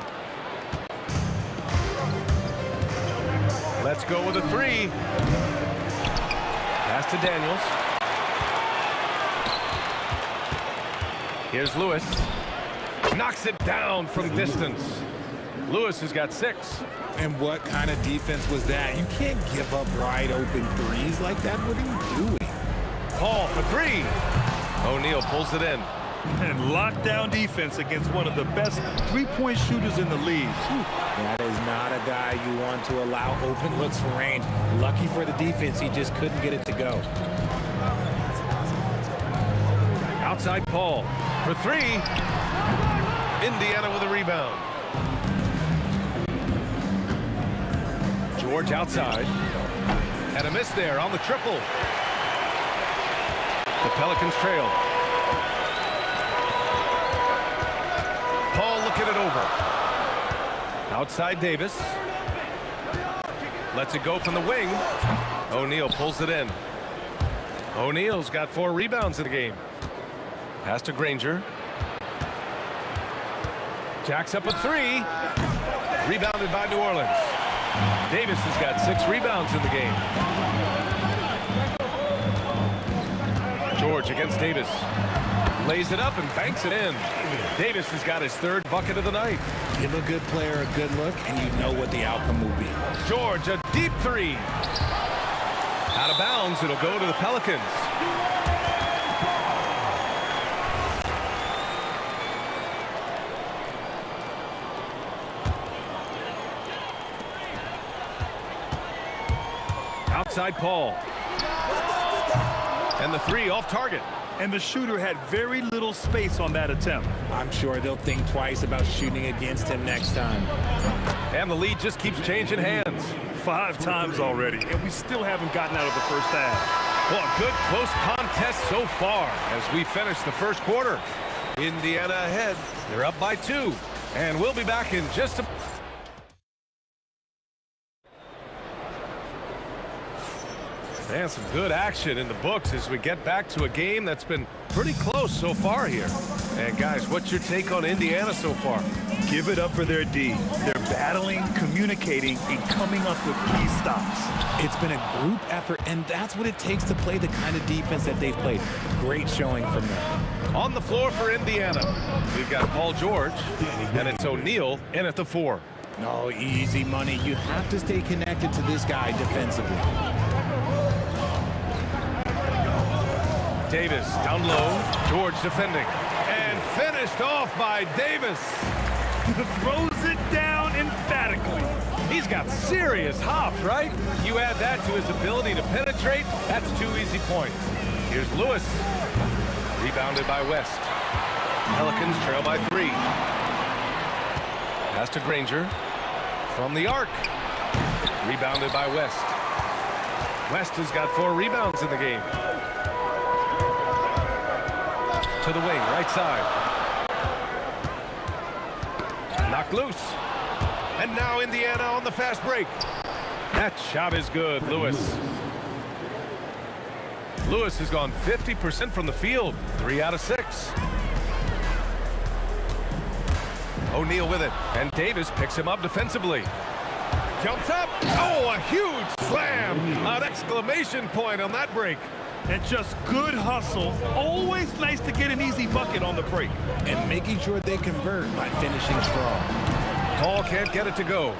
Let's go with a 3. Pass to Daniels. Here's Lewis. Knocks it down from distance. Lewis has got 6. And what kind of defense was that? You can't give up wide open threes like that. What are you doing? Paul for 3. O'Neal pulls it in. And lockdown defense against one of the best three-point shooters in the league. That is not a guy you want to allow open looks for range. Lucky for the defense, he just couldn't get it to go. Outside Paul for 3. Indiana with a rebound. George outside. And a miss there on the triple. The Pelicans trail. Paul looking it over. Outside Davis. Lets it go from the wing. O'Neal pulls it in. O'Neal's got 4 rebounds in the game. Pass to Granger. Jacks up a 3. Rebounded by New Orleans. Davis has got 6 rebounds in the game. George against Davis. Lays it up and banks it in. Davis has got his third bucket of the night. Give a good player a good look, and you know what the outcome will be. George, a deep three. Out of bounds, it'll go to the Pelicans. Outside Paul. And the three off target. And the shooter had very little space on that attempt. I'm sure they'll think twice about shooting against him next time. And the lead just keeps changing hands. 5 times already, and we still haven't gotten out of the first half. Well, a good close contest so far as we finish the first quarter. Indiana ahead. They're up by 2. And we'll be back in just a... And some good action in the books as we get back to a game that's been pretty close so far here. And guys, what's your take on Indiana so far? Give it up for their D. They're battling, communicating, and coming up with key stops. It's been a group effort, and that's what it takes to play the kind of defense that they've played. Great showing from them. On the floor for Indiana, we've got Paul George, and it's O'Neal in at the 4. No, easy money. You have to stay connected to this guy defensively. Davis down low, George defending, and finished off by Davis. Throws it down emphatically. He's got serious hops, right? You add that to his ability to penetrate, that's 2 easy points. Here's Lewis, rebounded by West. Pelicans trail by 3. Pass to Granger, from the arc, rebounded by West. West has got 4 rebounds in the game. To the wing, right side. Knocked loose. And now Indiana on the fast break. That shot is good, Lewis. Lewis has gone 50% from the field, 3 out of 6. O'Neal with it, and Davis picks him up defensively. Jumps up. Oh, a huge slam. An exclamation point on that break. And just good hustle. Always nice to get an easy bucket on the break. And making sure they convert by finishing strong. Paul can't get it to go.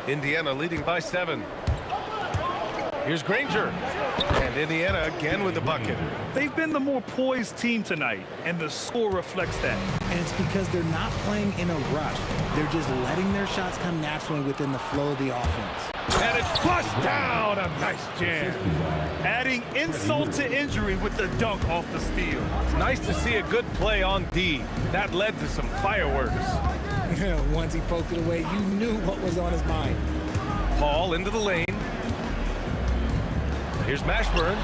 Indiana leading by 7. Here's Granger. And Indiana again with the bucket. They've been the more poised team tonight, and the score reflects that. And it's because they're not playing in a rush. They're just letting their shots come naturally within the flow of the offense. And it's flushed down. A nice jam. Adding insult to injury with the dunk off the steal. Nice to see a good play on D. That led to some fireworks. Once he poked it away, you knew what was on his mind. Paul into the lane. Here's Mashburn.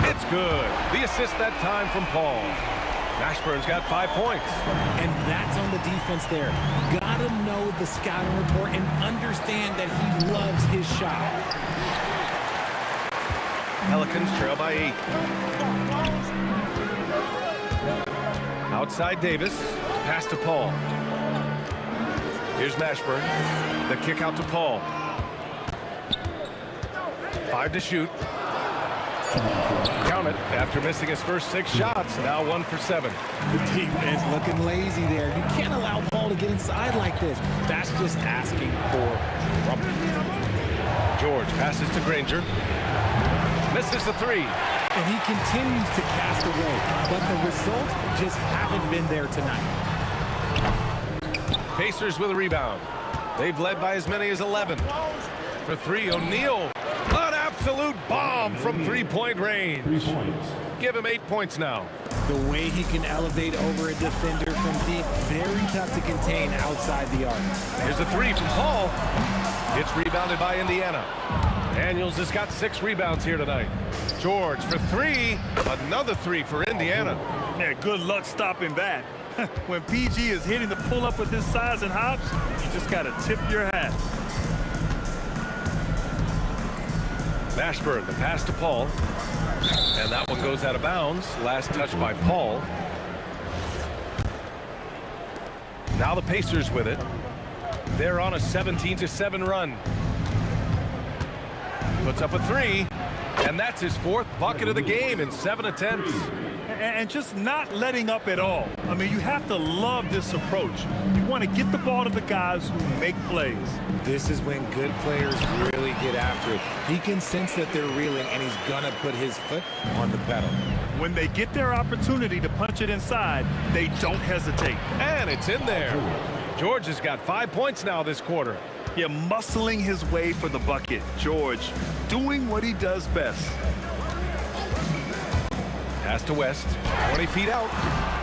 It's good. The assist that time from Paul. Mashburn's got 5 points. And that's on the defense there. Gotta know the scouting report and understand that he loves his shot. Pelicans trail by 8. Outside Davis. Pass to Paul. Here's Mashburn. The kick out to Paul. 5 to shoot. Count it after missing his first 6 shots. Now 1 for 7. The defense looking lazy there. You can't allow Paul to get inside like this. That's just asking for trouble. George passes to Granger. Misses the 3. And he continues to cast away. But the results just haven't been there tonight. Pacers with a rebound. They've led by as many as 11. For 3, O'Neal. An absolute bomb from 3-point range. 3 points. Give him 8 points now. The way he can elevate over a defender from deep, very tough to contain outside the arc. Here's a 3 from Paul. It's rebounded by Indiana. Daniels has got 6 rebounds here tonight. George for 3. Another 3 for Indiana. Yeah, good luck stopping that. When PG is hitting the pull-up with his size and hops, you just got to tip your hat. Mashburn, the pass to Paul. And that one goes out of bounds. Last touch by Paul. Now the Pacers with it. They're on a 17-7 run. Puts up a 3. And that's his 4th bucket of the game in 7 attempts. and just not letting up at all. I mean, you have to love this approach. You want to get the ball to the guys who make plays. This is when good players really get after it. He can sense that they're reeling, and he's going to put his foot on the pedal. When they get their opportunity to punch it inside, they don't hesitate. And it's in there. George has got 5 points now this quarter. Yeah, muscling his way for the bucket. George doing what he does best. Pass to West, 20 feet out,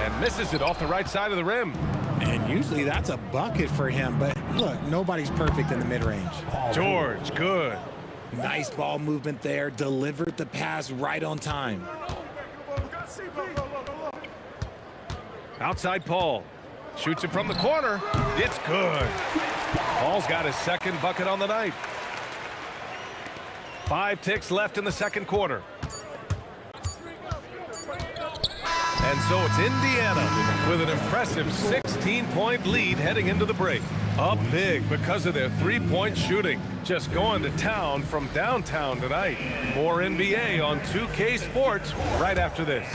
and misses it off the right side of the rim. And usually that's a bucket for him, but look, nobody's perfect in the mid-range. George, good. Nice ball movement there, delivered the pass right on time. Outside Paul, shoots it from the corner. It's good. Paul's got his second bucket on the night. 5 ticks left in the second quarter. And so it's Indiana with an impressive 16-point lead heading into the break. Up big because of their three-point shooting. Just going to town from downtown tonight. More NBA on 2K Sports right after this.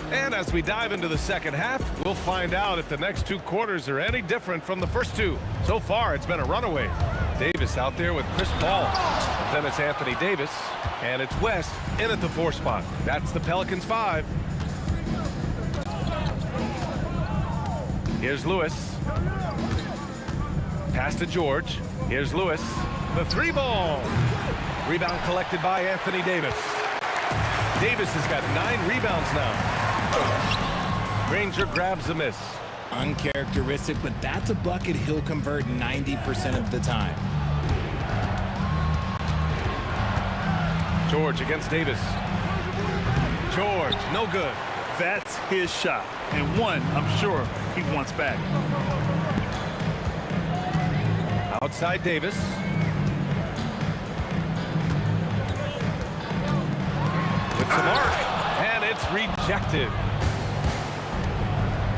And as we dive into the second half, we'll find out if the next 2 quarters are any different from the first 2. So far, it's been a runaway. Davis out there with Chris Paul. Then it's Anthony Davis, and it's West in at the 4 spot. That's the Pelicans 5. Here's Lewis. Pass to George. Here's Lewis. The 3-ball. Rebound collected by Anthony Davis. Davis has got 9 rebounds now. Granger grabs the miss. Uncharacteristic, but that's a bucket he'll convert 90% of the time. George against Davis. George, no good. That's his shot, and one I'm sure he wants back. Outside Davis. With the mark, and it's rejected.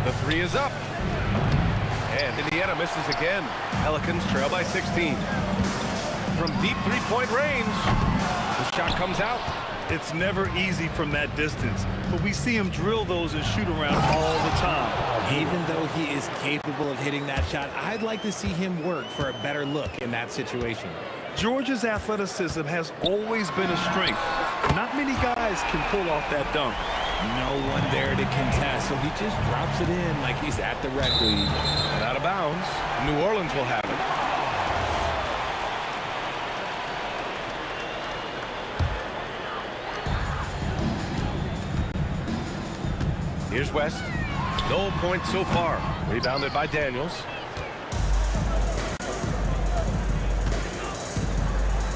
The 3 is up. And Indiana misses again. Pelicans trail by 16. From deep 3-point range, the shot comes out. It's never easy from that distance, but we see him drill those and shoot around all the time. Even though he is capable of hitting that shot, I'd like to see him work for a better look in that situation. George's athleticism has always been a strength. Not many guys can pull off that dunk. No one there to contest, so he just drops it in like he's at the rec league. And out of bounds, New Orleans will have it. Here's West. No points so far. Rebounded by Daniels.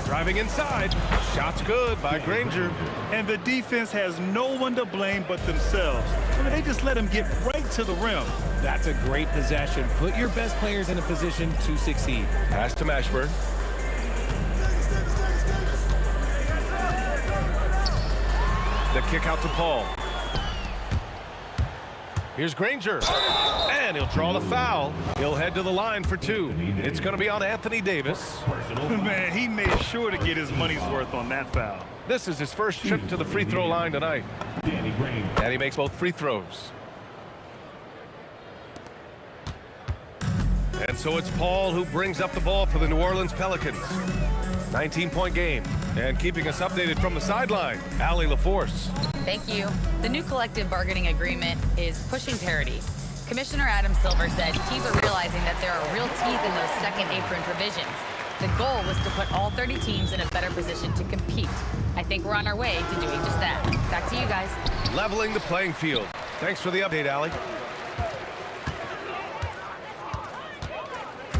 Driving inside. Shot's good by Granger. And the defense has no one to blame but themselves. I mean, they just let him get right to the rim. That's a great possession. Put your best players in a position to succeed. Pass to Mashburn. The kick out to Paul. Here's Granger. And he'll draw the foul. He'll head to the line for 2. It's going to be on Anthony Davis. Man, he made sure to get his money's worth on that foul. This is his first trip to the free throw line tonight. And he makes both free throws. And so it's Paul who brings up the ball for the New Orleans Pelicans. 19-point game. And keeping us updated from the sideline, Allie LaForce. Thank you. The new collective bargaining agreement is pushing parity. Commissioner Adam Silver said teams are realizing that there are real teeth in those second apron provisions. The goal was to put all 30 teams in a better position to compete. I think we're on our way to doing just that. Back to you guys. Leveling the playing field. Thanks for the update, Allie.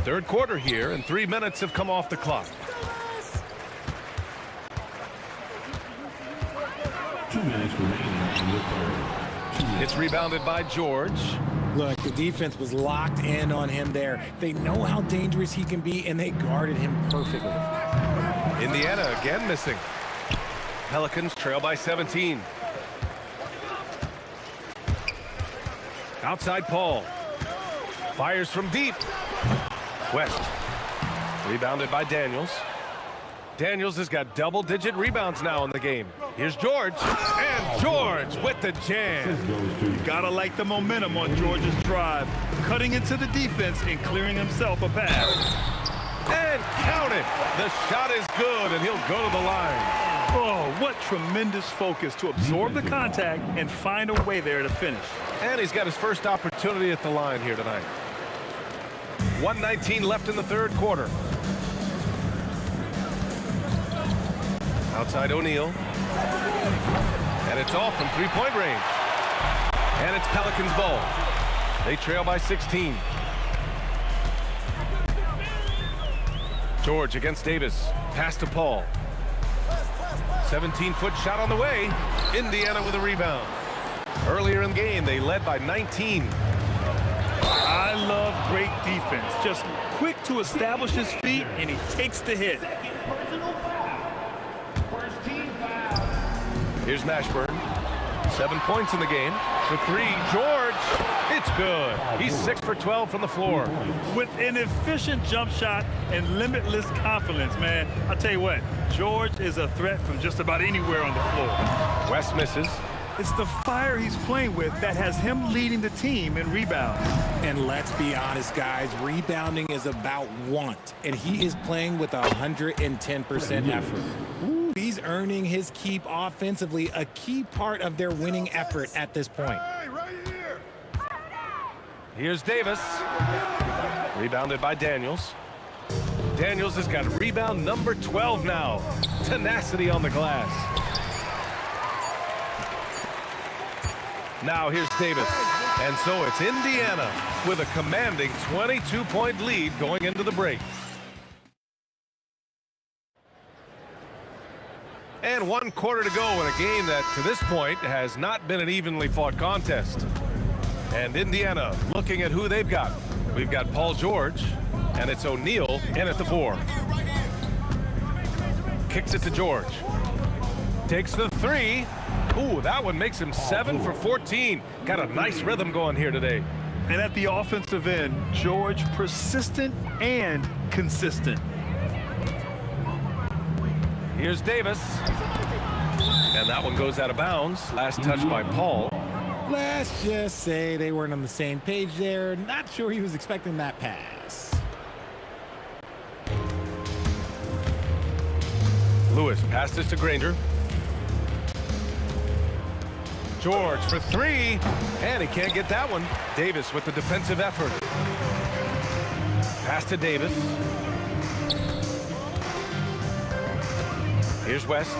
Third quarter here, and 3 minutes have come off the clock. 2 minutes remaining in the third. It's rebounded by George. Look, the defense was locked in on him there. They know how dangerous he can be, and they guarded him perfectly. Indiana again missing. Pelicans trail by 17. Outside Paul. Fires from deep. West. Rebounded by Daniels. Daniels has got double-digit rebounds now in the game. Here's George. And George with the jam. You gotta like the momentum on George's drive. Cutting into the defense and clearing himself a pass. And count it. The shot is good, and he'll go to the line. Oh, what tremendous focus to absorb the contact and find a way there to finish. And he's got his first opportunity at the line here tonight. 1:19 left in the third quarter. Outside O'Neal. And it's off from three-point range. And it's Pelicans ball. They trail by 16. George against Davis. Pass to Paul. 17-foot shot on the way. Indiana with a rebound. Earlier in the game, they led by 19. I love great defense. Just quick to establish his feet, and he takes the hit. Here's Mashburn. 7 points in the game. For three, George. It's good. He's 6 for 12 from the floor. With an efficient jump shot and limitless confidence, man. I'll tell you what, George is a threat from just about anywhere on the floor. West misses. It's the fire he's playing with that has him leading the team in rebounds. And let's be honest, guys, rebounding is about want, and he is playing with 110% effort. Ooh, he's earning his keep offensively, a key part of their winning effort at this point. Here's Davis. Rebounded by Daniels. Daniels has got rebound number 12 now. Tenacity on the glass. Now here's Davis. And so it's Indiana with a commanding 22-point lead going into the break. And 1 quarter to go in a game that to this point has not been an evenly fought contest. And Indiana looking at who they've got. We've got Paul George, and it's O'Neal in at the 4. Kicks it to George. Takes the 3. Ooh, that one makes him 7 for 14. Got a nice rhythm going here today. And at the offensive end, George persistent and consistent. Here's Davis. And that one goes out of bounds. Last touch by Paul. Let's just say they weren't on the same page there. Not sure he was expecting that pass. Lewis passes to Granger. George for 3, and he can't get that one. Davis with the defensive effort. Pass to Davis. Here's West.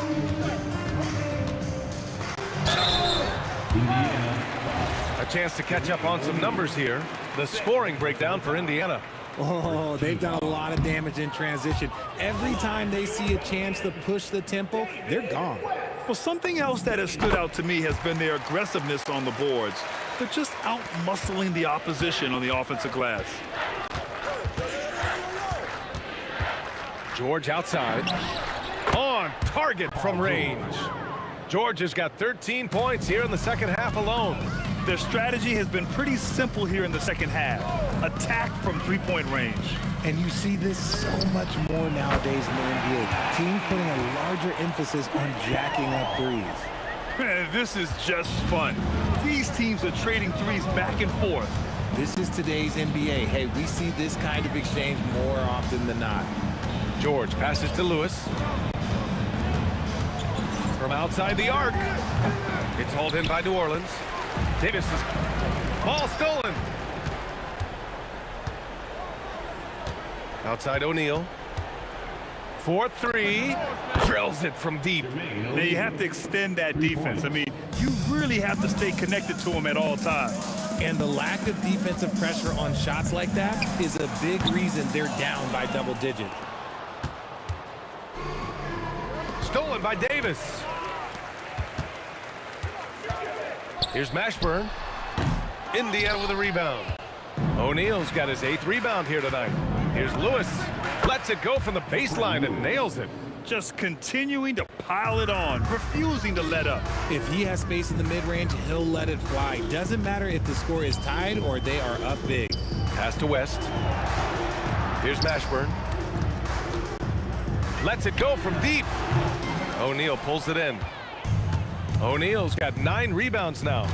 A chance to catch up on some numbers here. The scoring breakdown for Indiana. Oh, they've done a lot of damage in transition. Every time they see a chance to push the tempo, they're gone. Well, something else that has stood out to me has been their aggressiveness on the boards. They're just out-muscling the opposition on the offensive glass. George outside. On target from range. George has got 13 points here in the second half alone. Their strategy has been pretty simple here in the second half. Attack from three-point range. And you see this so much more nowadays in the NBA. Teams putting a larger emphasis on jacking up threes. Man, this is just fun. These teams are trading threes back and forth. This is today's NBA. Hey, we see this kind of exchange more often than not. George passes to Lewis. From outside the arc. It's hauled in by New Orleans. Davis is ball stolen. Outside O'Neal. 4-3. Drills it from deep. Now you have to extend that defense. I mean, you really have to stay connected to him at all times. And the lack of defensive pressure on shots like that is a big reason they're down by double digits. Stolen by Davis. Here's Mashburn. Indiana with a rebound. O'Neal's got his 8th rebound here tonight. Here's Lewis. Lets it go from the baseline and nails it. just continuing to pile it on, refusing to let up. If he has space in the mid-range, he'll let it fly. Doesn't matter if the score is tied or they are up big. Pass to West. Here's Mashburn. Lets it go from deep. O'Neal pulls it in. O'Neal's got 9 rebounds now.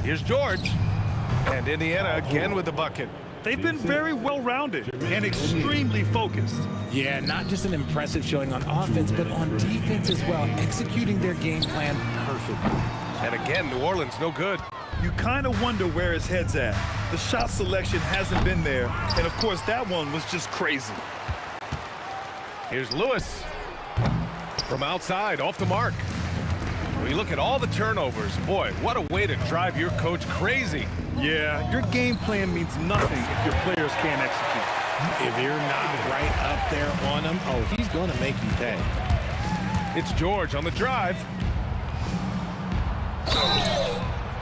Here's George. And Indiana again with the bucket. They've been very well-rounded and extremely focused. Yeah, not just an impressive showing on offense, but on defense as well, executing their game plan perfectly. And again, New Orleans no good. You kind of wonder where his head's at. The shot selection hasn't been there, and of course that one was just crazy. Here's Lewis from outside, off the mark. We look at all the turnovers. Boy, what a way to drive your coach crazy. Yeah, your game plan means nothing if your players can't execute. If you're not right up there on him, oh, he's going to make you pay. It's George on the drive.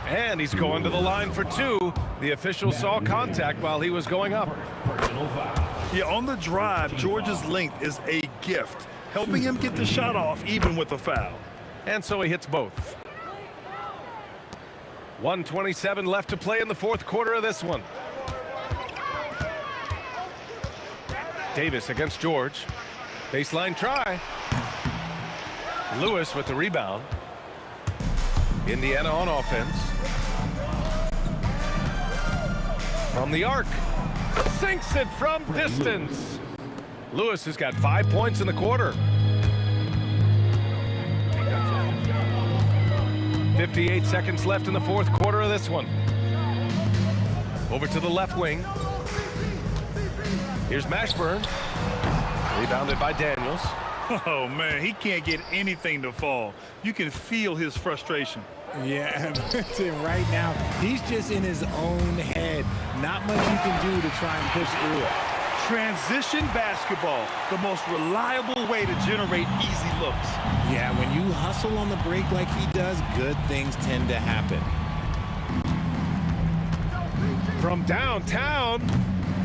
And he's going to the line for 2. The official saw contact while he was going up. Yeah, on the drive, George's length is a gift, helping him get the shot off even with a foul. And so he hits both. 1:27 left to play in the 4th quarter of this one. Davis against George. Baseline try. Lewis with the rebound. Indiana on offense. From the arc. Sinks it from distance. Lewis has got 5 points in the quarter. 58 seconds left in the 4th quarter of this one. Over to the left wing. Here's Mashburn. Rebounded by Daniels. Oh, man, he can't get anything to fall. You can feel his frustration. Yeah, right now, he's just in his own head. Not much you can do to try and push through it. Transition basketball, the most reliable way to generate easy looks. Yeah, when you hustle on the break like he does, good things tend to happen. From downtown,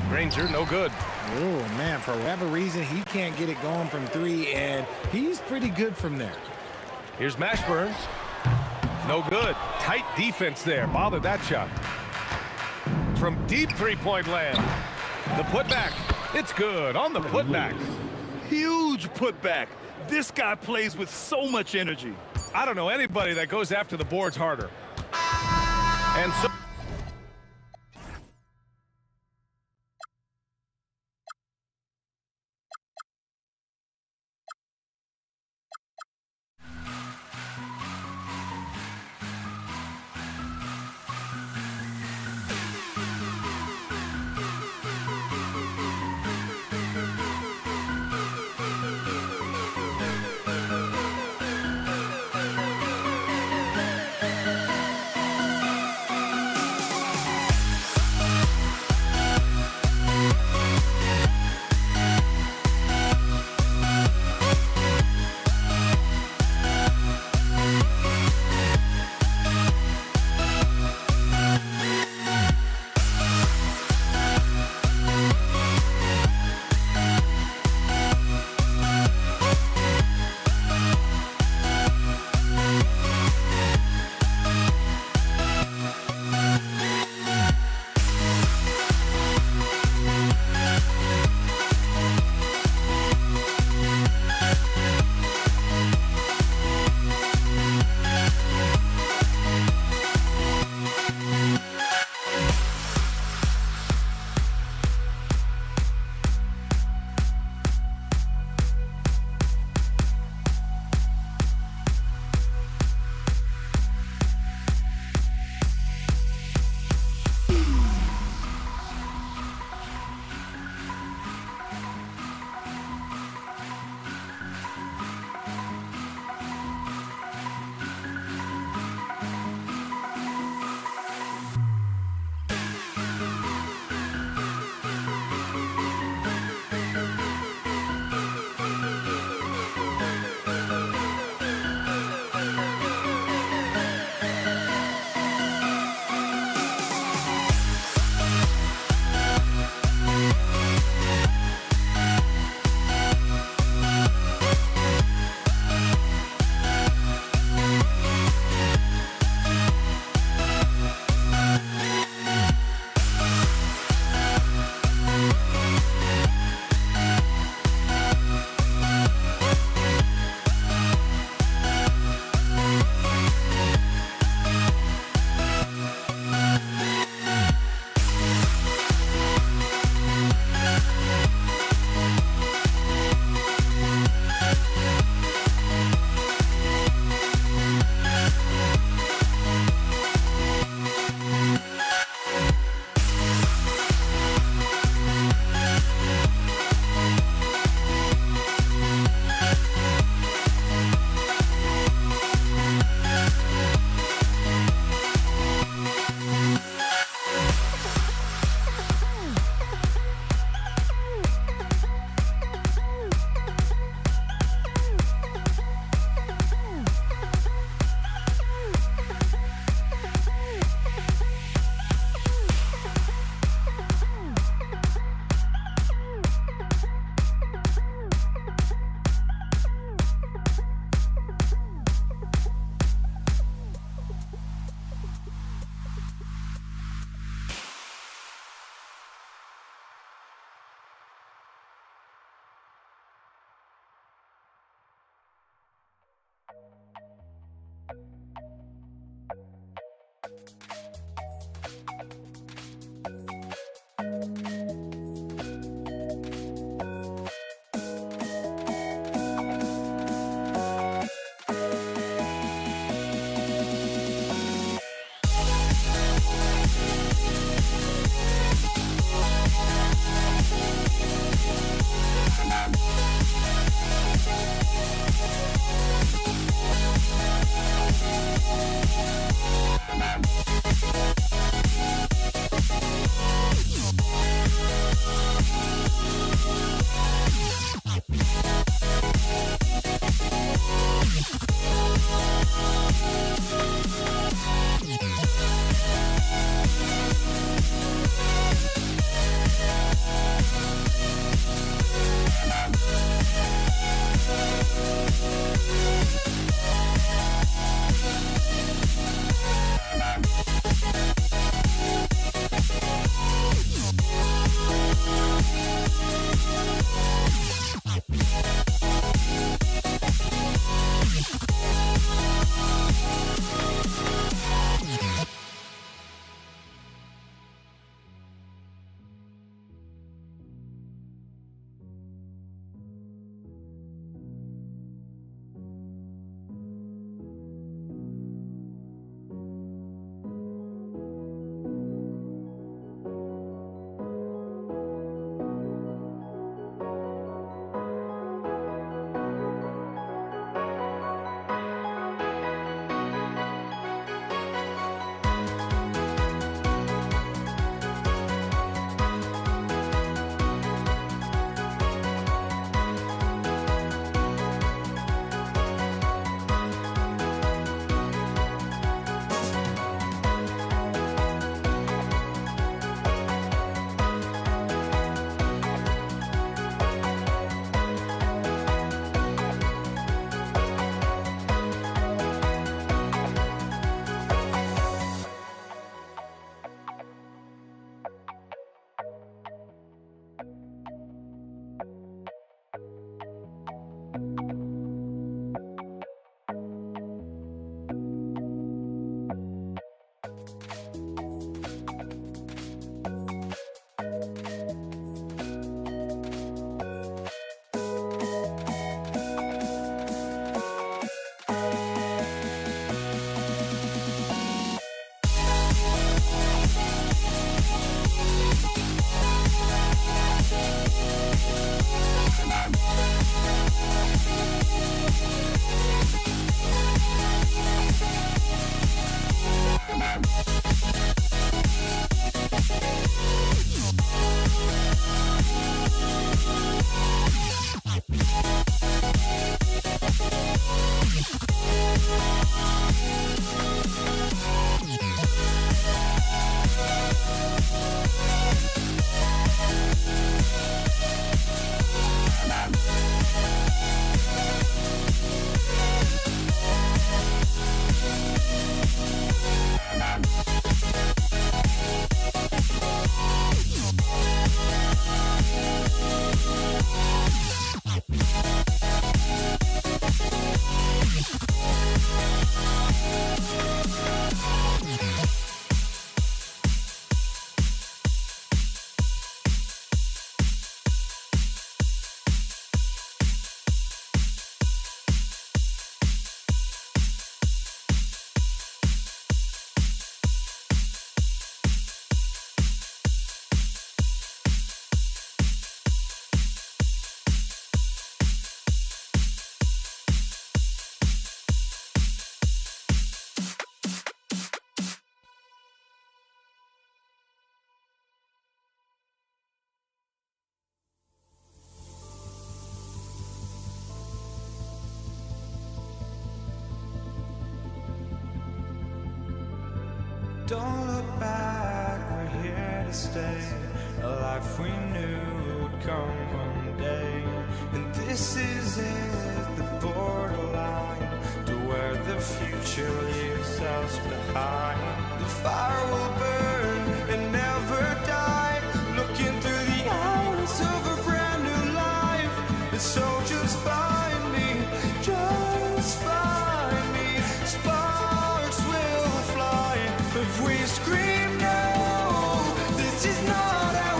Granger, no good. Oh, man, for whatever reason, he can't get it going from 3, and he's pretty good from there. Here's Mashburn. No good. Tight defense there. Bothered that shot. From deep three-point land. The putback. It's good on the putback. Huge putback. This guy plays with so much energy. I don't know anybody that goes after the boards harder. And so... Don't look back, we're here to stay. A life we knew would come one day. And this is it, the borderline to where the future leaves us behind. The fire will burn and never die, looking through the eyes of a brand new life. And so just find me, just find me. Sparks will fly if we scream no. This is not how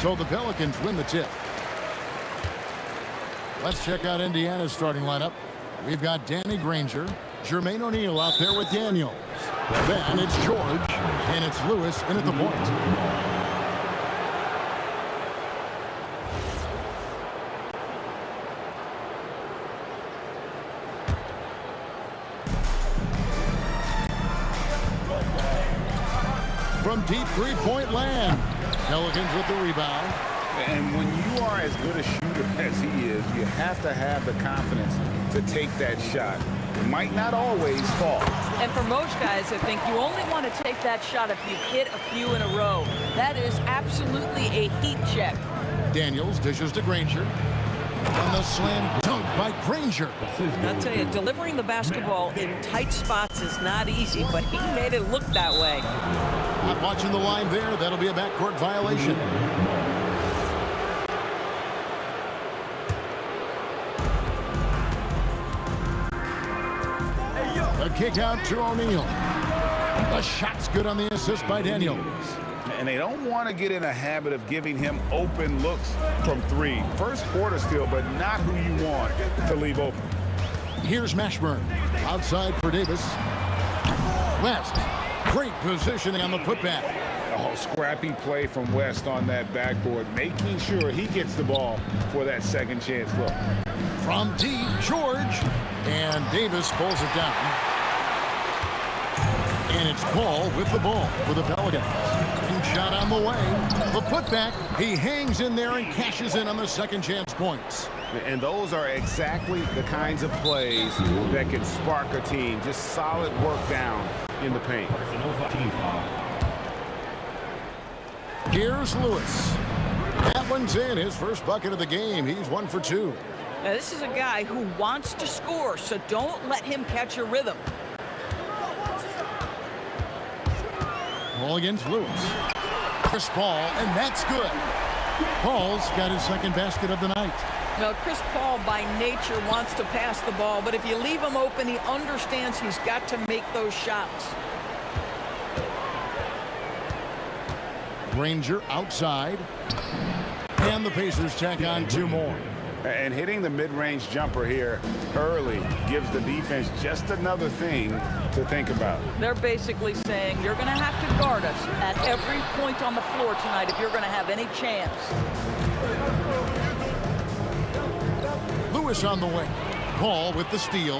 So the Pelicans win the tip. Let's check out Indiana's starting lineup. We've got Danny Granger, Jermaine O'Neal out there with Daniels. Then it's George, and it's Lewis in at the point. From deep three-point land. Pelicans with the rebound. And when you are as good a shooter as he is, you have to have the confidence to take that shot. It might not always fall. And for most guys, I think you only want to take that shot if you've hit a few in a row. That is absolutely a heat check. Daniels dishes to Granger. And the slam dunk by Granger. I'll tell you, delivering the basketball in tight spots is not easy, but he made it look that way. Not watching the line there. That'll be a backcourt violation. A kick out to O'Neal. The shot's good on the assist by Daniels. And they don't want to get in a habit of giving him open looks from three. First quarter still, but not who you want to leave open. Here's Mashburn. Outside for Davis. West. Great positioning on the putback. Oh, scrappy play from West on that backboard, making sure he gets the ball for that second chance look. From deep, George. And Davis pulls it down. And it's Paul with the ball for the Pelicans. And shot on the way. The putback. He hangs in there and cashes in on the second chance points. And those are exactly the kinds of plays that can spark a team. Just solid work down in the paint. Here's Lewis. That one's in. His first bucket of the game. He's 1 for 2. Now, this is a guy who wants to score, so don't let him catch a rhythm. Ball against Lewis. Chris Paul, and that's good. Paul's got his second basket of the night. Now, Chris Paul, by nature, wants to pass the ball, but if you leave him open, he understands he's got to make those shots. Granger outside. And the Pacers tack on 2 more. And hitting the mid-range jumper here early gives the defense just another thing to think about. They're basically saying you're going to have to guard us at every point on the floor tonight if you're going to have any chance. Lewis on the wing. Paul with the steal.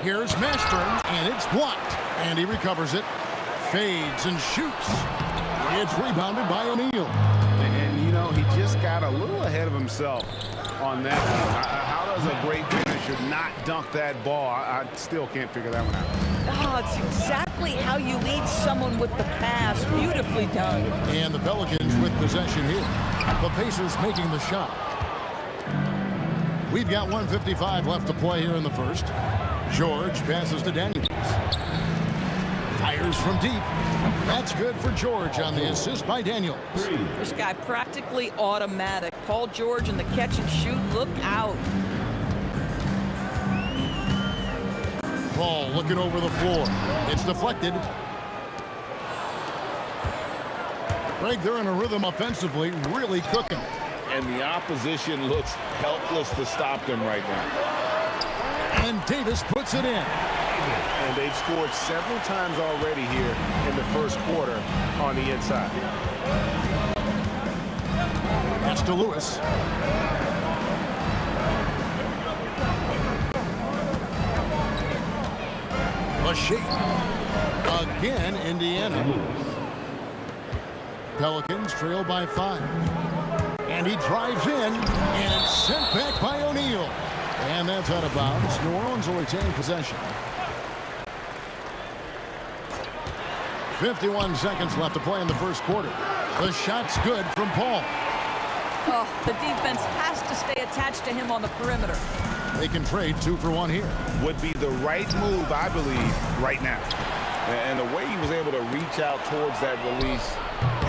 Here's Mashburn, and it's blocked. And he recovers it. Fades and shoots. It's rebounded by O'Neal. And you know, he just got a little ahead of himself on that one. How does a great finisher not dunk that ball? I still can't figure that one out. Oh, it's exactly how you lead someone with the pass. Beautifully done. And the Pelicans with possession here. The Pacers making the shot. We've got 1:55 left to play here in the first. George passes to Daniels. Fires from deep. That's good for George on the assist by Daniels. This guy practically automatic. Paul George in the catch and shoot. Look out. Paul looking over the floor. It's deflected. Greg, they're in a rhythm offensively, really cooking. And the opposition looks helpless to stop them right now. And Davis puts it in. And they've scored several times already here in the first quarter on the inside. Pass to Lewis. A shake. Again, Indiana. Pelicans trail by 5. And he drives in, and it's sent back by O'Neal. And that's out of bounds. New Orleans will retain possession. 51 seconds left to play in the first quarter. The shot's good from Paul. Oh, the defense has to stay attached to him on the perimeter. They can trade 2 for 1 here. Would be the right move, I believe, right now. And the way he was able to reach out towards that release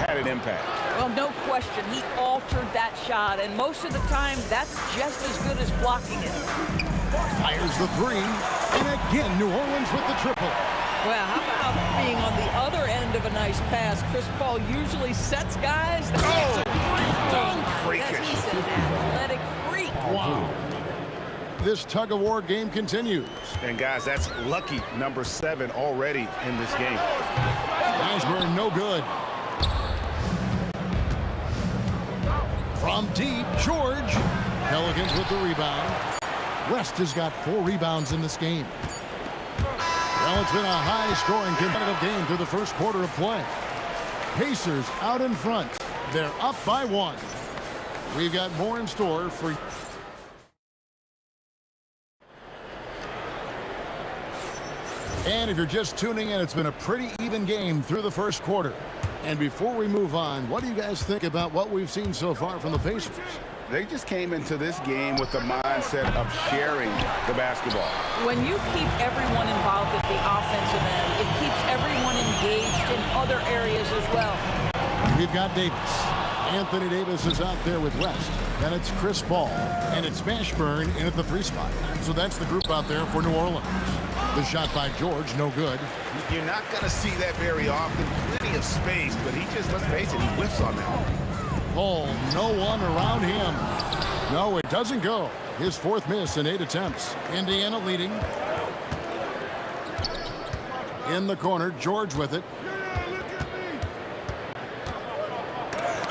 had an impact. Well, no question. He altered that shot, and most of the time, that's just as good as blocking it. Fires the three, and again, New Orleans with the triple. Well, how about being on the other end of a nice pass? Chris Paul usually sets guys. Oh, dunk. freakish. He's an athletic freak. Wow. This tug-of-war game continues. And guys, that's lucky number 7 already in this game. Mashburn, no good. From deep, George. Pelicans with the rebound. West has got 4 rebounds in this game. Well, it's been a high-scoring competitive game through the first quarter of play. Pacers out in front. They're up by 1. We've got more in store for... And if you're just tuning in, it's been a pretty even game through the first quarter. And before we move on, what do you guys think about what we've seen so far from the Pacers? They just came into this game with the mindset of sharing the basketball. When you keep everyone involved at the offensive end, it keeps everyone engaged in other areas as well. We've got Davis. Anthony Davis is out there with West. Then it's Chris Paul. And it's Mashburn in at the 3 spot. So that's the group out there for New Orleans. The shot by George, no good. You're not going to see that very often. Plenty of space, but he just, let's face it, he whiffs on that. Paul, no one around him. No, it doesn't go. His 4th miss in 8 attempts. Indiana leading. In the corner, George with it.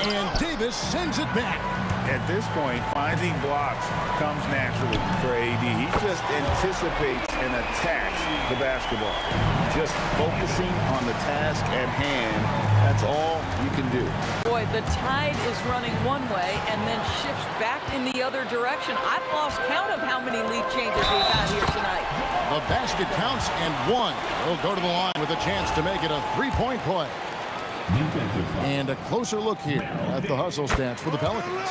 And Davis sends it back. At this point, finding blocks comes naturally for AD. He just anticipates and attacks the basketball. Just focusing on the task at hand, that's all you can do. Boy, the tide is running one way and then shifts back in the other direction. I've lost count of how many lead changes we've had here tonight. The basket counts and 1. He'll go to the line with a chance to make it a 3-point play. And a closer look here at the hustle stats for the Pelicans.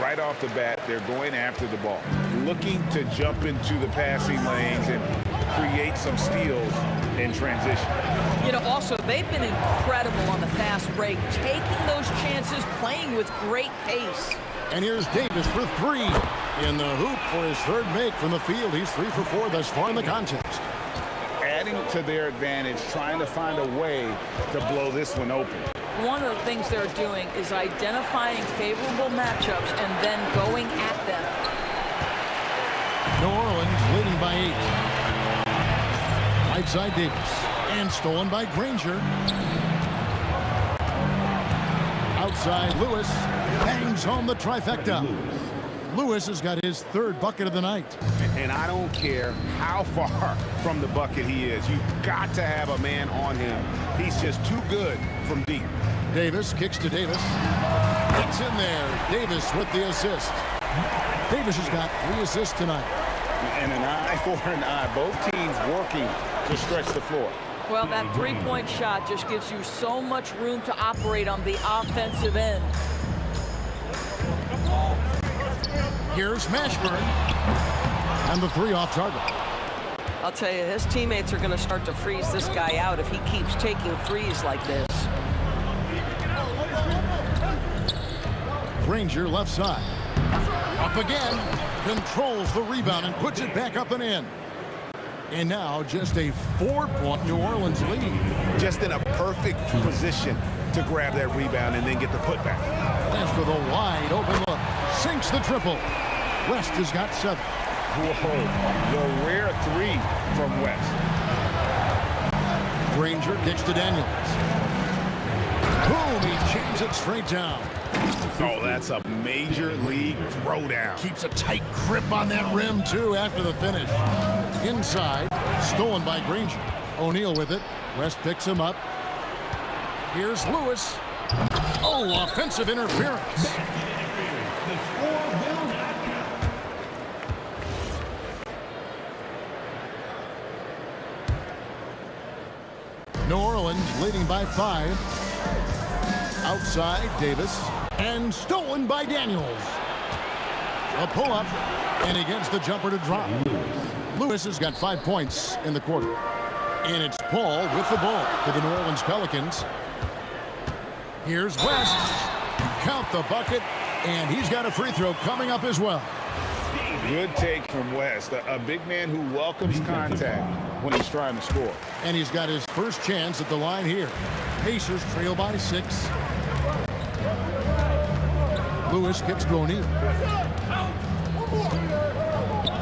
Right off the bat, they're going after the ball, looking to jump into the passing lanes and create some steals in transition. You know, also, they've been incredible on the fast break, taking those chances, playing with great pace. And here's Davis for 3. In the hoop for his 3rd make from the field. He's 3 for 4 thus far in the contest. Adding to their advantage, trying to find a way to blow this one open. One of the things they're doing is identifying favorable matchups and then going at them. New Orleans leading by 8. Right side Davis. And stolen by Granger. Outside Lewis. Bangs home the trifecta. Lewis has got his 3rd bucket of the night. And I don't care how far from the bucket he is. You've got to have a man on him. He's just too good from deep. Davis kicks to Davis. It's in there. Davis with the assist. Davis has got 3 assists tonight. And an eye for an eye. Both teams working to stretch the floor. Well, that 3-point shot just gives you so much room to operate on the offensive end. Here's Mashburn. And the 3 off target. I'll tell you, his teammates are going to start to freeze this guy out if he keeps taking threes like this. Granger left side. Up again. Controls the rebound and puts it back up and in. And now just a 4-point New Orleans lead. Just in a perfect position to grab that rebound and then get the putback. After the wide open look. Sinks the triple. West has got 7. Whoa, the rare 3 from West. Granger kicks to Daniels. Boom, he jams it straight down. Oh, that's a major league throwdown. Keeps a tight grip on that rim, too, after the finish. Inside, stolen by Granger. O'Neal with it. West picks him up. Here's Lewis. Oh, offensive interference. New Orleans leading by 5. Outside, Davis. And stolen by Daniels. A pull-up, and he gets the jumper to drop. Lewis has got 5 points in the quarter. And it's Paul with the ball for the New Orleans Pelicans. Here's West. Count the bucket. And he's got a free throw coming up as well. Good take from West. A big man who welcomes contact when he's trying to score. And he's got his first chance at the line here. Pacers trail by 6. Lewis kicks to O'Neal.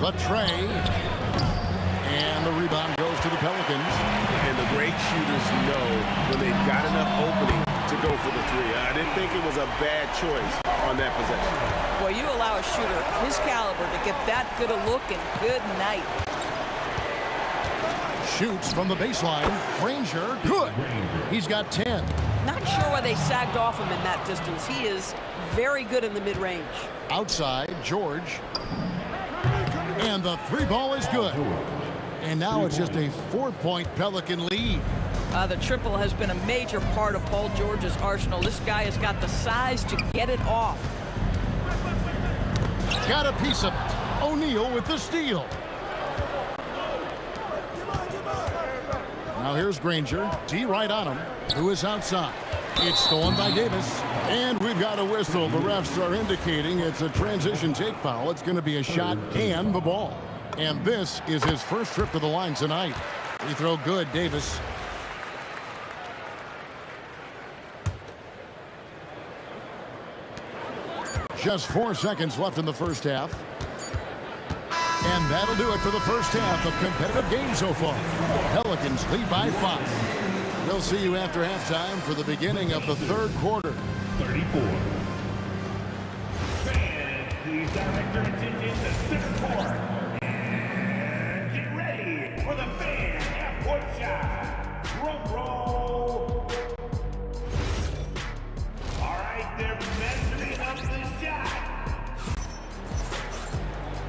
The tray. And the rebound goes to the Pelicans. And the great shooters know when they've got enough opening to go for the three. I didn't think it was a bad choice on that possession. Well, you allow a shooter of his caliber to get that good a look, and good night. Shoots from the baseline. Granger, good. He's got 10. Not sure why they sagged off him in that distance. He is very good in the mid-range. Outside, George. And the three ball is good. And now it's just a 4-point Pelican lead. The triple has been a major part of Paul George's arsenal. This guy has got the size to get it off. Got a piece of it. O'Neal with the steal. Now here's Granger. D right on him. Who is outside? It's stolen by Davis. And we've got a whistle. The refs are indicating it's a transition take foul. It's going to be a shot and the ball. And this is his first trip to the line tonight. Free throw good, Davis. Just 4 seconds left in the first half. And that'll do it for the first half. A competitive game so far. Pelicans lead by 5. We'll see you after halftime for the beginning of the third quarter. 34. Fans, please direct your attention to 6th court. And get ready for the fan half-court shot. Drum roll. All right, they're measuring up the shot.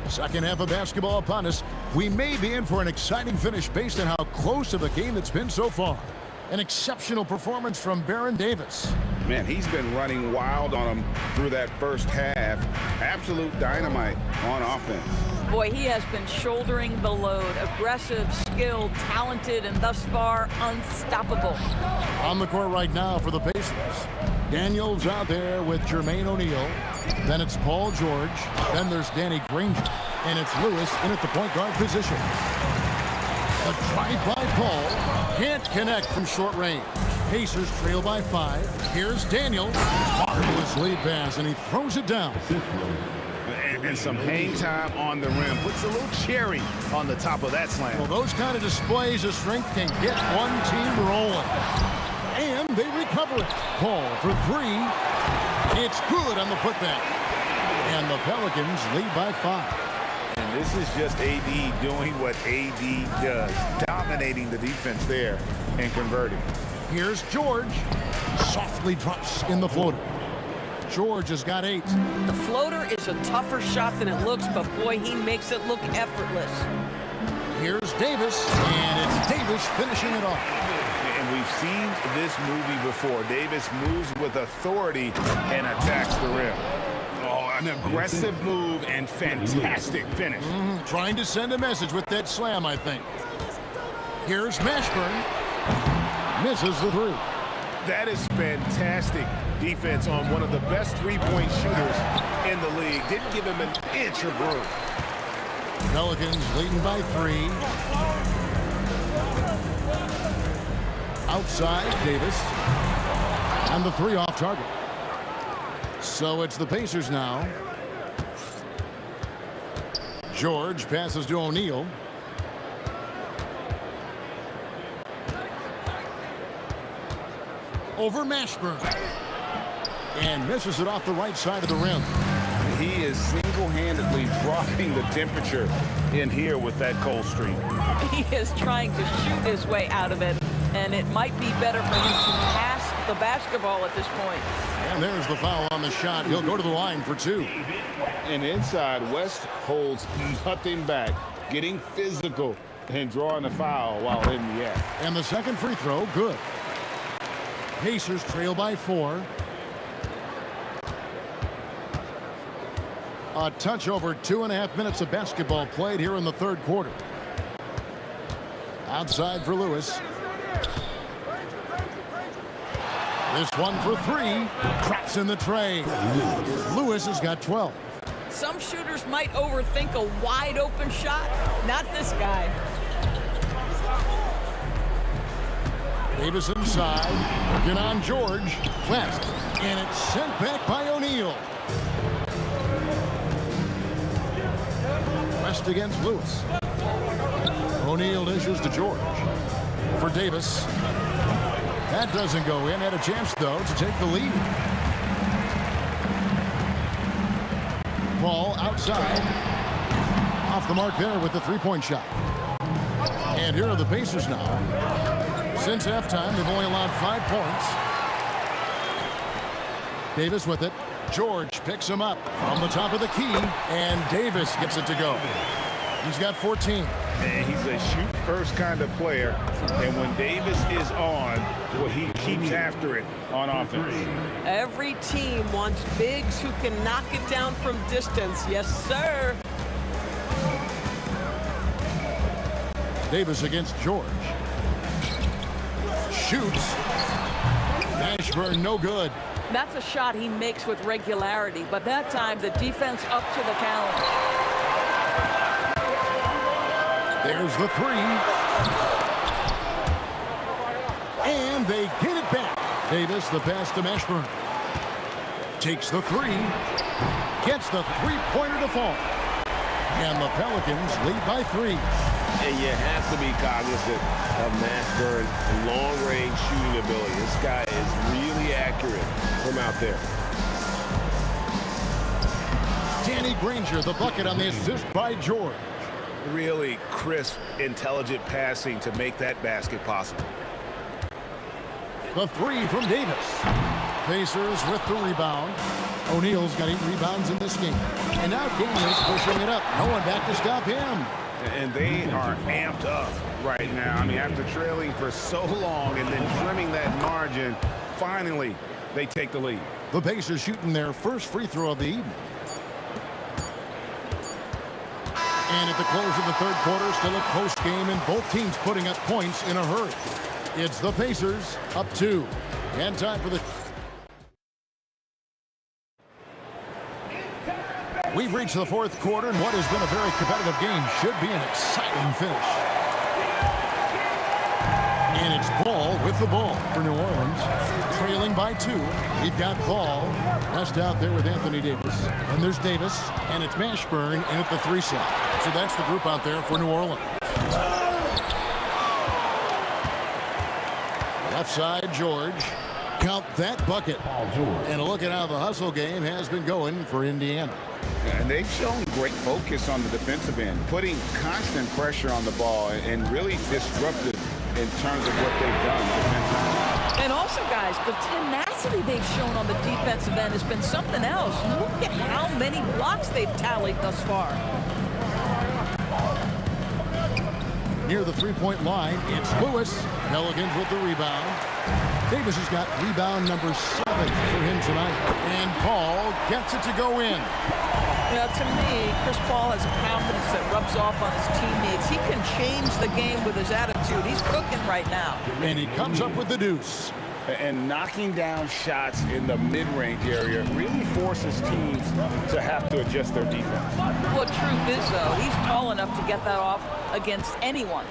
Second half of basketball upon us. We may be in for an exciting finish based on how close of a game it's been so far. An exceptional performance from Baron Davis. Man, he's been running wild on him through that first half. Absolute dynamite on offense. Boy, he has been shouldering the load. Aggressive, skilled, talented, and thus far unstoppable. On the court right now for the Pacers. Daniels out there with Jermaine O'Neal. Then it's Paul George. Then there's Danny Granger. And it's Lewis in at the point guard position. A drive by Paul. Can't connect from short range. Pacers trail by 5. Here's Daniels. Marvelous lead pass, and he throws it down. And some hang time on the rim. Puts a little cherry on the top of that slam. Well, those kind of displays of strength can get one team rolling. And they recover it. Paul for 3. It's good on the putback. And the Pelicans lead by 5. And this is just AD doing what AD does. Dominating the defense there and converting. Here's George. Softly drops in the floater. George has got 8. The floater is a tougher shot than it looks, but boy, he makes it look effortless. Here's Davis, and it's Davis finishing it off. And we've seen this movie before. Davis moves with authority and attacks the rim. Oh, an aggressive move and fantastic finish. Trying to send a message with that slam, I think. Here's Mashburn. Misses the 3. That is fantastic defense on one of the best three-point shooters in the league. Didn't give him an inch of room. Pelicans leading by 3. Outside, Davis. And the 3 off target. So it's the Pacers now. George passes to O'Neal. Over Mashburn. And misses it off the right side of the rim. He is single-handedly dropping the temperature in here with that cold streak. He is trying to shoot his way out of it, and it might be better for him to pass the basketball at this point. And there's the foul on the shot. He'll go to the line for 2. And inside, West holds nothing back, getting physical and drawing the foul while in the act. And the second free throw, good. Pacers trail by 4. A touch over 2.5 minutes of basketball played here in the third quarter. Outside for Lewis. This one for three. Traps in the tray. Lewis has got 12. Some shooters might overthink a wide open shot. Not this guy. Davis inside. Working on George. Fast. And it's sent back by O'Neal. West against Lewis. O'Neal dishes to George. For Davis. That doesn't go in. Had a chance, though, to take the lead. Ball outside. Off the mark there with the three-point shot. And here are the Pacers now. Since halftime, they've only allowed 5 points. Davis with it. George picks him up from the top of the key, and Davis gets it to go. He's got 14. And he's a shoot-first kind of player. And when Davis is on, well, he keeps after it on offense. Every team wants bigs who can knock it down from distance. Yes, sir. Davis against George. Shoots. Ashburn, no good. That's a shot he makes with regularity, but that time the defense up to the challenge. There's the three. And they get it back. Davis, the pass to Ashburn. Takes the three. Gets the three-pointer to fall. And the Pelicans lead by 3. And you have to be cognizant of Mashburn's long-range shooting ability. This guy is really accurate from out there. Danny Granger, the bucket on the assist by George. Really crisp, intelligent passing to make that basket possible. The three from Davis. Pacers with the rebound. O'Neal's got 8 rebounds in this game. And now Daniels pushing it up. No one back to stop him. And they are amped up right now. I mean, after trailing for so long and then trimming that margin, finally they take the lead. The Pacers shooting their first free throw of the evening. And at the close of the third quarter, still a close game, and both teams putting up points in a hurry. It's the Pacers up 2. And time for the... We've reached the fourth quarter, and what has been a very competitive game should be an exciting finish. And it's Ball with the ball for New Orleans, trailing by 2. We've got Ball, West out there with Anthony Davis. And there's Davis, and it's Mashburn in at the 3 slot. So that's the group out there for New Orleans. Left side, George. Count that bucket. And a look at how the hustle game has been going for Indiana. And they've shown great focus on the defensive end, putting constant pressure on the ball and really disruptive in terms of what they've done defensively. And also, guys, the tenacity they've shown on the defensive end has been something else. Look at how many blocks they've tallied thus far. Near the three-point line, it's Lewis. Pelicans with the rebound. Davis has got rebound number 7 for him tonight. And Paul gets it to go in. Yeah, to me, Chris Paul has a confidence that rubs off on his teammates. He can change the game with his attitude. He's cooking right now. And he comes up with the deuce. And knocking down shots in the mid-range area really forces teams to have to adjust their defense. Well, truth is, though, he's tall enough to get that off against anyone.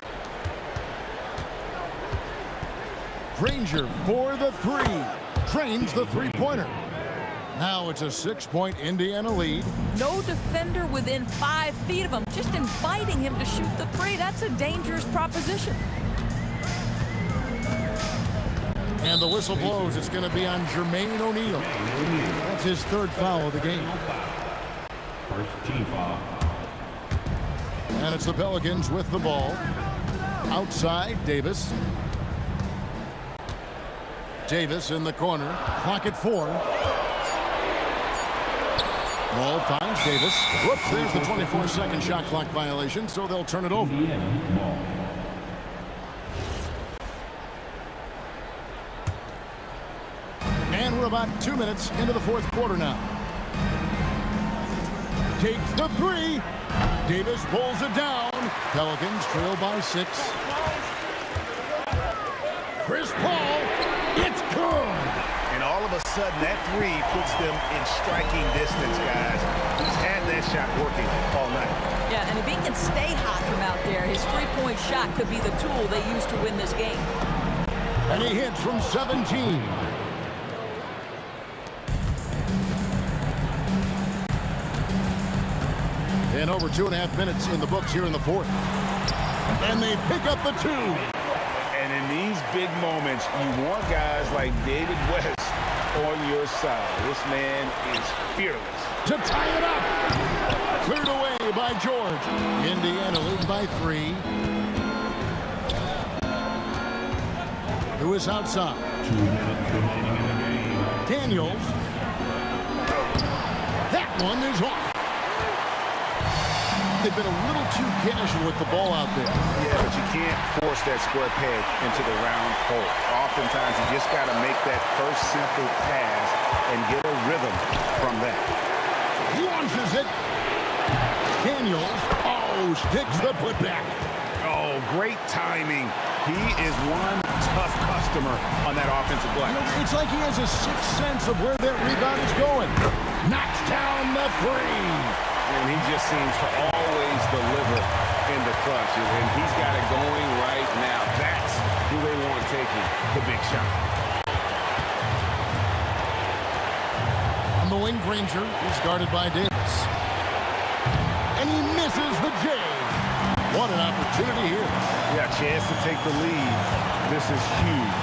Granger for the 3. Trains the three-pointer. Now it's a 6-point Indiana lead. No defender within 5 feet of him. Just inviting him to shoot the 3. That's a dangerous proposition. And the whistle blows. It's going to be on Jermaine O'Neal. That's his 3rd foul of the game. First team foul. And it's the Pelicans with the ball. Outside, Davis. Davis in the corner. Clock at 4. Ball finds Davis. Whoops, there's the 24-second shot clock violation, so they'll turn it over. And we're about 2 minutes into the fourth quarter now. Takes the 3. Davis pulls it down. Pelicans trail by 6. Davis ball. It's good. And all of a sudden, that three puts them in striking distance, guys. He's had that shot working all night. Yeah, and if he can stay hot from out there, his three-point shot could be the tool they use to win this game. And he hits from 17. And over 2.5 minutes in the books here in the fourth. And they pick up the two. And in these big moments, you want guys like David West on your side. This man is fearless. To tie it up. Cleared away by George. Indiana leads by 3. Lewis outside. 2 minutes remaining in the game. Daniels. That one is off. They've been a little too casual with the ball out there. Yeah, but you can't force that square peg into the round hole. Oftentimes, you just got to make that first simple pass and get a rhythm from that. Launches it. Daniels. Oh, sticks the putback. Oh, great timing. He is one tough customer on that offensive glass. It's like he has a sixth sense of where that rebound is going. Knocks down the three. And he just seems to always deliver in the clutch. And he's got it going right now. That's who they want taking the big shot. On the wing, Granger is guarded by Davis. And he misses the J. What an opportunity here. Yeah, chance to take the lead. This is huge.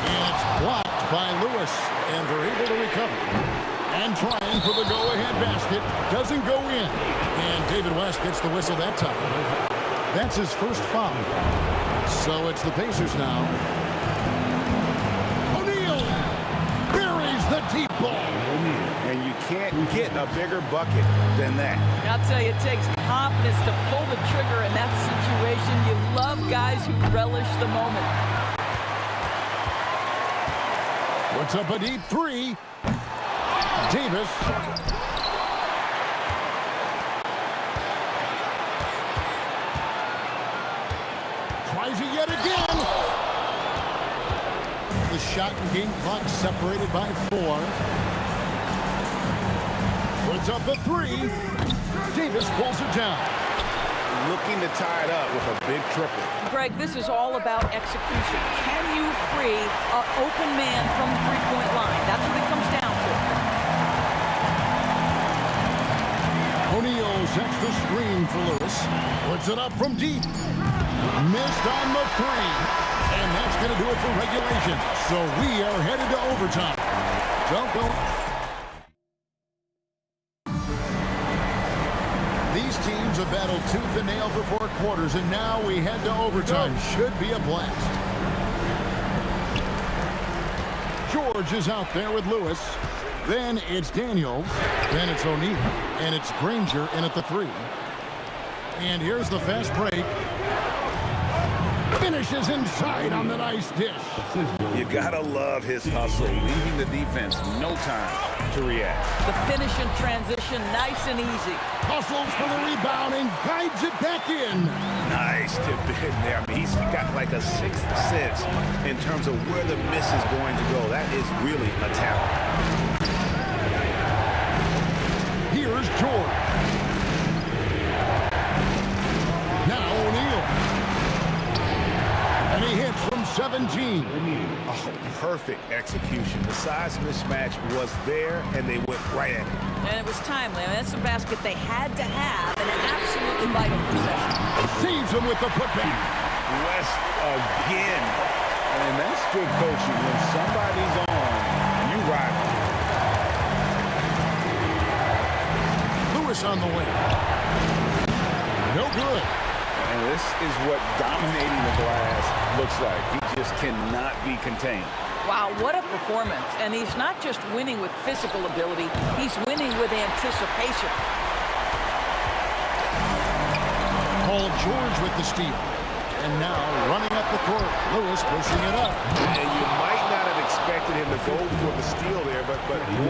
And it's blocked by Lewis. And they're able to recover. And trying for the go-ahead basket. Doesn't go in. And David West gets the whistle that time. That's his first foul. So it's the Pacers now. O'Neal buries the deep ball. And you can't get a bigger bucket than that. I'll tell you, it takes confidence to pull the trigger in that situation. You love guys who relish the moment. Puts up a deep three. Davis. Tries it yet again. The shot and game clock separated by 4. Puts up the three. Davis pulls it down. Looking to tie it up with a big triple. Greg, this is all about execution. Can you free an open man from the three-point line? That's what it comes down to. O'Neal sets the screen for Lewis. Puts it up from deep. Missed on the three. And that's going to do it for regulation. So we are headed to overtime. Don't go. These teams have battled tooth and nail for 4 quarters, and now we head to overtime. Should be a blast. George is out there with Lewis. Then it's Daniels. Then it's O'Neal. And it's Granger in at the 3. And here's the fast break. Finishes inside on the nice dish. You gotta love his hustle, leaving the defense no time to react. The finish in transition, nice and easy. Hustles for the rebound and guides it back in. Nice tip in there. I mean, he's got like a sixth sense in terms of where the miss is going to go. That is really a talent. Here's George. Now O'Neal. And he hits from 17. Oh, perfect execution. The size mismatch was there, and they went right at it. And it was timely. I mean, that's a basket they had to have, and an absolutely vital possession. Saves him with the putback. West again. And that's good coaching. When somebody's on, you ride them. Lewis on the wing. No good. And this is what dominating the glass looks like. He just cannot be contained. Wow, what a performance. And he's not just winning with physical ability, he's winning with anticipation. Paul George with the steal. And now running up the court, Lewis pushing it up. And you might not have expected him to go for the steal there, but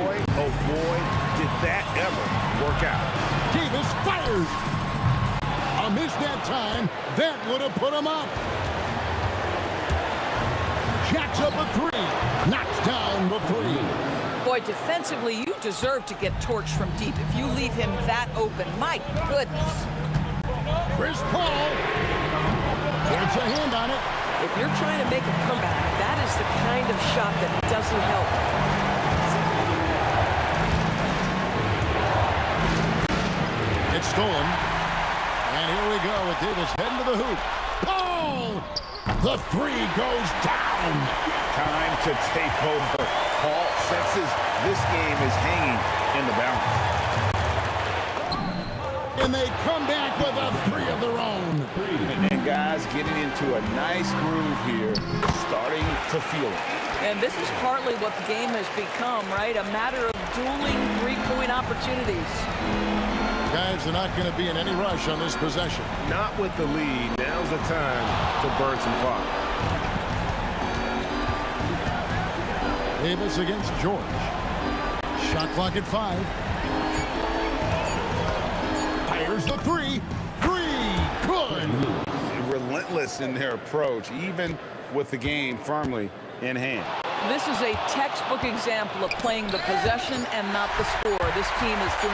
boy, oh boy, did that ever work out. Davis fires. A miss that time. That would have put him up. puts up a three. Knocks down the three. Boy, defensively, you deserve to get torched from deep if you leave him that open. My goodness. Chris Paul gets a hand on it. If you're trying to make a comeback, that is the kind of shot that doesn't help. It's stolen. And here we go with Davis heading to the hoop. Paul! The three goes down. Time to take over. Paul senses this game is hanging in the balance. And they come back with a three of their own. And guys getting into a nice groove here, starting to feel it. And this is partly what the game has become, right? A matter of dueling three-point opportunities. Guys are not going to be in any rush on this possession. Not with the lead. Now's the time to burn some clock. Davis against George. Shot clock at 5. Fires the three. Good. Relentless in their approach, even with the game firmly in hand. This is a textbook example of playing the possession and not the score. This team is doing